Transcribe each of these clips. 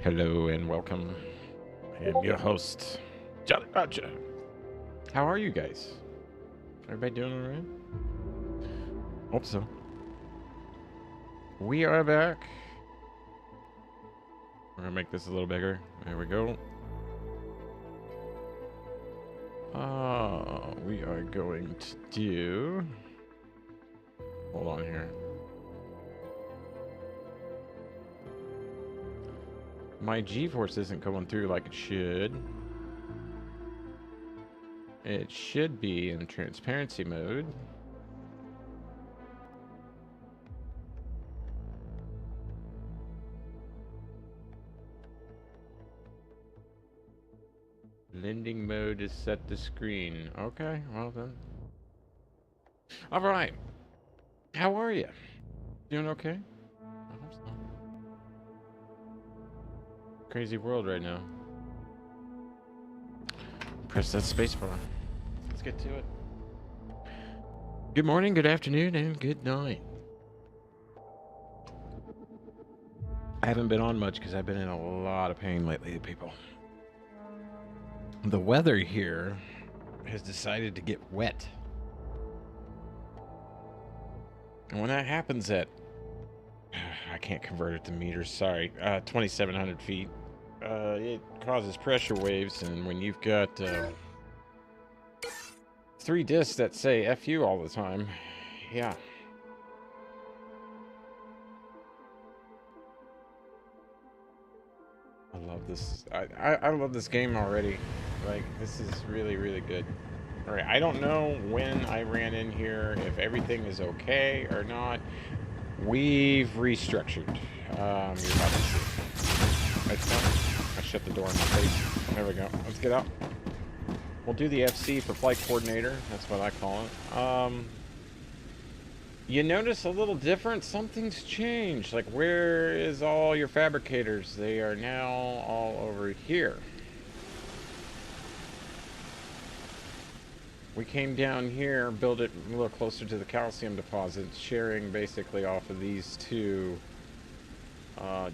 Hello and welcome. I am your host, Star Rupture. How are you guys? Everybody doing alright? Hope so. We are back. We're gonna make this a little bigger. There we go. We are going to do... Hold on here. My G-force isn't going through like it should. It should be in transparency mode. Blending mode is set to screen. Okay, well then. All right. How are you? Doing okay? I hope so. Crazy world right now. Press that space bar. Let's get to it. Good morning, good afternoon, and good night. I haven't been on much because I've been in a lot of pain lately, people. The weather here has decided to get wet. And when that happens at, I can't convert it to meters, sorry, 2,700 feet, it causes pressure waves, and when you've got 3 discs that say F you all the time, yeah. I love this. I love this game already. Like, this is really, really good. All right, I don't know when I ran in here, if everything is okay or not. We've restructured. You're about to see. I shut the door in my face. There we go. Let's get out. We'll do the FC for flight coordinator. That's what I call it. You notice a little different? Something's changed. Like, where is all your fabricators? They are now all over here. We came down here, built it a little closer to the calcium deposits, sharing basically off of these 2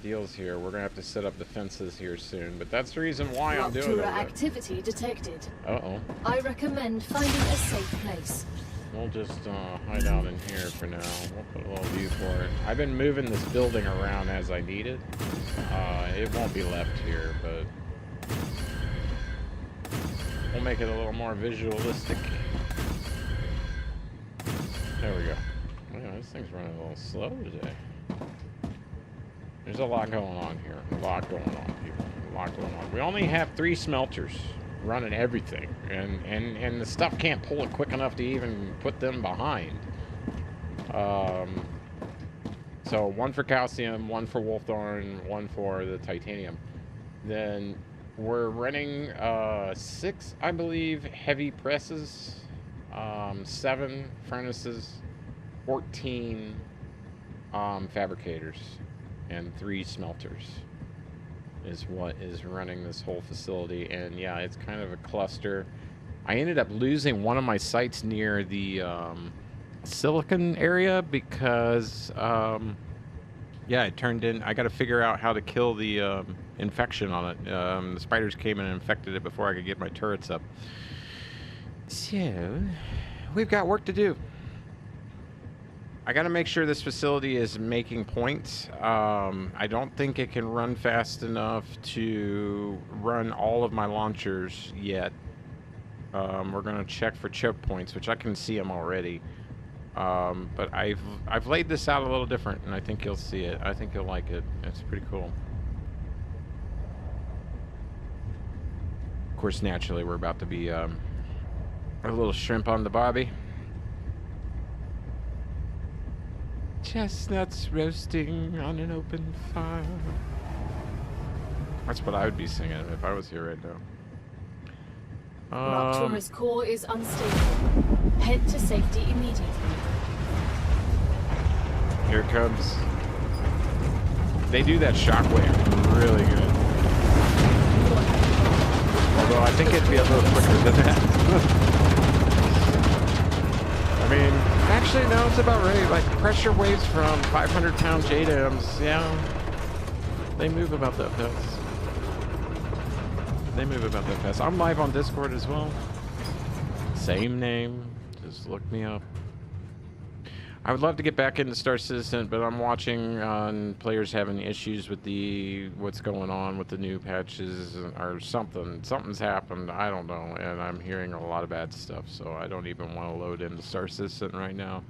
deals here. We're gonna have to set up the fences here soon, but that's the reason why I'm doing it. Activity detected. Uh-oh. I recommend finding a safe place. We'll just hide out in here for now. We'll put a little view for it. I've been moving this building around as I need it. It won't be left here, but we'll make it a little more visualistic. There we go. Man, this thing's running a little slow today. There's a lot going on here. A lot going on, people. A lot going on. We only have 3 smelters running everything, and the stuff can't pull it quick enough to even put them behind. So 1 for calcium, 1 for wolfthorn, 1 for the titanium. Then we're running 6, I believe, heavy presses, 7 furnaces, 14 fabricators, and 3 smelters is what is running this whole facility. And yeah, it's kind of a cluster. I ended up losing one of my sites near the silicon area because yeah, it turned in. I got to figure out how to kill the infection on it. The spiders came in and infected it before I could get my turrets up. So we've got work to do. I got to make sure this facility is making points. I don't think it can run fast enough to run all of my launchers yet. We're going to check for choke points, which I can see them already. But I've laid this out a little different, and I think you'll see it. I think you'll like it. It's pretty cool. Of course, naturally, we're about to be a little shrimp on the barbie. Chestnuts roasting on an open fire. That's what I would be singing if I was here right now. Rupture's core is unstable. Head to safety immediately. Here it comes. They do that shockwave really good. Although I think it'd be a little quicker than that. I mean, actually, no, it's about right. Like, pressure waves from 500-pound JDAMs, yeah, they move about that fast. They move about that fast. I'm live on Discord as well. Same name. Just look me up. I would love to get back into Star Citizen, but I'm watching on players having issues with what's going on with the new patches or something. Something's happened. I don't know, and I'm hearing a lot of bad stuff. So I don't even want to load into Star Citizen right now.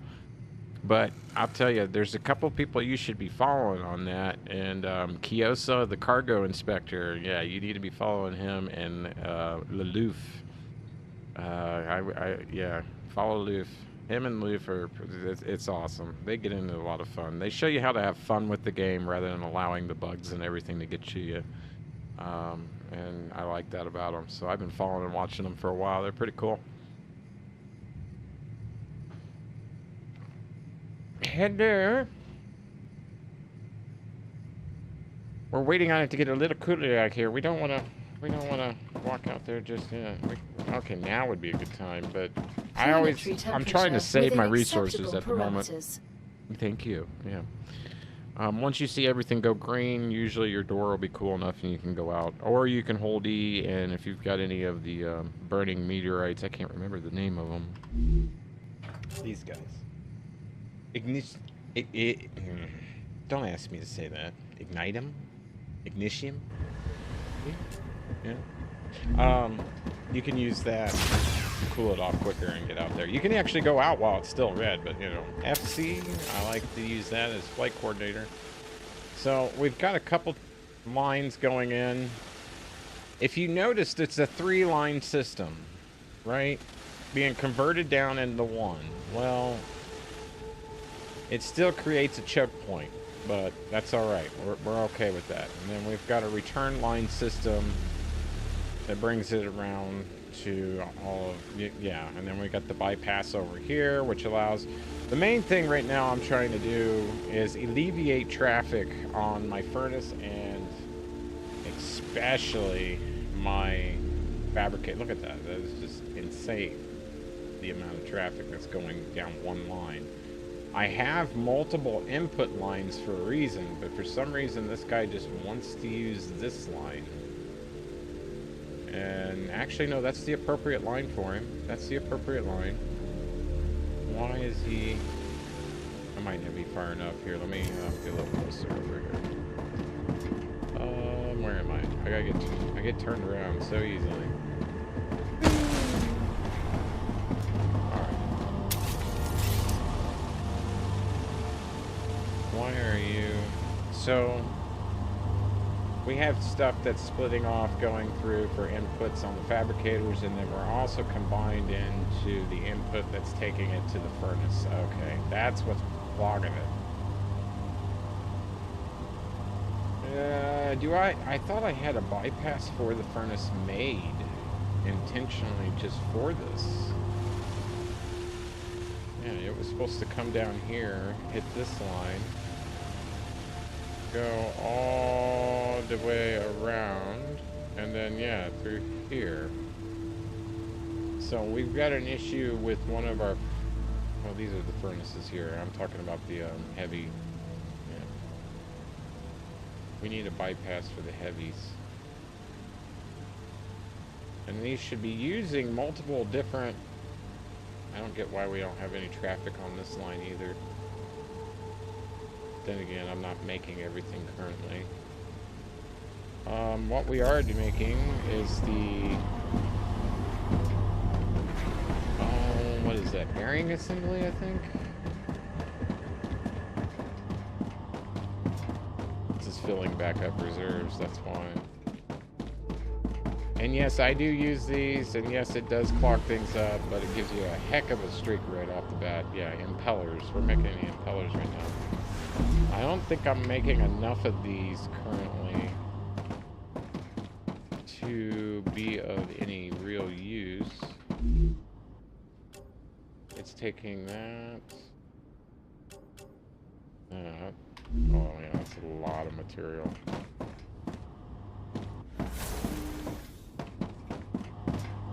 But I'll tell you, there's a couple people you should be following on that, and Kiosa, the cargo inspector. Yeah, you need to be following him, and Lelouf. Yeah, follow Lelouf. Him and Lelouf are, it's awesome. They get into a lot of fun. They show you how to have fun with the game rather than allowing the bugs and everything to get to you. And I like that about them. So I've been following and watching them for a while. They're pretty cool. Hello. We're waiting on it to get a little cooler out here. We don't want to walk out there just yet. Okay, now would be a good time, but I'm trying to save my resources at the moment. Thank you. Yeah. Once you see everything go green, usually your door will be cool enough and you can go out. Or you can hold E, and if you've got any of the burning meteorites, I can't remember the name of them. These guys. Don't ask me to say that. Ignitum? Ignitium? Yeah. You can use that to cool it off quicker and get out there. You can actually go out while it's still red, but you know, FC, I like to use that as flight coordinator. So we've got a couple lines going in. If you noticed, it's a 3-line system, right? Being converted down into one. Well, it still creates a choke point, but that's all right. We're okay with that. And then we've got a return line system that brings it around to all of, yeah, and then we got the bypass over here, which allows, the main thing right now I'm trying to do is alleviate traffic on my furnace and especially my fabricate. Look at that. That is just insane, the amount of traffic that's going down one line. I have multiple input lines for a reason, but for some reason this guy just wants to use this line. And actually, no, that's the appropriate line for him. That's the appropriate line. Why is he... I might not be far enough here. Let me get a little closer over here. Where am I? I get turned around so easily. Alright. Why are you... So... we have stuff that's splitting off going through for inputs on the fabricators, and then we're also combined into the input that's taking it to the furnace. Okay, that's what's clogging it. I thought I had a bypass for the furnace made intentionally just for this. Yeah, it was supposed to come down here, hit this line, go all the way around, and then yeah, through here. So we've got an issue with one of our, well, these are the furnaces here. I'm talking about the heavy. Yeah. We need a bypass for the heavies. And these should be using multiple different, I don't get why we don't have any traffic on this line either. Then again, I'm not making everything currently. What we are making is the... what is that? Bearing assembly, I think? This is filling back up reserves, that's why. And yes, I do use these, and yes, it does clog things up, but it gives you a heck of a streak right off the bat. Yeah, impellers. We're making the impellers right now. I don't think I'm making enough of these currently to be of any real use. It's taking that. Oh yeah, that's a lot of material.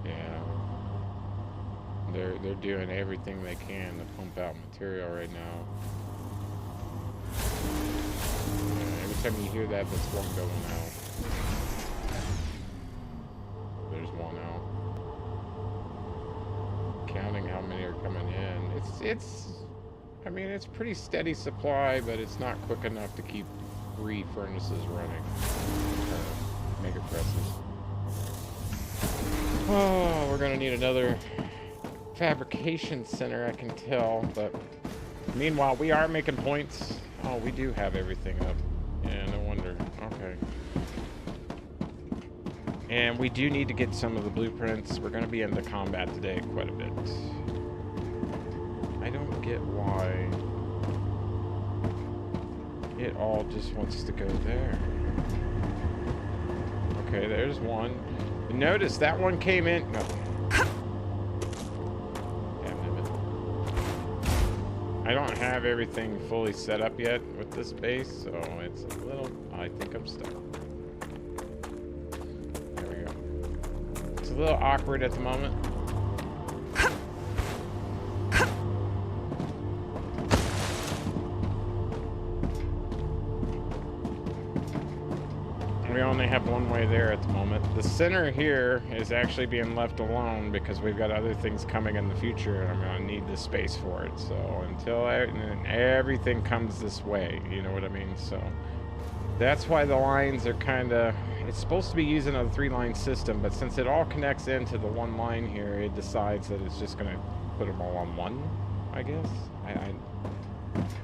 Yeah. They're doing everything they can to pump out material right now. Yeah, every time you hear that, that's one going out. There's one out. Counting how many are coming in. I mean, it's pretty steady supply, but it's not quick enough to keep 3 furnaces running. Or mega presses. Oh, we're gonna need another fabrication center, I can tell, but meanwhile, we are making points. Oh, we do have everything up. Yeah, no wonder. Okay. And we do need to get some of the blueprints. We're gonna be into combat today quite a bit. I don't get why it all just wants to go there. Okay, there's one. Notice that one came in. No. Damn it. I don't have everything fully set up yet with this base, so it's a little. I think I'm stuck. There we go. It's a little awkward at the moment. We only have one way there at the moment. The center here is actually being left alone because we've got other things coming in the future and I'm going to need the space for it. So until everything comes this way, you know what I mean? So that's why the lines are kind of, it's supposed to be using a 3-line system, but since it all connects into the one line here, it decides that it's just going to put them all on one, I guess.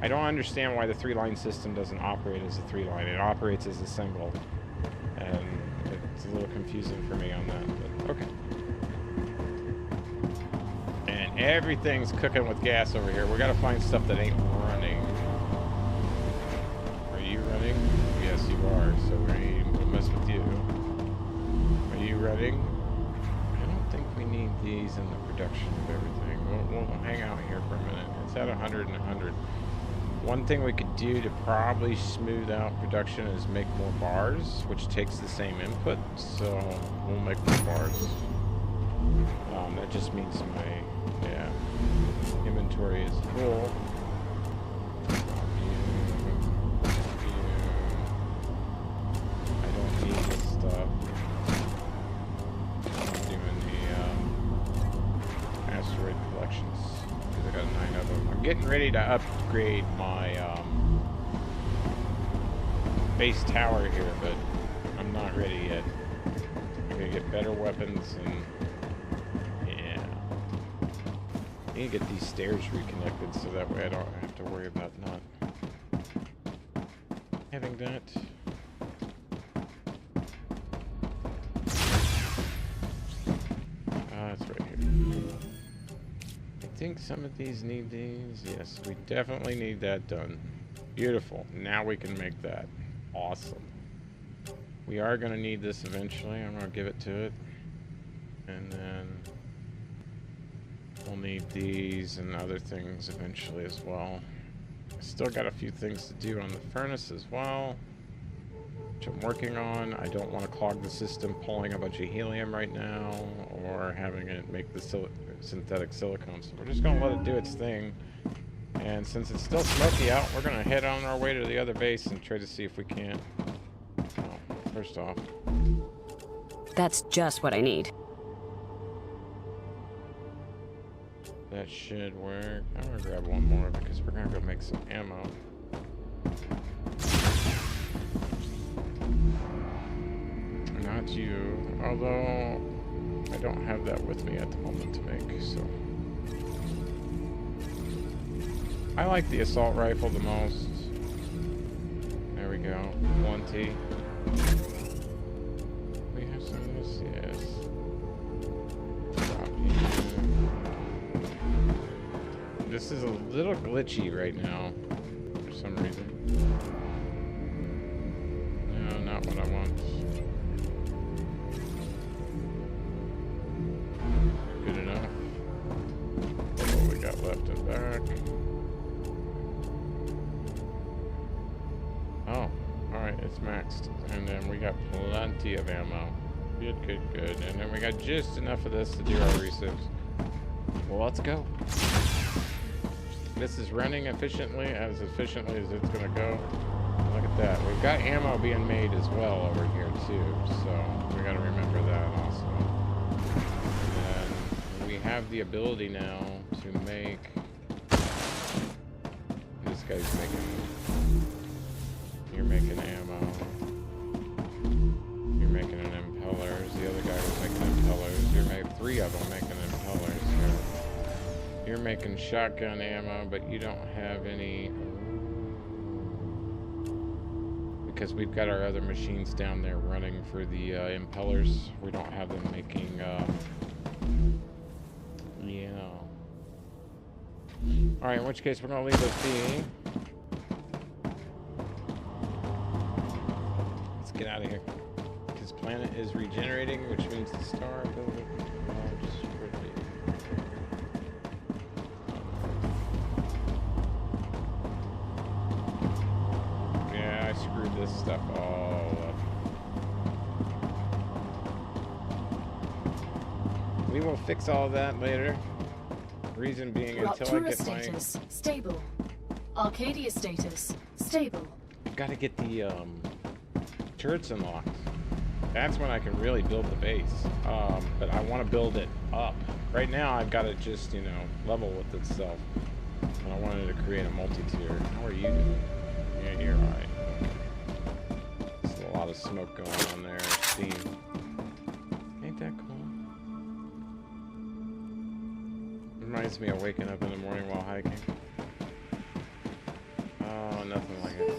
I don't understand why the 3-line system doesn't operate as a 3-line. It operates as a single. And it's a little confusing for me on that, but okay. And everything's cooking with gas over here. We gotta find stuff that ain't running. Are you running? Yes, you are, so we'll mess with you. Are you running? I don't think we need these in the production of everything. We'll hang out here for a minute. It's at 100 and 100. One thing we could do to probably smooth out production is make more bars, which takes the same input, so we'll make more bars. That just means my, inventory is full. I don't need this stuff. I'm doing the asteroid collections, because I got 9 of them. I'm getting ready to upgrade my base tower here, but I'm not ready yet. I'm gonna get better weapons and yeah. I need to get these stairs reconnected so that way I don't have to worry about not having that. It's right here. I think some of these need these. Yes, we definitely need that done. Beautiful. Now we can make that. Awesome. We are going to need this eventually. I'm going to give it to it. And then we'll need these and other things eventually as well. I still got a few things to do on the furnace as well, which I'm working on. I don't want to clog the system pulling a bunch of helium right now or having it make the synthetic silicone. So we're just going to let it do its thing. And since it's still smoky out, we're going to head on our way to the other base and try to see if we can't. Oh, first off. That's just what I need. That should work. I'm going to grab one more because we're going to go make some ammo. Not you, although I don't have that with me at the moment to make, so. I like the assault rifle the most. There we go. 20. We have some of this? Yes. OBS is a little glitchy right now for some reason. No, not what I want. Good enough. What we got left and back. Oh, alright, it's maxed. And then we got plenty of ammo. Good, good, good. And then we got just enough of this to do our resets. Well, let's go. This is running efficiently as it's going to go. Look at that. We've got ammo being made as well over here, too. So we got to remember that also. And we have the ability now to make... This guy's making... You're making ammo. You're making an impellers. The other guy was making impellers. You're making 3 of them making impellers. You're making shotgun ammo, but you don't have any... Because we've got our other machines down there running for the impellers. We don't have them making... Yeah. Alright, in which case we're going to leave those be. Let's get out of here. This planet is regenerating, which means the star building... This stuff all up. We will fix all of that later. Reason being until I get my... status stable. Arcadia status stable. I've got to get the turrets unlocked. That's when I can really build the base. But I want to build it up. Right now I've got it just, you know, level with itself. And I wanted to create a multi-tier. How are you doing? Yeah, you're alright. A lot of smoke going on there. Steam. Ain't that cool? Reminds me of waking up in the morning while hiking. Oh, nothing like it.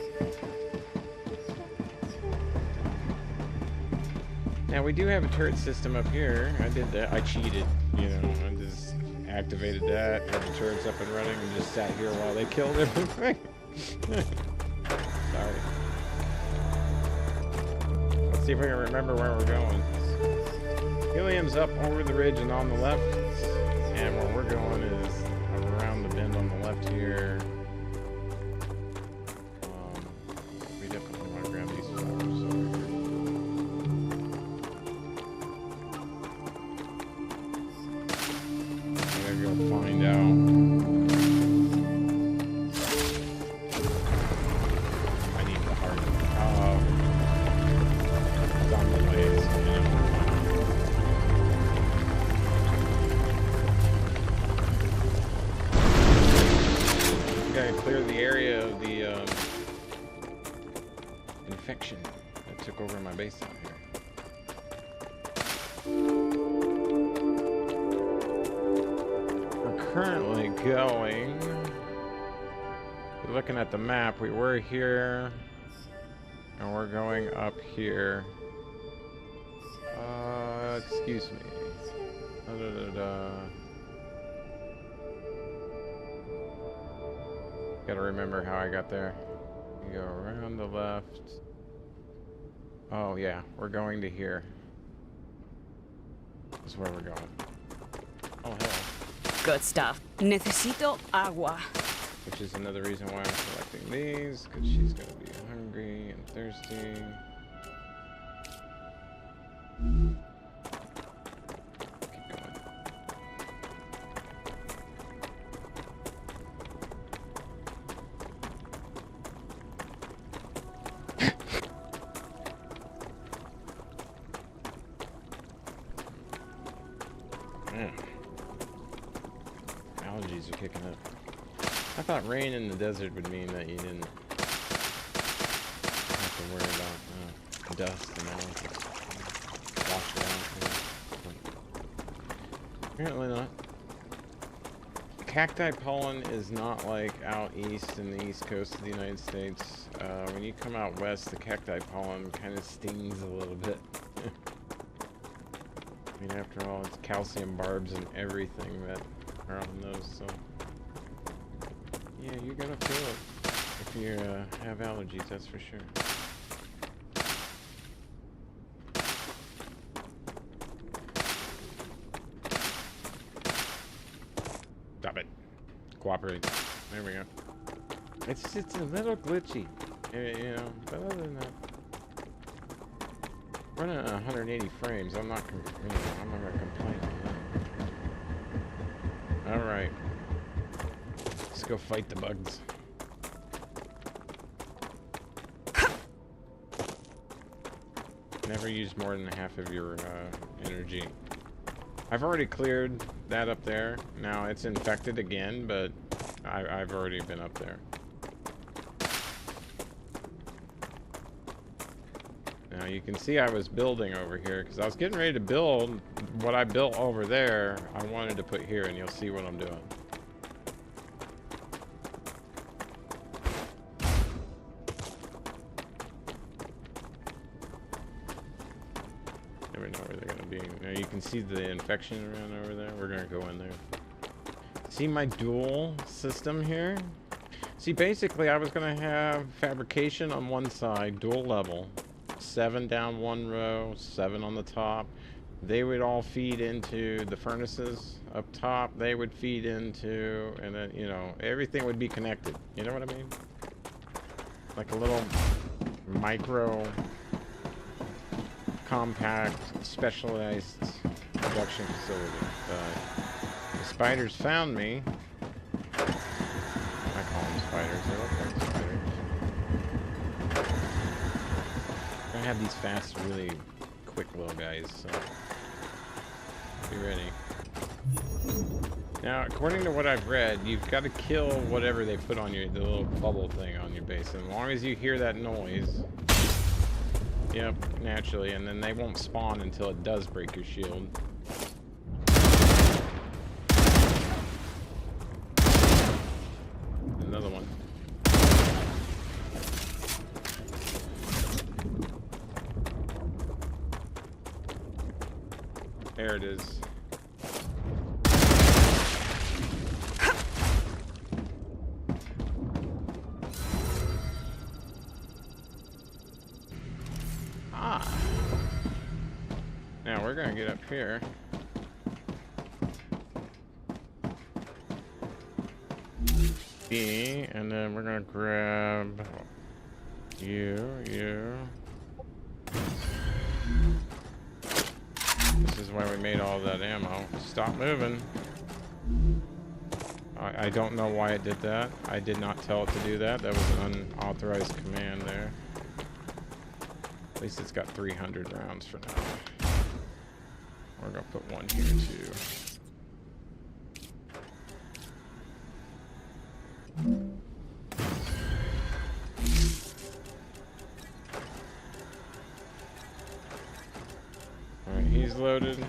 Now we do have a turret system up here. I did that. I cheated. You know, I just activated that, had the turrets up and running, and just sat here while they killed everything. Sorry. See if we can remember where we're going. Helium's up over the ridge and on the left, and where we're going is around the bend on the left here. We definitely want to grab these flowers over here. I'm gonna go find out. I need the heart. Clear the area of the infection that took over my base out here. We're currently going... Looking at the map, we were here, and we're going up here. Excuse me. Gotta remember how I got there. You go around the left. Oh yeah, we're going to here. This is where we're going. Oh hell. Good stuff. Necesito agua. Which is another reason why I'm selecting these, because she's gonna be hungry and thirsty. Allergies are kicking up. I thought rain in the desert would mean that you didn't have to worry about dust and all that. Wash it out. Apparently not. Cacti pollen is not like out east in the east coast of the United States. When you come out west, the cacti pollen kind of stings a little bit. I mean, after all, it's calcium barbs and everything that are on those, so Yeah, you're gonna feel it if you have allergies, that's for sure. Stop it. Cooperate. There we go. It's a little glitchy, you know, but other than that, running at 180 frames, I'm not gonna complain on that. All right, let's go fight the bugs. Never use more than half of your energy. I've already cleared that up there. Now it's infected again, but I've already been up there. Now you can see I was building over here because I was getting ready to build what I built over there. I wanted to put here, and you'll see what I'm doing. Never know where they're gonna be. Now you can see the infection around over there. We're gonna go in there. See my dual system here? See, basically I was gonna have fabrication on one side, dual level. 7 down one row, 7 on the top. They would all feed into the furnaces up top. They would feed into, and then, you know, everything would be connected. You know what I mean? Like a little micro, compact, specialized production facility. But the spiders found me. I call them spiders. They look like spiders. I have these fast, really quick little guys, so be ready. Now, according to what I've read, you've got to kill whatever they put on the little bubble thing on your base. And as long as you hear that noise, yep, naturally, and then they won't spawn until it does break your shield. Another one. There it is. Ah. Now we're gonna get up here. B, and then we're gonna grab you. This is why we made all that ammo. Stop moving. I don't know why it did that. I did not tell it to do that. That was an unauthorized command there. At least it's got 300 rounds for now. We're gonna put one here too. Alright, he's loaded.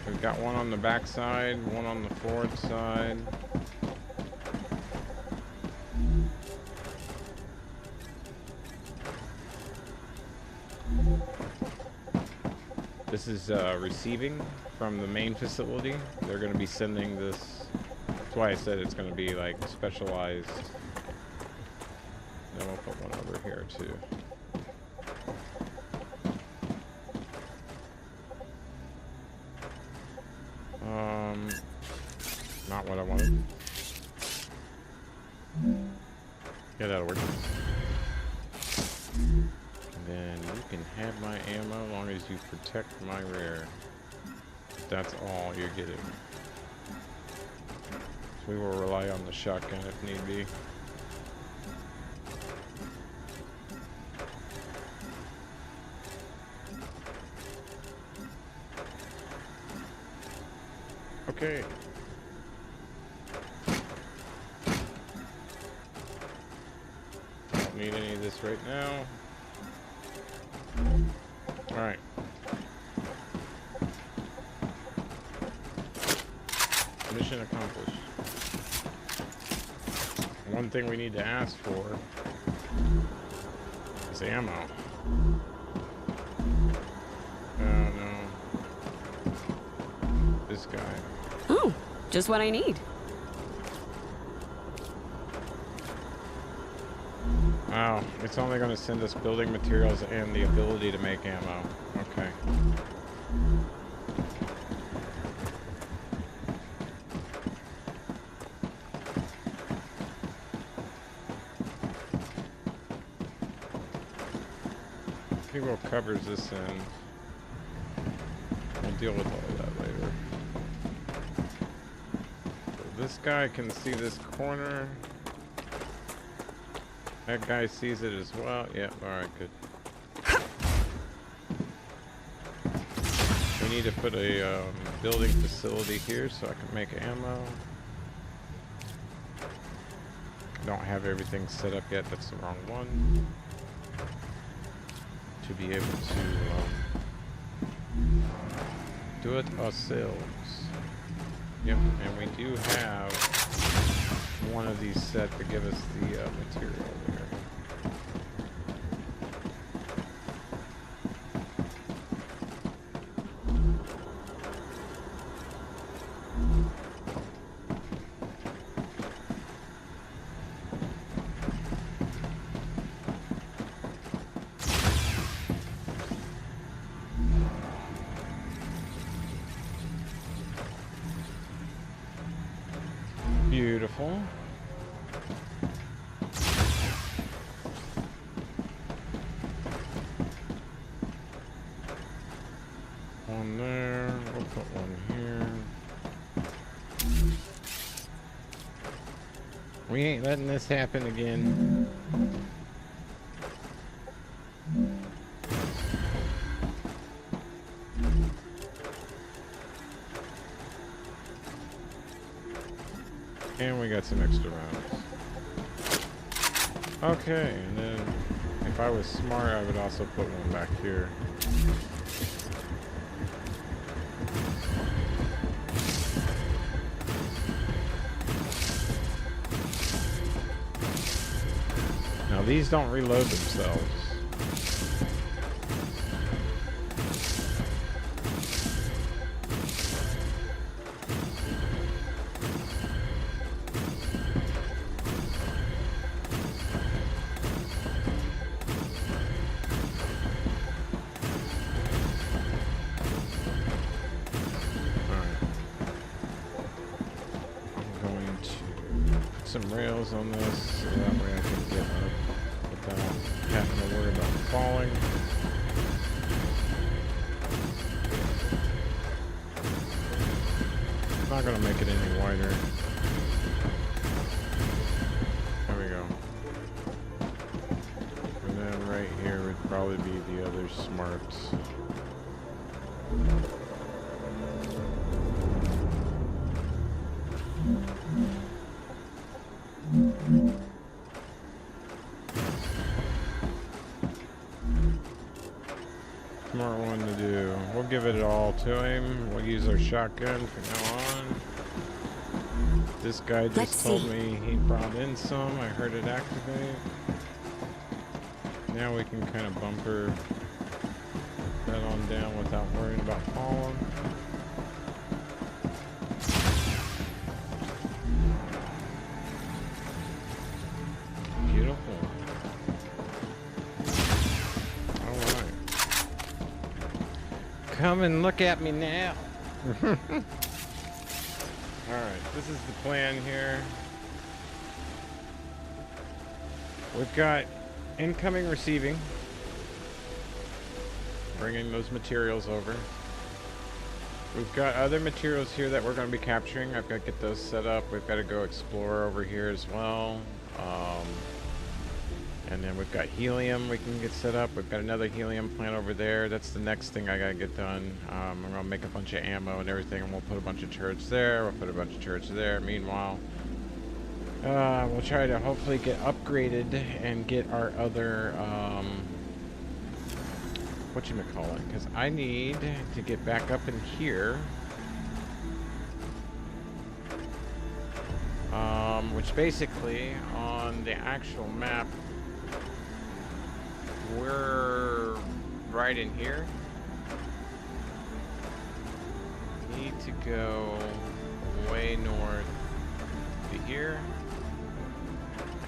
We've got one on the back side, one on the forward side. This is receiving from the main facility. They're going to be sending this. That's why I said it's going to be like specialized. Then we'll put one over here too. Not what I wanted. Yeah, that'll work. And then you can have my ammo as long as you protect my rear. That's all you're getting. So we will rely on the shotgun if need be. Okay. Don't need any of this right now. Alright. Mission accomplished. One thing we need to ask for is ammo. Oh no. This guy. Oh, just what I need. Oh, it's only going to send us building materials and the ability to make ammo. Okay. People covers this in. We'll deal with all of that later. So this guy can see this corner. That guy sees it as well. Yeah, alright, good. We need to put a building facility here so I can make ammo. Don't have everything set up yet, that's the wrong one. To be able to do it ourselves. Yep, and we do have one of these set to give us the material there. Beautiful. One there, we'll put one here. We ain't letting this happen again. And we got some extra rounds. Okay, and then if I was smart, I would also put one back here. Now these don't reload themselves. Some rails on this so that way I can get up without having to worry about falling. Not gonna make it any wider. There we go. And then right here would probably be the other smarts. Smart one to do. We'll give it all to him. We'll use our shotgun from now on. This guy just told me he brought in some. I heard it activate. Now we can kind of bumper that on down without worrying about falling. Beautiful. Come and look at me now. Alright, this is the plan here. We've got incoming receiving. Bringing those materials over. We've got other materials here that we're going to be capturing. I've got to get those set up. We've got to go explore over here as well. And then we've got helium we can get set up. We've got another helium plant over there. That's the next thing I gotta get done. I'm gonna make a bunch of ammo and everything, and we'll put a bunch of turrets there. We'll put a bunch of turrets there. Meanwhile, we'll try to hopefully get upgraded and get our other, whatchamacallit, because I need to get back up in here. Which basically, on the actual map, we're right in here. Need to go way north to here,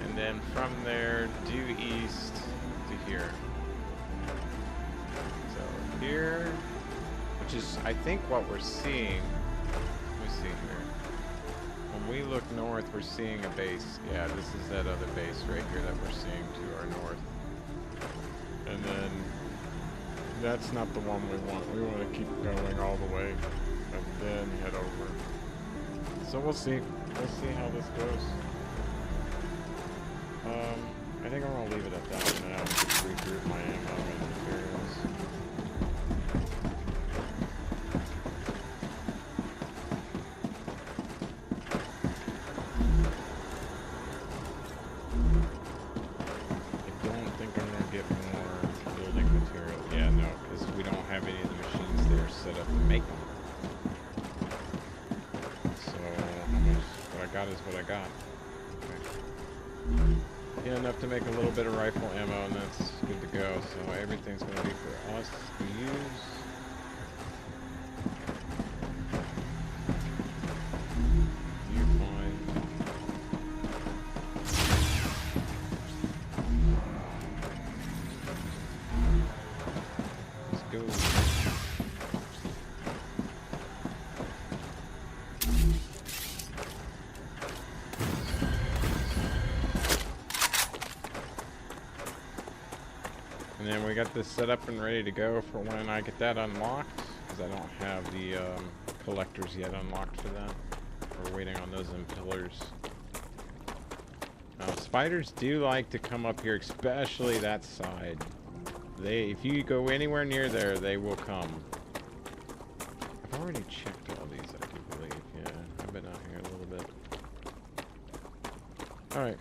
and then from there, due east to here. So here, which is, I think, what we're seeing. Let me see here. When we look north, we're seeing a base. Yeah, this is that other base right here that we're seeing to our north. And then that's not the one we want. We want to keep going all the way and then head over. So we'll see. We'll see how this goes. I think I'm gonna leave it at that for now. Just regroup my ammo and materials. I don't think I'm gonna get more building material. Yeah, no, because we don't have any of the machines there set up to make them. So what I got is what I got. Okay. Yeah, enough to make a little bit of rifle ammo, and that's good to go. So everything's going to be for us to use. You fine. Let's go. And then we got this set up and ready to go for when I get that unlocked, because I don't have the collectors yet unlocked for that. We're waiting on those impellers. Spiders do like to come up here, especially that side. If you go anywhere near there, they will come. I've already checked all these, I do believe. Yeah, I've been out here a little bit. Alright.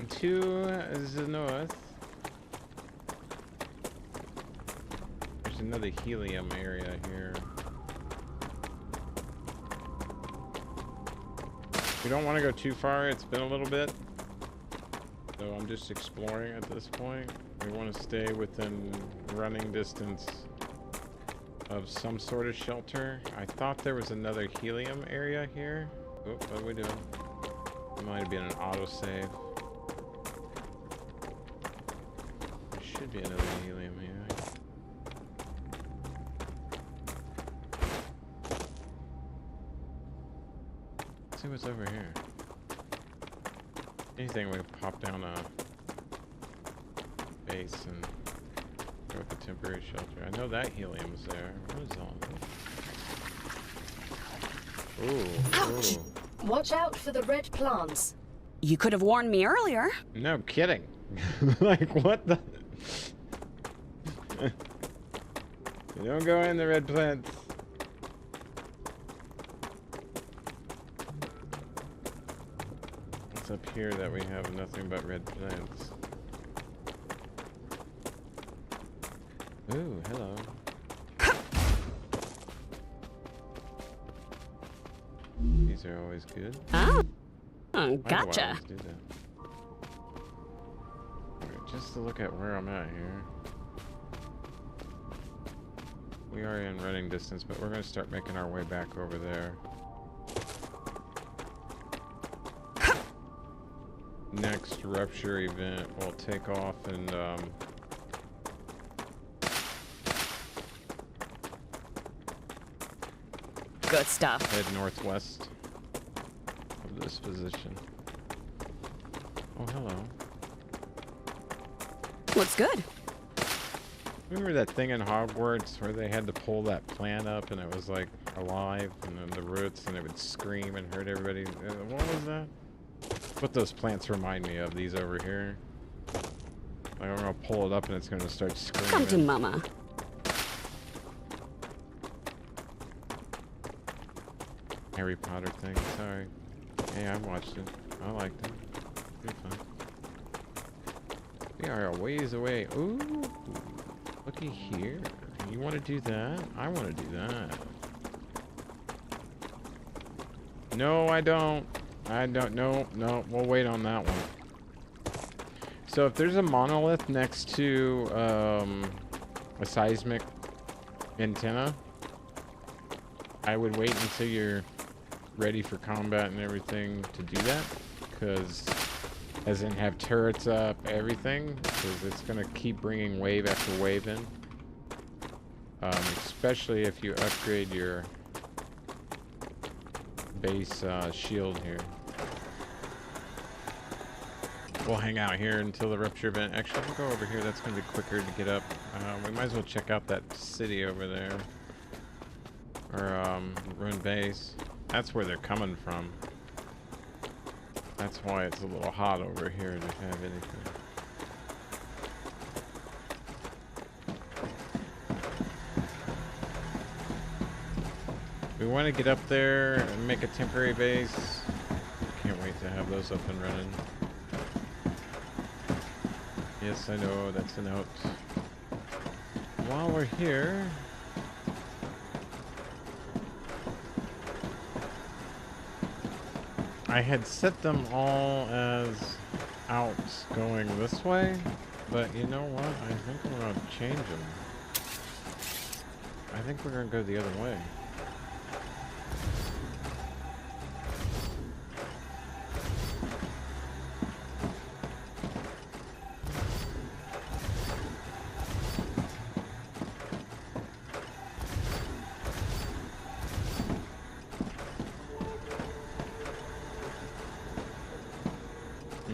To the north. There's another helium area here. We don't want to go too far. It's been a little bit. So I'm just exploring at this point. We want to stay within running distance of some sort of shelter. I thought there was another helium area here. Oh, what are we doing? It might have been an autosave. There should be another helium here. Let's see what's over here. Anything we pop down a base and go with the temporary shelter. I know that helium's there. What is on? Ooh. Ouch! Ooh. Watch out for the red plants. You could have warned me earlier. No kidding. Like, what the? You don't go in the red plants. What's up here that we have nothing but red plants? Ooh, hello. These are always good. Oh, Why do I gotcha. always do that? Okay, just to look at where I'm at here. We are in running distance, but we're going to start making our way back over there. Next Rupture event will take off and Good stuff. head northwest of this position. Oh, hello. Looks good. Remember that thing in Hogwarts where they had to pull that plant up and it was like alive, and then the roots, and it would scream and hurt everybody? What was that? What those plants remind me of, these over here. Like, I'm gonna pull it up and it's gonna start screaming. Come to mama. Harry Potter thing, sorry. Hey, I watched it. I liked it. Pretty fun. We are a ways away. Ooh, looky here. You want to do that? I want to do that. No, I don't. No, we'll wait on that one. So if there's a monolith next to a seismic antenna, I would wait until you're ready for combat and everything to do that, because As in have turrets up, everything, because it's going to keep bringing wave after wave in. Especially if you upgrade your base shield here. We'll hang out here until the rupture event. Actually, we'll go over here. That's going to be quicker to get up. We might as well check out that city over there. Or ruined base. That's where they're coming from. That's why it's a little hot over here to have anything. We want to get up there and make a temporary base. Can't wait to have those up and running. Yes, I know, that's a note. While we're here... I had set them all as outs going this way, but you know what? I think I'm going to change them. I think we're going to go the other way.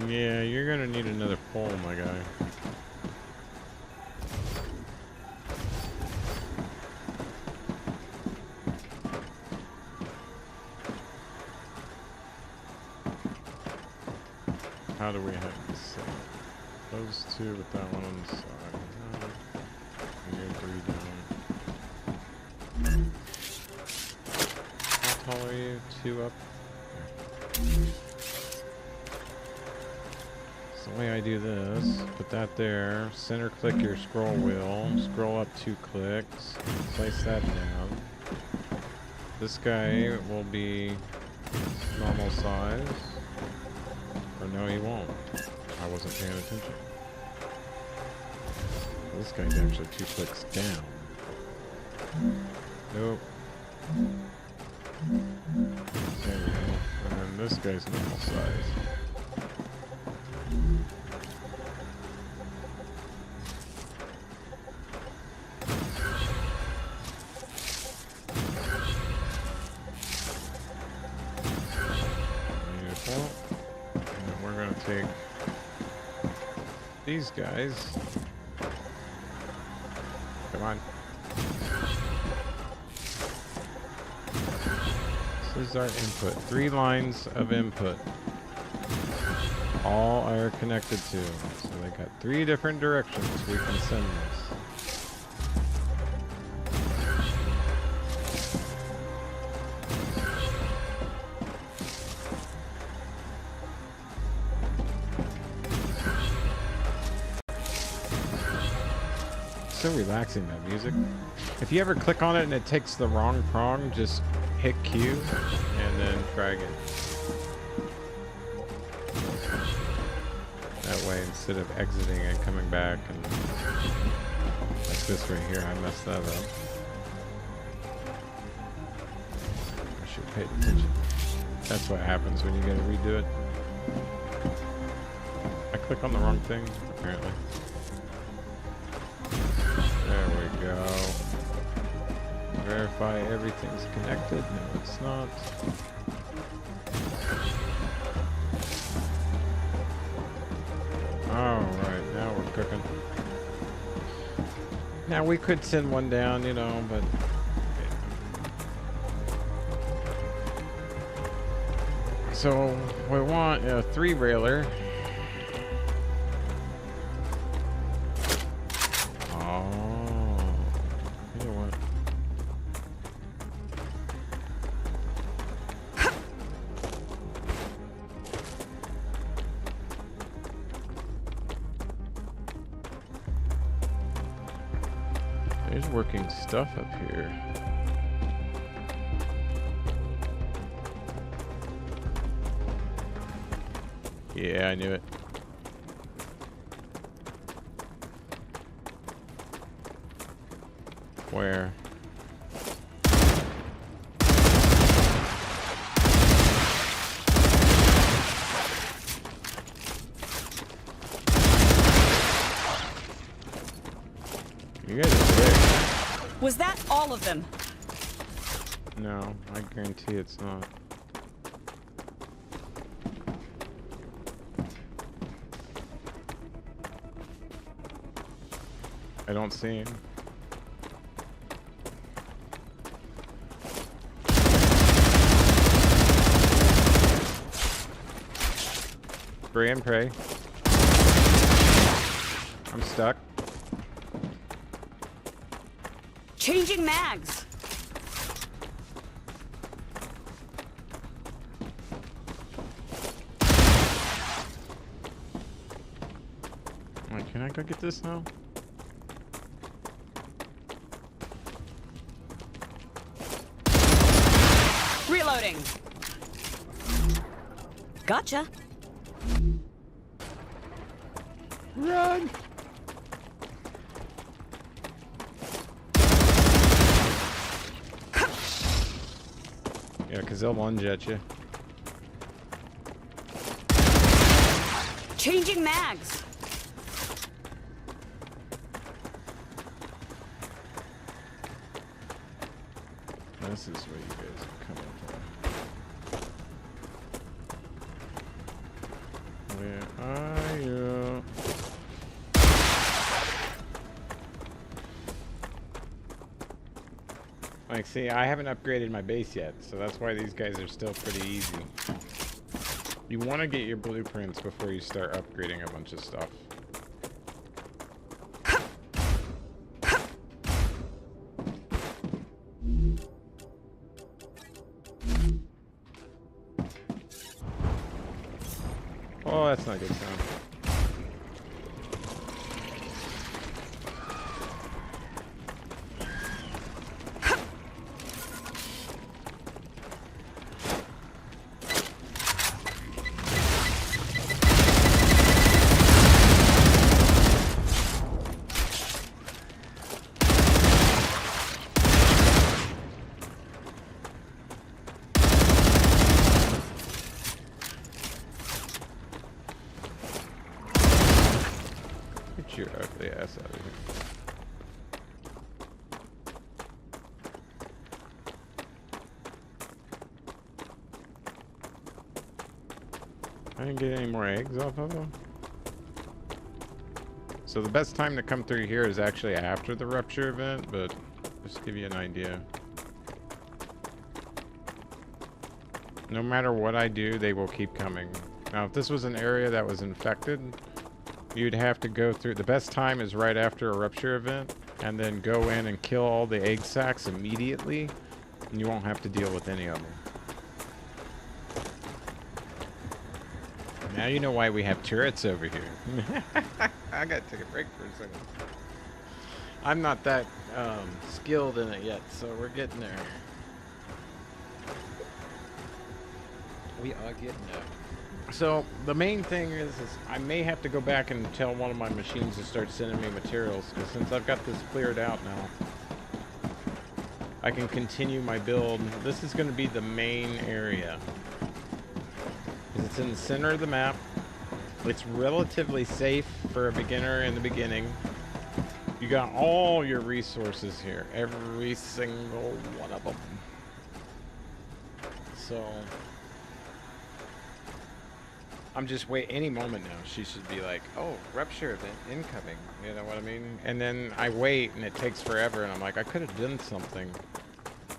Yeah, you're gonna need another pole, my guy. How do we have this set? Those two with that one on the side. You're three down. How tall are you? Two up? The way I do this, put that there, center click your scroll wheel, scroll up 2 clicks, place that down. This guy will be normal size, or no he won't. I wasn't paying attention. This guy's actually 2 clicks down. Nope. There we go. And then this guy's normal size. Take these guys. Come on. This is our input. 3 lines of input. All are connected to. So they got 3 different directions we can send this. So relaxing, that music. If you ever click on it and it takes the wrong prong, just hit Q and then try again. That way, instead of exiting and coming back, and like this right here, I messed that up. I should pay attention. That's what happens when you gotta redo it. I click on the wrong thing, apparently. There we go. Verify everything's connected. No, it's not. Alright, now we're cooking. Now we could send one down, you know, but... So, we want a 3-railer. There's working stuff up here. Yeah, I knew it. Where? You guys are big. Was that all of them? No, I guarantee it's not. I don't see him. Spray and pray. I'm stuck. Changing mags. Wait, can I go get this now? Reloading. Gotcha. Run! Yeah, because they'll lunge at you. Changing mags. This is where you guys are coming from. Where are you? Like, see, I haven't upgraded my base yet, so that's why these guys are still pretty easy. You want to get your blueprints before you start upgrading a bunch of stuff. Oh, that's not a good sound. Get your ugly ass out of here. I didn't get any more eggs off of them. So the best time to come through here is actually after the Rupture event, but just to give you an idea. No matter what I do, they will keep coming. Now, if this was an area that was infected, you'd have to go through. The best time is right after a Rupture event, and then go in and kill all the egg sacs immediately, and you won't have to deal with any of them. Now you know why we have turrets over here. I gotta take a break for a second. I'm not that skilled in it yet, so we're getting there. We are getting there. So the main thing is I may have to go back and tell one of my machines to start sending me materials, because since I've got this cleared out now, I can continue my build. This is going to be the main area. It's in the center of the map. It's relatively safe for a beginner in the beginning. You got all your resources here, every single one of them. So I'm just any moment now she should be like, oh, Rupture event incoming, you know what I mean? And then I wait and it takes forever and I'm like, I could have done something.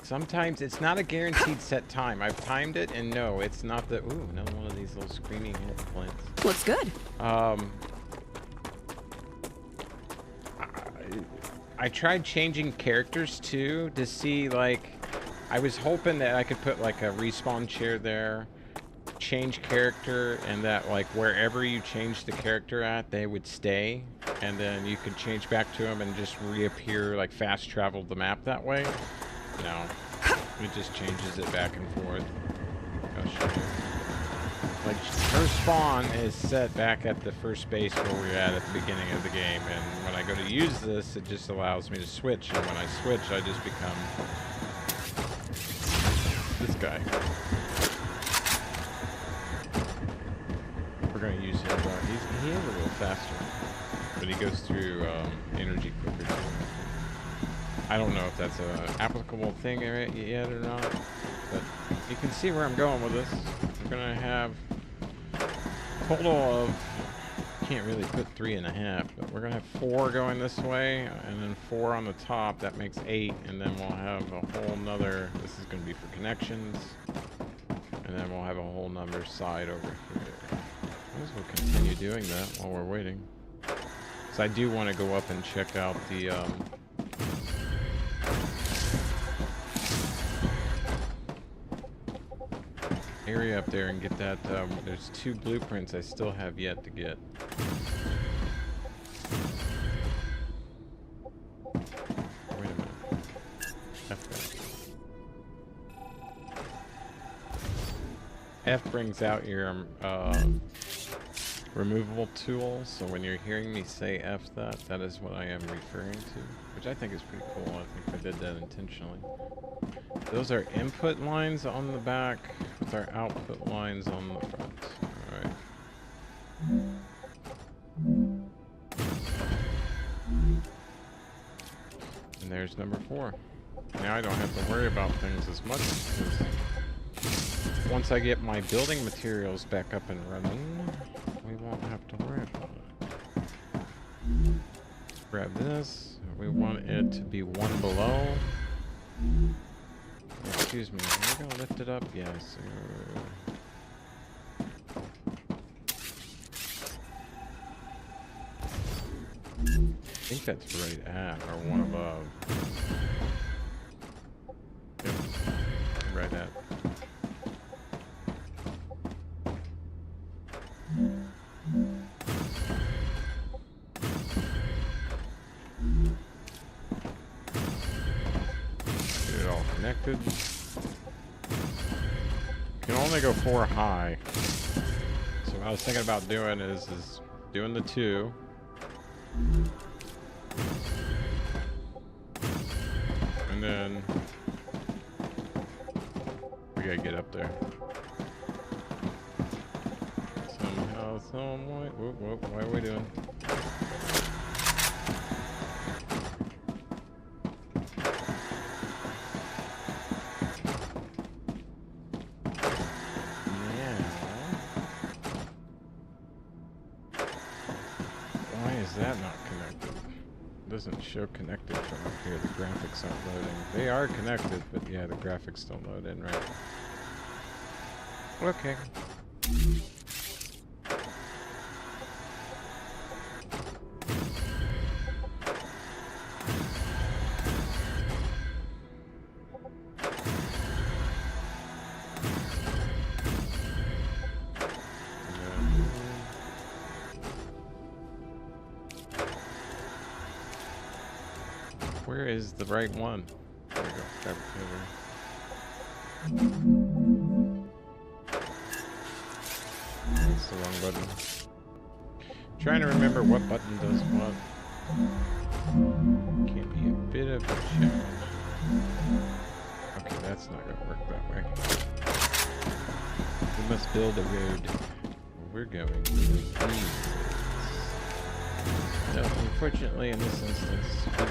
Sometimes it's not a guaranteed set time. I've timed it and no, it's not the, ooh, another one of these little screaming hit plants. Looks good. I tried changing characters too to see, like, I was hoping that I could put like a respawn chair there, change character, and that like wherever you change the character at, they would stay, and then you could change back to them and just reappear, like fast travel the map that way. No, it just changes it back and forth. Oh shit. Like, her spawn is set back at the first base where we're at the beginning of the game, and when I go to use this, it just allows me to switch, and when I switch, I just become this guy. We're gonna use him, he's a little faster. but he goes through energy quicker too. I don't know if that's a applicable thing yet or not, but you can see where I'm going with this. We're gonna have a total of, can't really put 3.5, but we're gonna have 4 going this way, and then 4 on the top. That makes 8, and then we'll have a whole nother. This is gonna be for connections, and then we'll have a whole nother side over here. Might as well continue doing that while we're waiting. So I do want to go up and check out the area up there and get that. There's 2 blueprints I still have yet to get. Wait a minute. F brings out your removable tools, so when you're hearing me say F that is what I am referring to, which I think is pretty cool. I think I did that intentionally. Those are input lines on the back, with our output lines on the front. Alright. And there's number 4. Now I don't have to worry about things as much, because once I get my building materials back up and running, we won't have to worry about it. Grab this. We want it to be 1 below. Excuse me, am I gonna lift it up? Yes. I think that's right at, or 1 above. Yep, right at. Get it all connected. Can only go 4 high. So what I was thinking about doing is doing the 2. And then we gotta get up there. Somehow, some way. Whoop, whoop, what are we doing? That not connected? Doesn't show connected from up here. The graphics aren't loading. They are connected, but yeah, the graphics don't load in right. Okay. Where is the right one? There we go. Fabricator. That's the wrong button. Trying to remember what button does what. Can be a bit of a challenge. Okay, that's not gonna work that way. We must build a road. We're going to east. No, unfortunately in this instance, we do.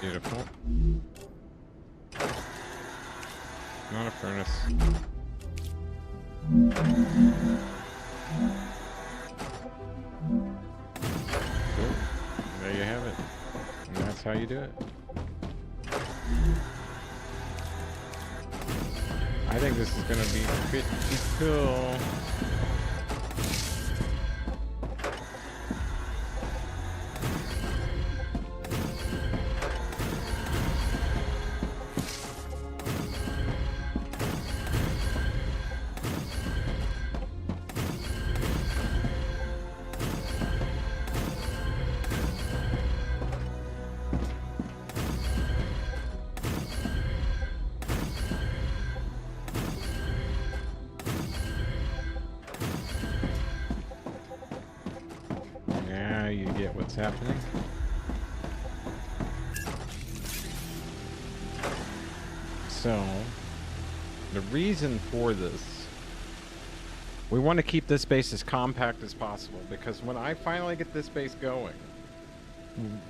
Beautiful. Not a furnace. Cool. There you have it. And that's how you do it. I think this is going to be pretty cool. You get what's happening. So, the reason for this, we want to keep this base as compact as possible, because when I finally get this base going,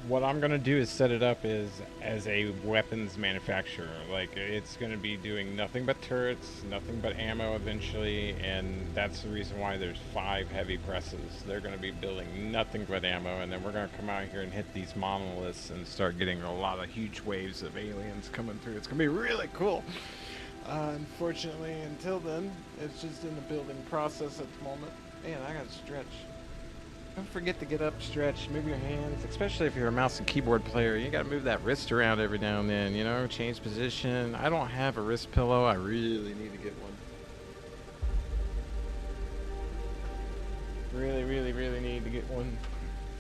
what I'm going to do is set it up as a weapons manufacturer. Like, it's going to be doing nothing but turrets, nothing but ammo eventually, and that's the reason why there's 5 heavy presses. They're going to be building nothing but ammo, and then we're going to come out here and hit these monoliths and start getting a lot of huge waves of aliens coming through. It's going to be really cool. Unfortunately, until then, it's just in the building process at the moment. Man, I gotta stretch. Don't forget to get up, stretch, move your hands, especially if you're a mouse and keyboard player. You gotta move that wrist around every now and then, you know, change position. I don't have a wrist pillow. I really need to get one. Really need to get one.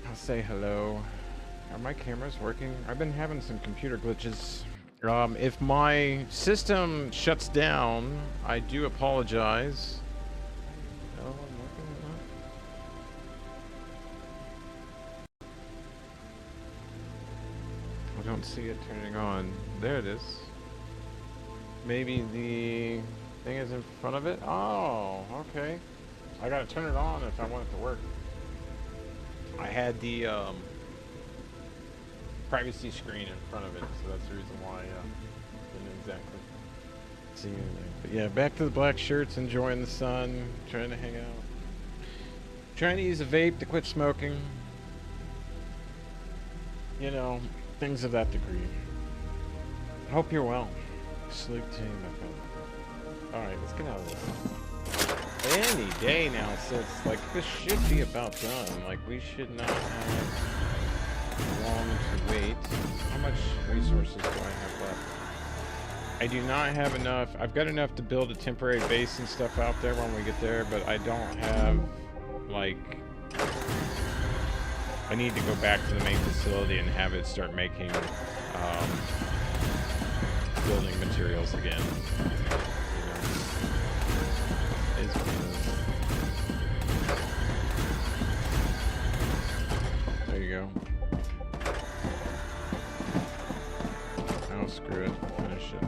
I'll say hello. Are my cameras working? I've been having some computer glitches. If my system shuts down, I do apologize. Oh, I'm working on that. I don't see it turning on. There it is. Maybe the thing is in front of it? Oh, okay. I gotta turn it on if I want it to work. I had the privacy screen in front of it, so that's the reason why I didn't exactly see anything. But yeah, back to the black shirts, enjoying the sun, trying to hang out. Trying to use a vape to quit smoking. You know, things of that degree. Hope you're well. Sleep team, my friend. Alright, let's get out of this. Any day now, so it's like, this should be about done. Like, we should not have long to wait. How much resources do I have left? I do not have enough. I've got enough to build a temporary base and stuff out there when we get there, but I don't have, like, I need to go back to the main facility and have it start making building materials again. You know, it's what it is. There you go. Oh, screw it. Finish it.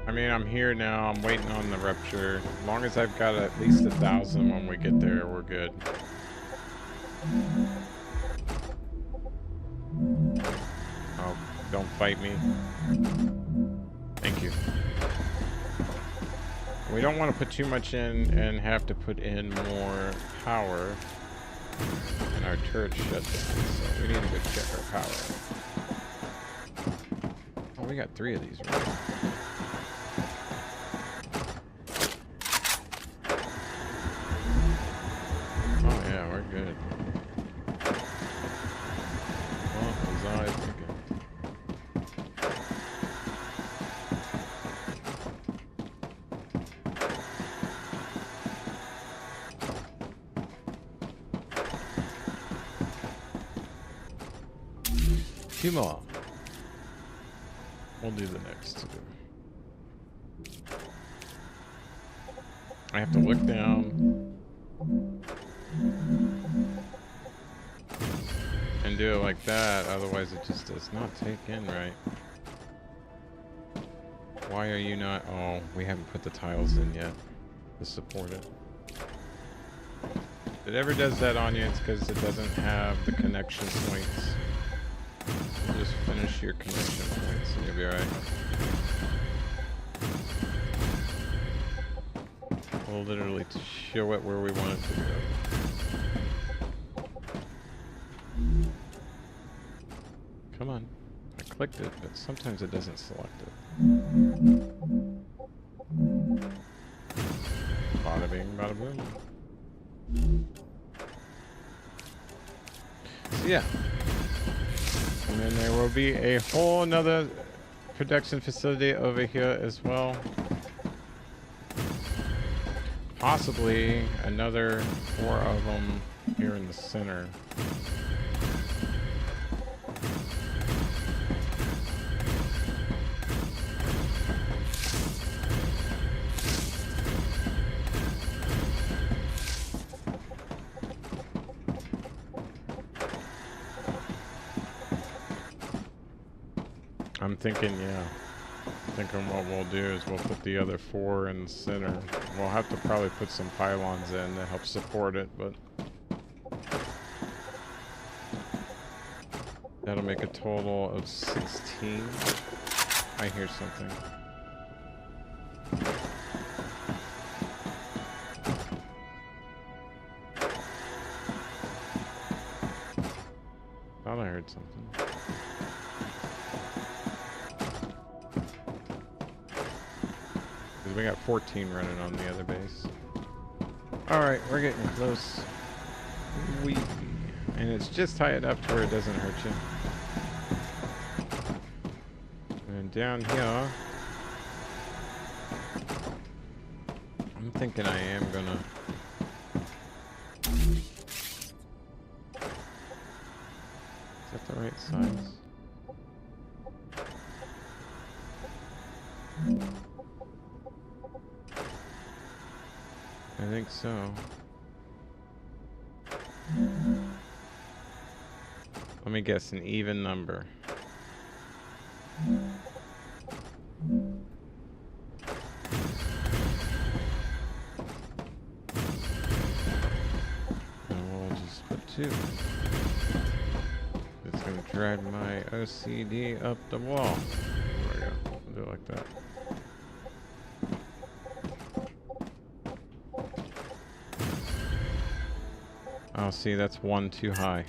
I mean, I'm here now. I'm waiting on the rupture. As long as I've got at least 1,000 when we get there, we're good. Oh, don't fight me. Thank you. We don't want to put too much in and have to put in more power. And our turret shut down, so we need to go check our power. Oh, we got 3 of these, right? Oh yeah, we're good. What was I thinking? Two more. We'll do the next two. I have to look down and do it like that, otherwise it just does not take in right. Why are you not? Oh, we haven't put the tiles in yet to support it. If it ever does that on you, it's because it doesn't have the connection points. Just finish your connection points and you'll be alright. We'll literally show it where we want it to go. Come on. I clicked it, but sometimes it doesn't select it. Bada bing, bada boom. So yeah. And then there will be a whole another production facility over here as well. Possibly another 4 of them here in the center. I'm thinking, yeah. Thinking what we'll do is we'll put the other 4 in the center. We'll have to probably put some pylons in to help support it, but that'll make a total of 16. I hear something. Thought I heard something. We got 14 running on the other base. Alright, we're getting close. Wee. And it's just high enough to where it doesn't hurt you. And down here, I'm thinking I am gonna... Is that the right size? I think so. Let me guess, an even number. And we'll just put 2. It's gonna drag my OCD up the wall. There we go. We'll do it like that. Oh, see, that's 1 too high.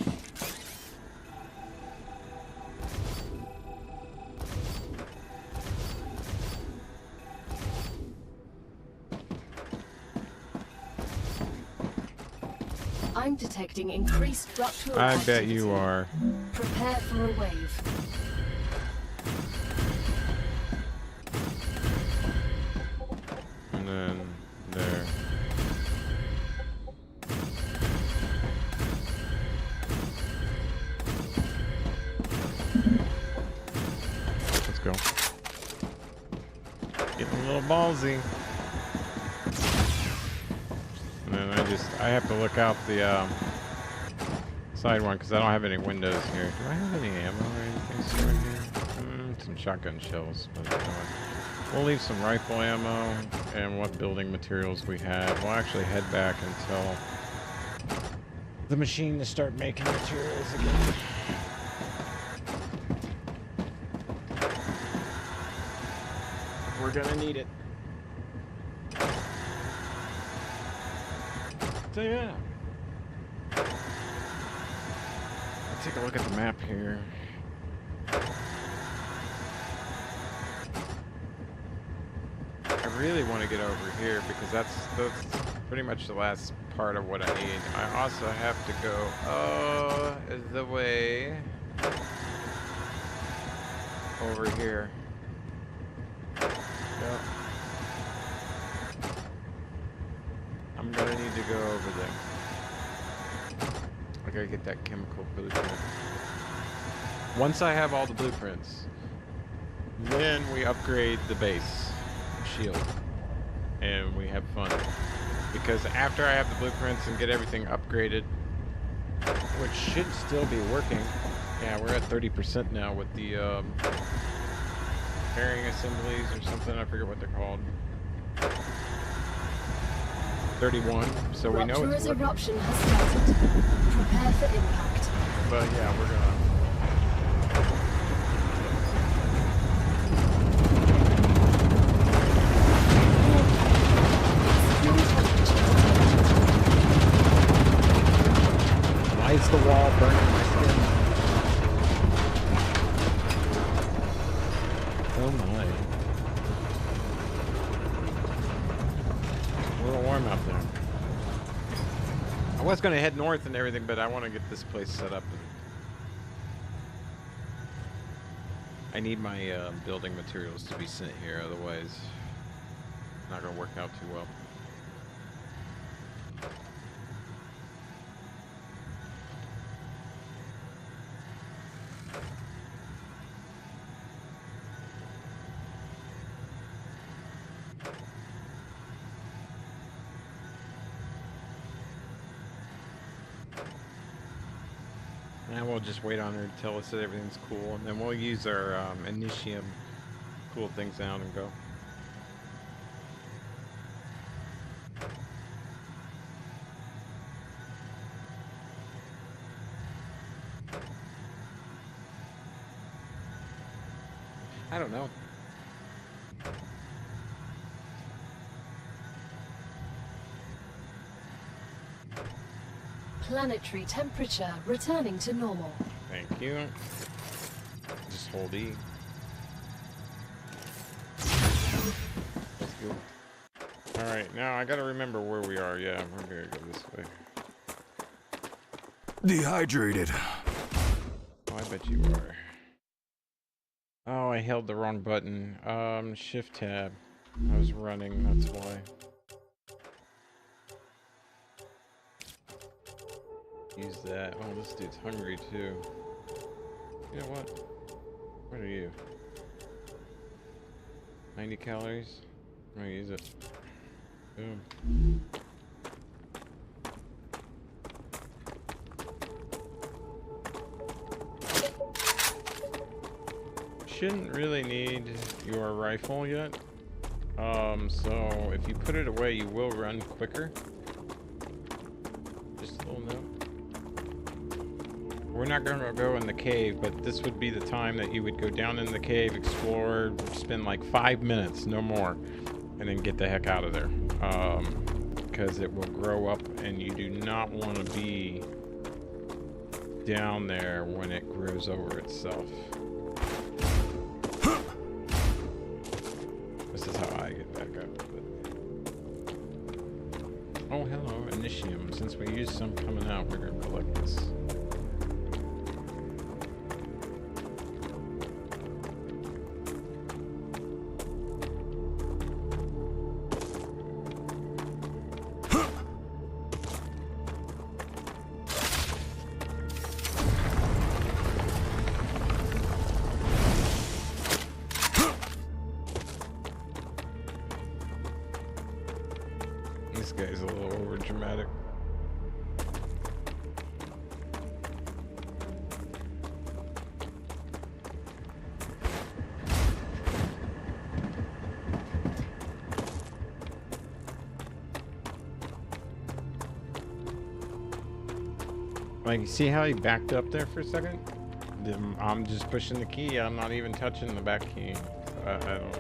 I'm detecting increased structural I activity. bet you are. Prepare for a wave. And then there. Let's go. Getting a little ballsy. And then I have to look out the side one because I don't have any windows here. Do I have any ammo or anything stored here? Some shotgun shells, but we'll leave some rifle ammo and what building materials we have. We'll actually head back and tell the machine to start making materials again. We're gonna need it. So yeah. Let's take a look at the map here. I really want to get over here because that's pretty much the last part of what I need. I also have to go the way over here. Yep. I'm gonna need to go over there. I gotta get that chemical blueprint. Once I have all the blueprints, then we upgrade the base shield and we have fun. Because after I have the blueprints and get everything upgraded, which should still be working. Yeah, we're at 30% now with the bearing assemblies or something. I forget what they're called. 31, so we know it's working. Eruption has started. Prepare for impact. But yeah, we're gonna. Why is the wall burning my skin? Oh my. A little warm out there. I was going to head north and everything, but I want to get this place set up. I need my building materials to be sent here, otherwise it's not going to work out too well. And we'll just wait on her to tell us that everything's cool, and then we'll use our initium, cool things down, and go. I don't know. Planetary temperature returning to normal. Thank you. Just hold E. Let's go. Alright, now I gotta remember where we are. Yeah, we're gonna go this way. Dehydrated. Oh, I bet you are. Oh, I held the wrong button. Shift tab. I was running, that's why. Use that. Oh, this dude's hungry too. You know what? What are you? 90 calories? I'm gonna use it. Boom. Shouldn't really need your rifle yet. So if you put it away, you will run quicker. Just a little note. We're not gonna go in the cave, but this would be the time that you would go down in the cave, explore, spend like 5 minutes, no more, and then get the heck out of there. Because it will grow up, and you do not want to be down there when it grows over itself. This is how I get back up. But... Oh, hello, initium. Since we used some coming out, we're gonna collect this. This guy's a little over dramatic. Like, see how he backed up there for a second? I'm just pushing the key. I'm not even touching the back key. I don't.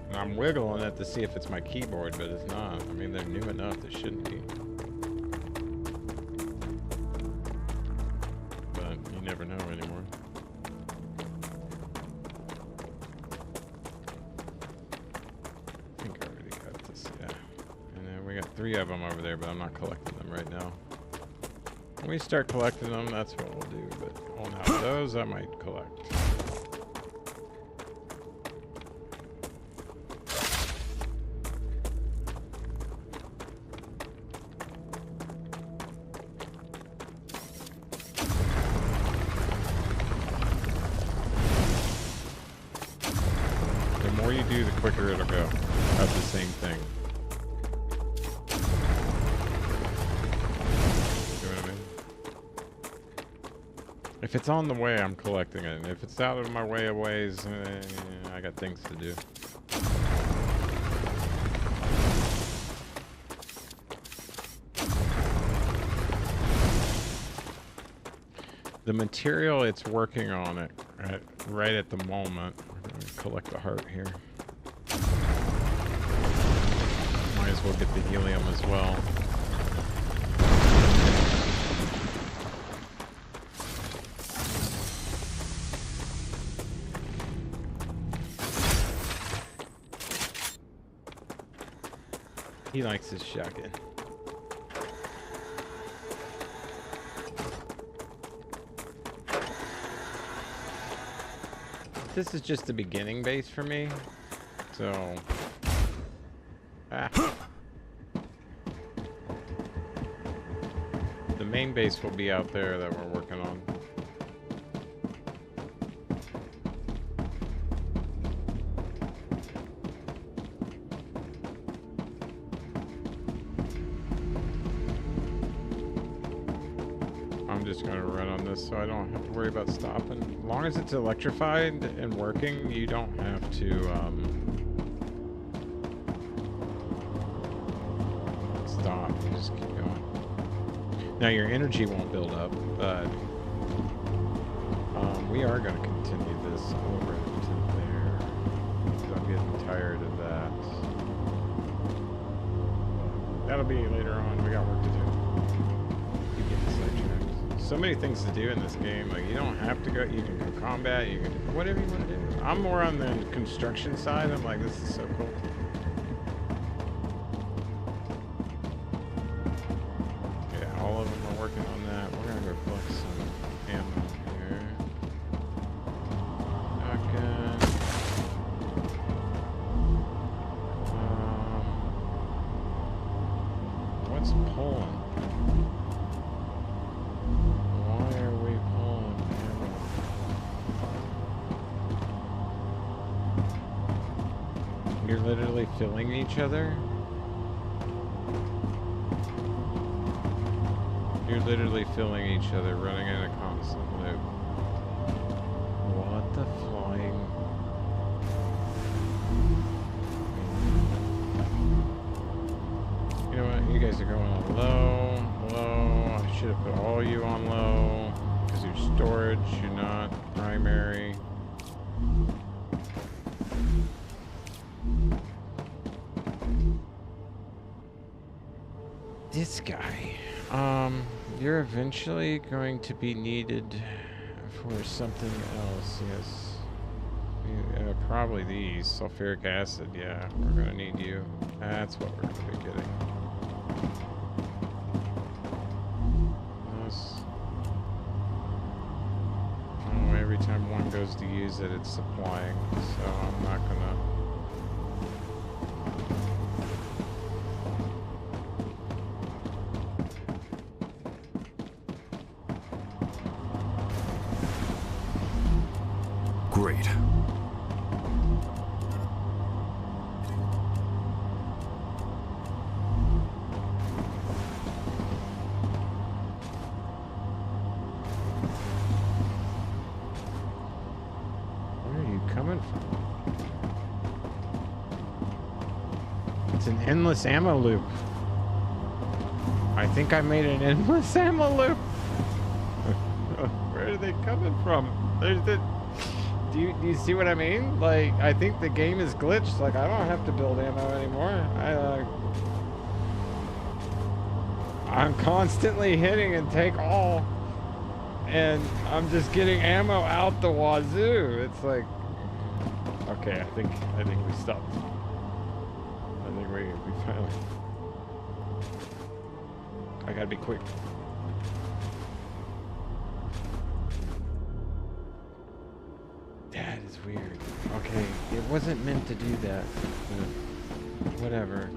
And I'm wiggling it to see if it's my keyboard, but it's not. I mean, they're new enough. They shouldn't be. But you never know anymore. I think I already got this, yeah. And then we got 3 of them over there, but I'm not collecting them right now. When we start collecting them, that's what we'll do. But oh, now those I might collect. The more you do, the quicker it'll go. That's the same thing. You know what I mean? If it's on the way, I'm collecting it. And if it's out of my way a ways, I got things to do. The material it's working on it right at the moment. We're gonna collect the heart here. Might as well get the helium as well. He likes his shotgun. This is just the beginning base for me, so the main base will be out there that we're working on. just gonna run on this so I don't have to worry about stopping. As long as it's electrified and working, you don't have to stop. You just keep going. Now your energy won't build up, but we are gonna continue this over to there. 'Cause I'm getting tired of that. That'll be later on. We got work to do. Keep getting sidetracked. So many things to do in this game. Like, you don't have to go. You can go combat. You can do whatever you want to do. I'm more on the construction side. I'm like, this is so cool. Yeah, all of them are working on that. We're gonna go collect some ammo here. Shotgun. What's pulling? Why are we pulling ammo? You're literally filling each other? You're literally filling each other, running in a constant loop. What the flying? You know what? You guys are going on low, low. I should have put all you on low because you're storage. You're not primary. This guy. You're eventually going to be needed for something else. Yes. Probably these. Sulfuric acid. Yeah, we're gonna need you. That's what we're gonna be getting. Oh, every time one goes to use it, it's supplying. So I'm not gonna. Great. Where are you coming from? It's an endless ammo loop. I think I made an endless ammo loop. Where are they coming from? Do you see what I mean? Like, I think the game is glitched. Like, I don't have to build ammo anymore. I'm constantly hitting and take all, and I'm just getting ammo out the wazoo. It's like, okay, I think we stopped. I think we finally. I gotta be quick. That is weird. Okay, it wasn't meant to do that. But whatever.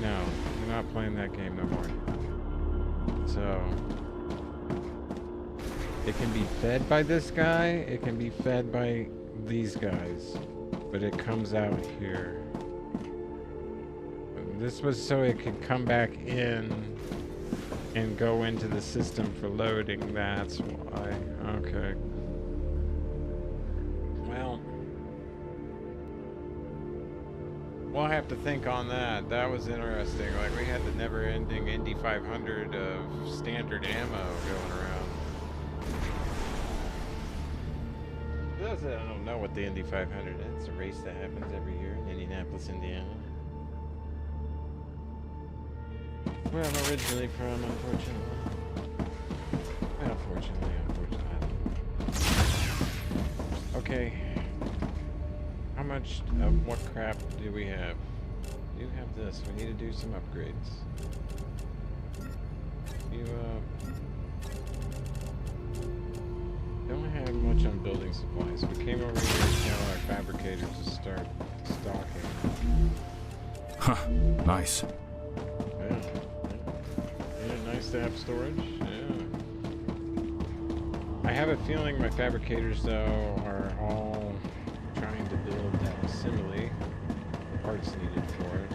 No, we're not playing that game no more. So, it can be fed by this guy, it can be fed by these guys, but it comes out here. This was so it could come back in and go into the system for loading. That's why. Okay. Well, we'll have to think on that. That was interesting. Like, we had the never-ending Indy 500 of standard ammo going around. I don't know what the Indy 500 is. It's a race that happens every year in Indianapolis, Indiana. Where I'm originally from, unfortunately. Well, unfortunately. Okay. How much of what crap do we have? We do have this. We need to do some upgrades. You, don't have much on building supplies. We came over here to tell our fabricators to start stocking. Huh. Nice. Yeah. Yeah, nice to have storage. Yeah. I have a feeling my fabricators, though, are all trying to build that assembly. Parts needed for it.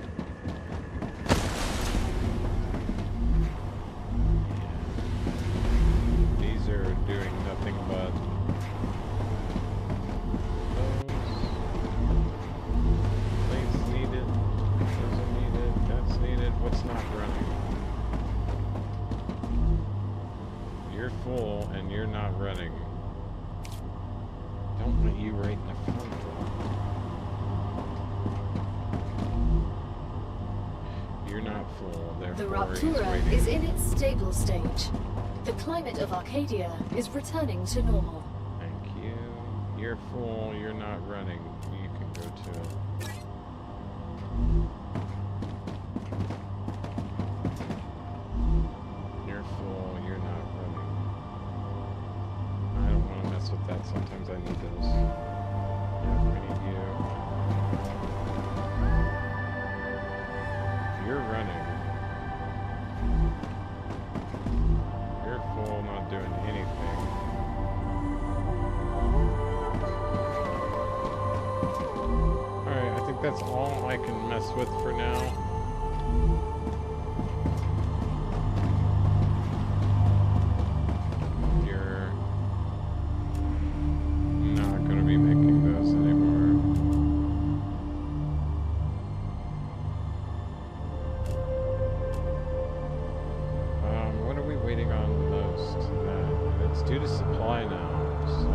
full and you're not running. Don't want you right in the front door. You're not full, The therefore he's Raptura waiting. is in its stable stage. The climate of Arcadia is returning to normal. Thank you. You're full, you're not running. You can go to it. You're full, you're not running. I don't want to mess with that. Sometimes I need those. Yep, I need you. You're running. You're full, not doing anything. Alright, I think that's all I can mess with for now. You're not going to be making those anymore. What are we waiting on most? It's due to supply now, so...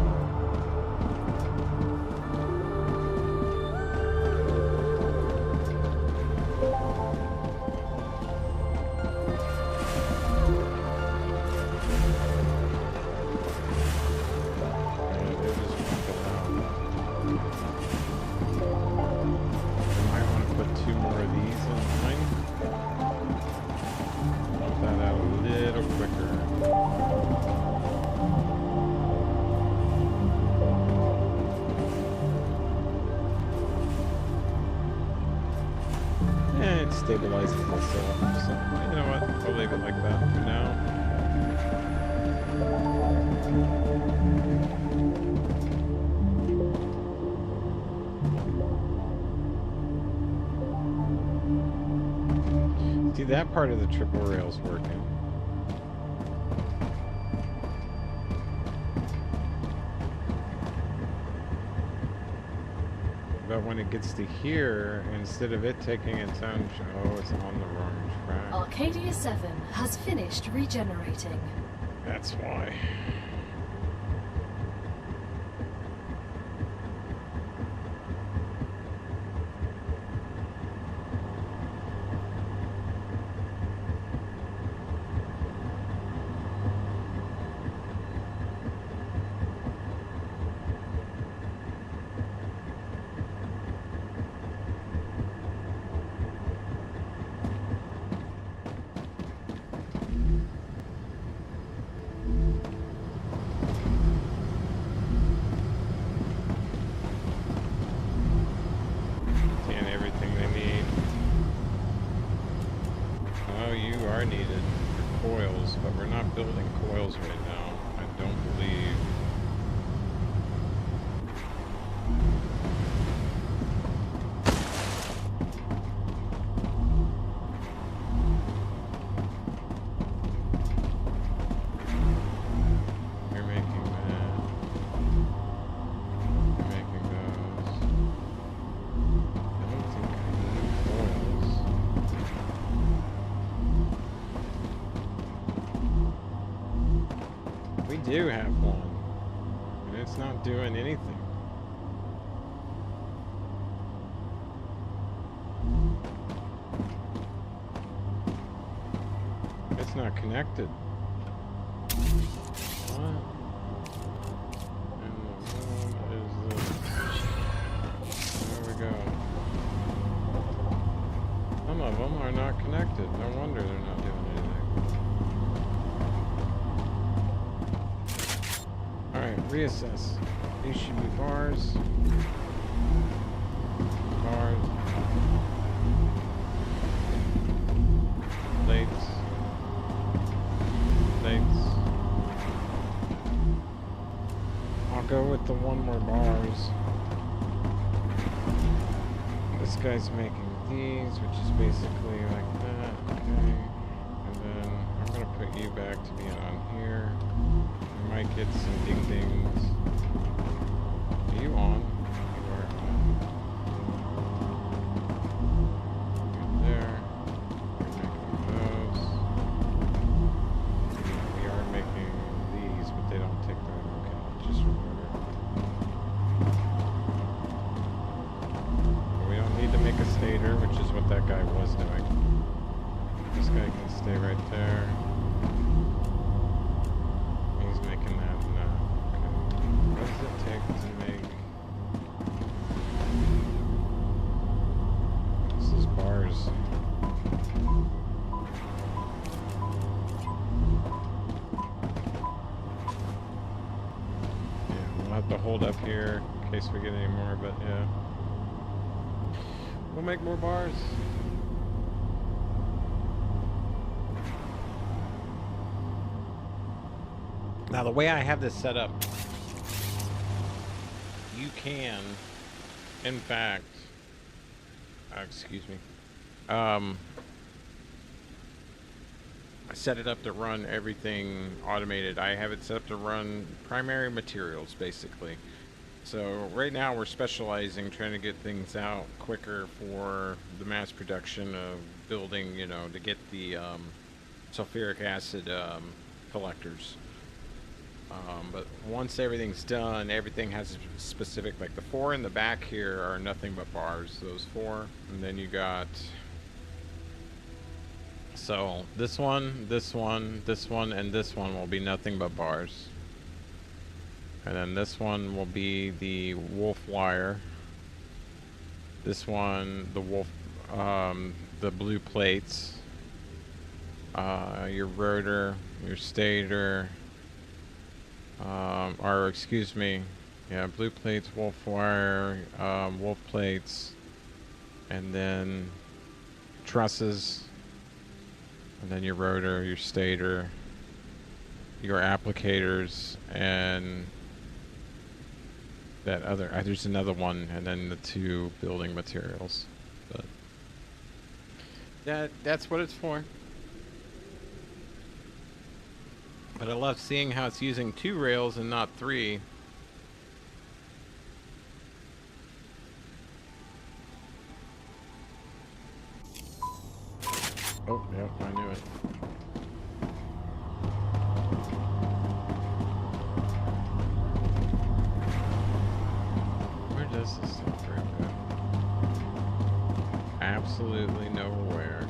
Stabilizes itself, so you know what? I'll leave it like that for now. See, that part of the triple rail's working. But when it gets to here, instead of it taking its own... Oh, it's on the wrong track. Arcadia 7 has finished regenerating. That's why. Are needed for coils, but we're not building coils right now, I don't believe. You're making that. You're making those. I don't think I need coils. We do have one, and it's not doing anything. It's not connected. What? And the one is this. There we go. Some of them are not connected. No wonder they're not doing anything. Alright, reassess. These should be bars. Bars. Plates. Plates. I'll go with the one more bars. This guy's making these, which is basically like that. Okay. And then I'm gonna put you back to being on here. Might get some ding dings. Are you on? You are on. Good there. We're making those. We are making have to hold up here in case we get any more, but yeah. We'll make more bars. Now the way I have this set up, you can, in fact, excuse me, I set it up to run everything automated. I have it set up to run primary materials, basically. So right now we're specializing, trying to get things out quicker for the mass production of building, you know, to get the sulfuric acid collectors. But once everything's done, everything has a specific, like the 4 in the back here are nothing but bars, those 4. And then you got, so this one, this one, this one, and this one will be nothing but bars. And then this one will be the wolf wire. This one, the wolf, the blue plates. Your rotor, your stator, or excuse me, yeah, blue plates, wolf wire, wolf plates, and then trusses, and then your rotor, your stator, your applicators, and that other, there's another one, and then the 2 building materials. But that's what it's for. But I love seeing how it's using 2 rails and not 3. Oh, yep, I knew it. Where does this stuff go? Absolutely nowhere.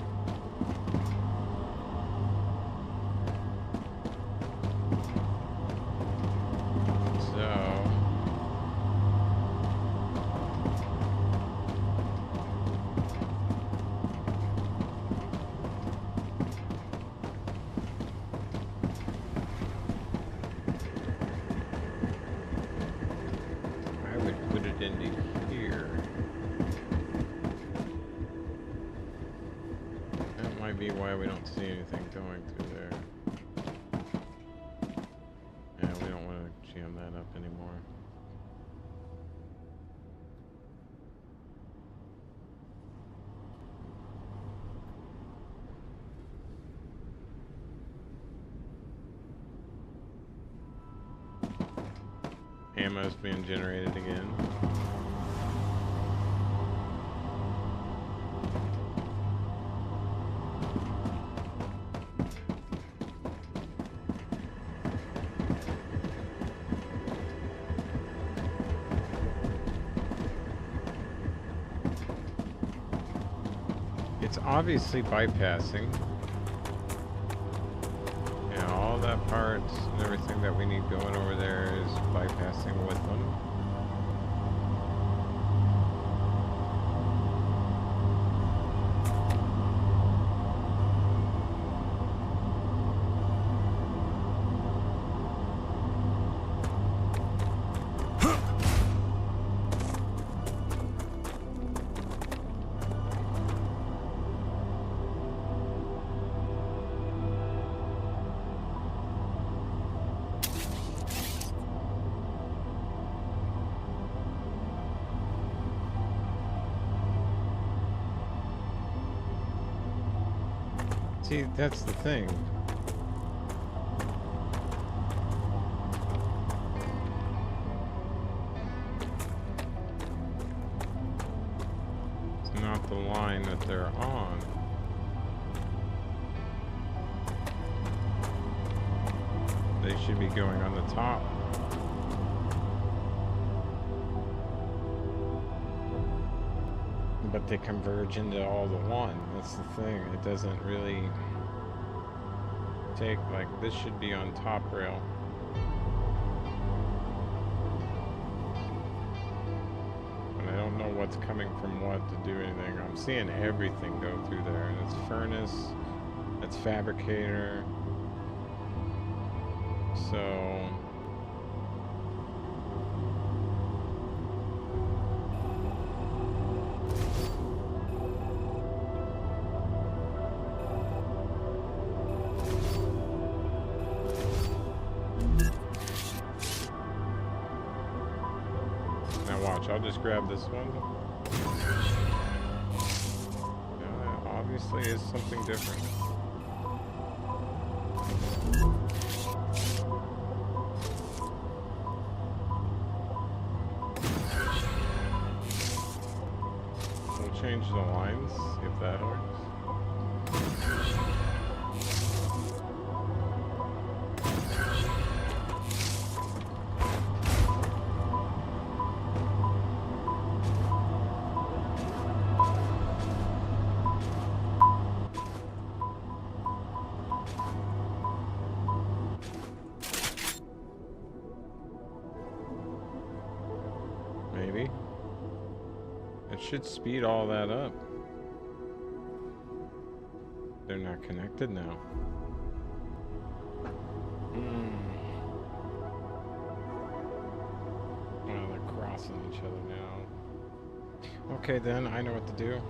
Be why we don't see anything going through there. Yeah, we don't want to jam that up anymore. Ammo's being generated again. It's obviously bypassing. Yeah, all that parts and everything that we need going over there is bypassing with them. See, that's the thing. It's not the line that they're on. They should be going on the top. But they converge into all the one. That's the thing. It doesn't really take, like, this should be on top rail. And I don't know what's coming from what to do anything. I'm seeing everything go through there. And it's furnace, it's fabricator. So Watch, I'll just grab this one. Obviously is something different. We'll change the lines if that works. Maybe. It should speed all that up. They're not connected now. Well, they're crossing each other now. Okay, then I know what to do.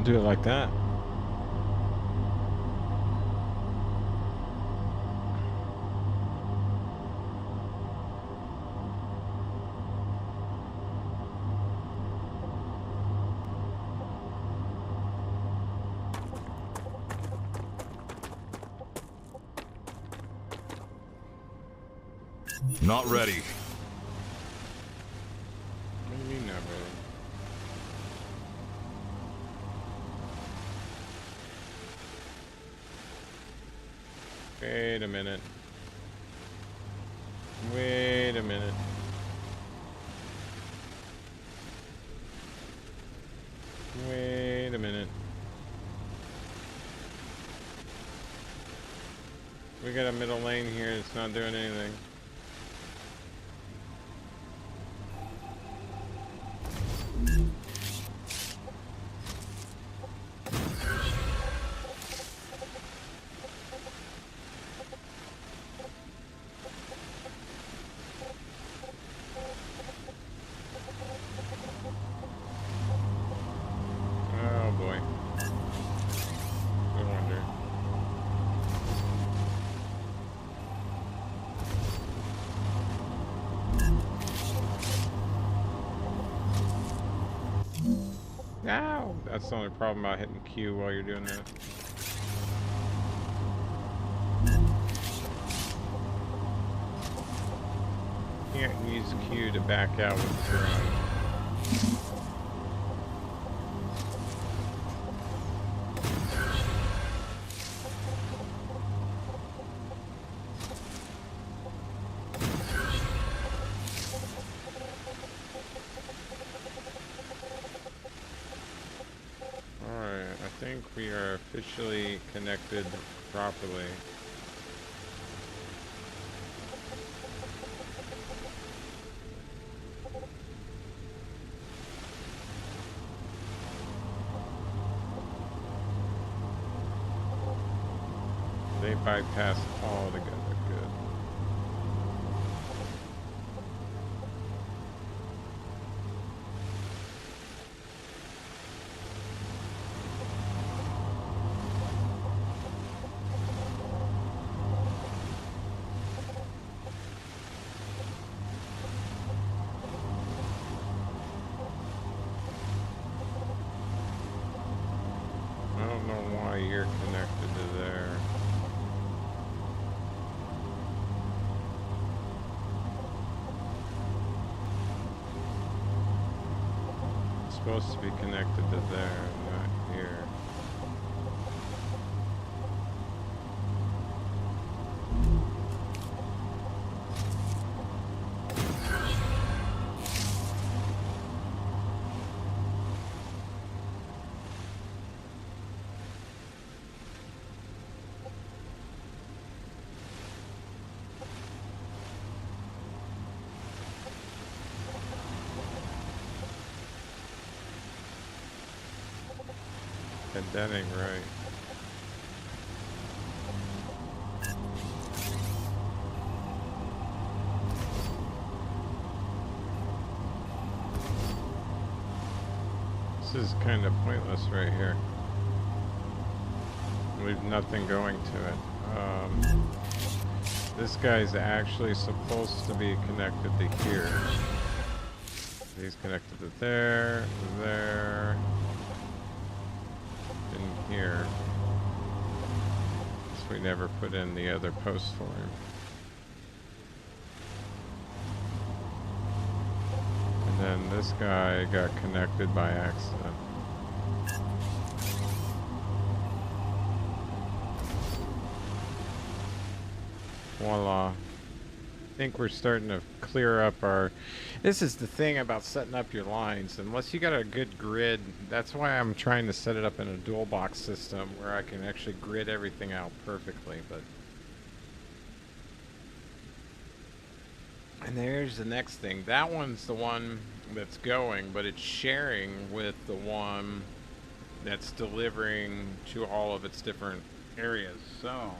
Do it like that. Not ready. What do you mean not ready? Wait a minute. Wait a minute. Wait a minute. We got a middle lane here, it's not doing anything. Oh boy. No wonder. Ow! That's the only problem about hitting Q while you're doing that. Can't use Q to back out with your own. Alright, I think we are officially connected properly. They bypassed all together. Good. I don't know why you're connected to there. It's supposed to be connected to there, not here. Denning, right. This is kind of pointless right here. We've nothing going to it. This guy's actually supposed to be connected to here. He's connected to there, and here. So we never put in the other post for him. And then this guy got connected by accident. Voila. I think we're starting to clear up our... This is the thing about setting up your lines. Unless you got a good grid, that's why I'm trying to set it up in a dual box system where I can actually grid everything out perfectly. But and there's the next thing. That one's the one that's going, but it's sharing with the one that's delivering to all of its different areas. So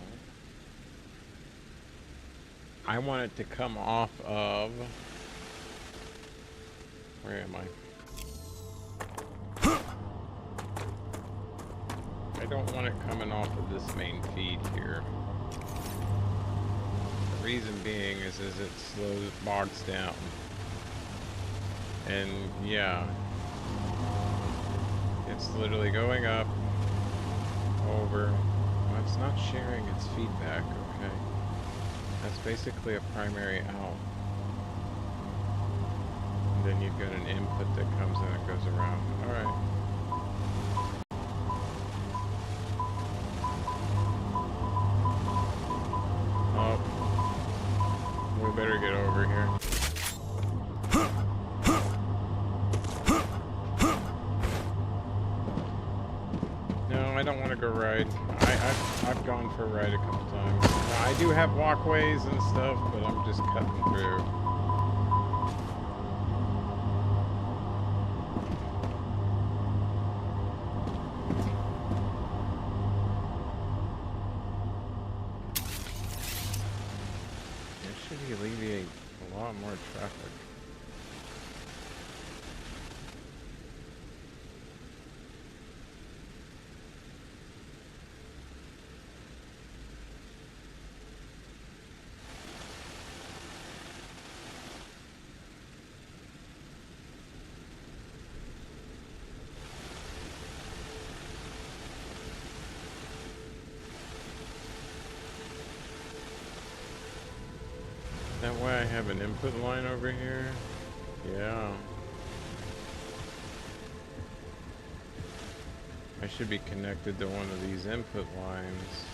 I want it to come off of... Where am I? I don't want it coming off of this main feed here. The reason being is it slows, bogs down. And yeah, it's literally going up, over. Well, it's not sharing its feedback, okay. That's basically a primary out. And then you've got an input that comes in and goes around. Alright. Oh. We better get over here. No, I don't want to go ride. I've gone for a ride a couple times. Now, I do have walkways and stuff, but I'm just cutting through. It should alleviate a lot more traffic. That way I have an input line over here. Yeah. I should be connected to one of these input lines.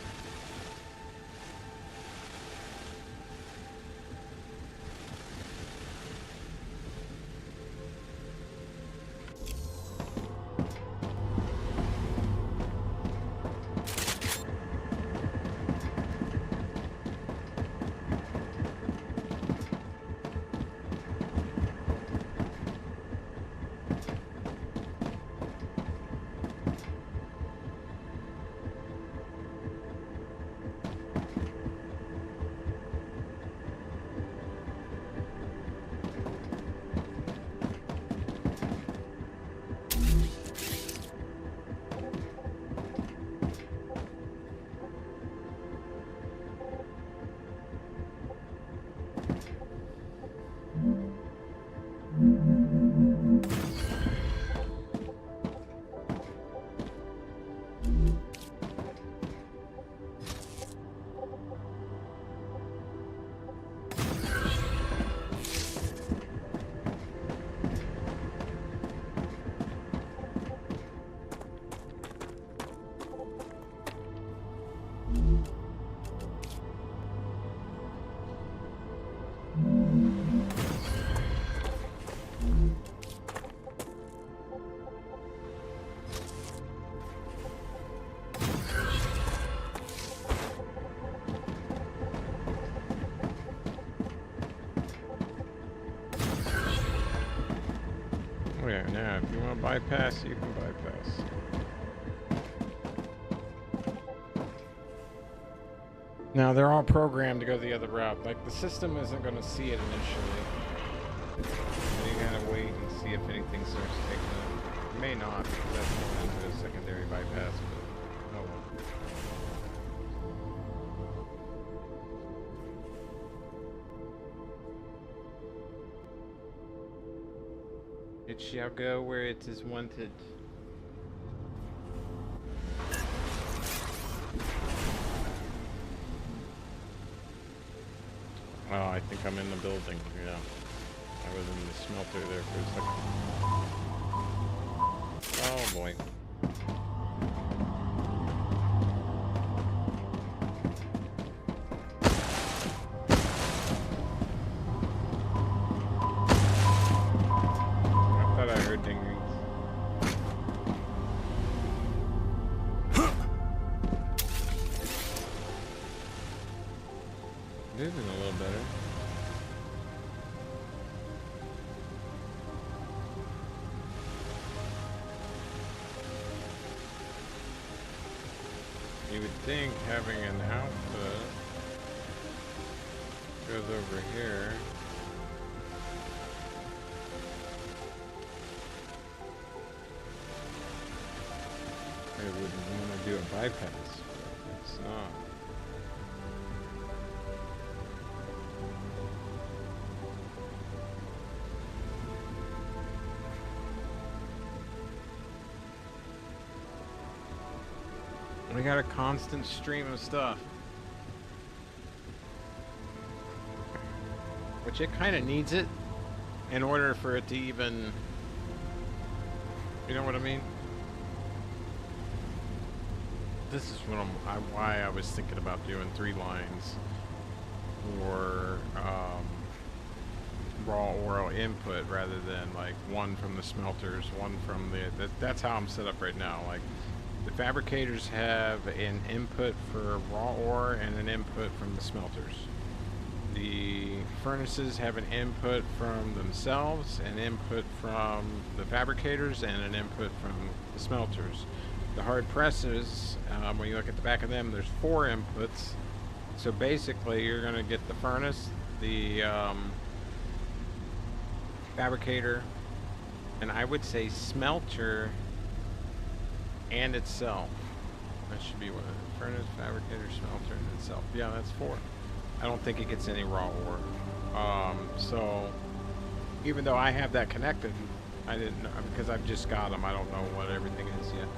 Oh yeah, now if you want to bypass, you can bypass. Now they're all programmed to go the other route. Like the system isn't going to see it initially. And you gotta wait and see if anything starts taking it. It may not, because that's going into a secondary bypass. But oh well. It shall go where it is wanted. Oh, I think I'm in the building. Yeah. I was in the smelter there for a second. Oh boy. I thought I heard ding rings. Moving a little better. You would think having an output goes over here. It wouldn't want to do a bypass, but it's not. We got a constant stream of stuff. Which it kind of needs it in order for it to even, you know what I mean? This is what why I was thinking about doing 3 lines for raw oil input rather than like 1 from the smelters, 1 from the, that's how I'm set up right now. Like, the fabricators have an input for raw ore and an input from the smelters. The furnaces have an input from themselves, an input from the fabricators, and an input from the smelters. The hard presses, when you look at the back of them, there's 4 inputs. So basically, you're going to get the furnace, the fabricator, and I would say smelter and itself. That should be what it is. Furnace, fabricator, smelter, and itself. Yeah, that's 4. I don't think it gets any raw ore. So even though I have that connected, I didn't know, because I've just got them. I don't know what everything is yet.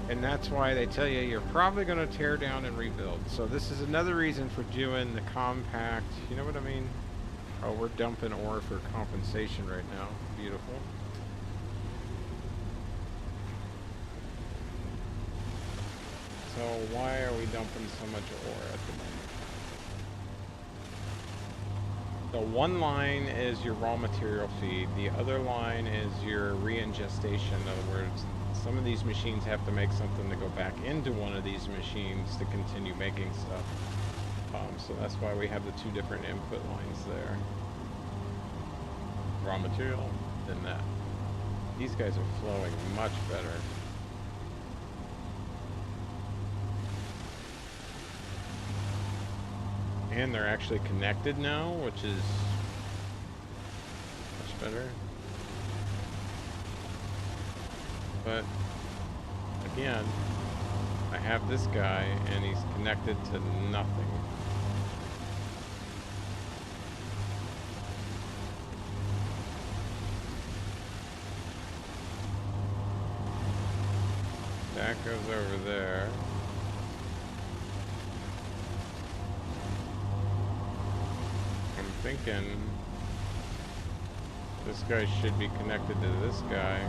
And that's why they tell you you're probably going to tear down and rebuild. So this is another reason for doing the compact. You know what I mean? Oh, we're dumping ore for compensation right now. Beautiful. So why are we dumping so much ore at the moment? So one line is your raw material feed. The other line is your re-ingestation. In other words, some of these machines have to make something to go back into one of these machines to continue making stuff. So that's why we have the 2 different input lines there. Raw material, then that. These guys are flowing much better. And they're actually connected now, which is much better. But again, I have this guy and he's connected to nothing. That goes over there. I'm thinking this guy should be connected to this guy.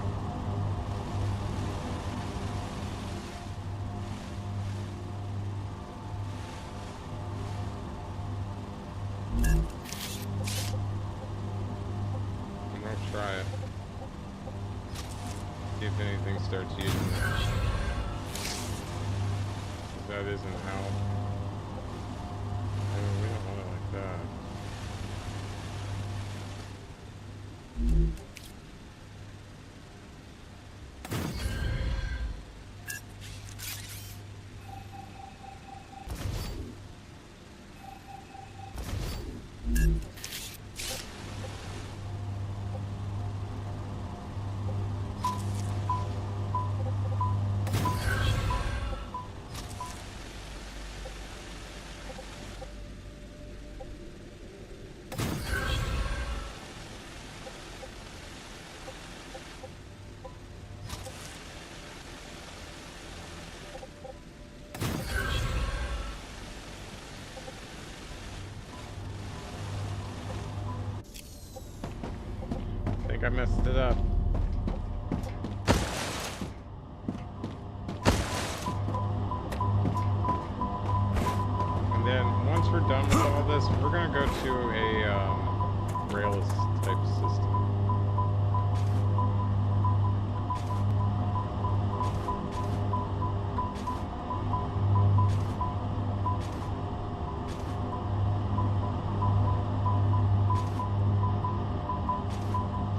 I'm gonna try it. See if anything starts using it. That isn't how. I mean, we don't want it like that. I messed it up. And then once we're done with all this, we're gonna go to a Rails type system.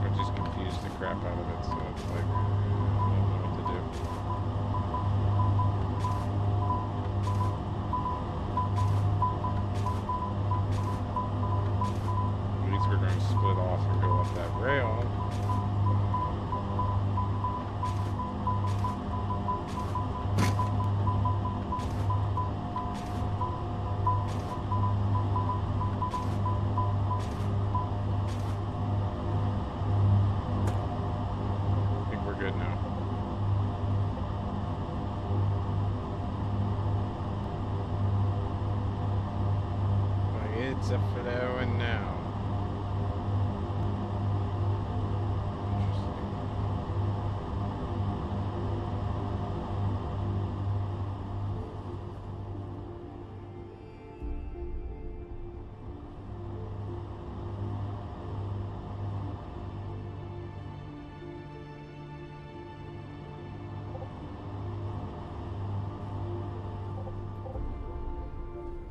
I just confused the crap out of it, so it's like I don't know what to do. At least we're going to split off and go up that rail. I think we're good now. Like it's a flowing now. Interesting.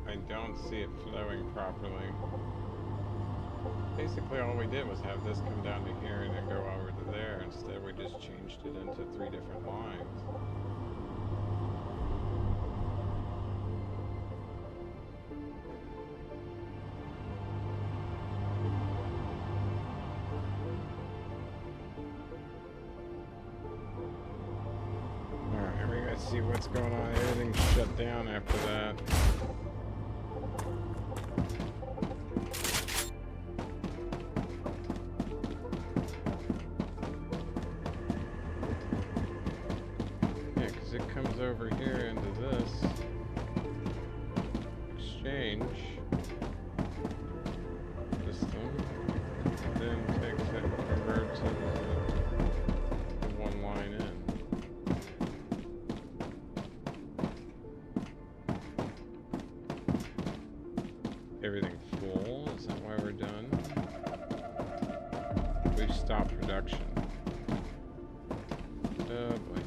I don't see it flowing properly. Basically all we did was have this come down to here and then go over to there. Instead we just changed it into 3 different lines. Alright, we gotta see what's going on. Everything's shut down after that. Yeah, because it comes over here into this exchange system, and then takes it and converts it to one line in. Everything full? Is that why we're done? We've stopped production. Oh boy.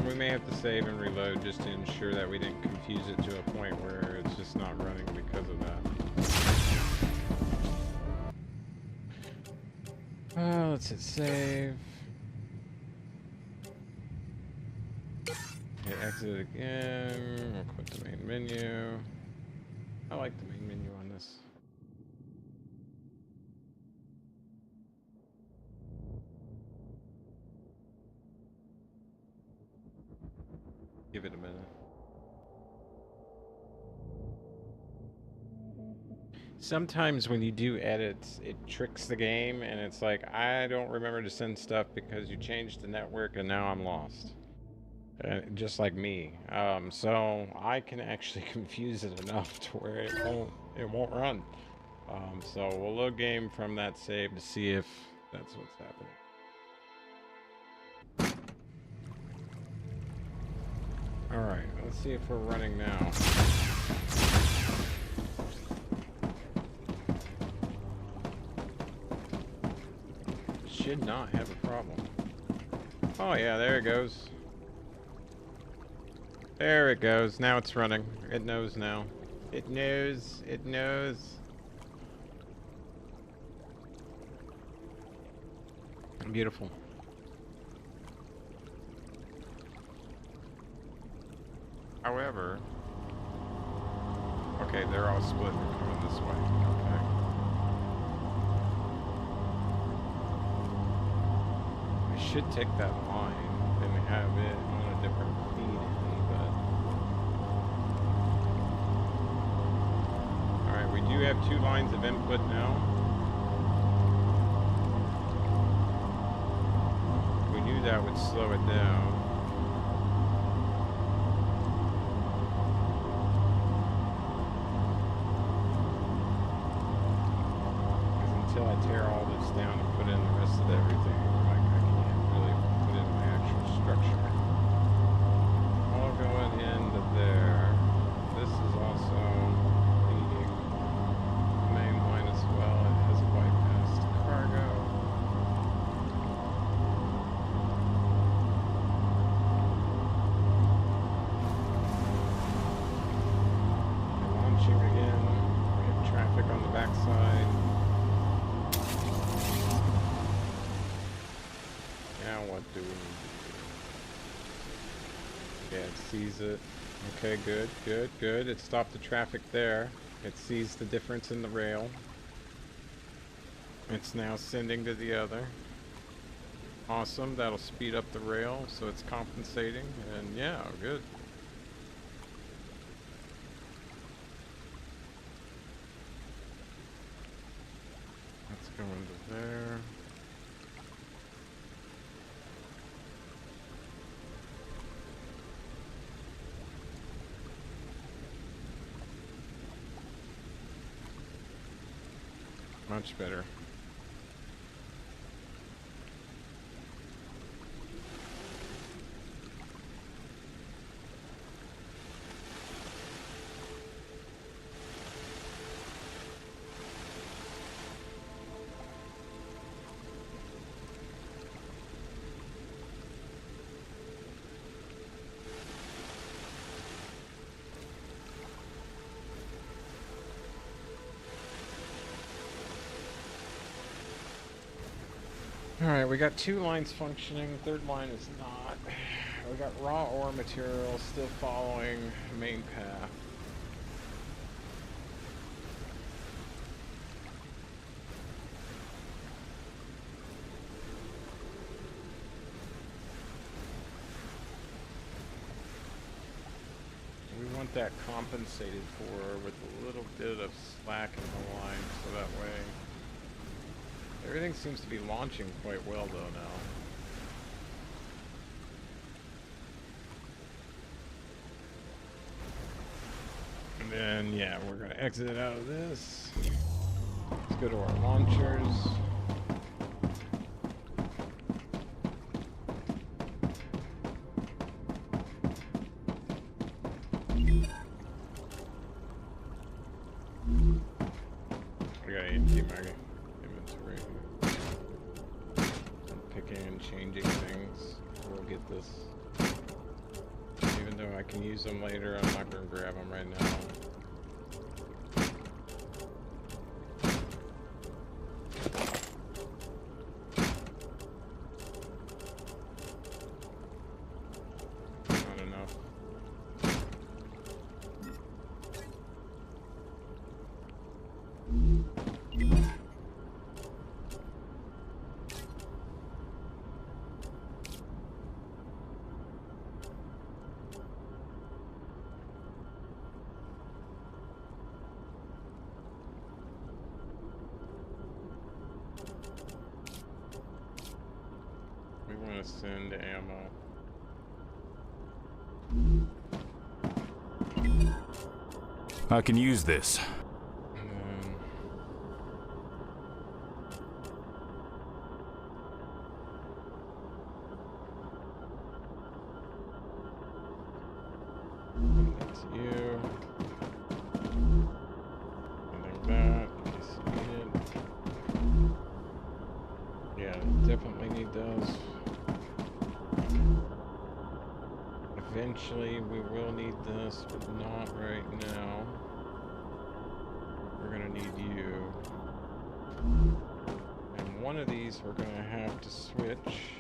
We may have to save and reload just to ensure that we didn't confuse it to a point where it's just not running because of that. Let's hit save. Hit exit again. We'll quit the main menu. I like the main menu on this. Give it a minute. Sometimes when you do edits, it tricks the game and it's like, I don't remember to send stuff because you changed the network and now I'm lost. Just like me. So I can actually confuse it enough to where it won't run. So we'll load game from that save to see if that's what's happening. Alright, let's see if we're running now. Should not have a problem. Oh yeah, there it goes. There it goes. Now it's running. It knows now. It knows. It knows. Beautiful. However, okay, they're all split. They're coming this way. Okay. I should take that line and have it on a different feed, but all right, we do have 2 lines of input now. We knew that would slow it down. Until I tear of everything. Like I can't really put in my actual structure. All going into there. This is also feeding the main line as well. It has a bypass to cargo. We're launching again. We have traffic on the backside. Now what do we do? Yeah, it sees it. Okay, good, good, good. It stopped the traffic there. It sees the difference in the rail. It's now sending to the other. Awesome, that'll speed up the rail, so it's compensating, and yeah, good. Let's go into there. Much better. Alright, we got 2 lines functioning, third line is not. We got raw ore material still following main path. We want that compensated for with a little bit of slack in the line, so that way everything seems to be launching quite well though now. And then yeah, we're gonna exit out of this. Let's go to our launchers. I gotta empty my inventory. I'm picking and changing things. We'll get this. Even though I can use them later, I'm not gonna grab them right now. Not enough. We want to send ammo. I can use this. And then that's you. Sending that. In case you need it. Yeah, definitely need those. Eventually we will need this, but not right now. We're gonna need you. And one of these we're gonna have to switch.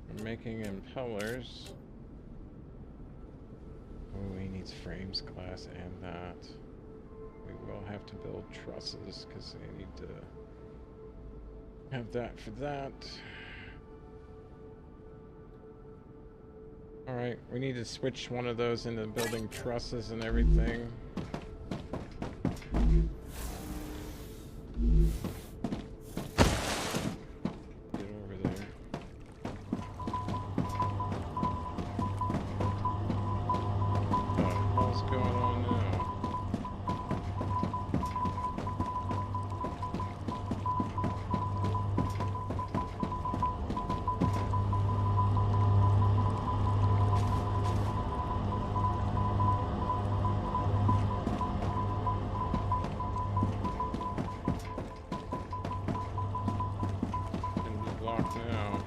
We're making impellers. Oh, he needs frames, glass, and that. We will have to build trusses because they need to have that for that. Alright, we need to switch one of those into building trusses and everything. Get over there. What the hell's going on now? talk now.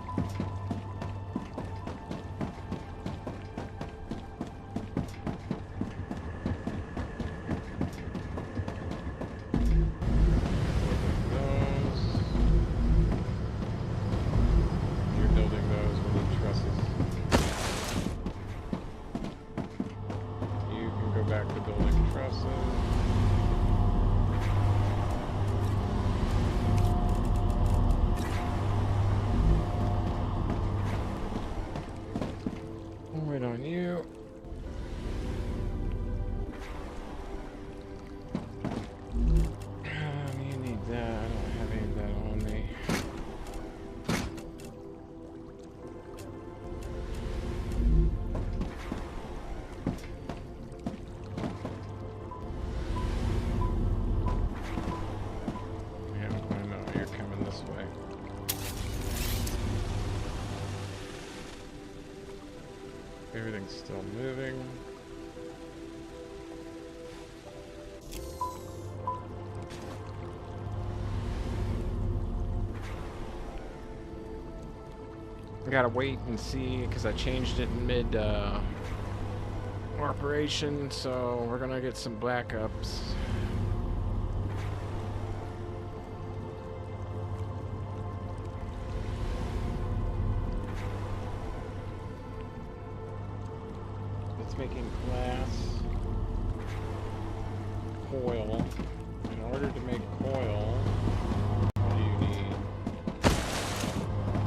You're building those with the trusses. You can go back to building trusses. Wait on you. You need that. I don't have any of that on me. Yeah, I know you're coming this way. Everything's still moving. I gotta wait and see because I changed it mid operation, so we're gonna get some backups. It's making glass coil. In order to make coil, what do you need?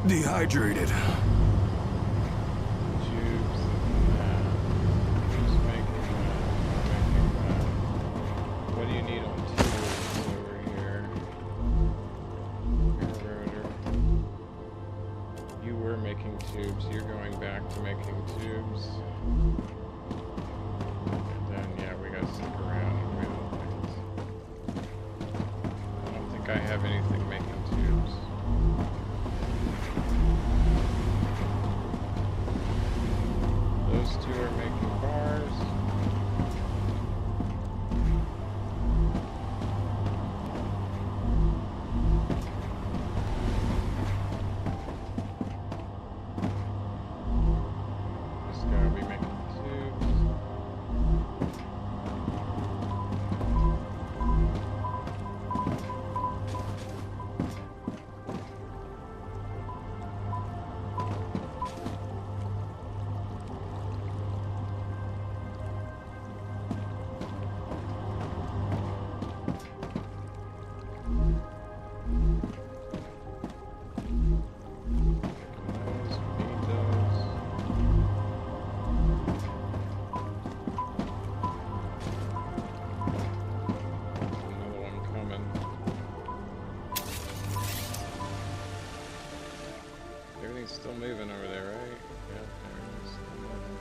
Dehydrated. Tubes and that. Who's making that? What do you need on tubes over here? Railroader. You were making tubes. You're going back to making tubes. And then, yeah, we gotta stick around and wait on things. I don't think I have anything making tubes. Those two are making bars. This guy will be making tubes. Those, we need those. Another one coming. Everything's still moving over there, right? Yeah, everything's still moving.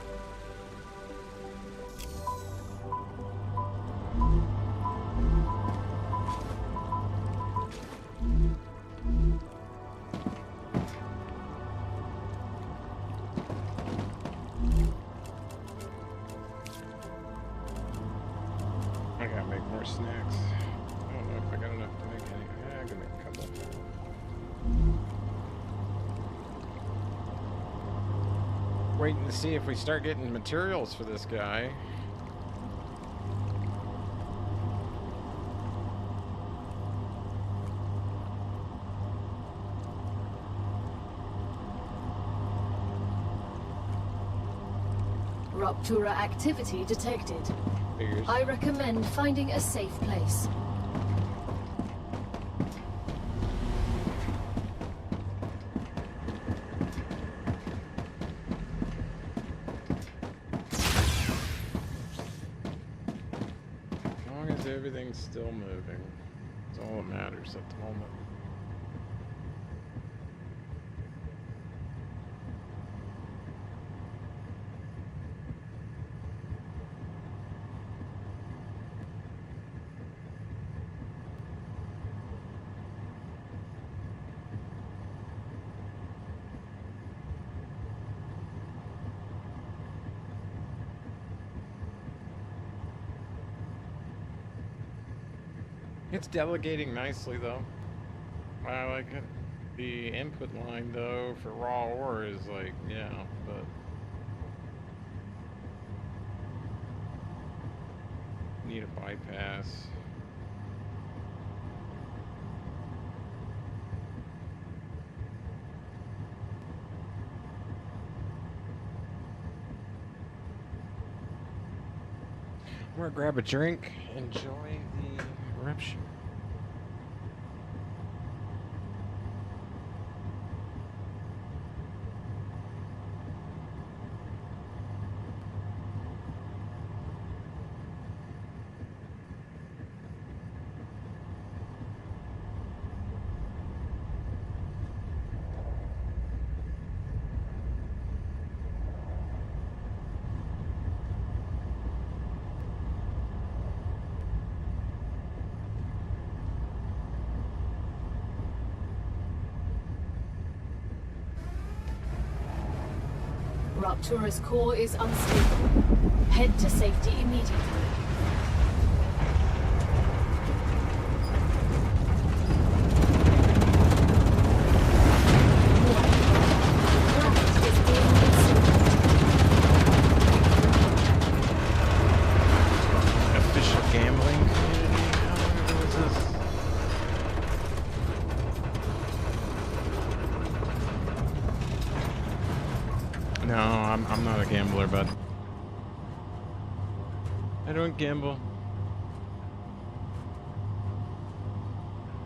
I gotta make more snacks. I don't know if I got enough to make any. Yeah, I can make a couple. Waiting to see if we start getting materials for this guy. Rupture activity detected. Figures. I recommend finding a safe place. As long as everything's still moving, that's all that matters at the moment. It's delegating nicely, though. I like it. The input line, though, for raw ore is like, yeah, but... Need a bypass. I'm gonna grab a drink, enjoy the rupture. Raptura's core is unstable. Head to safety immediately. Planet is being consumed. Official gambling community? How is this? No, I'm not a gambler, bud. I don't gamble.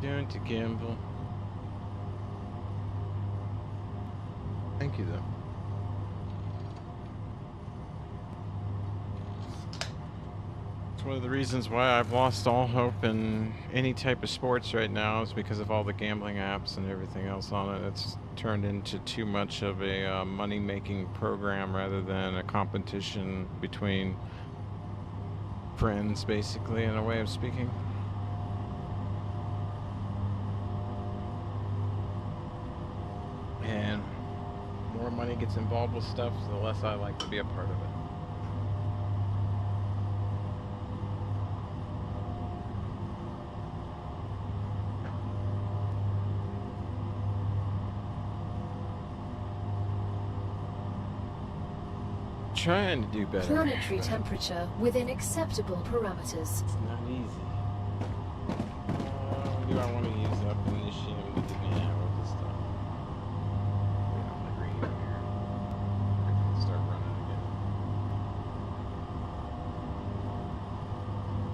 Don't gamble. Thank you, though. It's one of the reasons why I've lost all hope in any type of sports right now is because of all the gambling apps and everything else on it. It's turned into too much of a money-making program rather than a competition between friends, basically, in a way of speaking. And more money gets involved with stuff, the less I like to be a part of it. Trying to do better. Planetary temperature within acceptable parameters. It's not easy. Do I want to use up initium to get out with this stuff? Wait on the green here. I can start running again.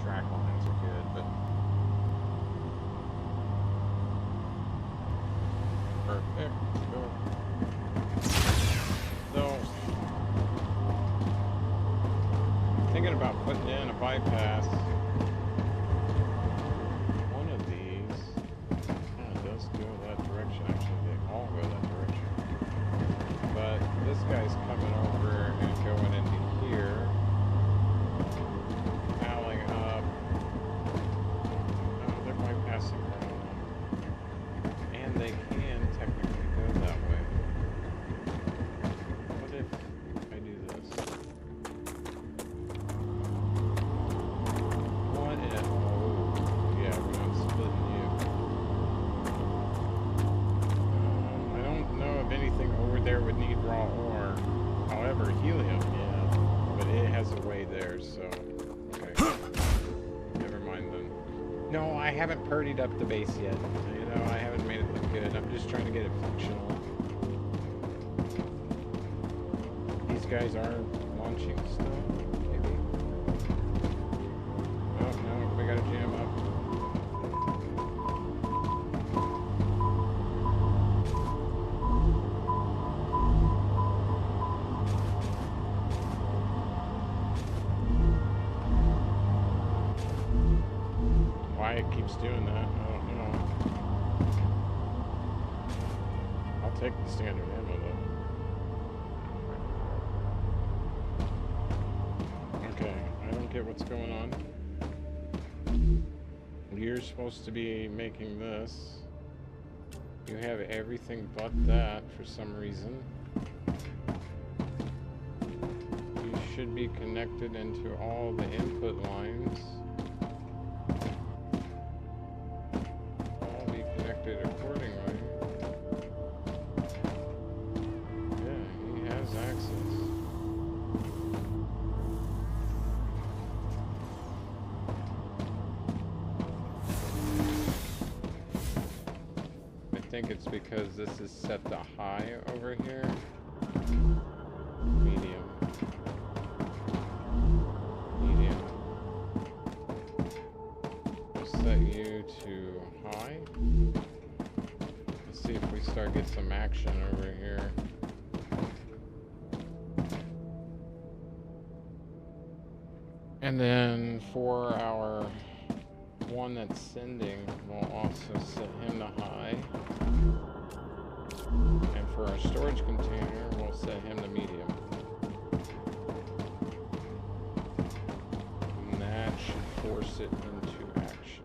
Track lines are good, but perfect. So thinking about putting in a bypass. One of these kind of does go that direction. Actually, they all go that direction. But this guy's coming over and going into here, fouling up. Oh, they're bypassing around. And they can technically go that way. What if I do this? There would need raw ore. However, helium, yeah, but it has a way there, so okay. Never mind then. No, I haven't purdied up the base yet. You know, I haven't made it look good. I'm just trying to get it functional. These guys are launching still, maybe. Oh no, we gotta jam up. Why it keeps doing that, I don't know. I'll take the standard ammo though. Okay, I don't get what's going on. You're supposed to be making this. You have everything but that for some reason. You should be connected into all the input lines. Accordingly. think it's because this is set to high over here. Medium. Medium. We'll set you to high. Let's see if we start get some action over here. And then for our one that's sending, we'll also set him to high. And for our storage container, we'll set him to medium. And that should force it into action.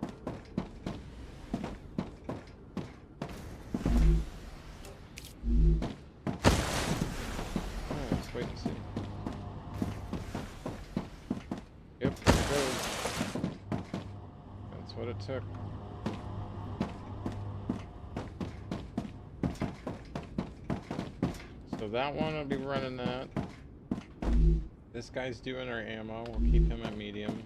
Oh, let's wait and see. Yep, there it goes. That's what it took. So that one will be running that. This guy's doing our ammo. We'll keep him at medium.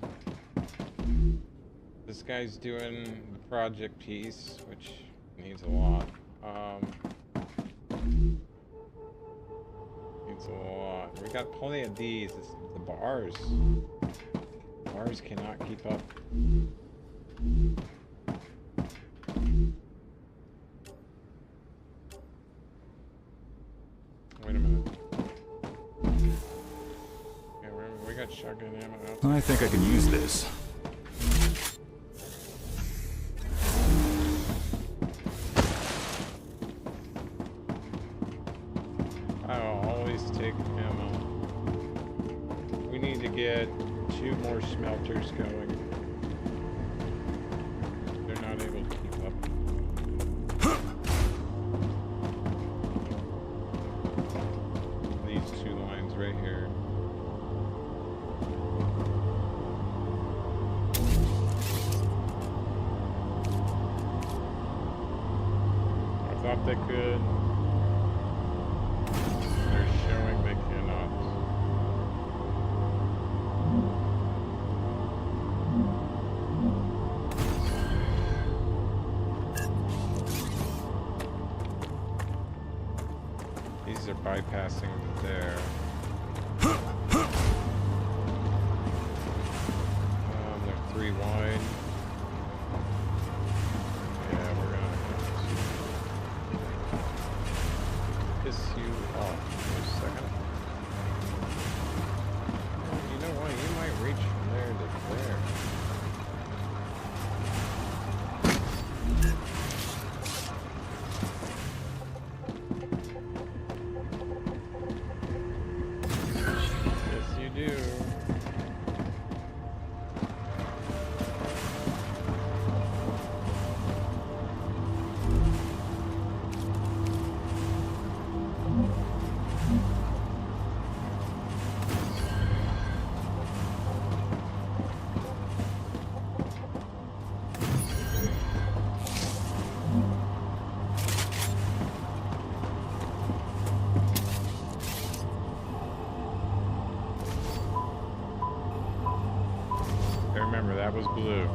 This guy's doing the project piece, which needs a lot. Needs a lot. We got plenty of these. It's the bars. Bars cannot keep up. Wait a minute. Okay, we got shotgun ammo out. I think I can use this. I'll always take ammo. We need to get 2 more smelters going. They're not able to keep up. These 2 lines right here. I thought they could. They're showing they cannot. These are bypassing there. They're 3 wide. Yeah, we're gonna have to piss you off for a second. You know what? You might reach from there to there. Yes, you do. Okay, remember, that was blue.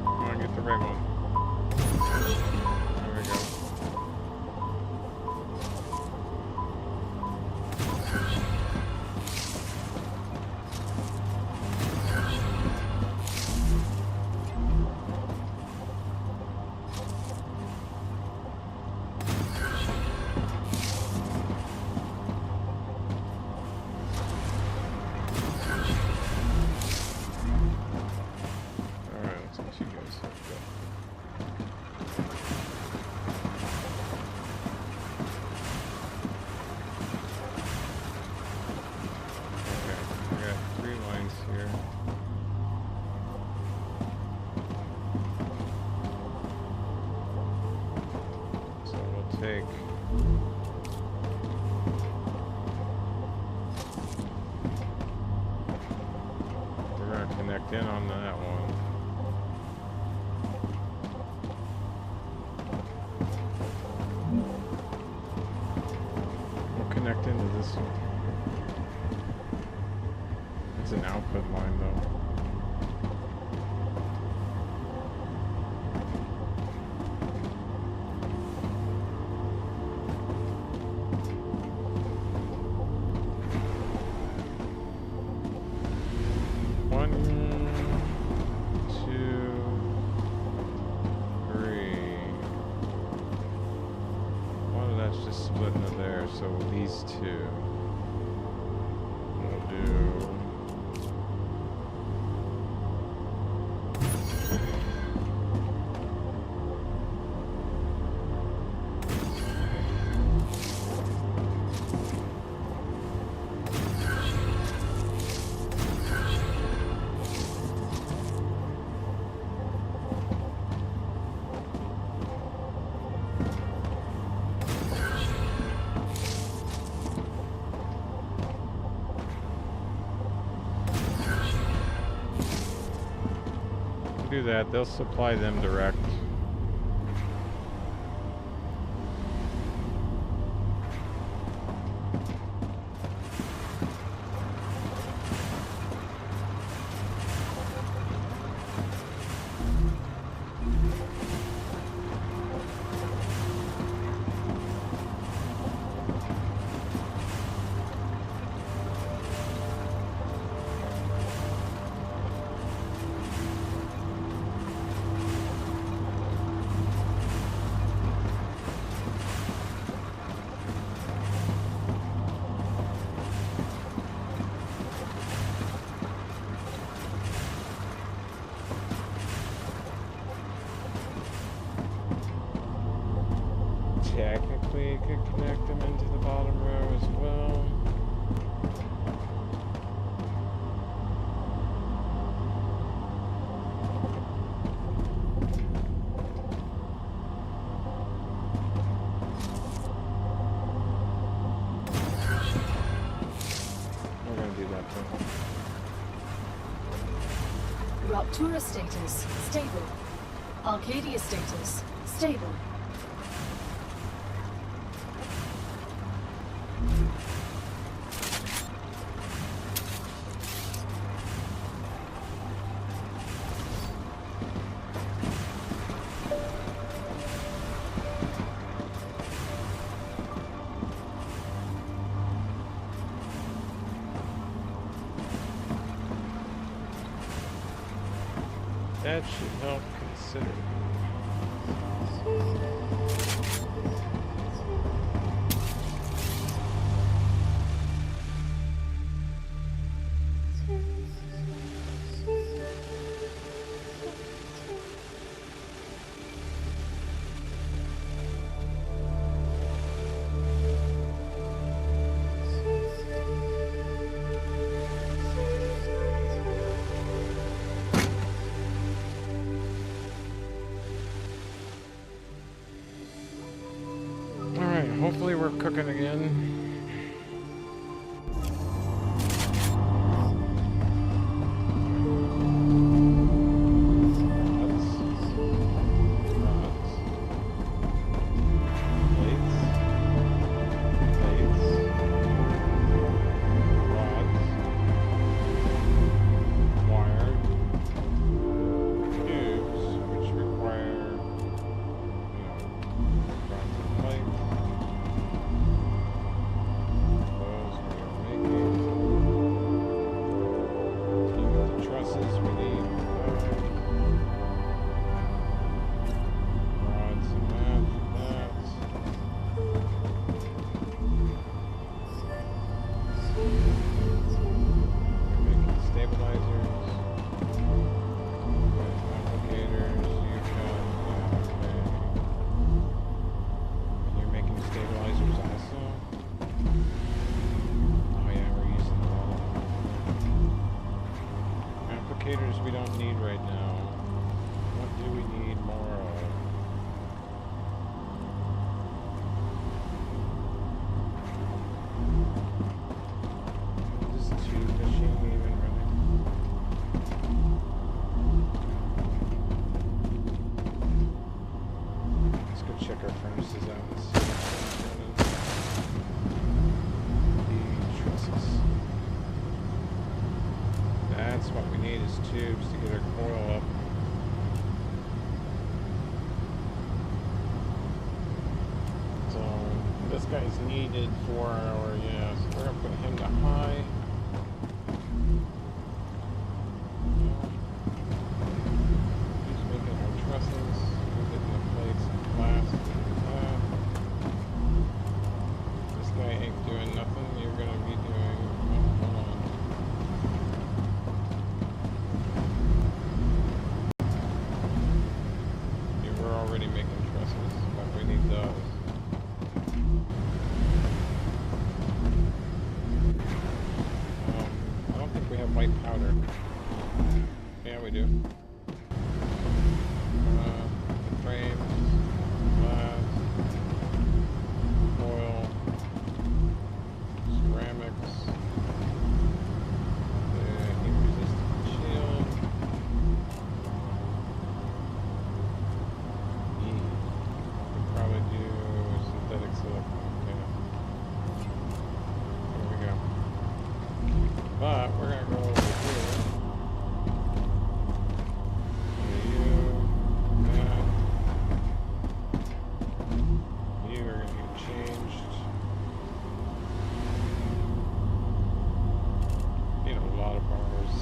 Come on, get the right one. There we go. Alright, let's get you guys hooked up. Okay, we got 3 lines here. So we'll take we're gonna connect in on that one. connect into this one. It's an output line though. One, two, three. One of that's just split into there, so these two. We'll do. Do that, they'll supply them direct. Technically, it could connect them into the bottom row as well. We're going to do that too. Rupture status stable. Arcadia status stable. That should help consider. Hopefully we're cooking again. We don't need right now. What do we need more of? Is this tube machine even running? Let's go check our furnaces out and see. use tubes to get our coil up. So this guy's needed for our, yeah, so we're gonna put him to high. He's making our trusses. We're getting the plates last. This guy ain't doing nothing. You're gonna be doing, oh, hold on. Yeah, we're already making trusses, but we need those. I don't think we have white powder. Yeah, we do. Frames, glass, oil, ceramics, the heat-resistant shield. Could probably do synthetic silicone. Okay. There we go. But we're gonna go over here. You are gonna get changed. You know, a lot of bars.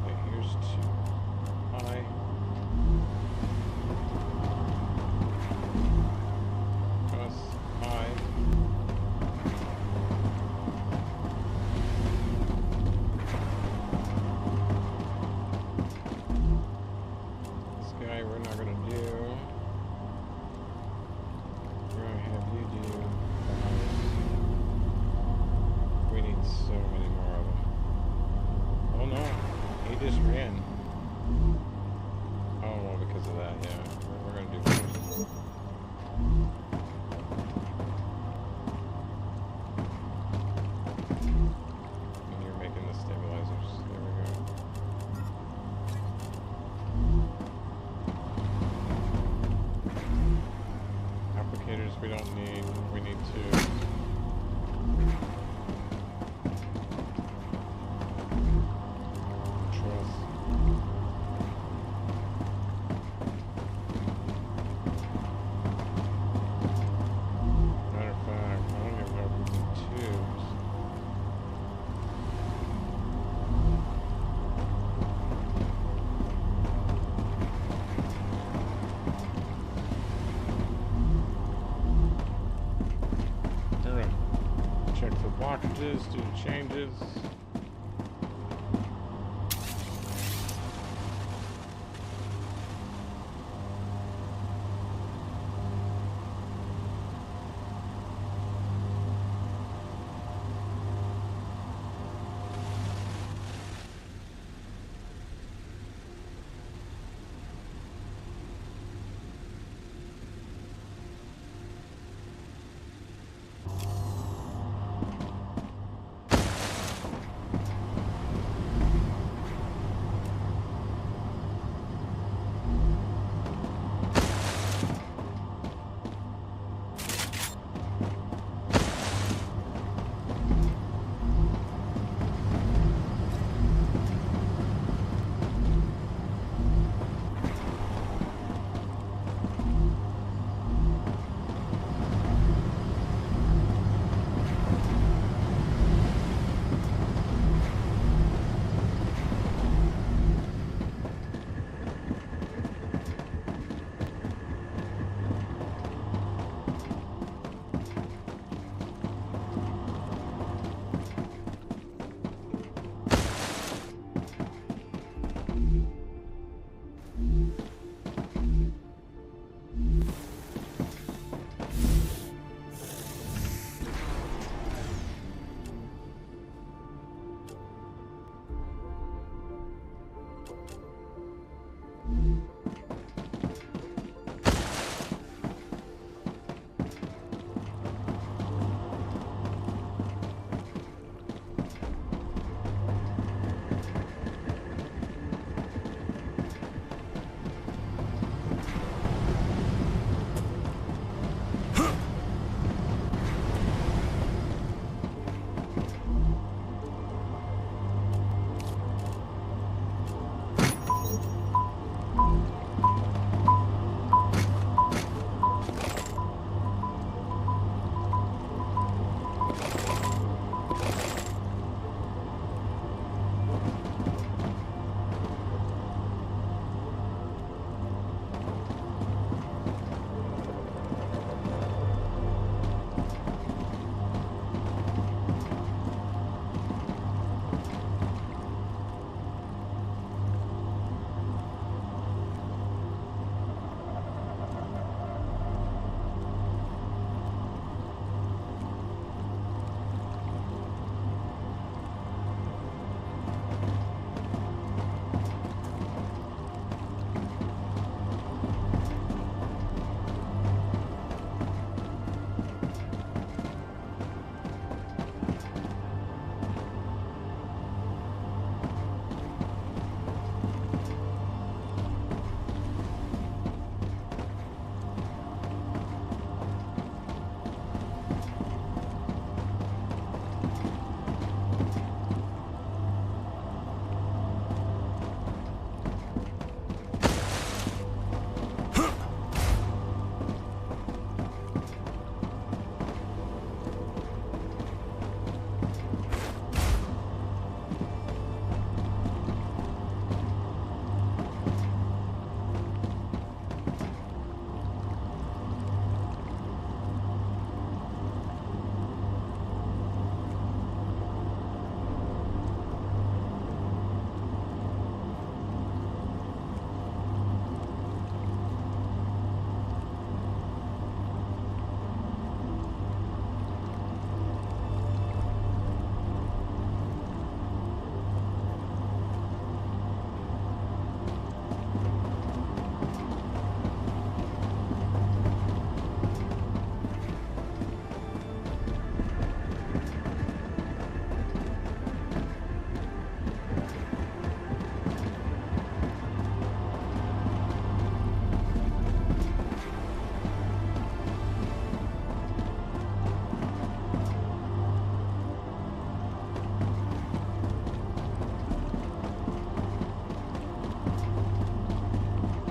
Okay, here's 2. High. Plus high. This guy we're not gonna do. We're gonna have you do bars. We need so many more of them. Oh no, he just ran. Oh well, because of that, yeah. We're gonna do first. And you're making the stabilizers. There we go. Applicators we don't need. We need tubes. Truss. Matter of fact, I don't even know if we need tubes. Alright. Check for blockages, do the changes.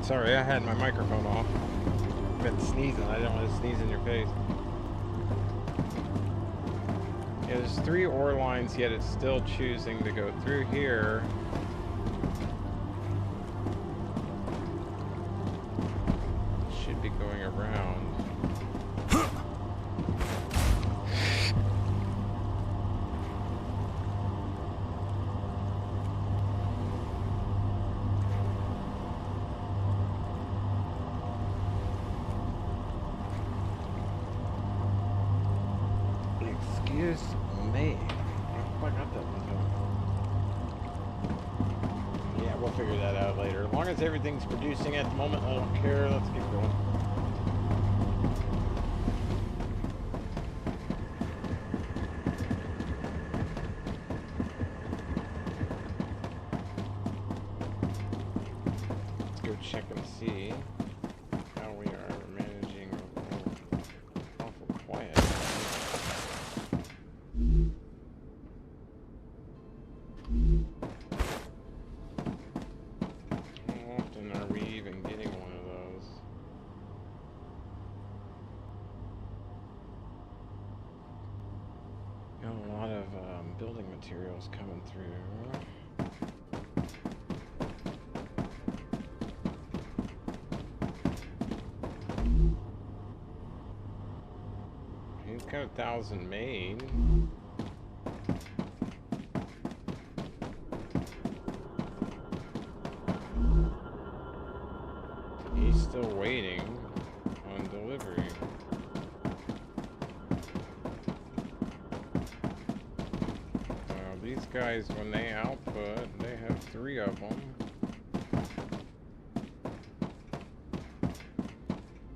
Sorry, I had my microphone off. I've been sneezing. I don't want to sneeze in your face. Yeah, there's 3 ore lines, yet it's still choosing to go through here. Should be going around. Excuse me. I got that one. Yeah, we'll figure that out later. As long as everything's producing at the moment, I don't care. Let's keep going. Let's go check and see how we are managing. Awful quiet. How often are we even getting one of those? Got a lot of building materials coming through. He's got 1,000 made. He's still waiting on delivery. These guys, when they output, they have 3 of them.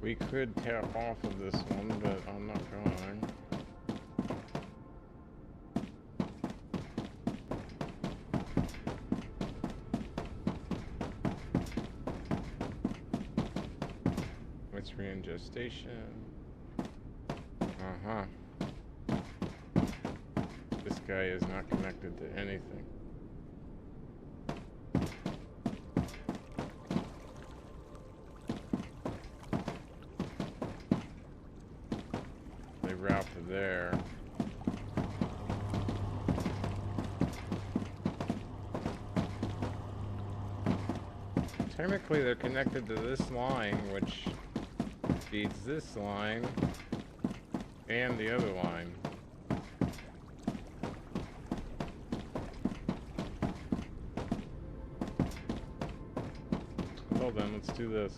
We could tap off of this one, but I'm not going. It's in gestation. Uh-huh. This guy is not connected to anything. They route to there. Technically, they're connected to this line, which feeds this line and the other line. Well then, let's do this.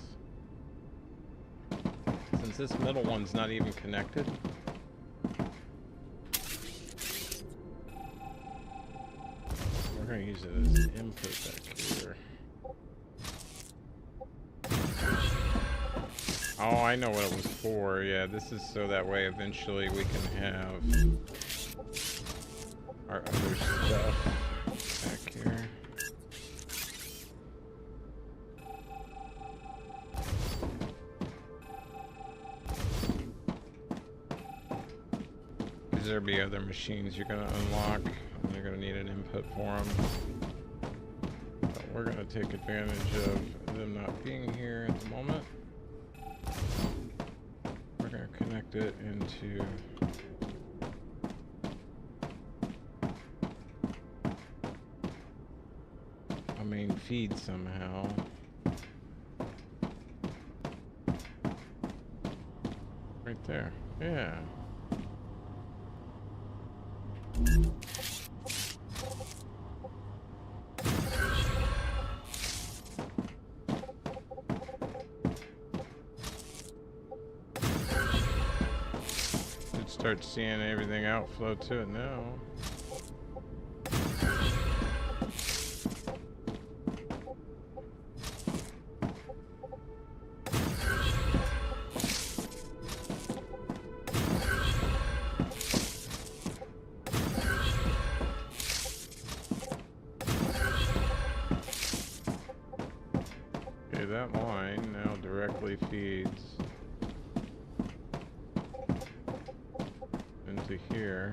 Since this middle one's not even connected, we're going to use it as an input back here. Oh, I know what it was for. Yeah, this is so that way eventually we can have our other stuff back here. Because there'll be other machines you're going to unlock, and you're going to need an input for them. But we're going to take advantage of them not being here at the moment. We're going to connect it into a main feed somehow. Right there. Yeah. Start seeing everything outflow to it now. Okay, that line now directly feeds into here,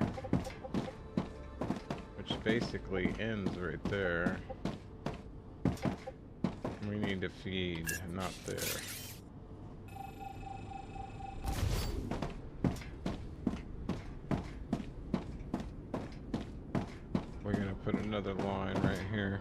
which basically ends right there. We need to feed, not there. We're gonna put another line right here.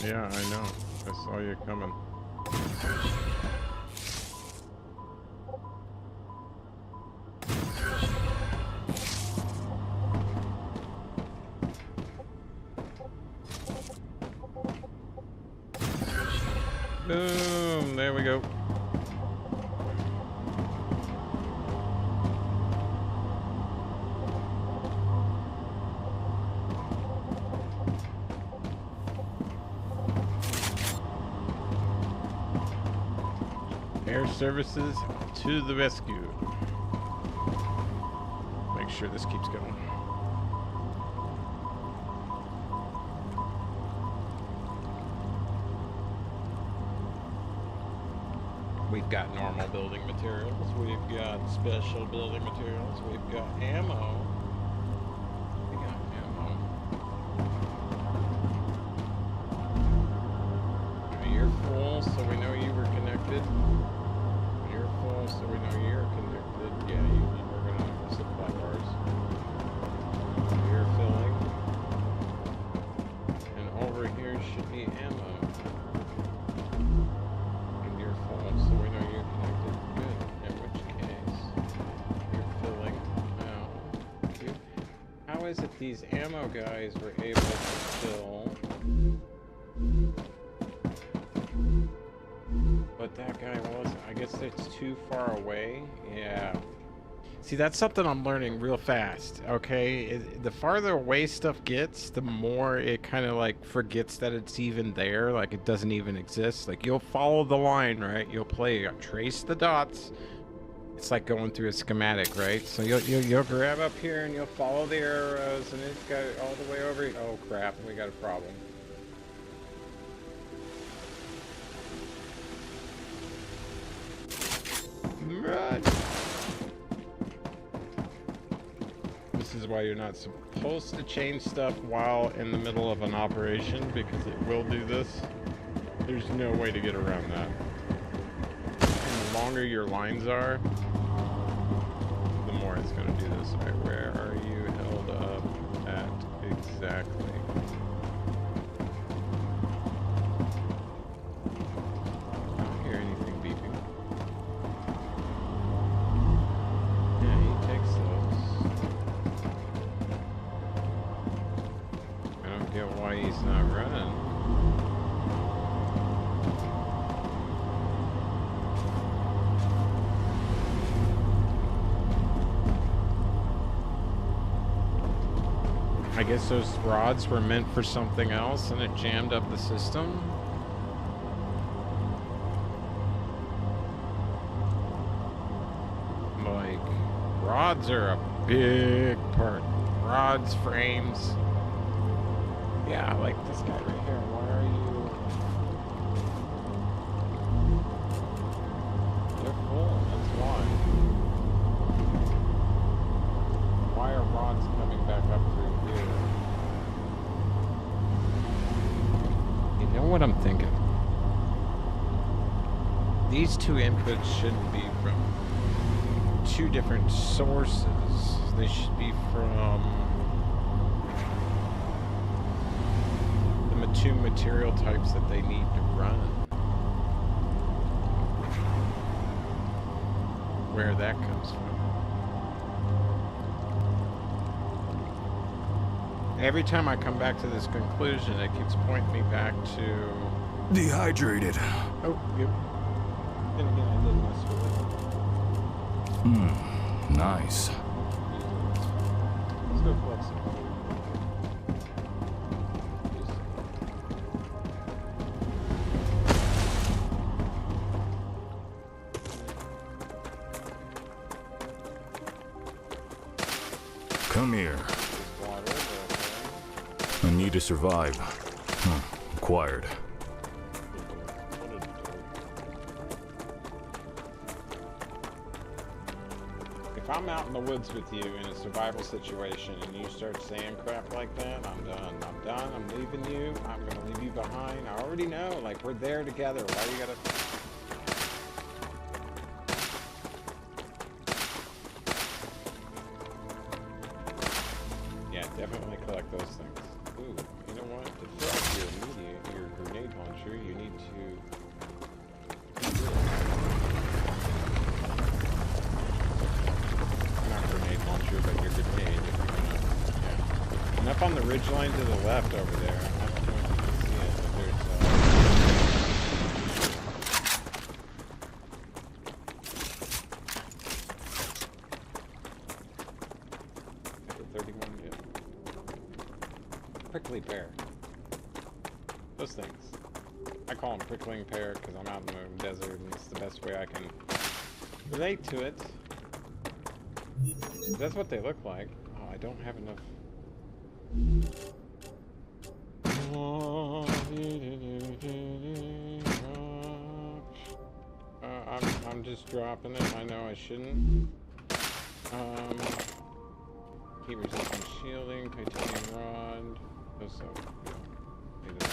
Yeah, I know. I saw you coming. Boom! There we go. Air services to the rescue. Make sure this keeps going. We've got normal building materials. We've got special building materials. We've got ammo. We got ammo. You're full, so we know you were connected. You're full, so we know you're connected. Yeah, you need to work on the supply bars. You're filling. And over here should be ammo. And you're full, so we know you're connected. Good. In which case, you're filling now. Good. How is it these ammo guys were able to fill? But that guy wasn't. I guess it's too far away. Yeah. See, that's something I'm learning real fast. Okay, the farther away stuff gets, the more it kind of like forgets that it's even there. Like it doesn't even exist. Like you'll follow the line, right? You'll play, trace the dots. It's like going through a schematic, right? So you'll grab up here and you'll follow the arrows, and it's got it all the way over. Oh crap! We got a problem. Run! This is why you're not supposed to change stuff while in the middle of an operation, because it will do this. There's no way to get around that. And the longer your lines are, the more it's going to do this. All right, where are you held up at exactly? I don't hear anything beeping. Yeah, he takes those. I don't get why he's not running. I guess those rods were meant for something else and it jammed up the system. Like, rods are a big part. Rods, frames. Yeah, like this guy right here. Why are you... They're full, that's why. Why are rods coming back up through here? You know what I'm thinking? These two inputs shouldn't be from two different sources. They should be from the two material types that they need to run. Where that comes from. Every time I come back to this conclusion, it keeps pointing me back to... Dehydrated. Oh, yep. Then again, I did mess with it. Nice. Let's go collect some. A need to survive. Acquired. If I'm out in the woods with you in a survival situation and you start saying crap like that, I'm done. I'm done. I'm leaving you. I'm gonna leave you behind. I already know. Like, we're there together. Why you gotta... Yeah, definitely collect those things. Ooh, you know what? To fill up your grenade launcher, you need to... Not grenade launcher, but your grenade. If you're gonna, yeah. And up on the ridgeline to the left over there, I don't know if you can see it, but there's 31, yeah. Prickly pear. Those things. I call them prickling pear because I'm out in the desert and it's the best way I can relate to it. That's what they look like. Oh, I don't have enough. I'm just dropping it. I know I shouldn't. Heat resistant shielding, titanium rod. Also, need it.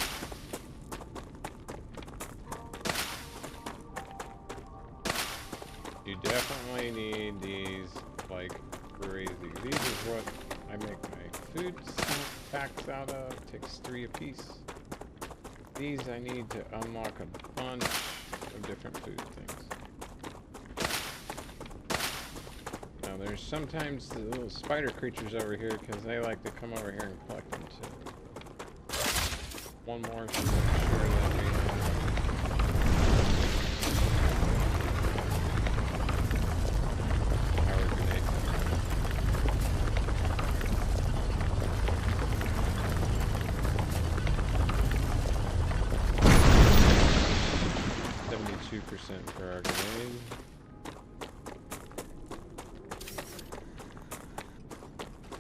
You definitely need these like crazy. These is what I make my food packs out of. Takes 3 apiece. These I need to unlock a bunch of different food things. Now there's sometimes the little spider creatures over here because they like to come over here and collect them too. One more to make sure that we have. Power grenade. %, for our grenade.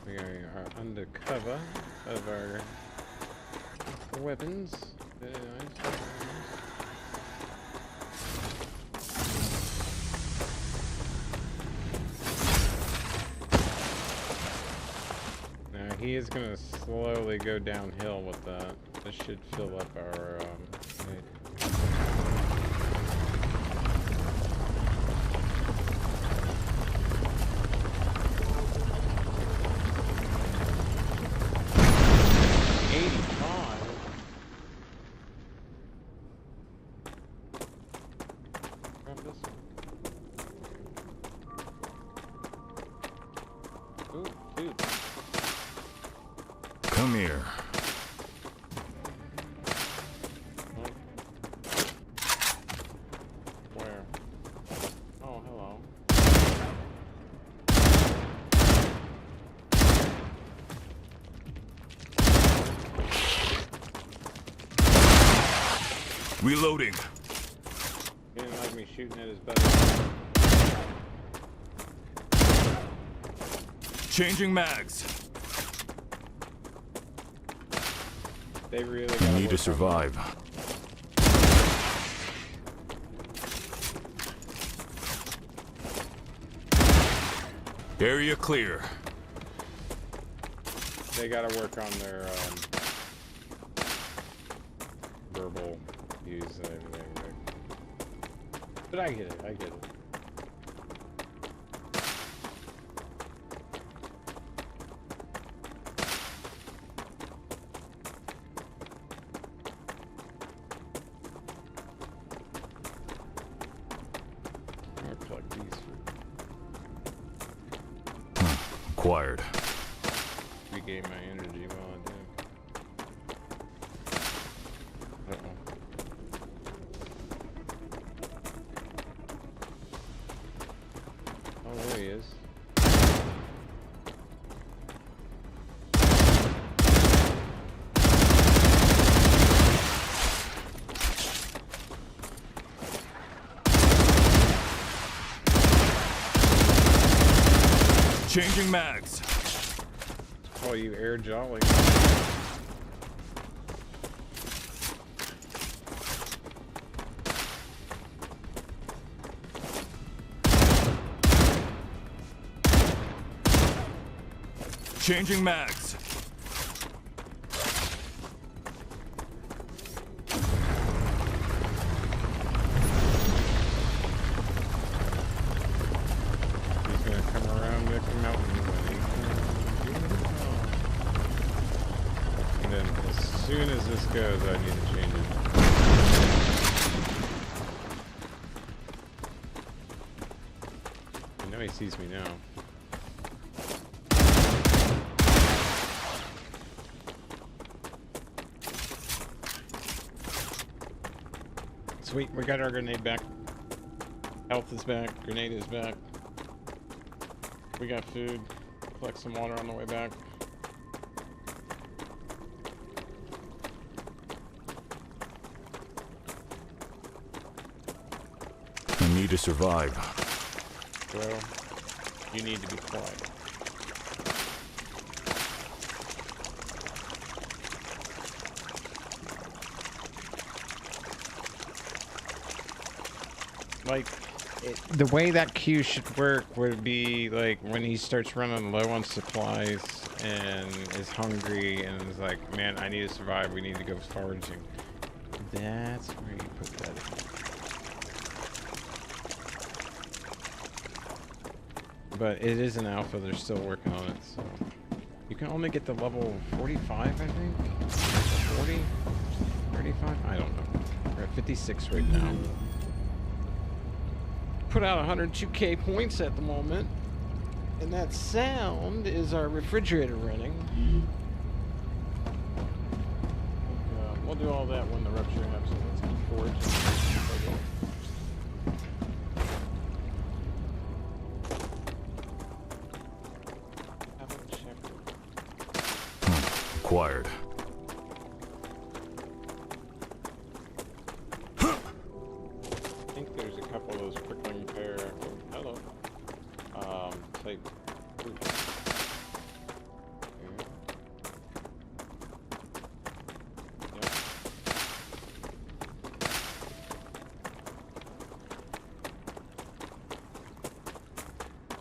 We are under cover of our weapons. Very nice. Now he is going to slowly go downhill with that. This should fill up our grenade. Come here. Where? Oh, hello. Reloading. He didn't like me shooting at his belly. Changing mags. They really You gotta need to work survive. Area clear. They gotta work on their verbal use and everything. But I get it. I get it. Acquired. Regain my energy while I do. Uh-oh. Oh, there he is. Changing mags. Call you Air Jolly. Changing mags. He's gonna come around the mountain when he can. And then as soon as this goes, I need to change it. I know he sees me now. Sweet, we got our grenade back. Health is back, grenade is back. We got food. Collect some water on the way back. I need to survive. Bro, you need to be quiet. Like, the way that queue should work would be like when he starts running low on supplies and is hungry and is like, man, I need to survive, we need to go foraging. That's where you put that in. But it is an alpha, they're still working on it, so. You can only get to level 45, I think? 40? 35? I don't know. We're at 56 right now. Put out 102k points at the moment, and that sound is our refrigerator running. We'll do all that when the rupture happens. Let's keep foraging. Haven't checked it. Acquired. I think there's a couple of those prickling pear. Oh, hello. Type. Ooh. Yeah. Yep.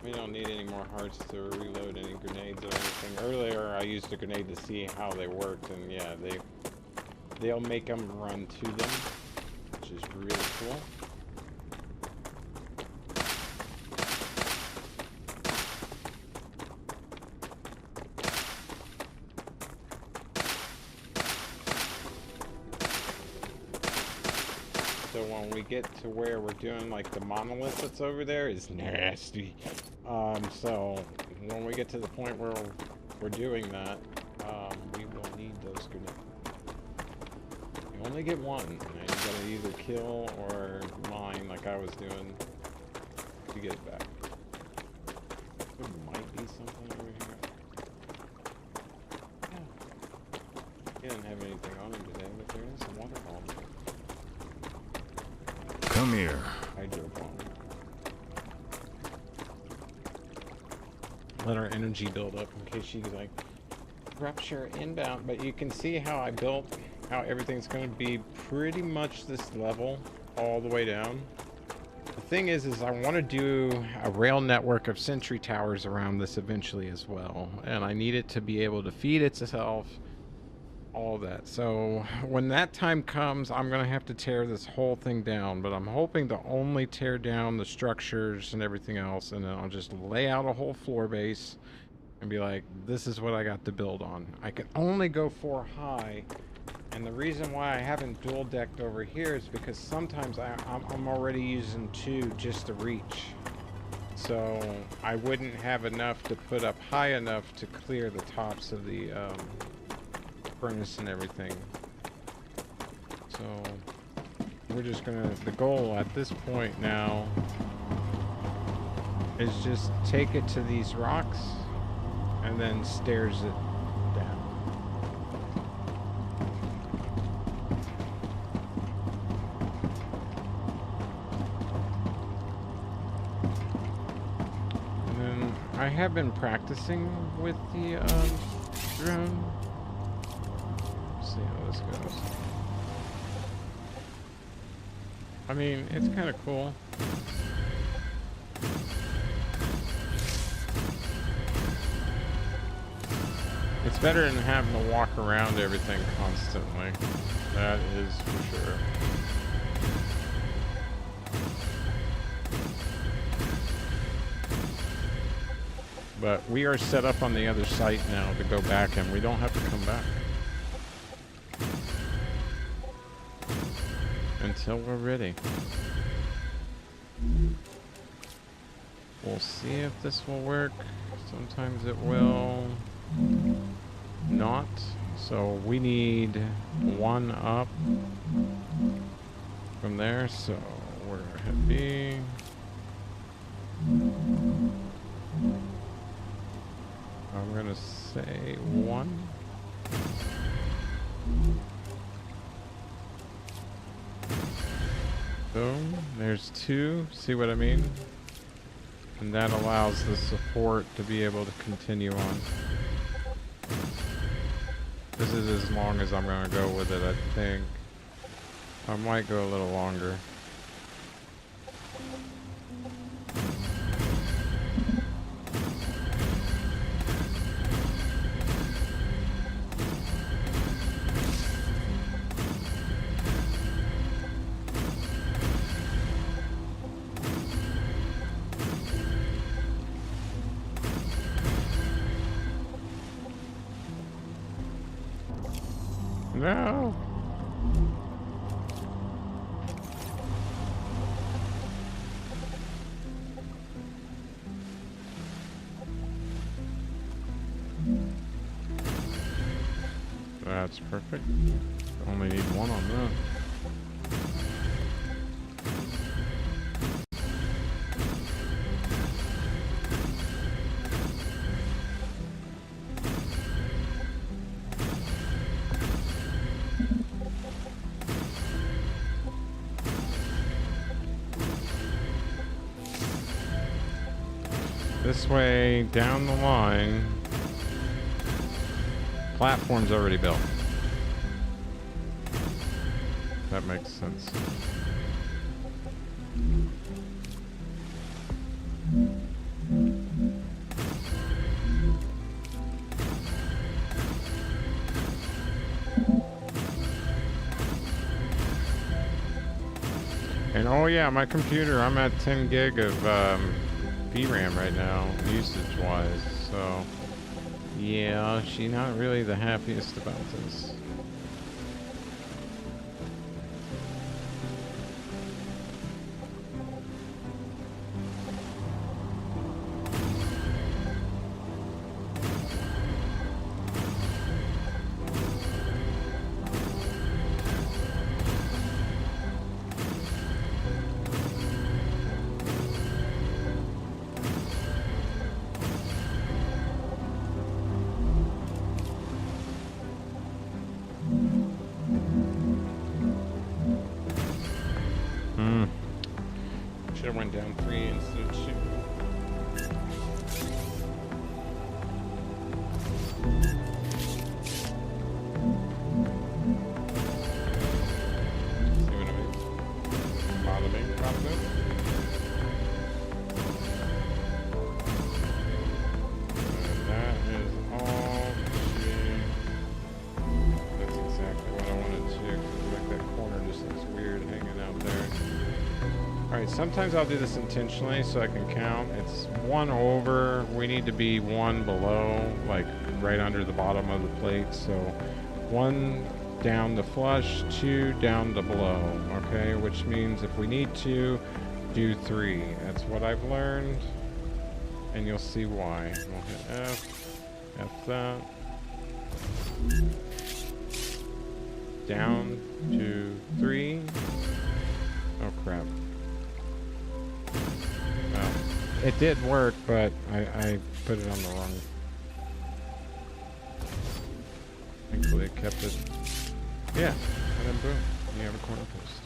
We don't need any more hearts to reload any grenades or anything. Earlier, I used a grenade to see how they worked, and yeah, they'll make them run to them, which is really cool. So when we get to where we're doing like the monolith that's over there is nasty. So when we get to the point where we're doing that, we will need those grenades. You only get one, and you gotta either kill or mine like I was doing to get it back. There might be something over here. Yeah. He didn't have anything on him today, but there is some water bomb. Come here. Hydro bomb. Let our energy build up in case she's like rupture inbound. But you can see how I built, how everything's going to be pretty much this level all the way down. The thing is I want to do a rail network of sentry towers around this eventually as well, and I need it to be able to feed itself, all that. So when that time comes, I'm gonna have to tear this whole thing down, but I'm hoping to only tear down the structures and everything else, and then I'll just lay out a whole floor base and be like, this is what I got to build on. I can only go 4 high, and the reason why I haven't dual decked over here is because sometimes I'm already using 2 just to reach, so I wouldn't have enough to put up high enough to clear the tops of the furnace and everything. So we're just gonna, the goal at this point now is just take it to these rocks and then stairs it down. And then I have been practicing with the drone. See how this goes. I mean, it's kind of cool. It's better than having to walk around everything constantly. That is for sure. But we are set up on the other site now to go back, and we don't have to come back until we're ready. We'll see if this will work. Sometimes it will not. So we need one up from there. So we're gonna hit B. I'm gonna say 1. Boom. There's 2. See what I mean? And that allows the support to be able to continue on. This is as long as I'm gonna go with it, I think. I might go a little longer. No. That's perfect. Only need 1 on that. This way, down the line, platform's already built. That makes sense. And oh yeah, my computer, I'm at 10 gig of VRAM right now, usage-wise, so yeah, she's not really the happiest about this. Should have went down 3 instead of 2. See what I mean? Bottoming, probably. And that is all she. That's exactly what I wanted to do. Like that corner just looks weird hanging out there. Alright, sometimes I'll do this intentionally so I can count. It's 1 over. We need to be 1 below, like right under the bottom of the plate. So 1 down the flush, 2 down the below. Okay, which means if we need to, do 3. That's what I've learned. And you'll see why. We'll hit F. F that. Down, 2, 3. Oh crap. Well, it did work, but I put it on the wrong. Thankfully it kept it. Yeah, and then boom, you have a corner post.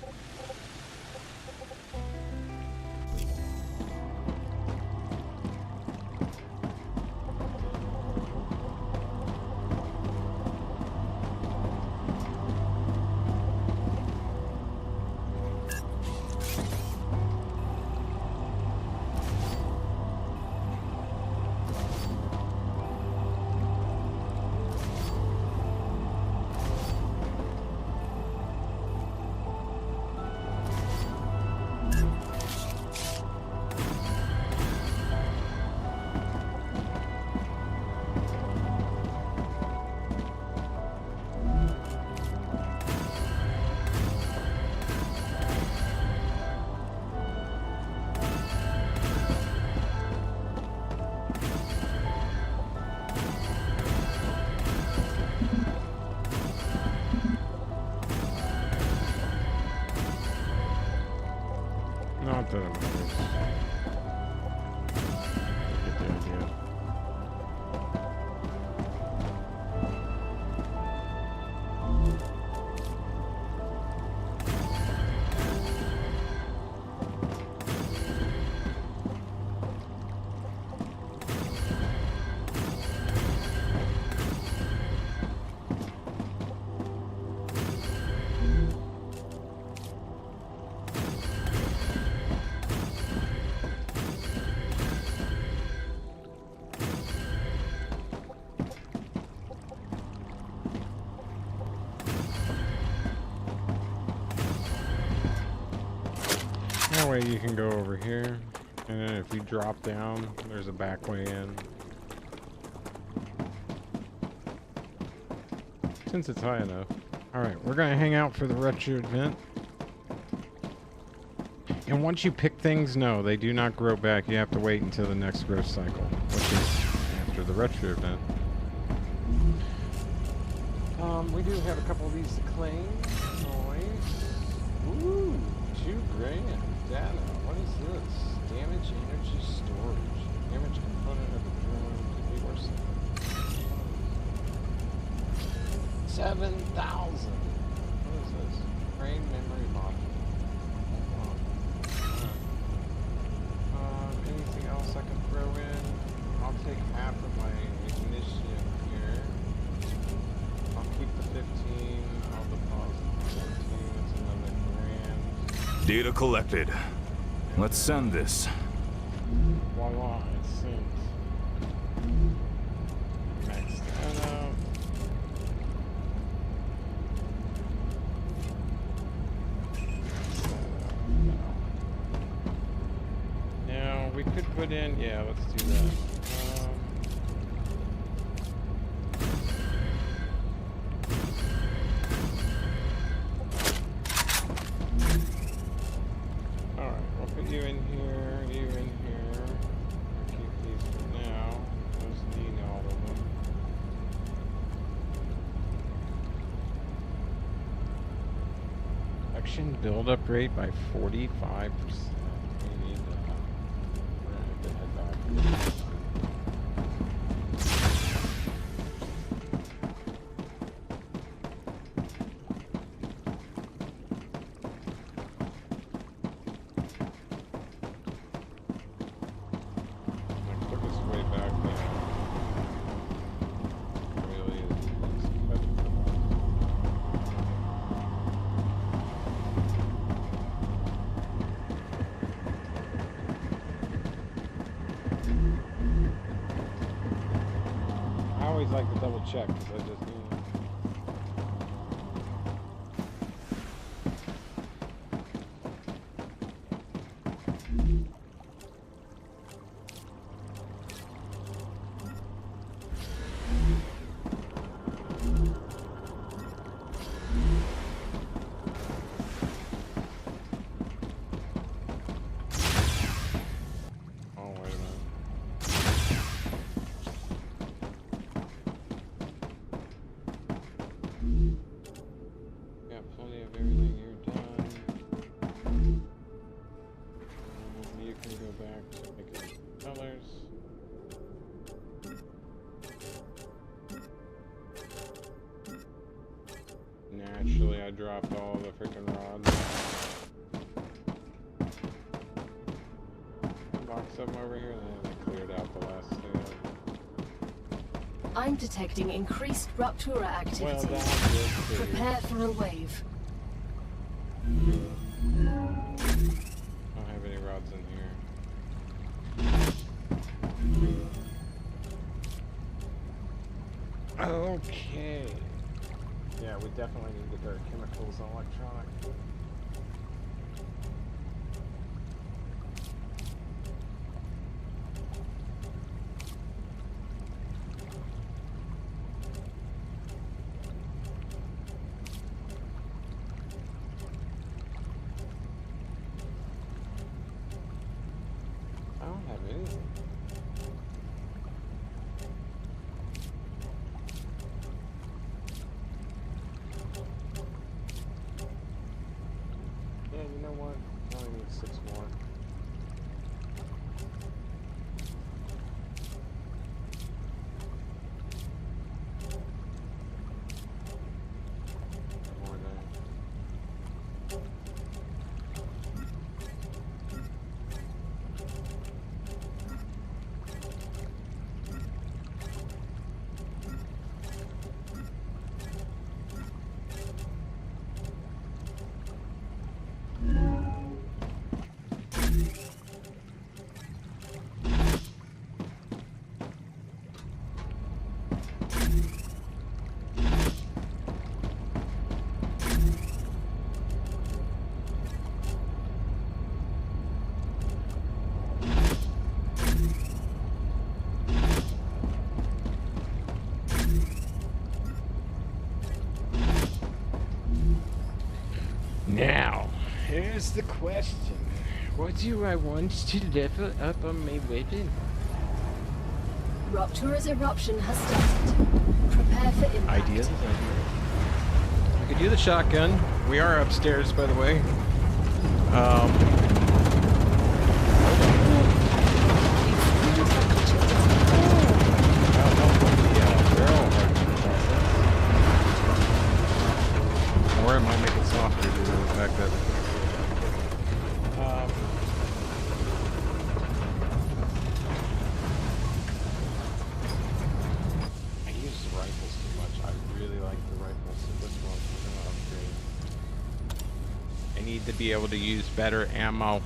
way you can go over here. And then if you drop down, there's a back way in. Since it's high enough. Alright, we're gonna hang out for the retro event. And once you pick things, no, they do not grow back. You have to wait until the next growth cycle, which is after the retro event. We do have a couple of these to claim. Nice. Ooh, 2 grand. Data. What is this? Damage energy storage. Damage component of the drone could be worse than 7,000. What is this? Brain memory module. Anything else I can throw in? I'll take half of my ignition here. I'll keep the 15. I'll deposit the 14. That's another grand. Data collected. Let's send this. Voila, it seems. Max that out. Now, we could put in, yeah, let's do that. Alright, we'll put you in here, you in here. We'll keep these for now. Those need all of them. Action build-up rate by 45%. We need that. We're gonna have to head back. Like, took us way back there. Really is I always like to double check because I just oh, wait a minute. Got plenty of everything here done. You can go back to making colors. Naturally, I dropped all the freaking rods. Box them over here, and then I cleared out the last two. I'm detecting increased Ruptura Well, activity. that's it. Prepare for a wave. I don't have any rods in here. Okay. Yeah, we definitely need to get our chemicals and electronics. I don't have anything. Yeah, you know what? I only need 6 more. More there. Now, here's the question. What do I want to level up on my weapon? Rupture's eruption has started. Prepare for impact. Ideas? I could do the shotgun. We are upstairs, by the way. Or it might make it softer due to the fact that I use the rifles too much. I really like the rifles, so this one we're gonna upgrade. I need to be able to use better ammo.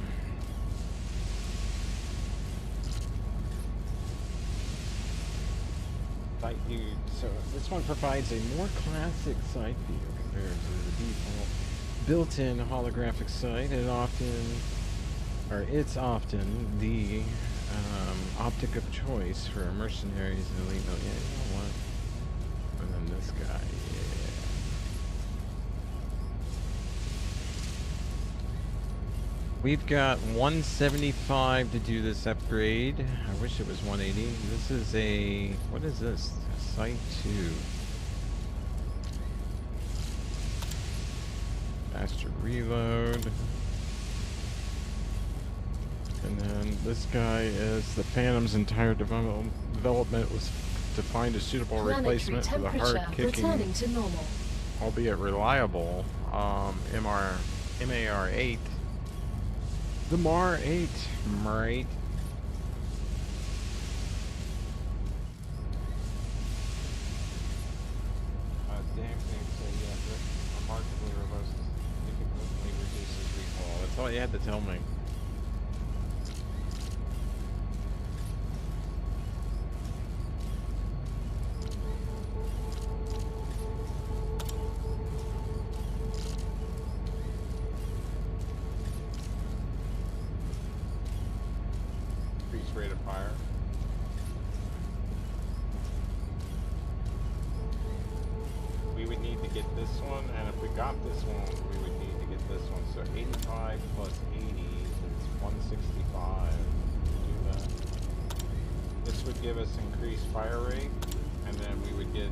Sight view. So this one provides a more classic sight view compared to the default built-in holographic sight. It's often the optic of choice for mercenaries and elite. Yeah, you know what? And then this guy, yeah. We've got 175 to do this upgrade. I wish it was 180. This is a, what is this? Sight 2. Faster reload. And then this guy is the Phantom's entire development was to find a suitable Planetary replacement for the temperature hard-kicking, returning to normal. albeit reliable, MAR-8. The MAR-8, right? Dampening, so yeah, remarkably robust, significantly reduces recoil. That's all you had to tell me. Increased rate of fire. We would need to get this one, and if we got this one, we would need to get this one. So 85 plus 80 is 165. Do that. This would give us increased fire rate, and then we would get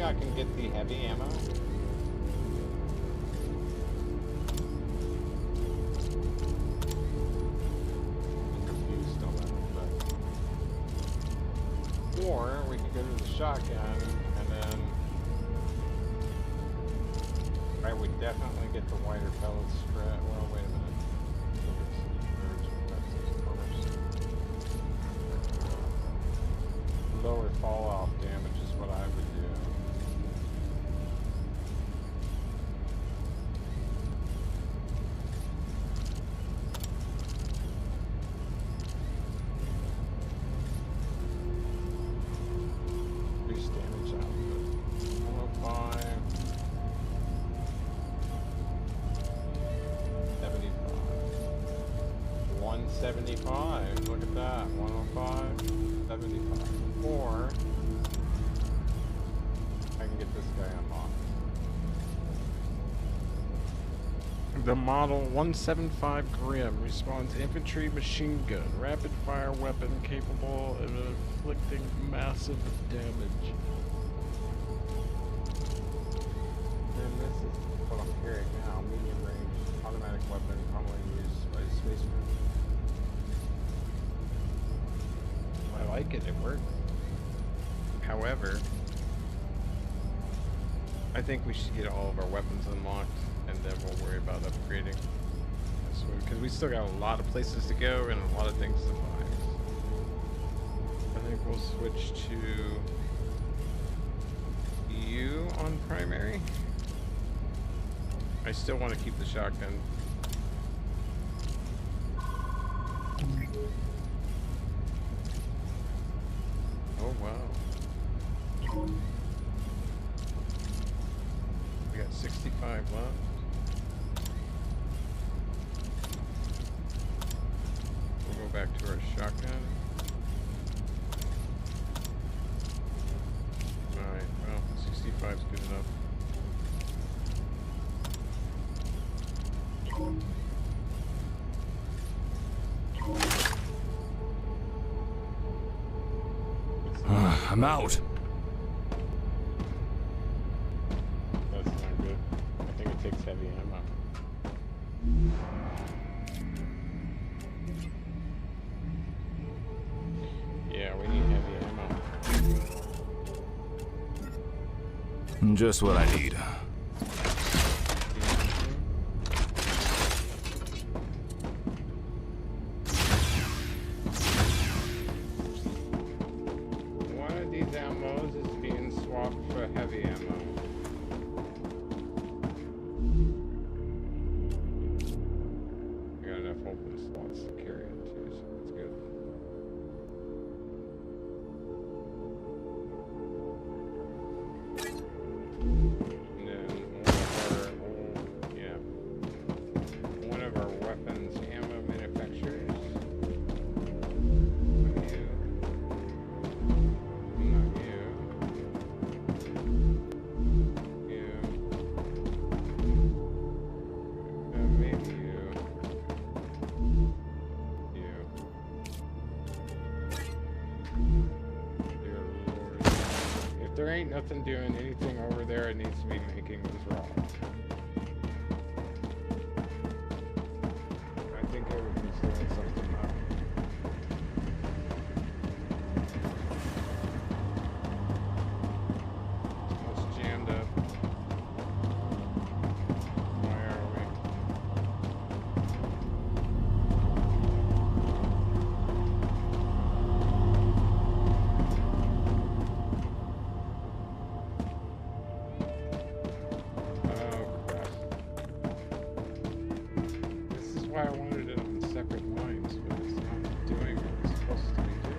I can get the heavy ammo. Confused on that, or we could go to the shotgun, and then I would definitely get the wider pellet spread. Well, wait a minute. Lower fall off damage is what I would do. Damage output 105, 75, 175. Look at that, 105, 75. Or I can get this guy unlocked. The model 175 Grim responds infantry machine gun, rapid fire weapon capable of inflicting massive damage. And this is what I'm carrying now, medium range automatic weapon commonly used by spacemen. I like it, it works. However, I think we should get all of our weapons unlocked, and then we'll worry about upgrading. Because we still got a lot of places to go and a lot of things to find. I think we'll switch to you on primary. I still want to keep the shotgun. Oh wow. We got 65 left. We'll go back to our shotgun. Alright, well, 65 is good enough. I'm out. That's not good. I think it takes heavy ammo. Yeah, we need heavy ammo. Just what I need. One of these ammos is being swapped for heavy ammo. I got enough open slots to carry it too, so that's good. And then one of our weapons ammo manufacturers. Not you. Not you. You. Maybe you. You. Dear Lord. If there ain't nothing doing anything over there, it needs to be making those rods. I think everything's doing something now. It's jammed up. Why are we? Oh crap. This is why I wanted it on separate lines, but it's not doing what it's supposed to be doing.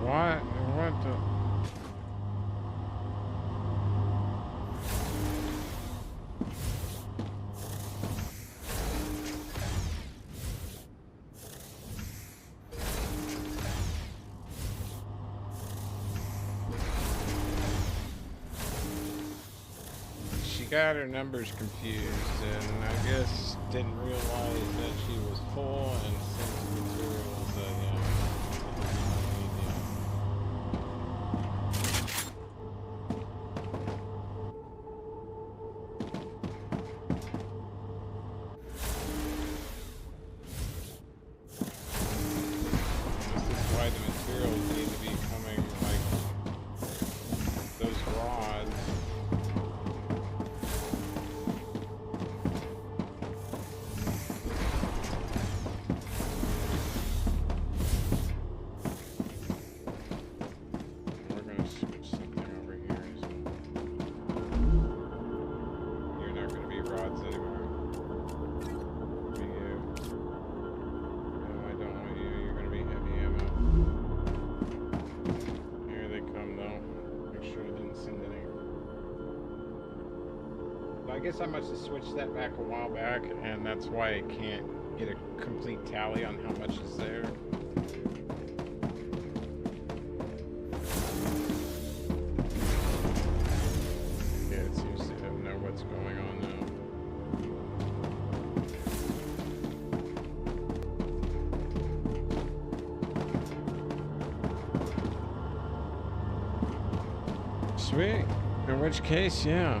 What? What the? She got her numbers confused and I guess didn't realize that she was full and sent materials that, yeah. This is why the materials need to be coming like those rods. We're gonna switch something over here. So you're not gonna be rods anymore. Be you. No, I don't want you. You're gonna be heavy ammo. Here they come though. Make sure I didn't send any. I guess I must have switched that back a while back, and that's why I can't get a complete tally on how much is there. Sweet. In which case, yeah.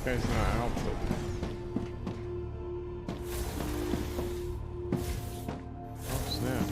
This guy's not output. Oh, snap.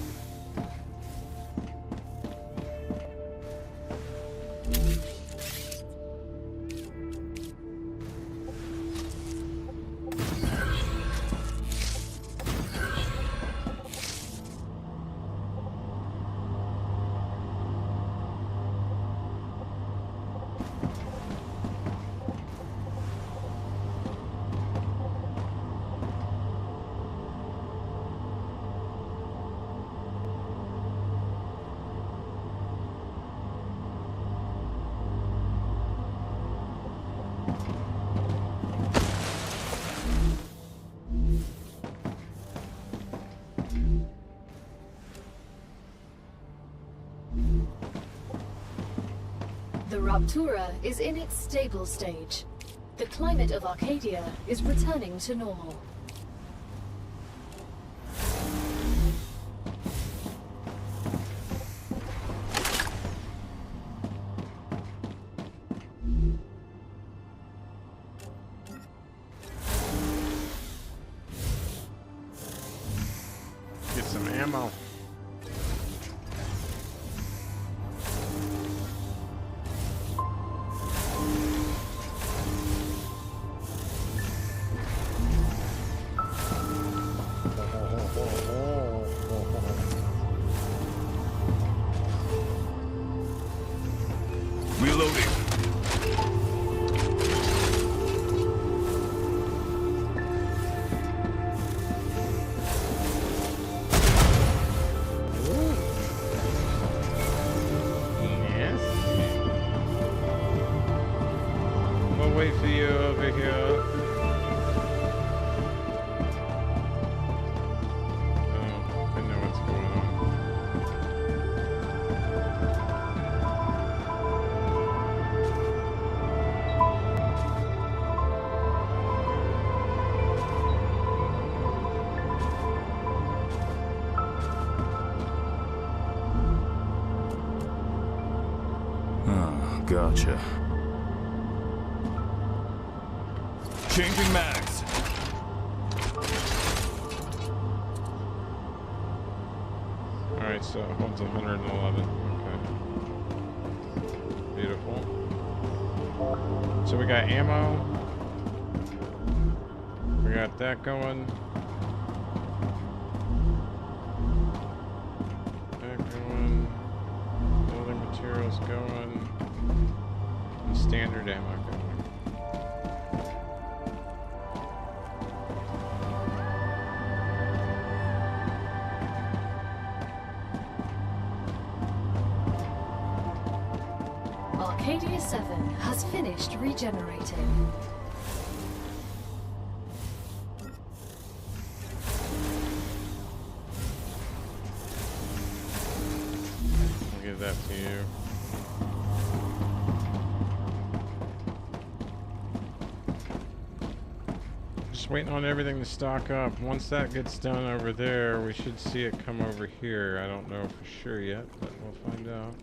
The Ruptura is in its stable stage. The climate of Arcadia is returning to normal. Get some ammo. Reloading. Yes. We'll wait for you over here. Oh, I know what's going on. Ah, gotcha. Changing mags. Alright, so it holds 111. Okay. Beautiful. So we got ammo. We got that going. That going. Building materials going. And standard ammo going. Arcadia 7 has finished regenerating. I'll give that to you. Just waiting on everything to stock up. Once that gets done over there, we should see it come over here. I don't know for sure yet, but we'll find out.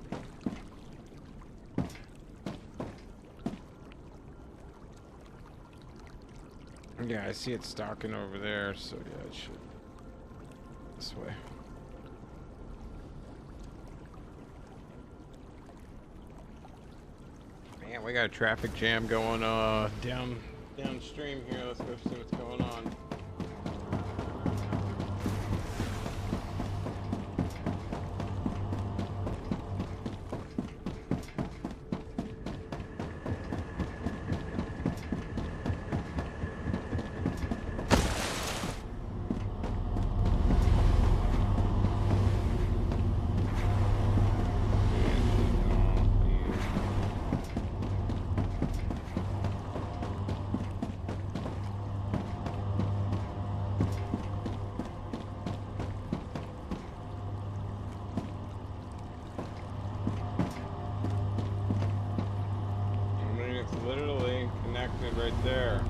Yeah, I see it stocking over there, so yeah, it should. This way. Man, we got a traffic jam going downstream here. Let's go see what's going on. Landed right there.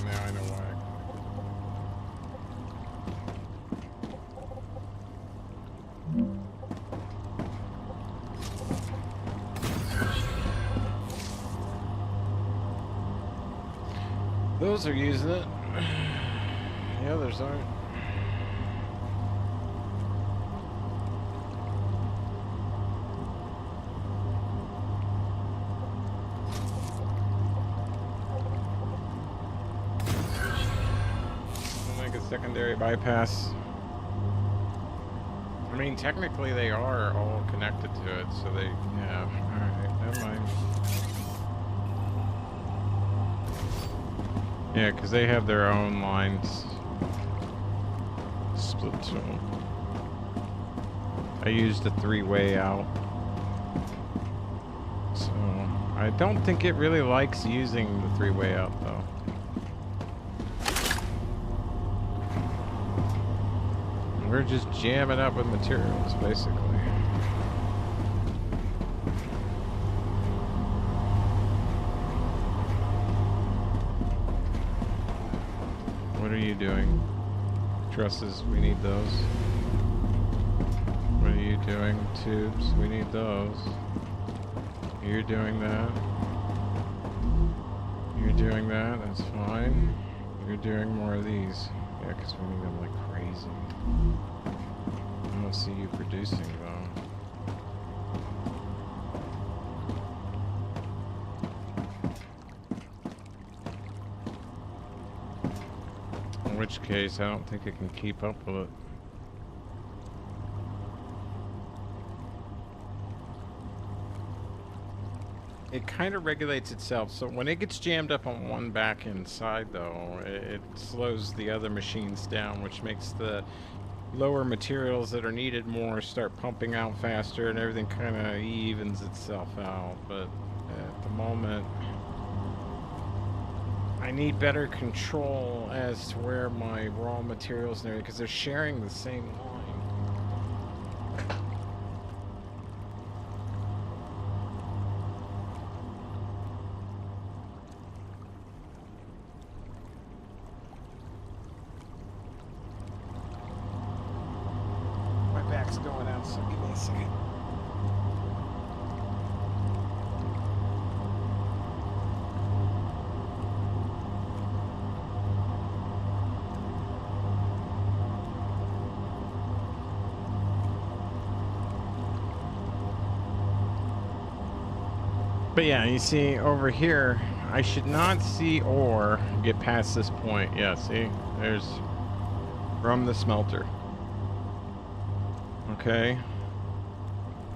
Now I know why. Those are using it. The others aren't. Secondary bypass. I mean, technically they are all connected to it, so they, yeah, alright, never mind. Yeah, because they have their own lines split to them. I used a three-way out. So, I don't think it really likes using the three-way out, though. We're just jamming up with materials, basically. What are you doing? Trusses, we need those. What are you doing? Tubes, we need those. You're doing that. You're doing that, that's fine. You're doing more of these. Yeah, because we need them like crazy. I don't see you producing though. In which case, I don't think it can keep up with it. It kind of regulates itself, so when it gets jammed up on one back end side though, it slows the other machines down, which makes the lower materials that are needed more start pumping out faster, and everything kind of evens itself out. But at the moment, I need better control as to where my raw materials and everything, because they're sharing the same line. Going out, so give me a second. But yeah, you see over here, I should not see ore get past this point. Yeah, see, there's from the smelter. Okay.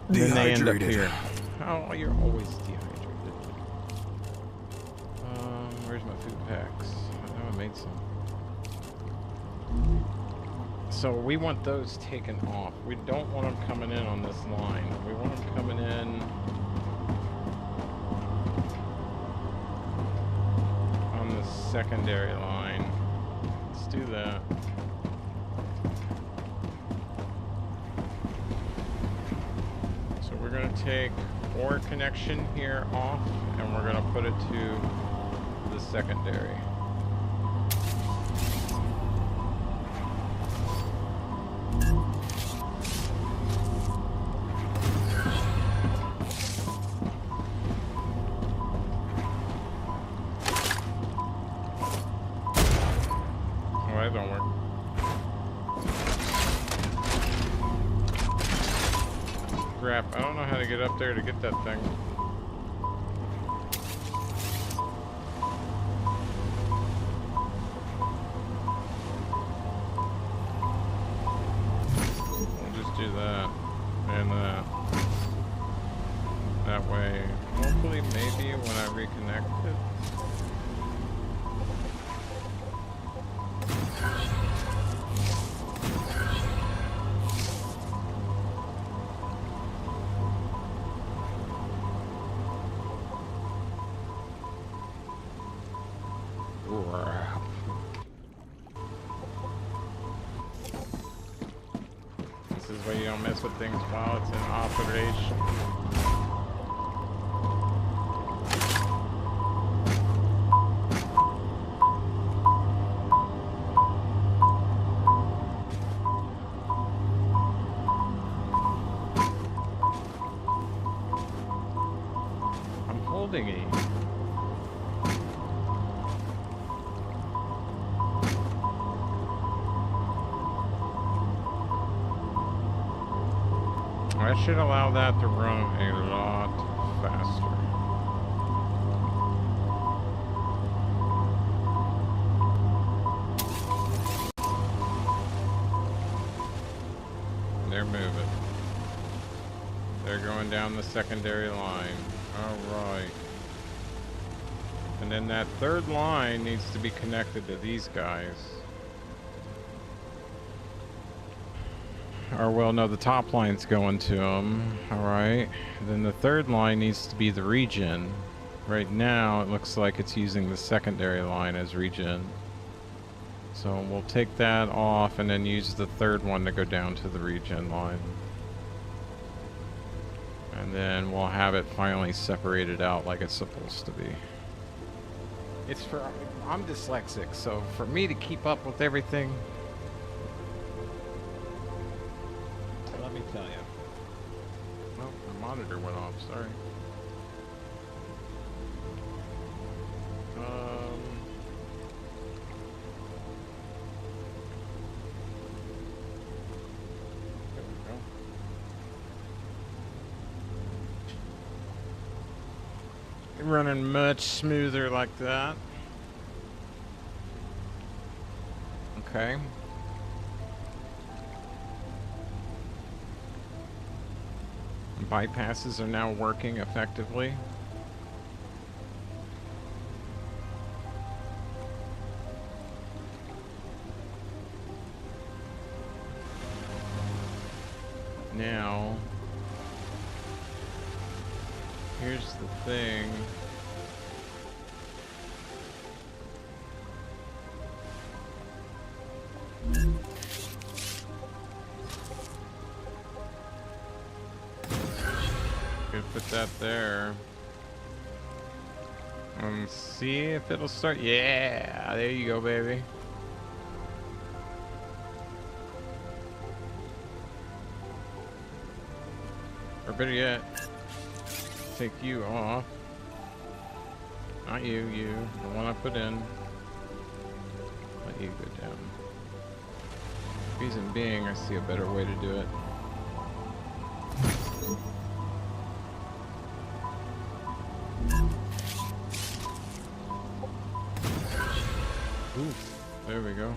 And then they end up here. Oh, you're always dehydrated. Where's my food packs? I know I made some. So we want those taken off. We don't want them coming in on this line. We want them coming in on the secondary line. Let's do that. We're going to take ore connection here off, and we're going to put it to the secondary. Oh, that don't work. Crap, I don't know how to get up there to get that thing. We'll just do that and that. That way, hopefully, maybe when I reconnect it. crap. This is why you don't mess with things while it's in operation. I'm holding it. I should allow that to run a lot faster. They're moving. They're going down the secondary line. Alright. And then that third line needs to be connected to these guys. Or, well, no, the top line's going to them. Alright. Then the third line needs to be the regen. Right now, it looks like it's using the secondary line as regen. So we'll take that off and then use the third one to go down to the regen line. And then we'll have it finally separated out like it's supposed to be. It's for... I'm dyslexic, so for me to keep up with everything... Let me tell you. Oh, the monitor went off, sorry. There we go. Running much smoother like that. Okay. Bypasses are now working effectively. Now, here's the thing. Could put that there. See if it'll start. Yeah, there you go, baby. Or better yet, take you off. Not you, the one I put in. Let you go down. Reason being, I see a better way to do it. Ooh, there we go.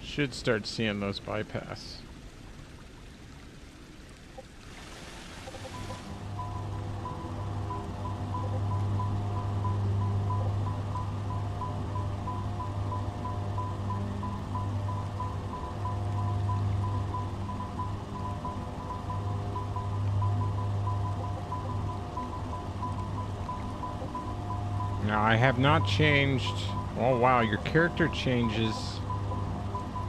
Should start seeing those bypass. Now I have not changed. Oh wow, your character changes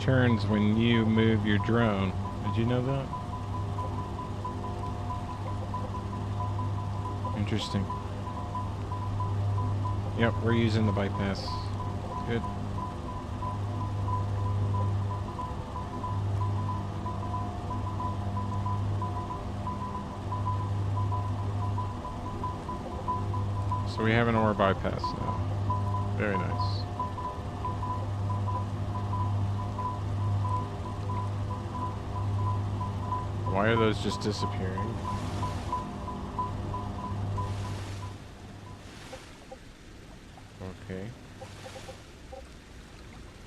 turns when you move your drone. Did you know that? Interesting. Yep, we're using the bypass. Good. So we have an ore bypass now. Very nice. Why are those just disappearing? Okay.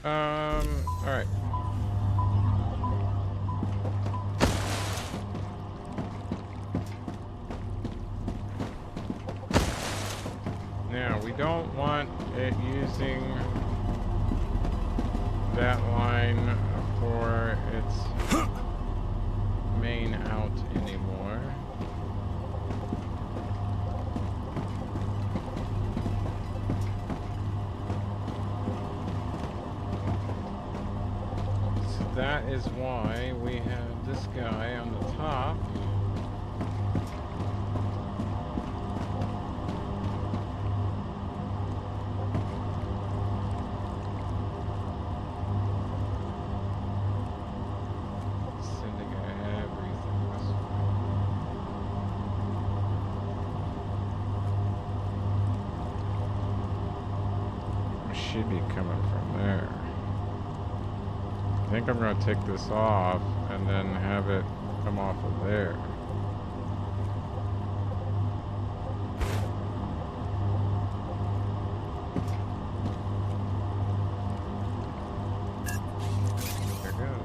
Alright. Now, we don't want it using that line for its main out anymore. So that is why we have this guy on the top. Should be coming from there. I think I'm going to take this off and then have it come off of there. There it goes.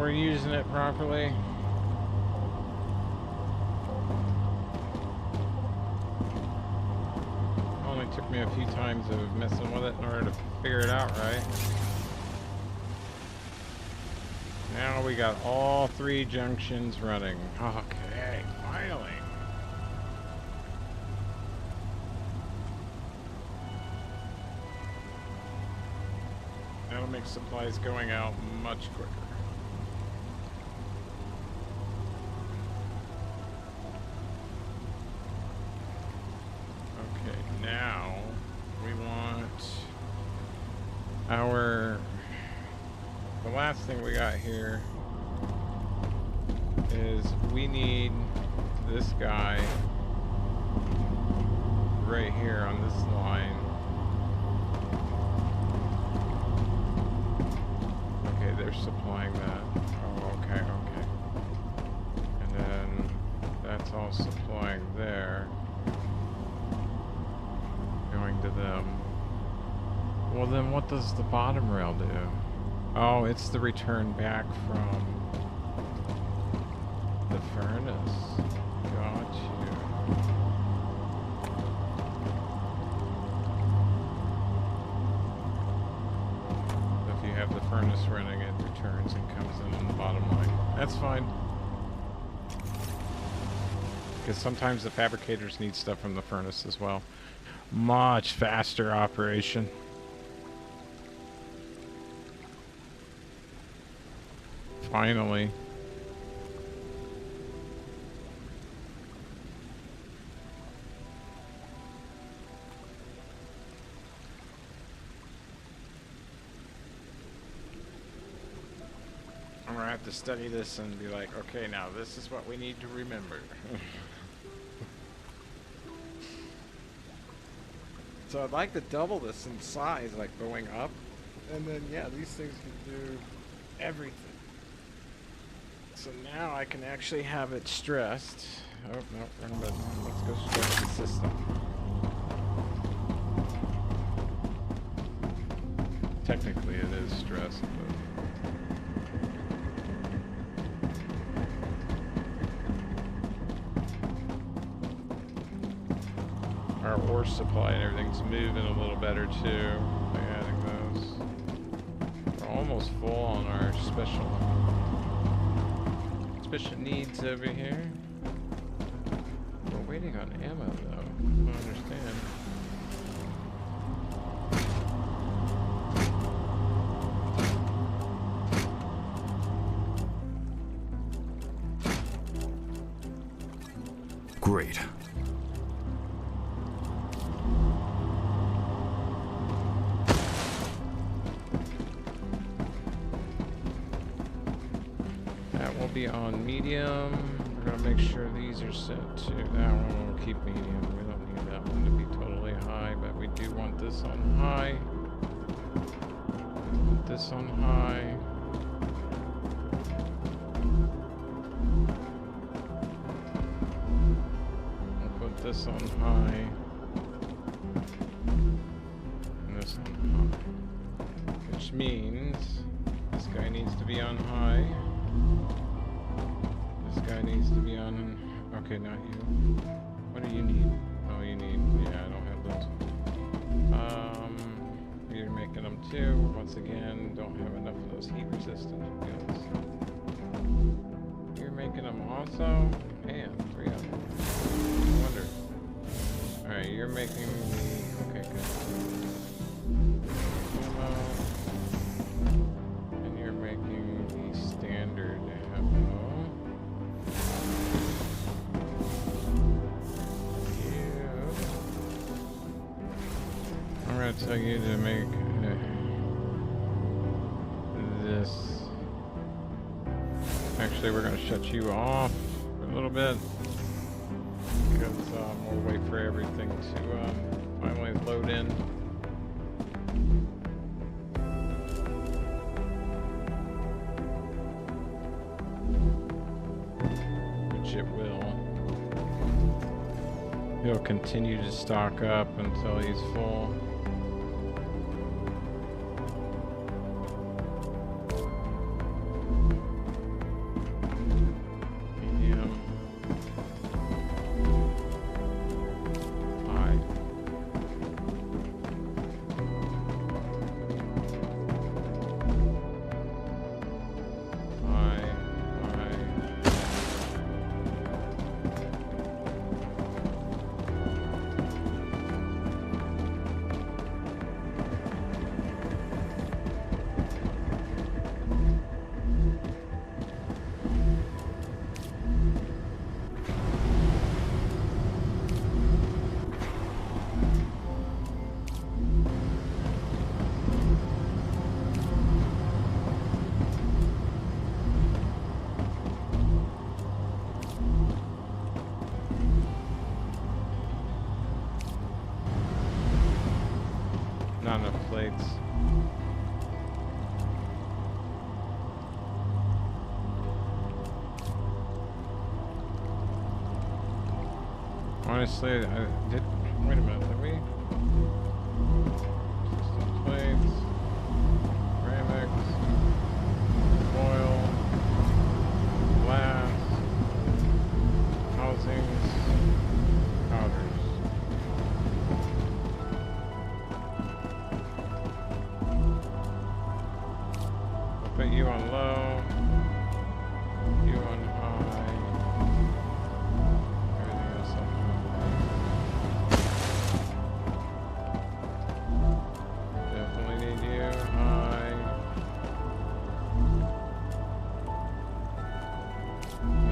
Using it properly. Only took me a few times of messing with it in order to figure it out right. Now we got all 3 junctions running. Okay, finally. That'll make supplies going out much quicker. Now we want the last thing we got here is we need this guy right here on this line. Okay, they're supplying that. Oh, okay. And then that's all supplying there. Going to them. Well, then what does the bottom rail do? Oh, it's the return back from the furnace. Got you. If you have the furnace running, it returns and comes in on the bottom line. That's fine. Because sometimes the fabricators need stuff from the furnace as well. Much faster operation. Finally. I'm gonna have to study this and be like, okay, now this is what we need to remember. So I'd like to double this in size, like going up. And then, yeah, these things can do everything. So now I can actually have it stressed. Oh, no, wrong button. Let's go stress the system. Technically it is stressed, but... our ore supply and everything's moving a little better too by adding those. We're almost full on our special needs over here. We're waiting on ammo though. I don't understand. Great. will be on medium. We're gonna make sure these are set to that one. We'll keep medium. We don't need that one to be totally high, but we do want this on high. Put this on high. We'll put this on high. And this on high. Which means this guy needs to be on high. This guy needs to be on... Okay, not you. What do you need? Oh, you need... Yeah, I don't have those. You're making them too. Once again, don't have enough of those heat resistant goods. You're making them also? Man, 3 of them. No wonder. Alright, you're making the... Okay, good. And you're making the standard ammo. I'm gonna tell you to make this. Actually, we're gonna shut you off for a little bit because we'll wait for everything to finally load in. Which it will. He'll continue to stock up until he's full. Medium. High. High. High. Not enough plates. Honestly, I did. Wait a minute, did we? System plates, ceramics, foil, glass, housings, powders. We'll put you on low, you on high, everything else on high. Definitely need you high.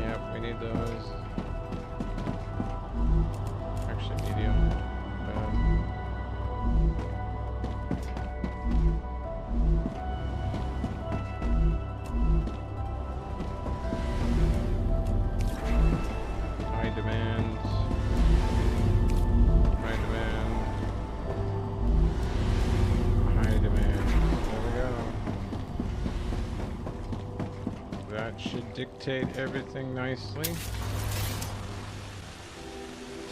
Yep, we need those. Actually, medium. High demand. High demand. High demand. There we go. That should dictate everything nicely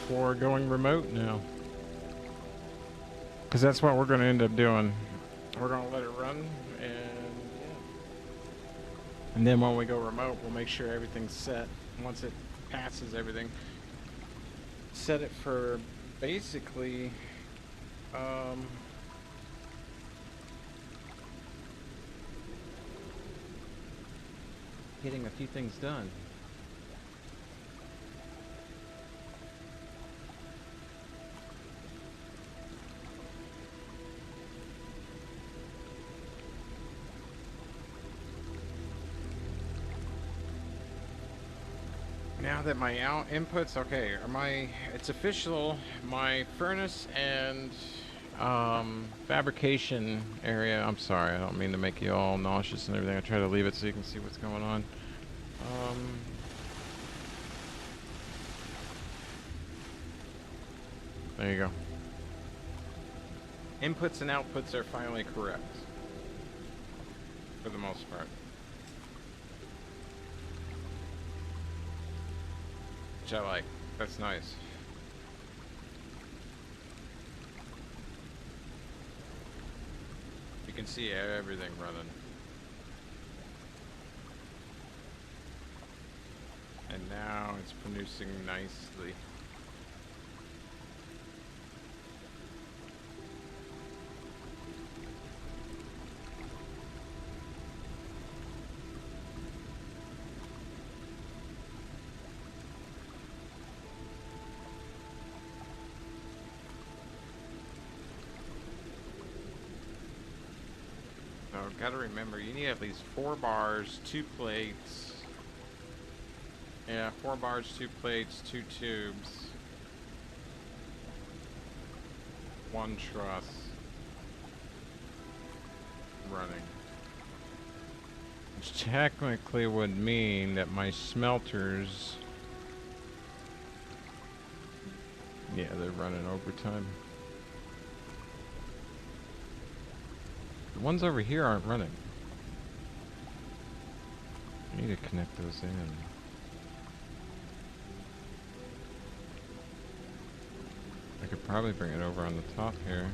for going remote now. Because that's what we're going to end up doing. We're going to let it run, and yeah. And then when we go remote, we'll make sure everything's set. Once it passes everything, set it for basically getting a few things done. Now that my inputs, okay, it's official, my furnace and fabrication area, I'm sorry, I don't mean to make you all nauseous and everything, I try to leave it so you can see what's going on. There you go. Inputs and outputs are finally correct. For the most part. Which I like. That's nice. You can see everything running. And now it's producing nicely. So, gotta remember, you need at least 4 bars, 2 plates. Yeah, 4 bars, 2 plates, 2 tubes. 1 truss. Running. Which technically would mean that my smelters... Yeah, they're running overtime. The ones over here aren't running. I need to connect those in. I could probably bring it over on the top here.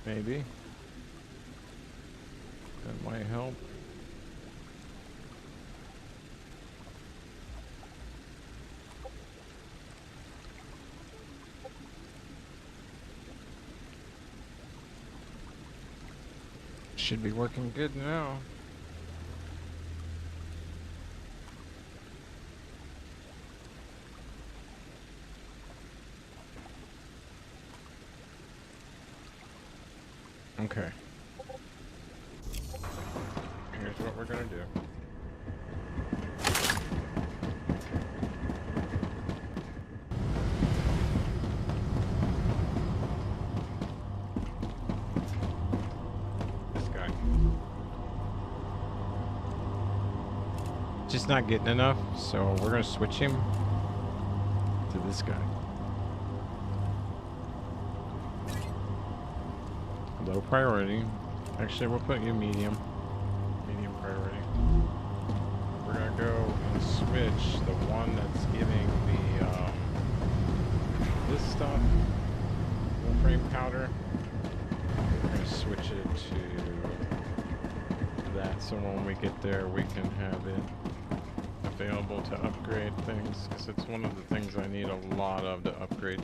Maybe. That might help. Should be working good now. Okay. Here's what we're gonna do. This guy. Just not getting enough, so we're gonna switch him to this guy. Low priority. Actually, we'll put you medium. Medium priority. We're gonna go and switch the one that's giving the this stuff, Wolframe powder. We're gonna switch it to that, so when we get there, we can have it available to upgrade things. Because it's one of the things I need a lot of to upgrade.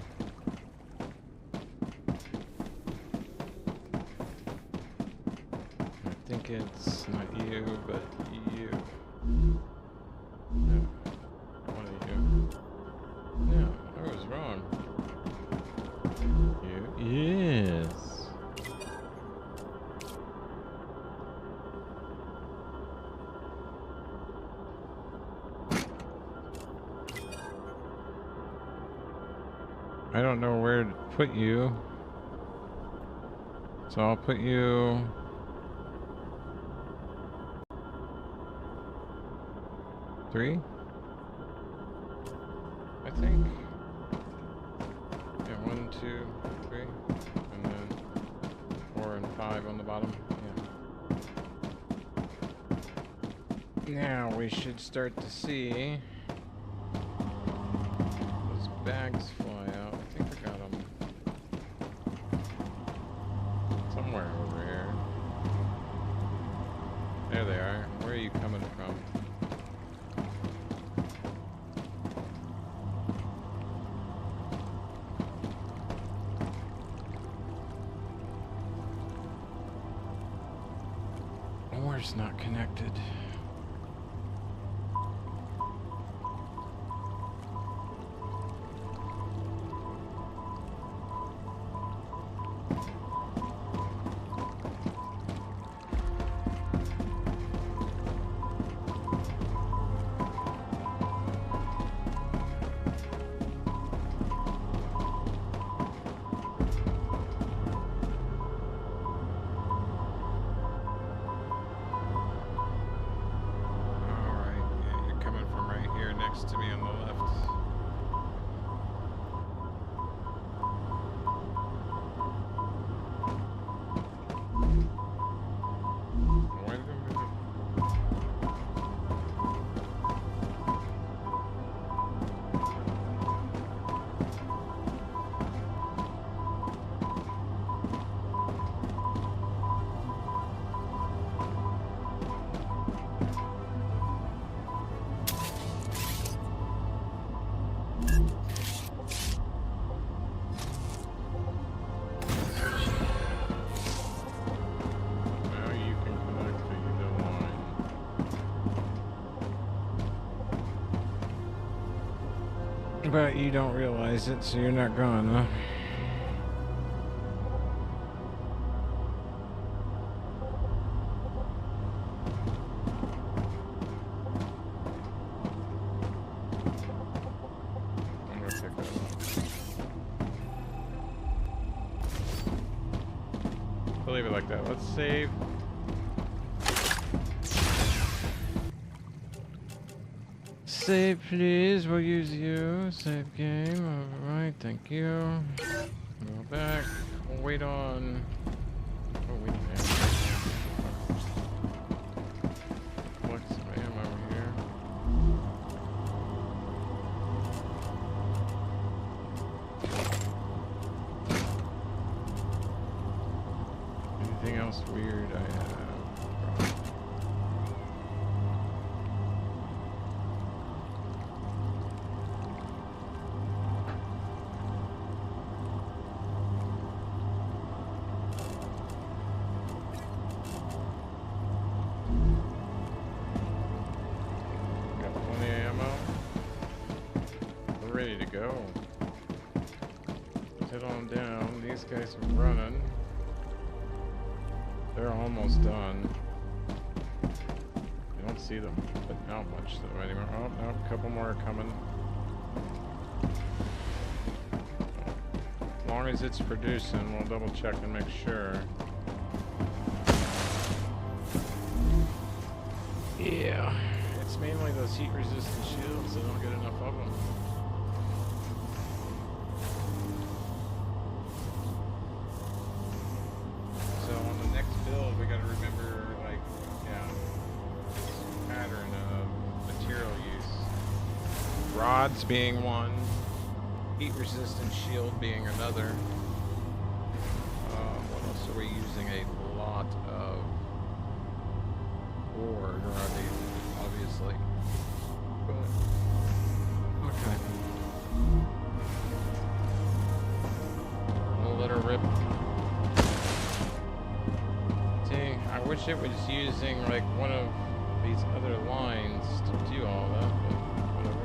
I think it's not you, but you. No, one of you. No, I was wrong. You. Yes. I don't know where to put you. So I'll put you... Three? I think. Yeah, 1, 2, 3. And then 4 and 5 on the bottom. Yeah. Now we should start to see those bags fly out. I think I got them somewhere over here. There they are. Where are you coming from? it's not connected. To me on the left. Why did I move But you don't realize it, so you're not gone, huh? I'm gonna pick that up. I'll leave it like that. Let's save. Save, please. We'll use you. Save game. Alright, thank you. Go back. We'll wait on. Oh, we don't have. Collect some ammo here. Anything else weird I have? Ready to go. Head on down. These guys are running. They're almost done. I don't see them, but not much though anymore. Oh, no, a couple more are coming. As long as it's producing, we'll double check and make sure. Yeah, it's mainly those heat resistant shields. I don't get enough of them. Rods being one, heat resistant shield being another. What else are we using? A lot of board, obviously. But okay, we'll let her rip. See, I wish it was using like one of these other lines to do all that, but whatever.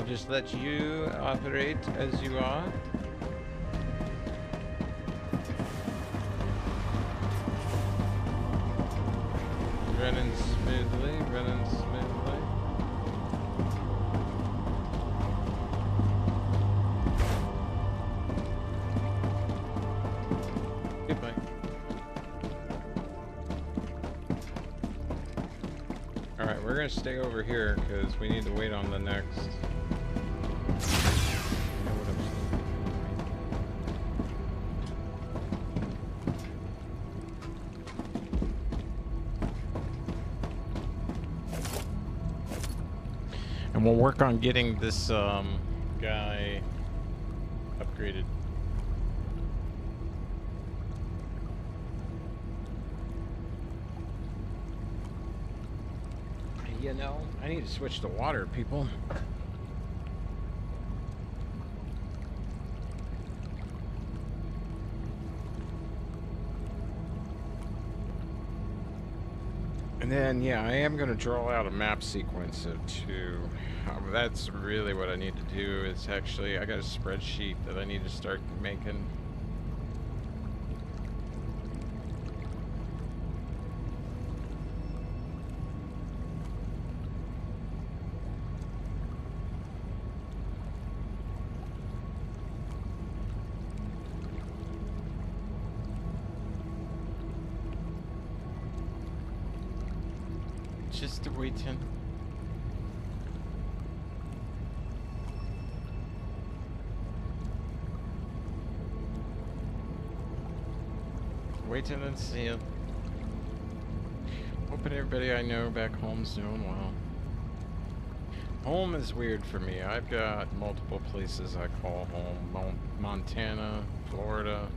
Just let you operate as you are. Running smoothly, running smoothly. Goodbye. Alright, we're gonna stay over here because we need to wait on the next. And we'll work on getting this guy upgraded. You know, I need to switch to water, people. And then, yeah, I am going to draw out a map sequence of two. That's really what I need to do. Is actually, I got a spreadsheet that I need to start making. Just waiting. Waiting and seeing. Hoping everybody I know back home's doing well. Home is weird for me. I've got multiple places I call home. Montana, Florida.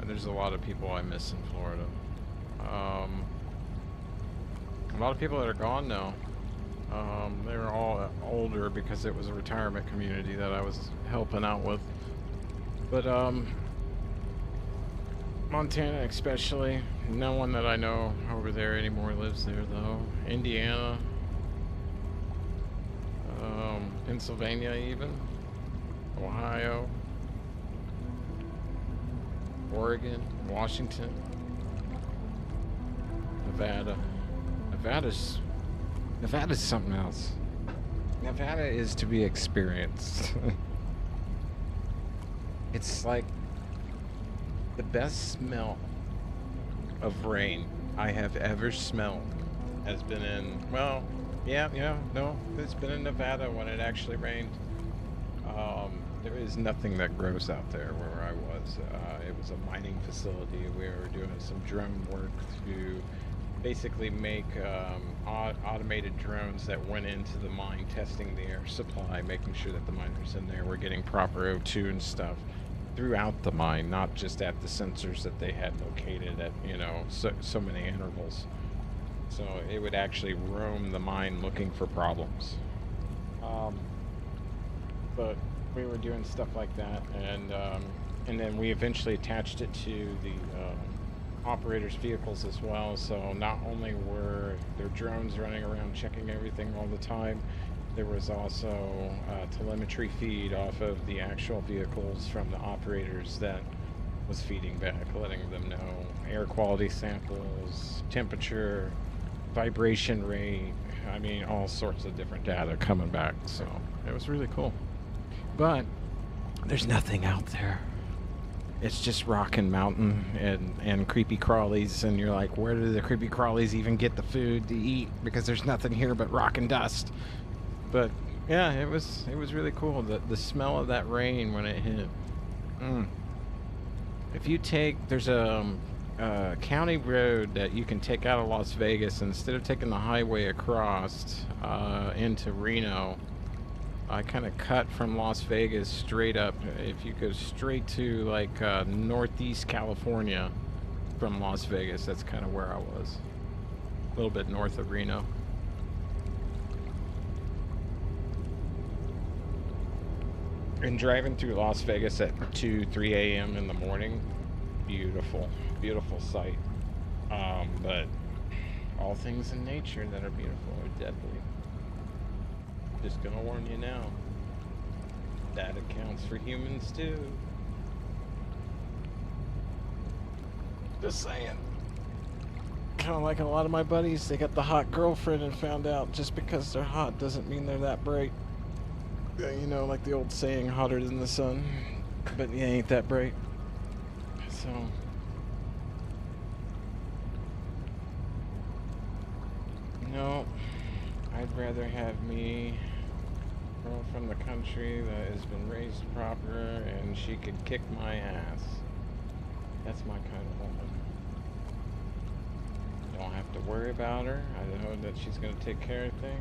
There's a lot of people I miss in Florida. A lot of people that are gone now. They were all older because it was a retirement community that I was helping out with. But Montana especially, no one that I know over there anymore lives there though. Indiana, Pennsylvania even, Ohio, Oregon, Washington, Nevada. Nevada's something else. Nevada is to be experienced. It's like the best smell of rain I have ever smelled has been in, well, no, it's been in Nevada when it actually rained. There is nothing that grows out there where I was. It was a mining facility. We were doing some drone work to basically make automated drones that went into the mine, testing the air supply, making sure that the miners in there were getting proper O2 and stuff throughout the mine, not just at the sensors that they had located at, you know, so many intervals. So it would actually roam the mine looking for problems. But we were doing stuff like that, and then we eventually attached it to the operators' vehicles as well. So not only were their drones running around checking everything all the time, there was also telemetry feed off of the actual vehicles from the operators that was feeding back, letting them know air quality samples, temperature, vibration rate, I mean, all sorts of different data coming back. So it was really cool. But there's nothing out there. It's just rock and mountain and creepy crawlies, and you're like, where do the creepy crawlies even get the food to eat? Because there's nothing here but rock and dust. But yeah, it was really cool. The smell of that rain when it hit. If you there's a county road that you can take out of Las Vegas, instead of taking the highway across into Reno. I kind of cut from Las Vegas straight up. If you go straight to like northeast California from Las Vegas, that's kind of where I was. A little bit north of Reno. And driving through Las Vegas at 2-3 a.m. in the morning, beautiful, beautiful sight. But all things in nature that are beautiful are deadly. Just gonna warn you now. That accounts for humans too. Just saying. Kind of like a lot of my buddies, they got the hot girlfriend and found out just because they're hot doesn't mean they're that bright. You know, like the old saying, hotter than the sun, but you ain't that bright. So no, I'd rather have me girl from the country that has been raised proper and she could kick my ass. That's my kind of woman. Don't have to worry about her. I know that she's going to take care of things.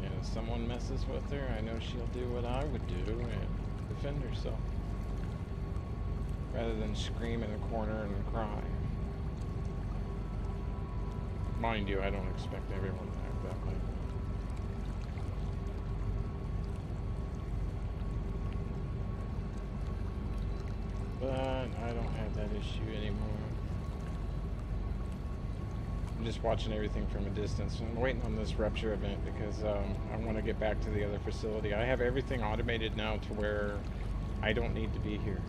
And if someone messes with her, I know she'll do what I would do and defend herself. Rather than scream in a corner and cry. Mind you, I don't expect everyone to act that way. But I don't have that issue anymore. just watching everything from a distance. I'm waiting on this Rupture event because I want to get back to the other facility. I have everything automated now to where I don't need to be here.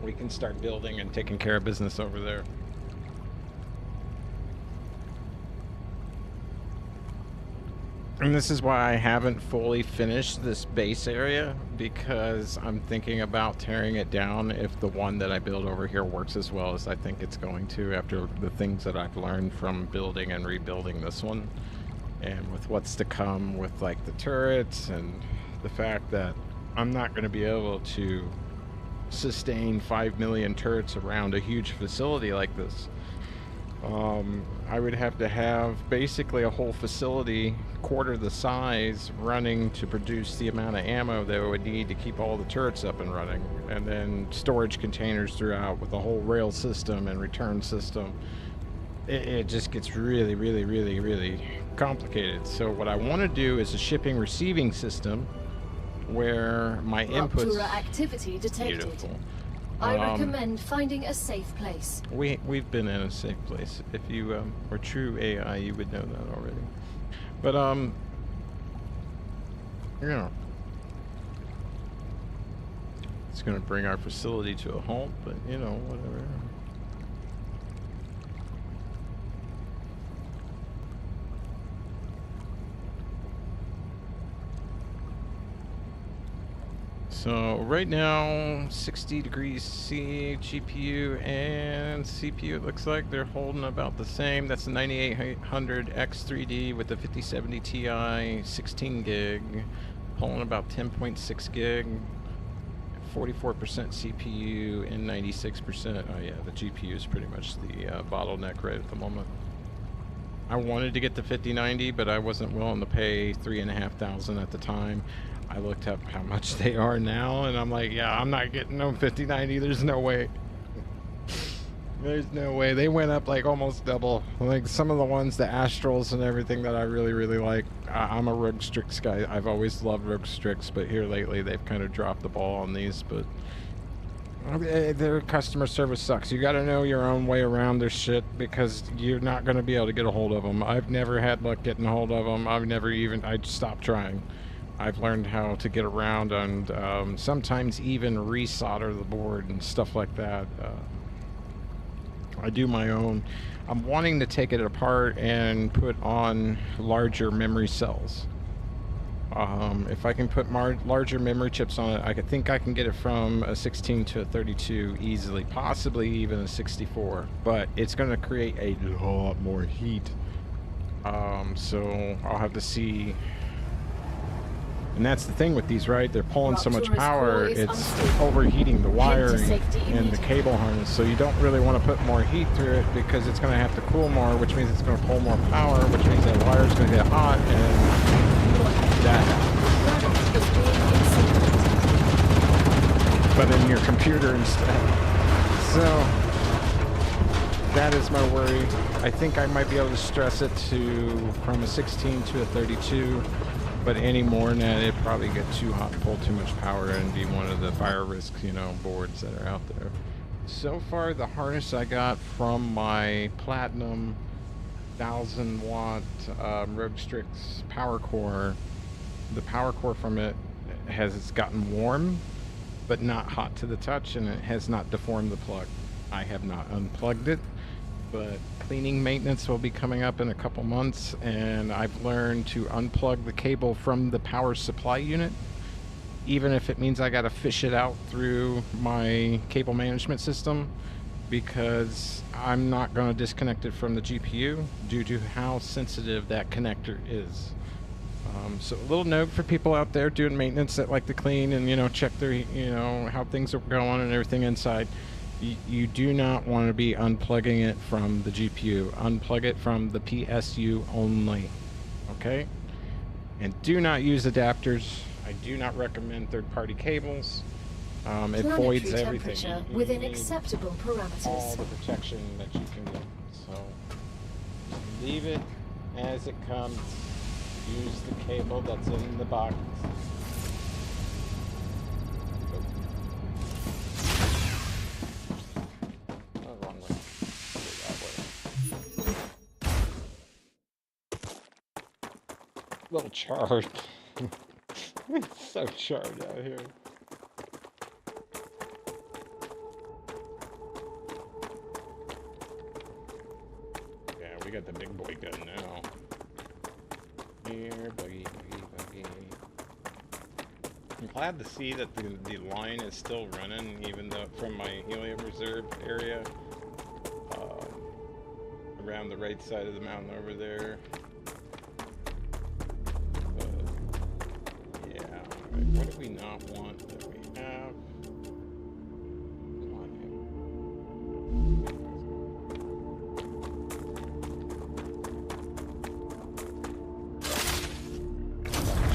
We can start building and taking care of business over there. And this is why I haven't fully finished this base area, because I'm thinking about tearing it down if the one that I build over here works as well as I think it's going to after the things that I've learned from building and rebuilding this one. And with what's to come with like the turrets and the fact that I'm not going to be able to sustain 5 million turrets around a huge facility like this. I would have to have basically a whole facility quarter the size running to produce the amount of ammo that it would need to keep all the turrets up and running, and then storage containers throughout with a whole rail system and return system. It just gets really, really, really, really complicated. So what I want to do is a shipping receiving system where my inputs... Ruptura activity detected. Beautiful. I recommend finding a safe place. We've been in a safe place. If you were true AI, you would know that already. But you know, it's gonna bring our facility to a halt. But you know, whatever. So right now, 60 degrees C, GPU and CPU, it looks like they're holding about the same. That's the 9800 X3D with the 5070 Ti, 16 gig, pulling about 10.6 gig, 44% CPU and 96%. Oh yeah, the GPU is pretty much the bottleneck right at the moment. I wanted to get the 5090, but I wasn't willing to pay $3,500 at the time. I looked up how much they are now, and I'm like, yeah, I'm not getting no 5090. There's no way. There's no way. They went up like almost double. Like some of the ones, the Astrals and everything that I really, really like. I'm a Rogue Strix guy. I've always loved Rogue Strix, but here lately they've kind of dropped the ball on these. But their customer service sucks. You got to know your own way around their shit, because you're not going to be able to get a hold of them. I've never had luck getting a hold of them. I stopped trying. I've learned how to get around and sometimes even resolder the board and stuff like that. I do my own. I'm wanting to take it apart and put on larger memory cells. If I can put larger memory chips on it, I think I can get it from a 16 to a 32 easily, possibly even a 64. But it's going to create a lot more heat. So I'll have to see. And that's the thing with these, right? They're pulling so much power, it's overheating the wiring and the cable harness. So you don't really want to put more heat through it, because it's going to have to cool more, which means it's going to pull more power, which means that wire is going to get hot, and that happens. But in your computer instead. So that is my worry. I think I might be able to stress it from a 16 to a 32. But any more than that, it'd probably get too hot, pull too much power, and be one of the fire risk, boards that are out there. So far, the harness I got from my Platinum 1000-watt Rogue Strix power core, the power core from it has gotten warm, but not hot to the touch, and it has not deformed the plug. I have not unplugged it, but cleaning maintenance will be coming up in a couple months, and I've learned to unplug the cable from the power supply unit, even if it means I got to fish it out through my cable management system, because I'm not going to disconnect it from the GPU due to how sensitive that connector is. So a little note for people out there doing maintenance that like to clean and check their how things are going and everything inside. You do not want to be unplugging it from the GPU. Unplug it from the PSU only. Okay? And do not use adapters. I do not recommend third-party cables. It voids everything. Within acceptable parameters. All the protection that you can get. So leave it as it comes. Use the cable that's in the box. Oh, wrong way. That way. little charred. It's so charred out here. Yeah, we got the big boy gun now. Here, buggy, buggy, buggy. I'm glad to see that the line is still running, even though from my helium reserve area. Around the right side of the mountain over there. But, yeah, alright, what do we not want that we have? Come on,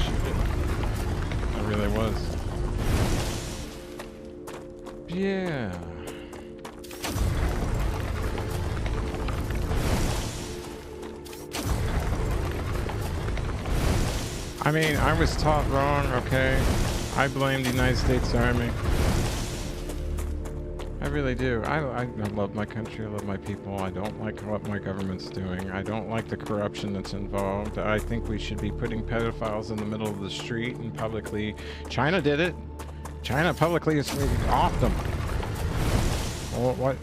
shit. I really was. Yeah. I mean, I was taught wrong, okay? I blame the United States Army. I really do. I love my country, I love my people. I don't like what my government's doing. I don't like the corruption that's involved. I think we should be putting pedophiles in the middle of the street and publicly... China did it. China publicly is off them. Well, what?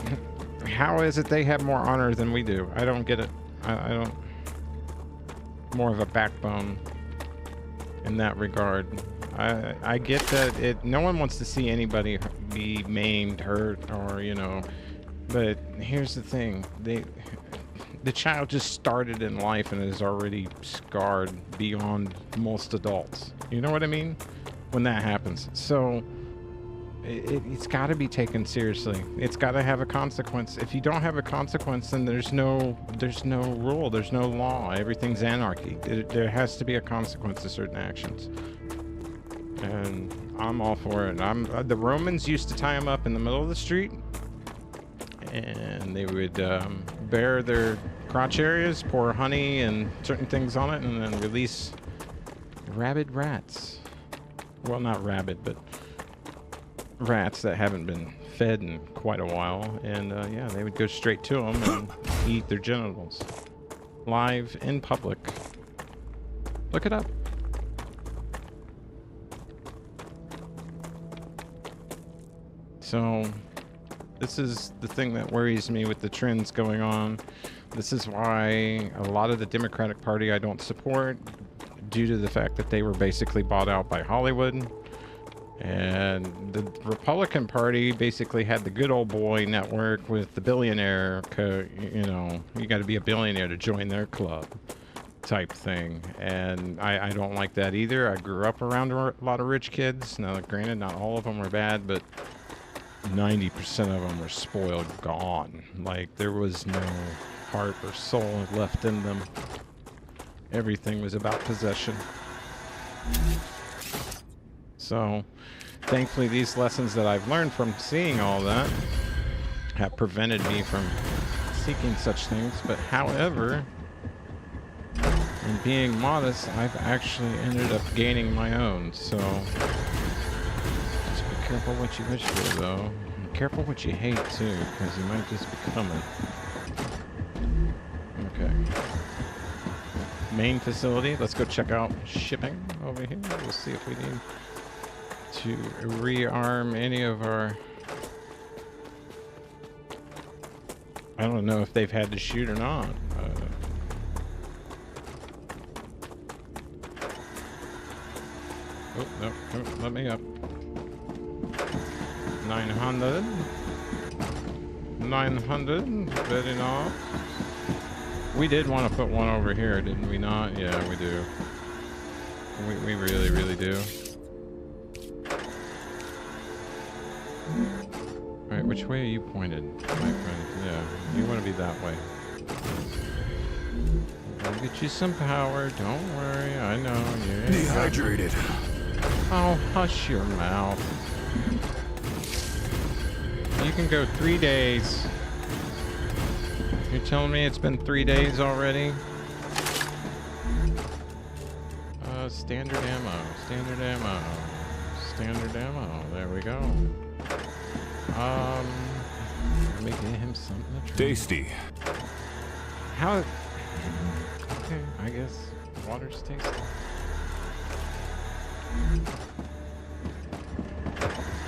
How is it they have more honor than we do? I don't get it. I don't... More of a backbone in that regard. I get that no one wants to see anybody be maimed, hurt, or, you know, but here's the thing. The child just started in life and is already scarred beyond most adults. You know what I mean? When that happens. So it's got to be taken seriously. It's got to have a consequence. If you don't have a consequence, then there's no rule, there's no law. Everything's anarchy. There has to be a consequence to certain actions. And I'm all for it. The Romans used to tie them up in the middle of the street, and they would bare their crotch areas, pour honey and certain things on it, and then release rabid rats. Well, not rabid, but rats that haven't been fed in quite a while. And yeah, they would go straight to them and eat their genitals live in public. Look it up. So this is the thing that worries me with the trends going on. This is why a lot of the Democratic Party I don't support, due to the fact that they were basically bought out by Hollywood. And the Republican Party basically had the good old boy network with the billionaire, you know, you got to be a billionaire to join their club type thing. And I don't like that either. I grew up around a lot of rich kids. Now, granted, not all of them were bad, but 90% of them were spoiled, gone. Like, there was no heart or soul left in them. Everything was about possession. So, thankfully, these lessons that I've learned from seeing all that have prevented me from seeking such things. But however, in being modest, I've actually ended up gaining my own. So, just be careful what you wish for, though. And careful what you hate, too, because you might just become it. Okay. Main facility. Let's go check out shipping over here. We'll see if we need to rearm any of our... I don't know if they've had to shoot or not. Oh, no, let me up. 900. 900. Very nice. We did want to put one over here, didn't we not? Yeah, we do. We really, really do. Alright, which way are you pointed, my friend? Yeah, you want to be that way. I'll get you some power, don't worry, I know. Yeah. Dehydrated. Oh, hush your mouth. You can go 3 days. You're telling me it's been 3 days already? Standard ammo, standard ammo, standard ammo. There we go. Let me get him something to try. Tasty. How? Okay, I guess. Water's tasty.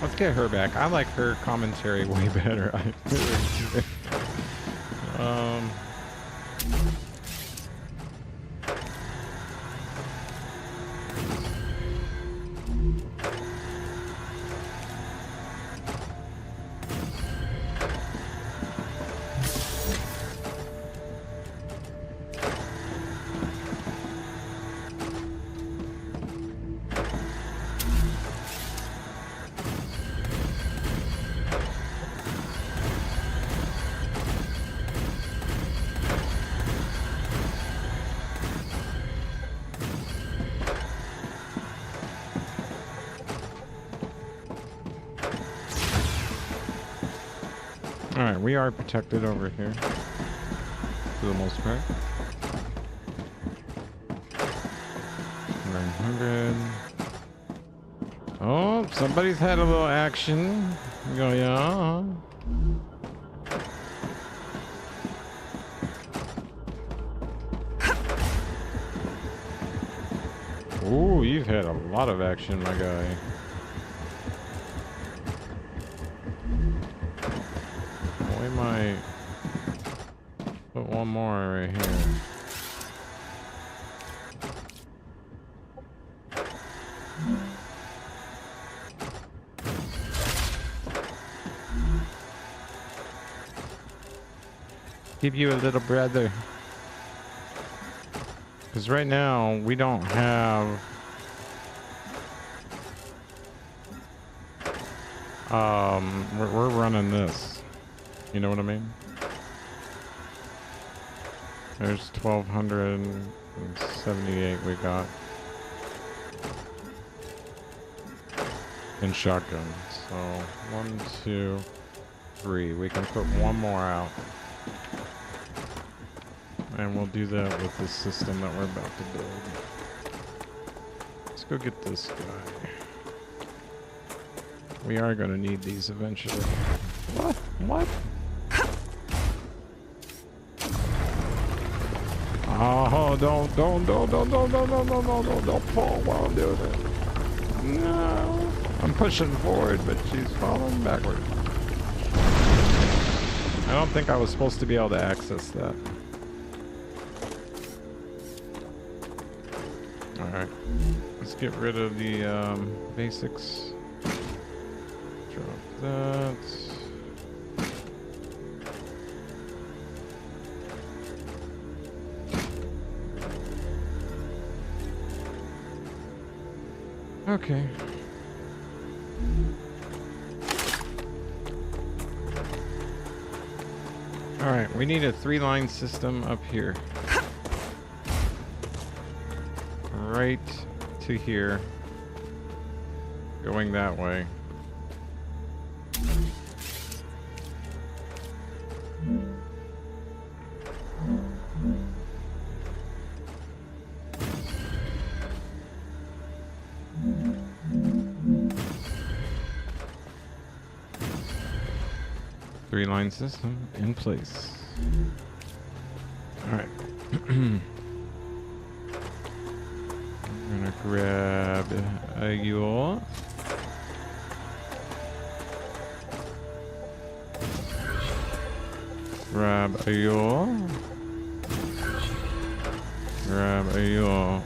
Let's get her back. I like her commentary way better. Alright, we are protected over here. For the most part. 900. Oh, somebody's had a little action. Go, yeah. Ooh, you've had a lot of action, my guy. We might put one more right here. Give you a little brother. Because right now we don't have we're running this. You know what I mean? There's 1,278 we got. In shotgun. So 1, 2, 3. We can put one more out. And we'll do that with this system that we're about to build. Let's go get this guy. We are going to need these eventually. What? What? Oh, don't fall while I'm doing it. No. I'm pushing forward, but she's falling backward. I don't think I was supposed to be able to access that. Alright. Let's get rid of the basics. Drop that. Okay. Alright, we need a 3-line system up here. Right to here. Going that way. Three-line system in place. All right. I'm gonna grab a Yule. Grab a Yule. Grab a Yule.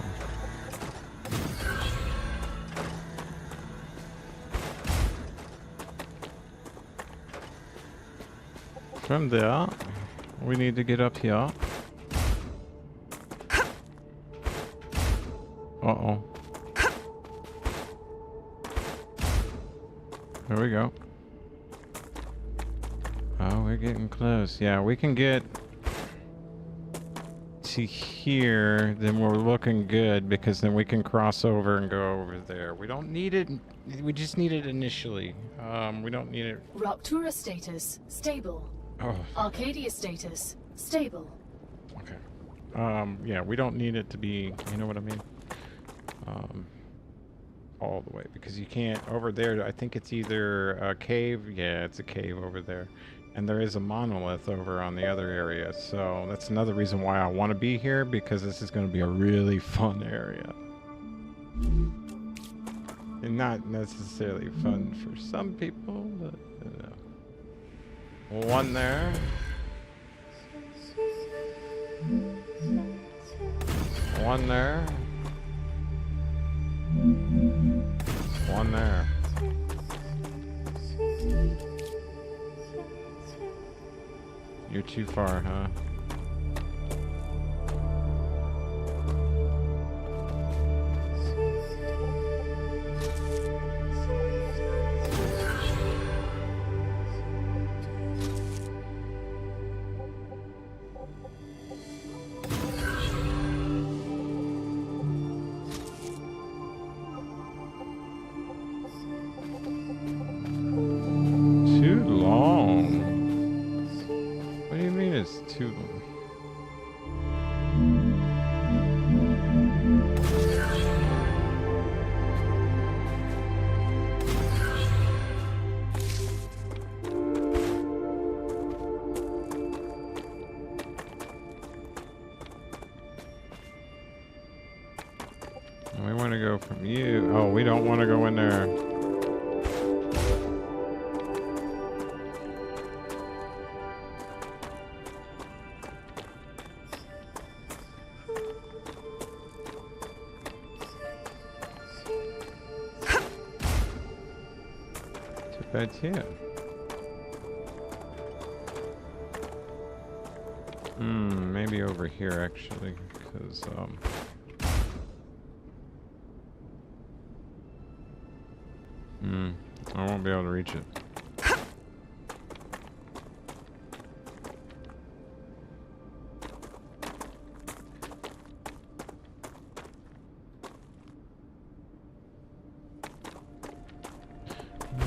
From there, we need to get up here. Uh-oh. There we go. Oh, we're getting close. Yeah, we can get to here, then we're looking good, because then we can cross over and go over there. We don't need it. We just need it initially. We don't need it. Ruptura status stable. Oh. Arcadia status stable. Okay. Yeah, we don't need it to be, you know what I mean? All the way, because you can't over there. I think it's either a cave. Yeah, it's a cave over there. And there is a monolith over on the other area, so that's another reason why I want to be here, because this is going to be a really fun area. And not necessarily fun for some people, but you know. One there. One there. One there. You're too far, huh? Too long. What do you mean it's too long? We want to go from you. Oh, we don't want to go in there. Too bad, too. Maybe over here, actually, because, I won't be able to reach it.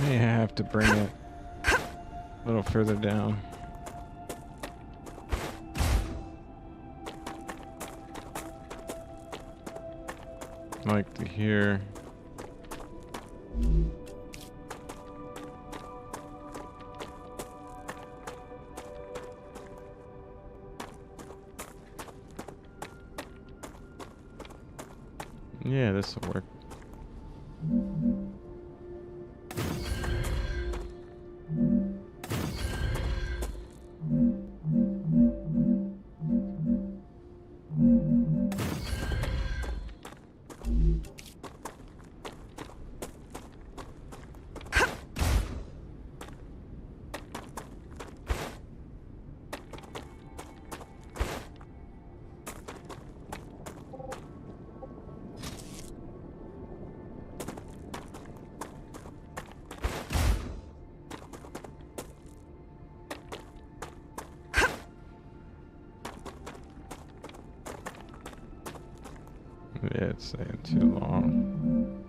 May have to bring it a little further down. Like to here. Yeah, this will work. Yeah, it's saying too long.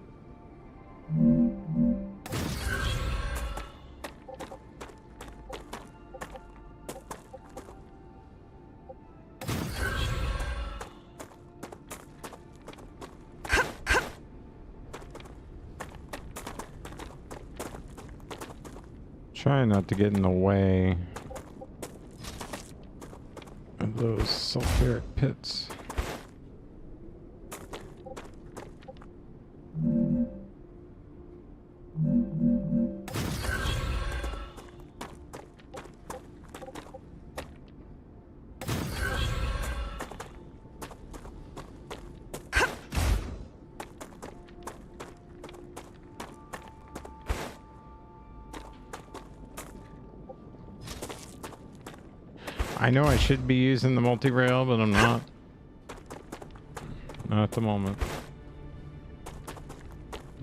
Try not to get in the way of those sulfuric pits. I know I should be using the multi-rail, but I'm not. Not at the moment.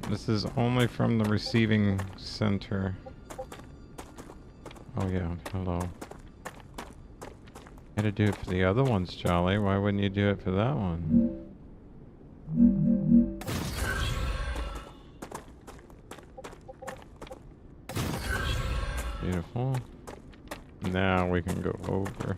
This is only from the receiving center. Oh yeah, hello. You gotta do it for the other ones, Jolly. Why wouldn't you do it for that one? Beautiful. Now we can go over.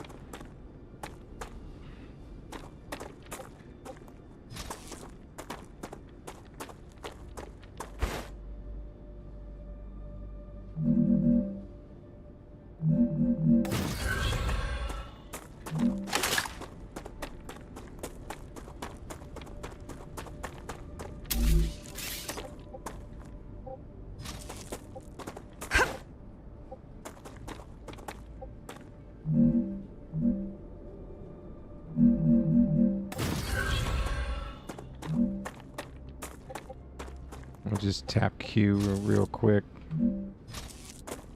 just tap Q real quick.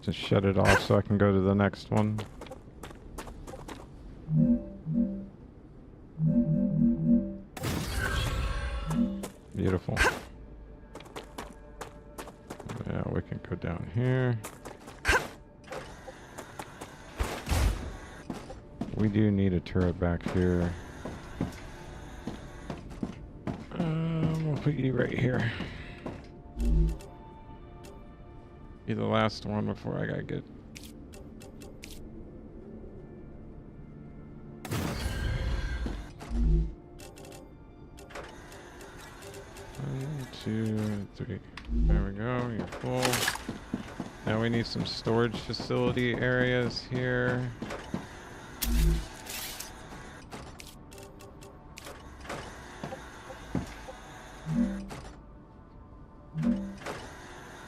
Just shut it off so I can go to the next one. Beautiful. Yeah, we can go down here. We do need a turret back here. We'll put you right here. Be the last one before I gotta get. One, two, three. There we go. You're full. Now we need some storage facility areas here.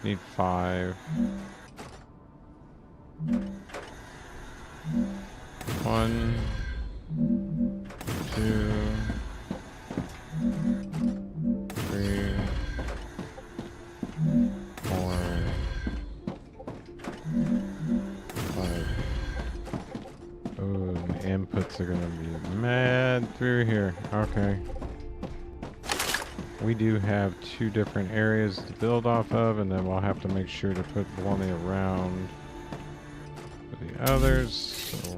Need 5. 1, 2, 3, 4, 5. Oh, the inputs are gonna be mad through here. Okay. We do have 2 different areas to build off of, and then we'll have to make sure to put one around for the others. So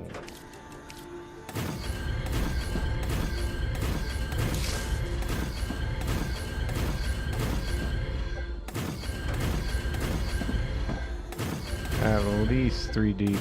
at least 3 deep.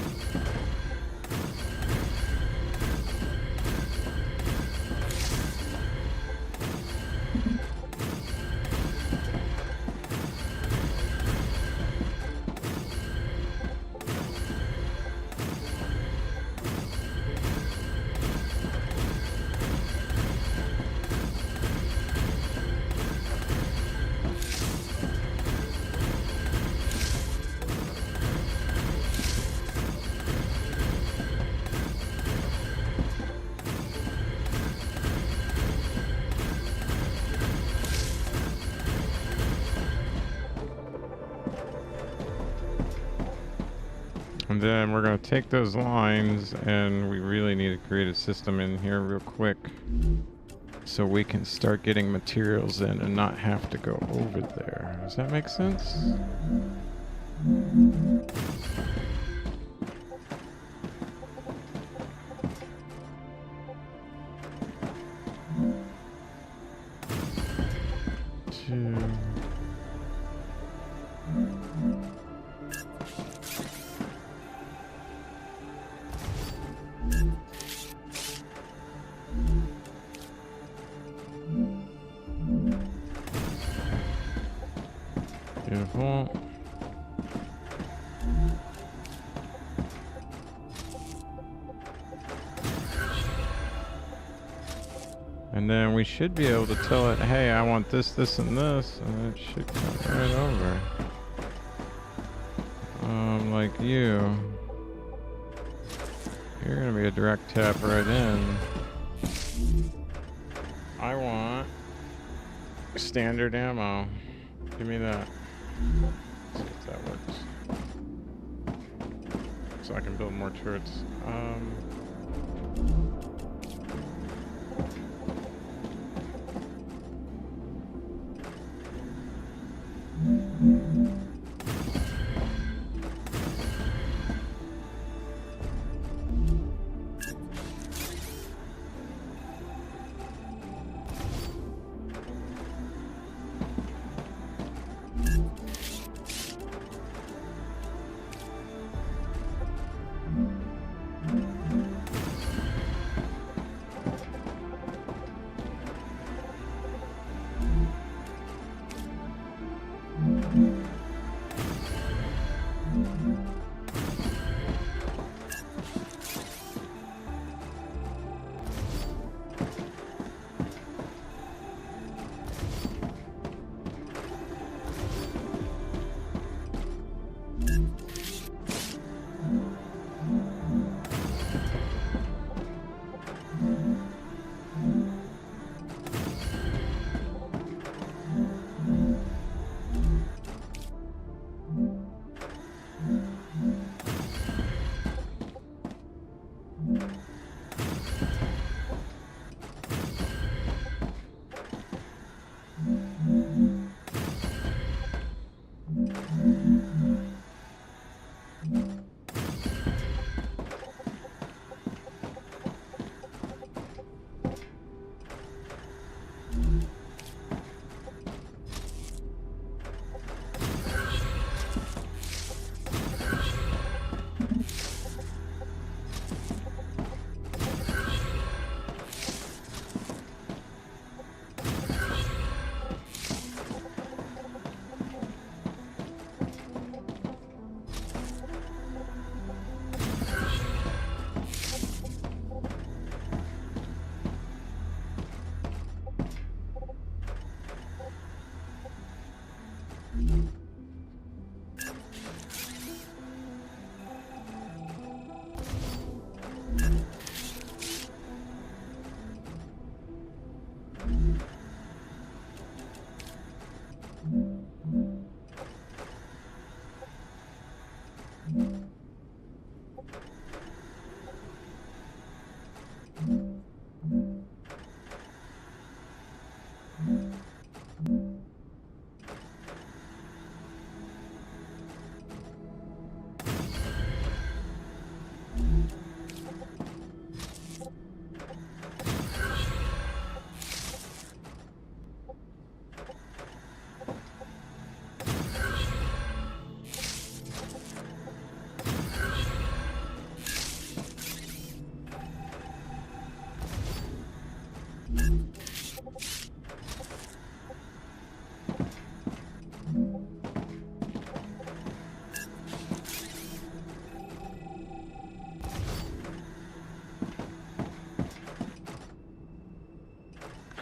And then we're going to take those lines, and we really need to create a system in here real quick so we can start getting materials in and not have to go over there. Does that make sense? Beautiful. And then we should be able to tell it, hey, I want this, this, and this, and it should come right over. Like you. You're gonna be a direct tap right in. I want standard ammo. Give me that. Let's see if that works. So I can build more turrets.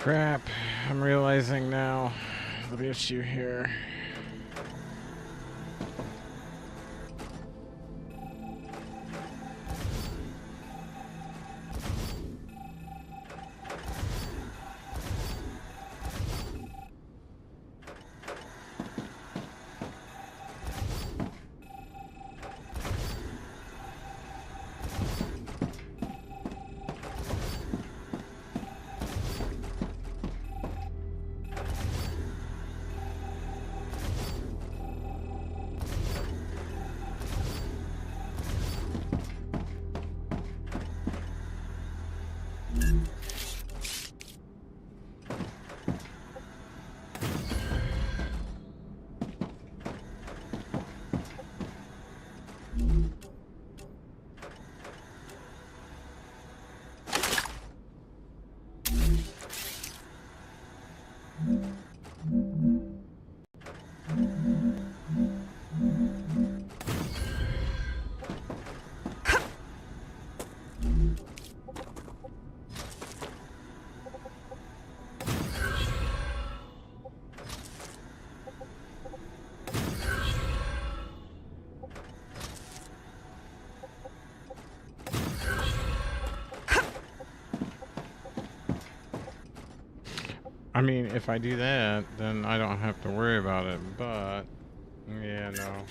Crap, I'm realizing now the issue here. I mean, if I do that, then I don't have to worry about it, but yeah, no.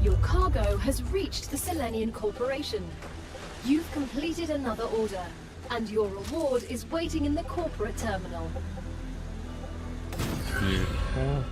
Your cargo has reached the Selenian Corporation. You've completed another order, and your reward is waiting in the corporate terminal. Beautiful.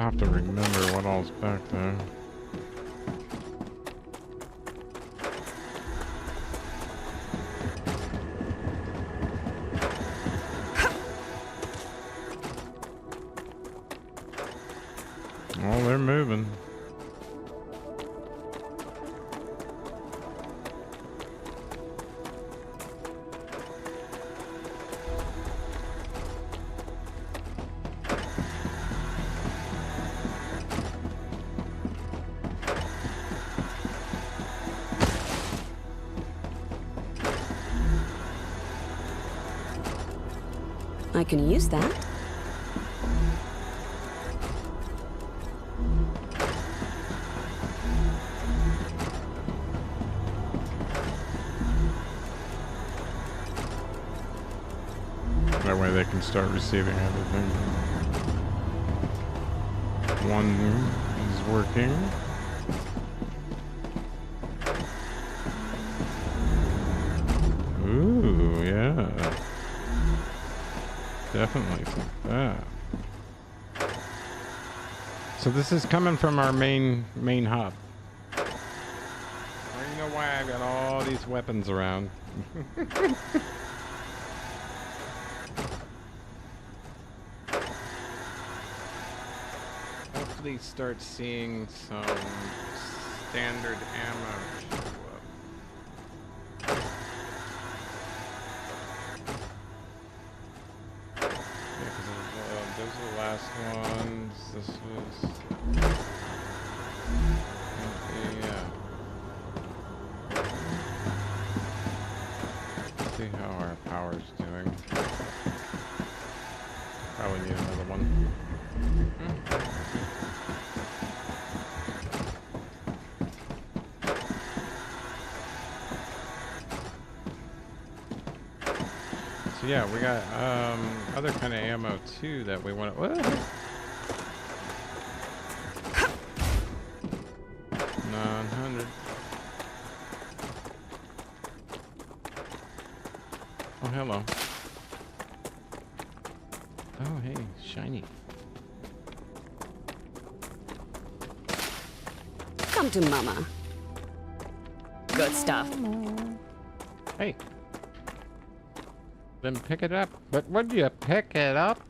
I have to remember what all's back there. Oh, they're moving. I can use that. That way they can start receiving everything. One is working. Ooh, yeah. Definitely think that. So this is coming from our main hub. Now you know why I've got all these weapons around. Hopefully start seeing some standard ammo show up. Those are the last ones. This was... yeah. Let's see how our power's doing. Probably need another one. So yeah, we got other kind of ammo too that we want to. 900. Oh, hello. Oh, hey, shiny. Come to Mama. Good stuff. Hey. Then pick it up. But would you pick it up?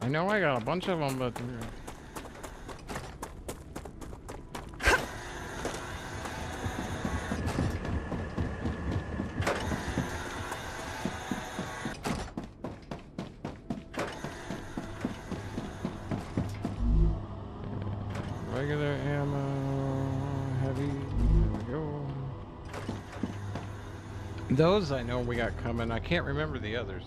I know I got a bunch of them, but... regular ammo, heavy, there we go. Those I know we got coming. I can't remember the others.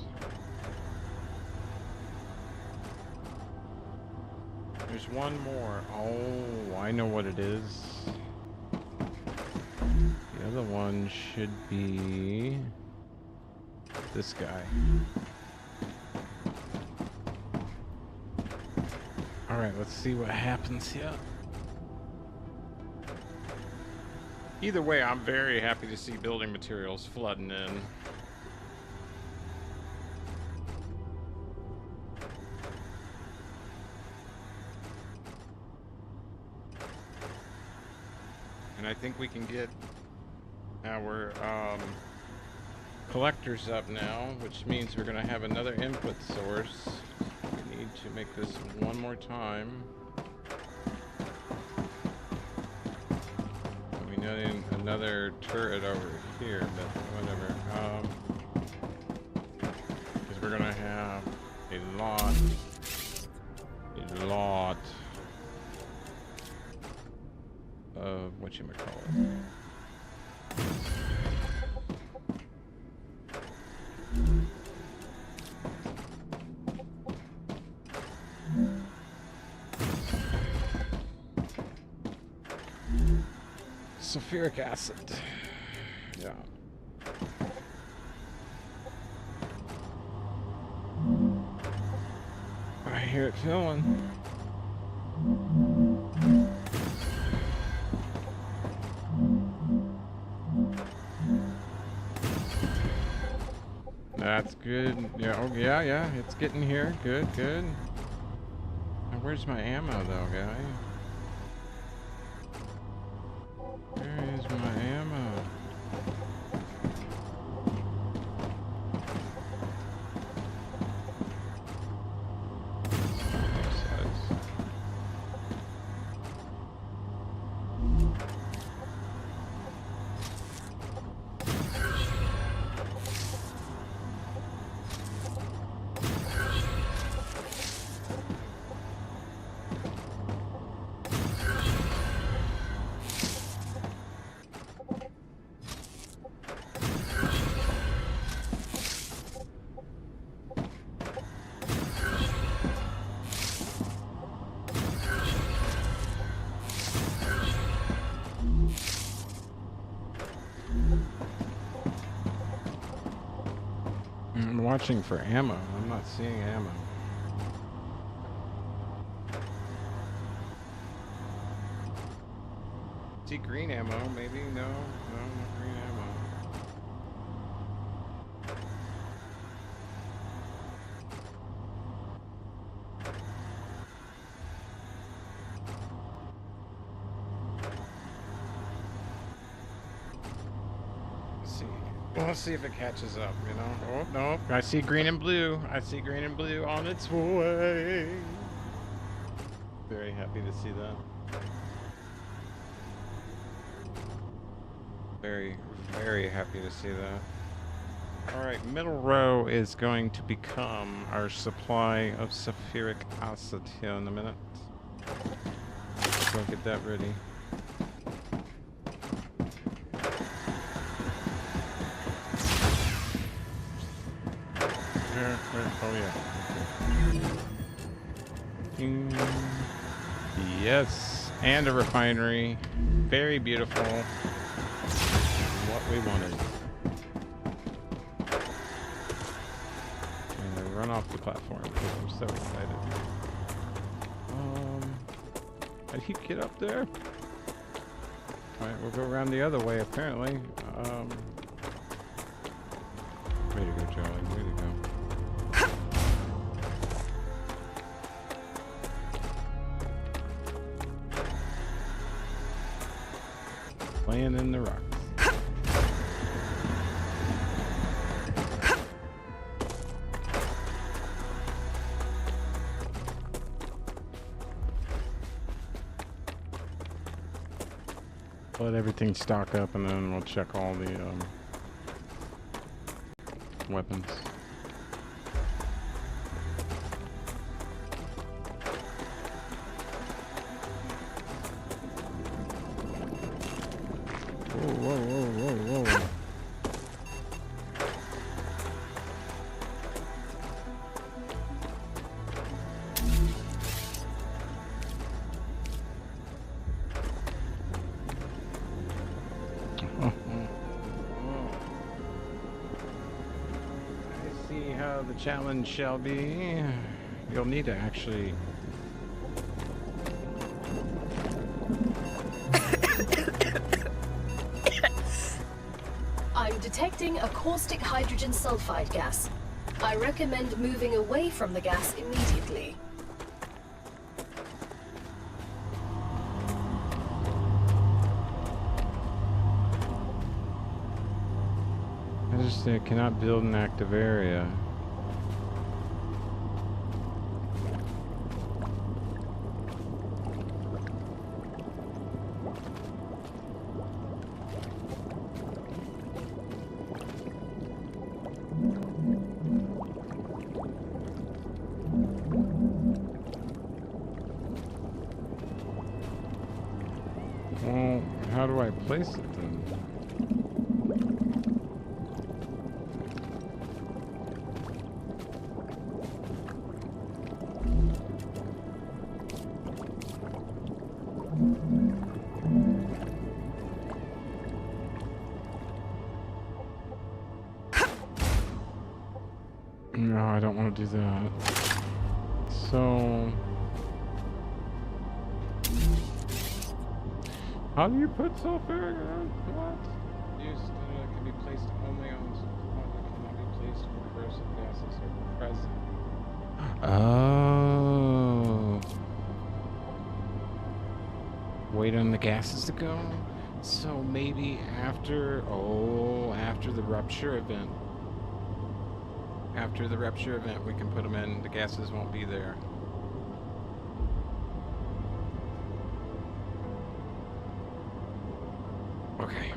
There's one more. Oh, I know what it is. The other one should be this guy. All right, let's see what happens here. Either way, I'm very happy to see building materials flooding in. And I think we can get our collectors up now, which means we're going to have another input source. We need to make this one more time. Another turret over here, but whatever. Because we're gonna have a lot of whatchamacallit. Sulfuric acid. Yeah. I hear it filling. That's good. Yeah, oh, yeah, yeah. It's getting here. Good, good. Now, where's my ammo, though, guy? Where is my ammo? I'm watching for ammo. I'm not seeing ammo. See green ammo, maybe? No, not green ammo. Let's see if it catches up, you know? Oh, no. I see green and blue. I see green and blue on its way. Very happy to see that. Very, very happy to see that. Alright, middle row is going to become our supply of sulfuric acid here in a minute. So get that ready. Oh yeah. Yes, and a refinery. Very beautiful. What we wanted. And I run off the platform because I'm so excited. How do you get up there? Alright, we'll go around the other way apparently. Way to go, Charlie. Way to go. Playing in the rocks. Let everything stock up and then we'll check all the weapons. Whoa. I see how the challenge shall be. You'll need to actually... I'm detecting a caustic hydrogen sulfide gas. I recommend moving away from the gas immediately. I just cannot build an active area. Well, how do I place it then? No, I don't want to do that. So... how do you put sulfuric acid? What? Used can be placed only on spot that cannot be placed on person. Oh. Wait on the gases to go? So maybe after... Oh, after the rupture event. After the rupture event, we can put them in. The gases won't be there. Okay.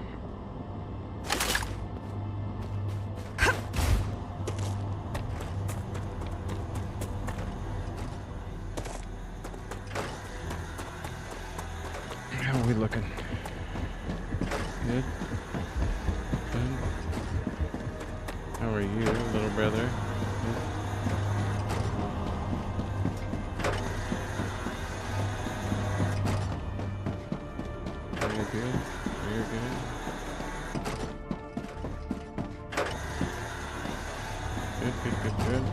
How are we looking? Good? Good? How are you, little brother? Good? You're good? You're good? Good, good, good, good.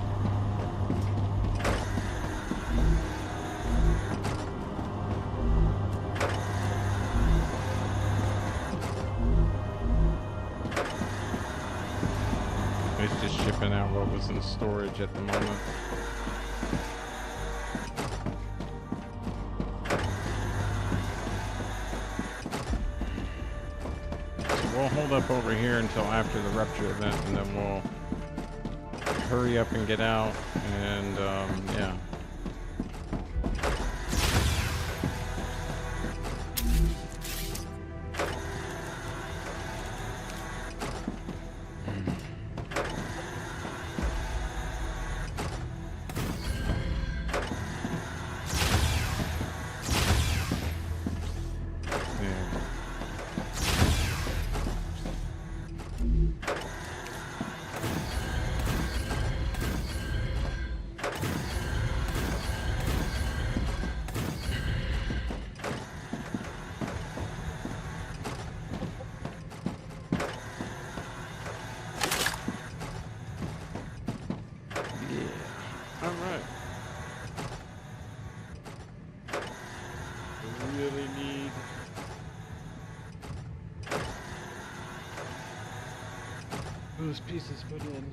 It's just shipping out what was in storage at the moment. So we'll hold up over here until after the rupture event, and then we'll hurry up and get out, and yeah. Alright. We really need those pieces put in.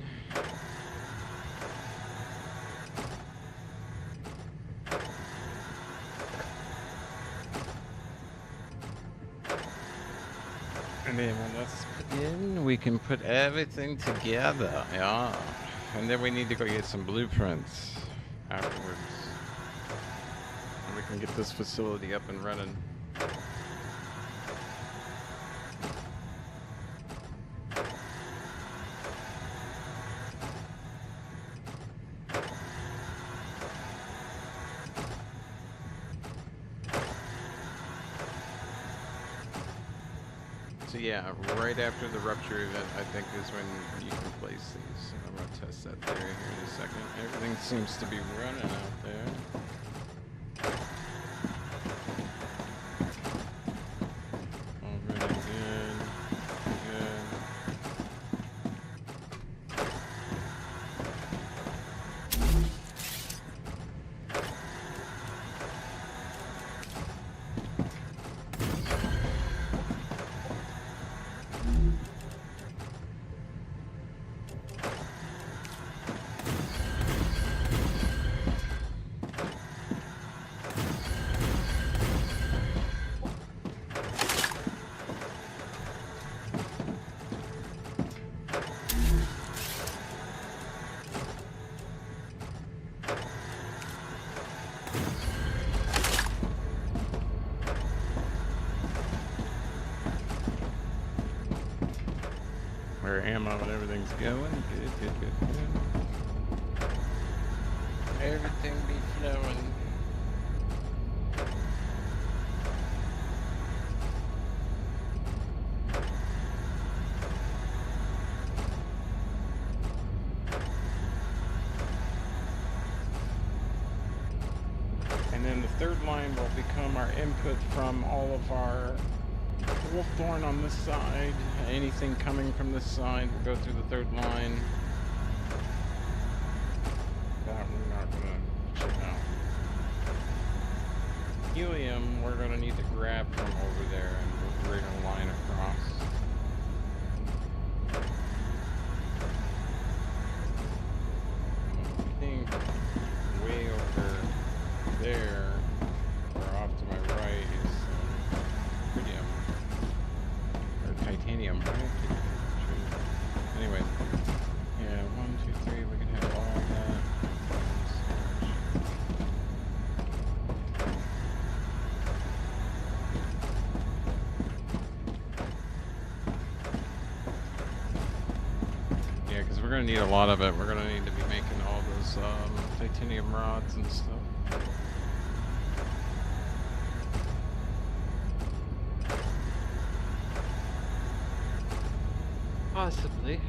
And then when that's put in, we can put everything together, yeah. And then we need to go get some blueprints afterwards. And we can get this facility up and running. So yeah, right after the rupture event, I think is when you can place these. I'm gonna test that theory here in a second. Everything seems to be running out there. All running good. Good. Where ammo and everything's going. Good, good, good, good. Everything be flowing. And then the third line will become our input from all of our Wolfthorn on this side. Anything coming from this side will go through the third line. That we're not gonna ship out. Helium we're gonna need to grab from over there, and we'll bring a line across. I think we're gonna need a lot of it. We're gonna need to be making all those titanium rods and stuff. Possibly.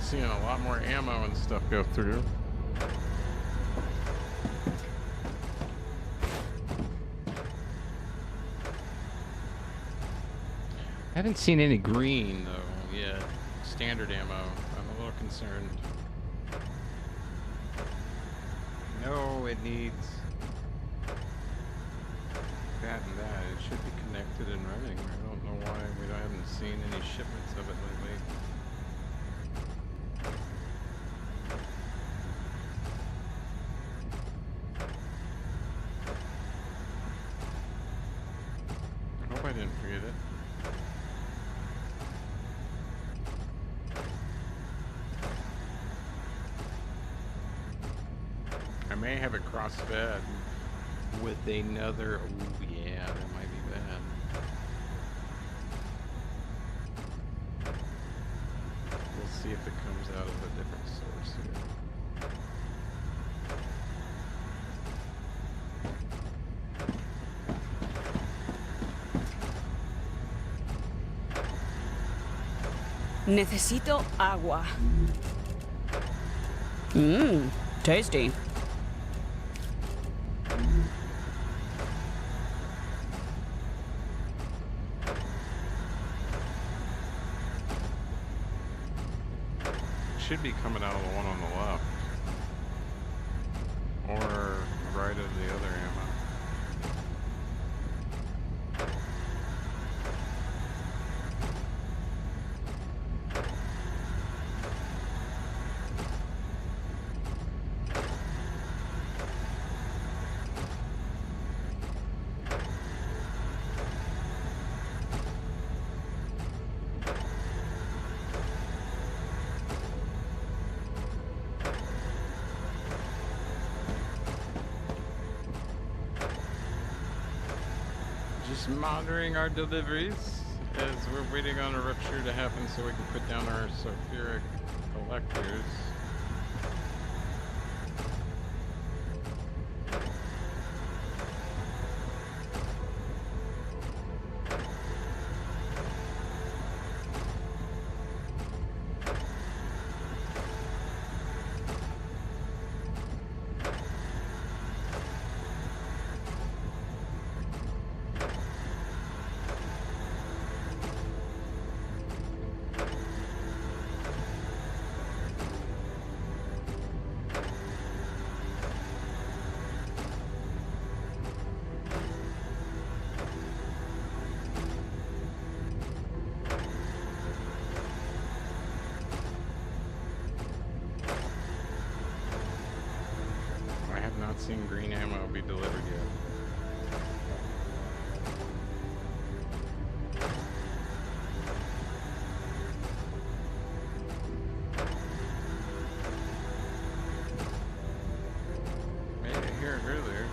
Seeing a lot more ammo and stuff go through. I haven't seen any green though yet. Standard ammo. I'm a little concerned. No, it needs that and that. It should be connected and running. I don't know why I haven't seen any shipments of it lately. I didn't forget it. I may have it cross-fed with another. Oh yeah, that might be bad. We'll see if it comes out of a different source here. Necesito agua. Tasty. Should be coming out of the one on the left. Or right of the other ammo. Just monitoring our deliveries as we're waiting on a rupture to happen so we can put down our sulfuric collectors. Not seen green ammo be delivered yet. Made it here earlier.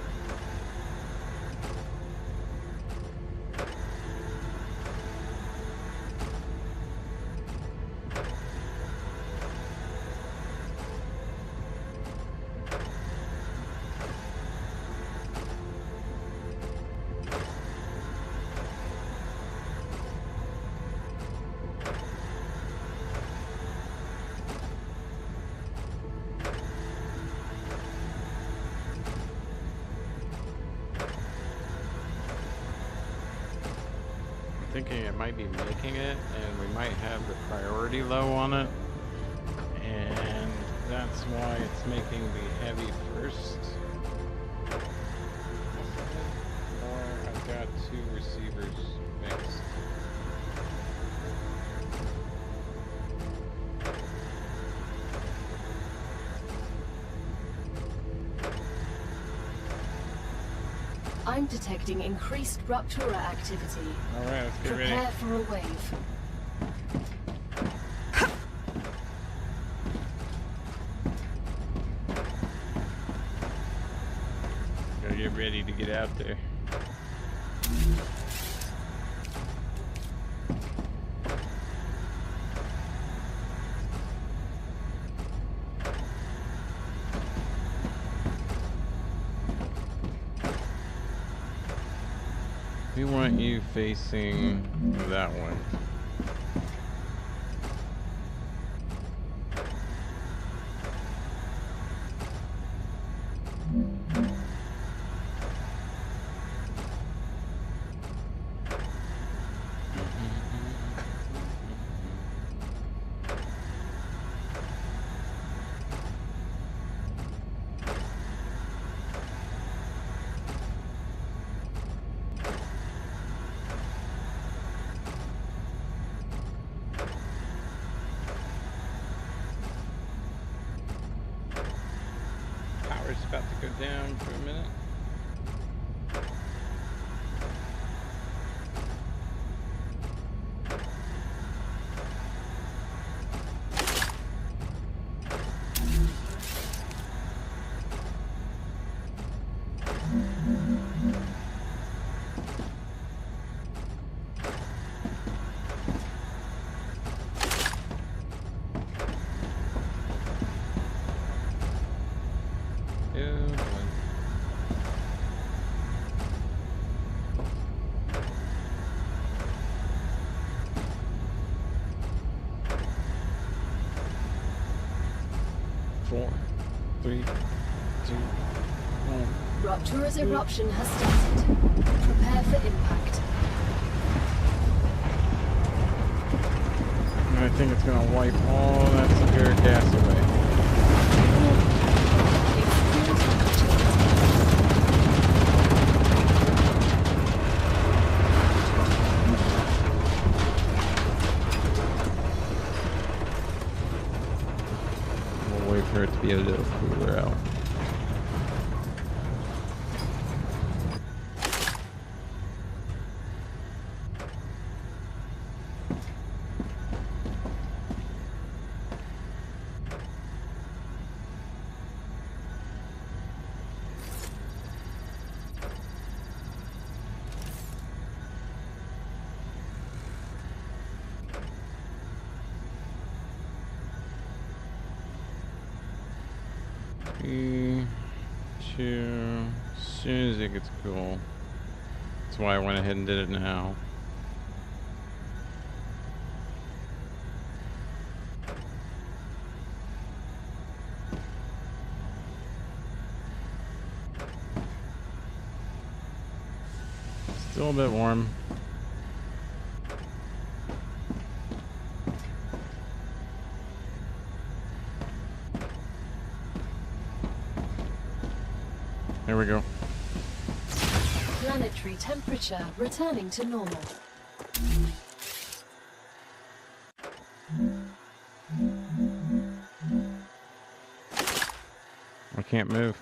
Thinking it might be making it, and we might have the priority low on it, and that's why it's making the heavy first. Or I've got two receivers mixed. I'm detecting increased Ruptura activity. All right, let's get ready. Prepare for a wave. Gotta get ready to get out there. We want you facing that one. Power's about to go down for a minute. Good one. Four, three, two, one. Ruptura's eruption has started. Prepare for impact. And I think it's gonna wipe all that severe gas away. We'll wait for it to be a little cooler out. Three, two, as soon as it gets cool. That's why I went ahead and did it now. Still a bit warm. There we go. Planetary temperature returning to normal. I can't move.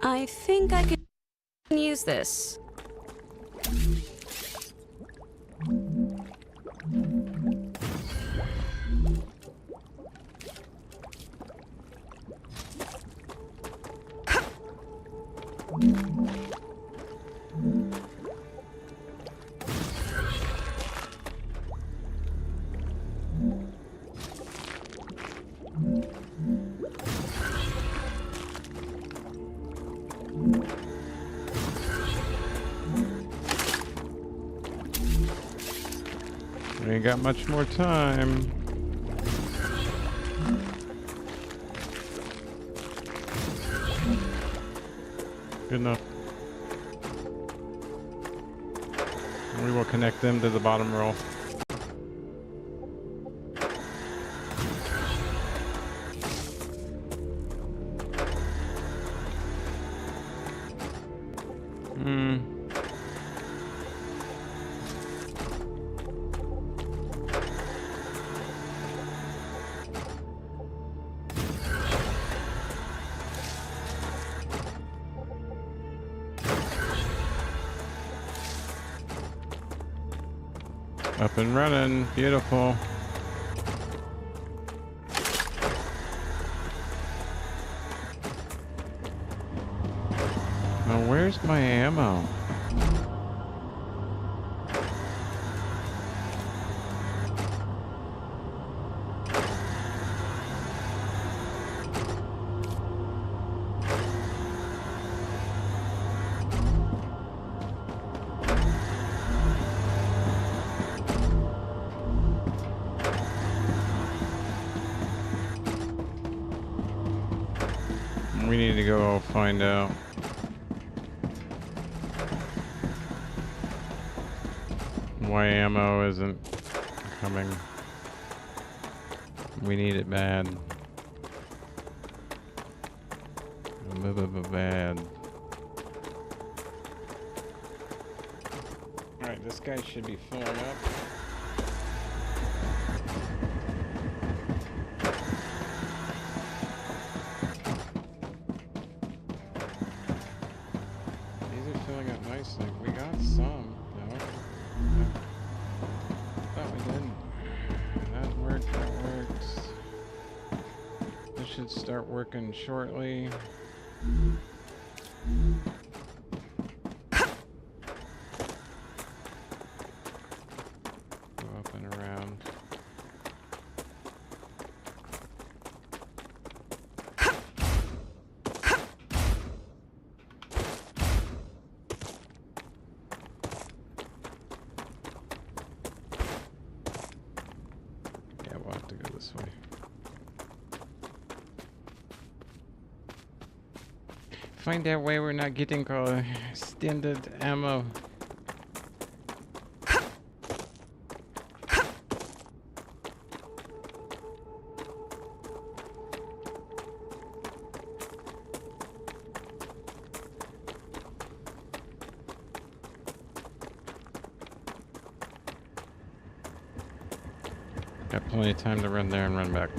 I think I can use this. We ain't got much more time. Good enough. We will connect them to the bottom row. Up and running. Beautiful. Now, where's my ammo? We need to go find out. Why ammo isn't coming. We need it bad. Bad. Alright, this guy should be filling up. These are filling up nicely. We got some. No. Thought we didn't. That worked, that works. This should start working shortly. Go up and around. Yeah, we'll have to go this way. Find out why we're not getting standard ammo. Got plenty of time to run there and run back.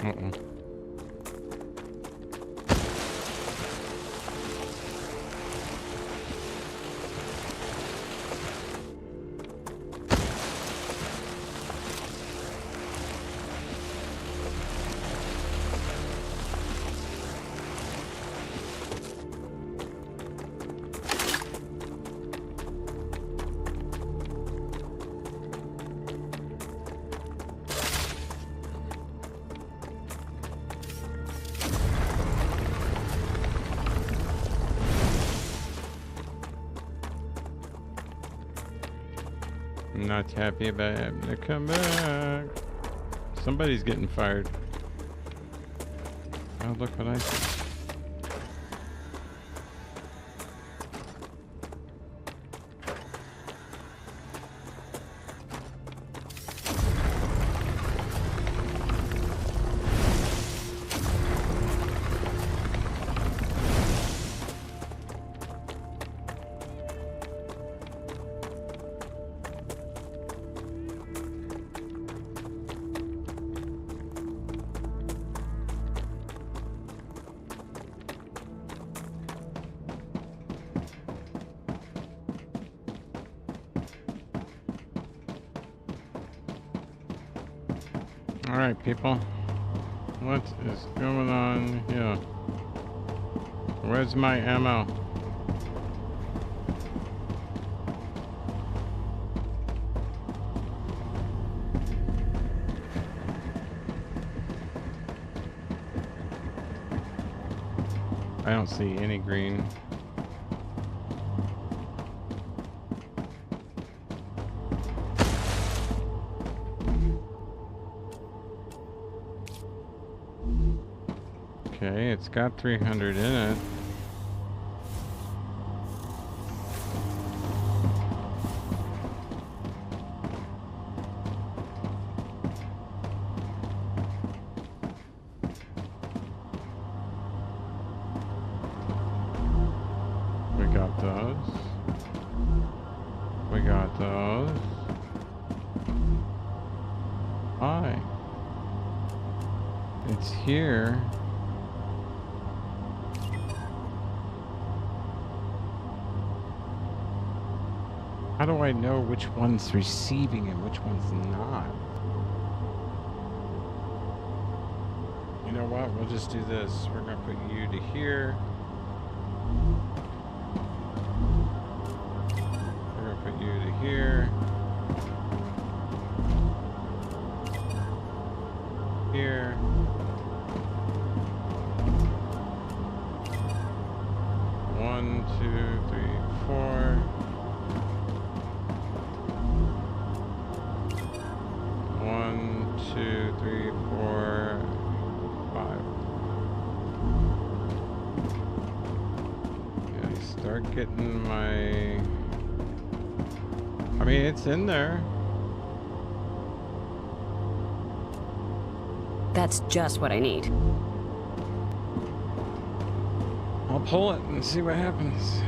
Uh-oh. I'm not happy about having to come back. Somebody's getting fired. Oh, look what I see. Alright, people. What is going on here? Where's my ammo? I don't see any green. Okay, it's got 300 in it. got those. We got those. Hi. It's here. How do I know which one's receiving and which one's not? You know what? We'll just do this. We're gonna put you to here. We're gonna put you to here. Here. One, two, three, four. One, two, three, four, five. Yeah, start getting my... I mean, it's in there. That's just what I need. I'll pull it and see what happens.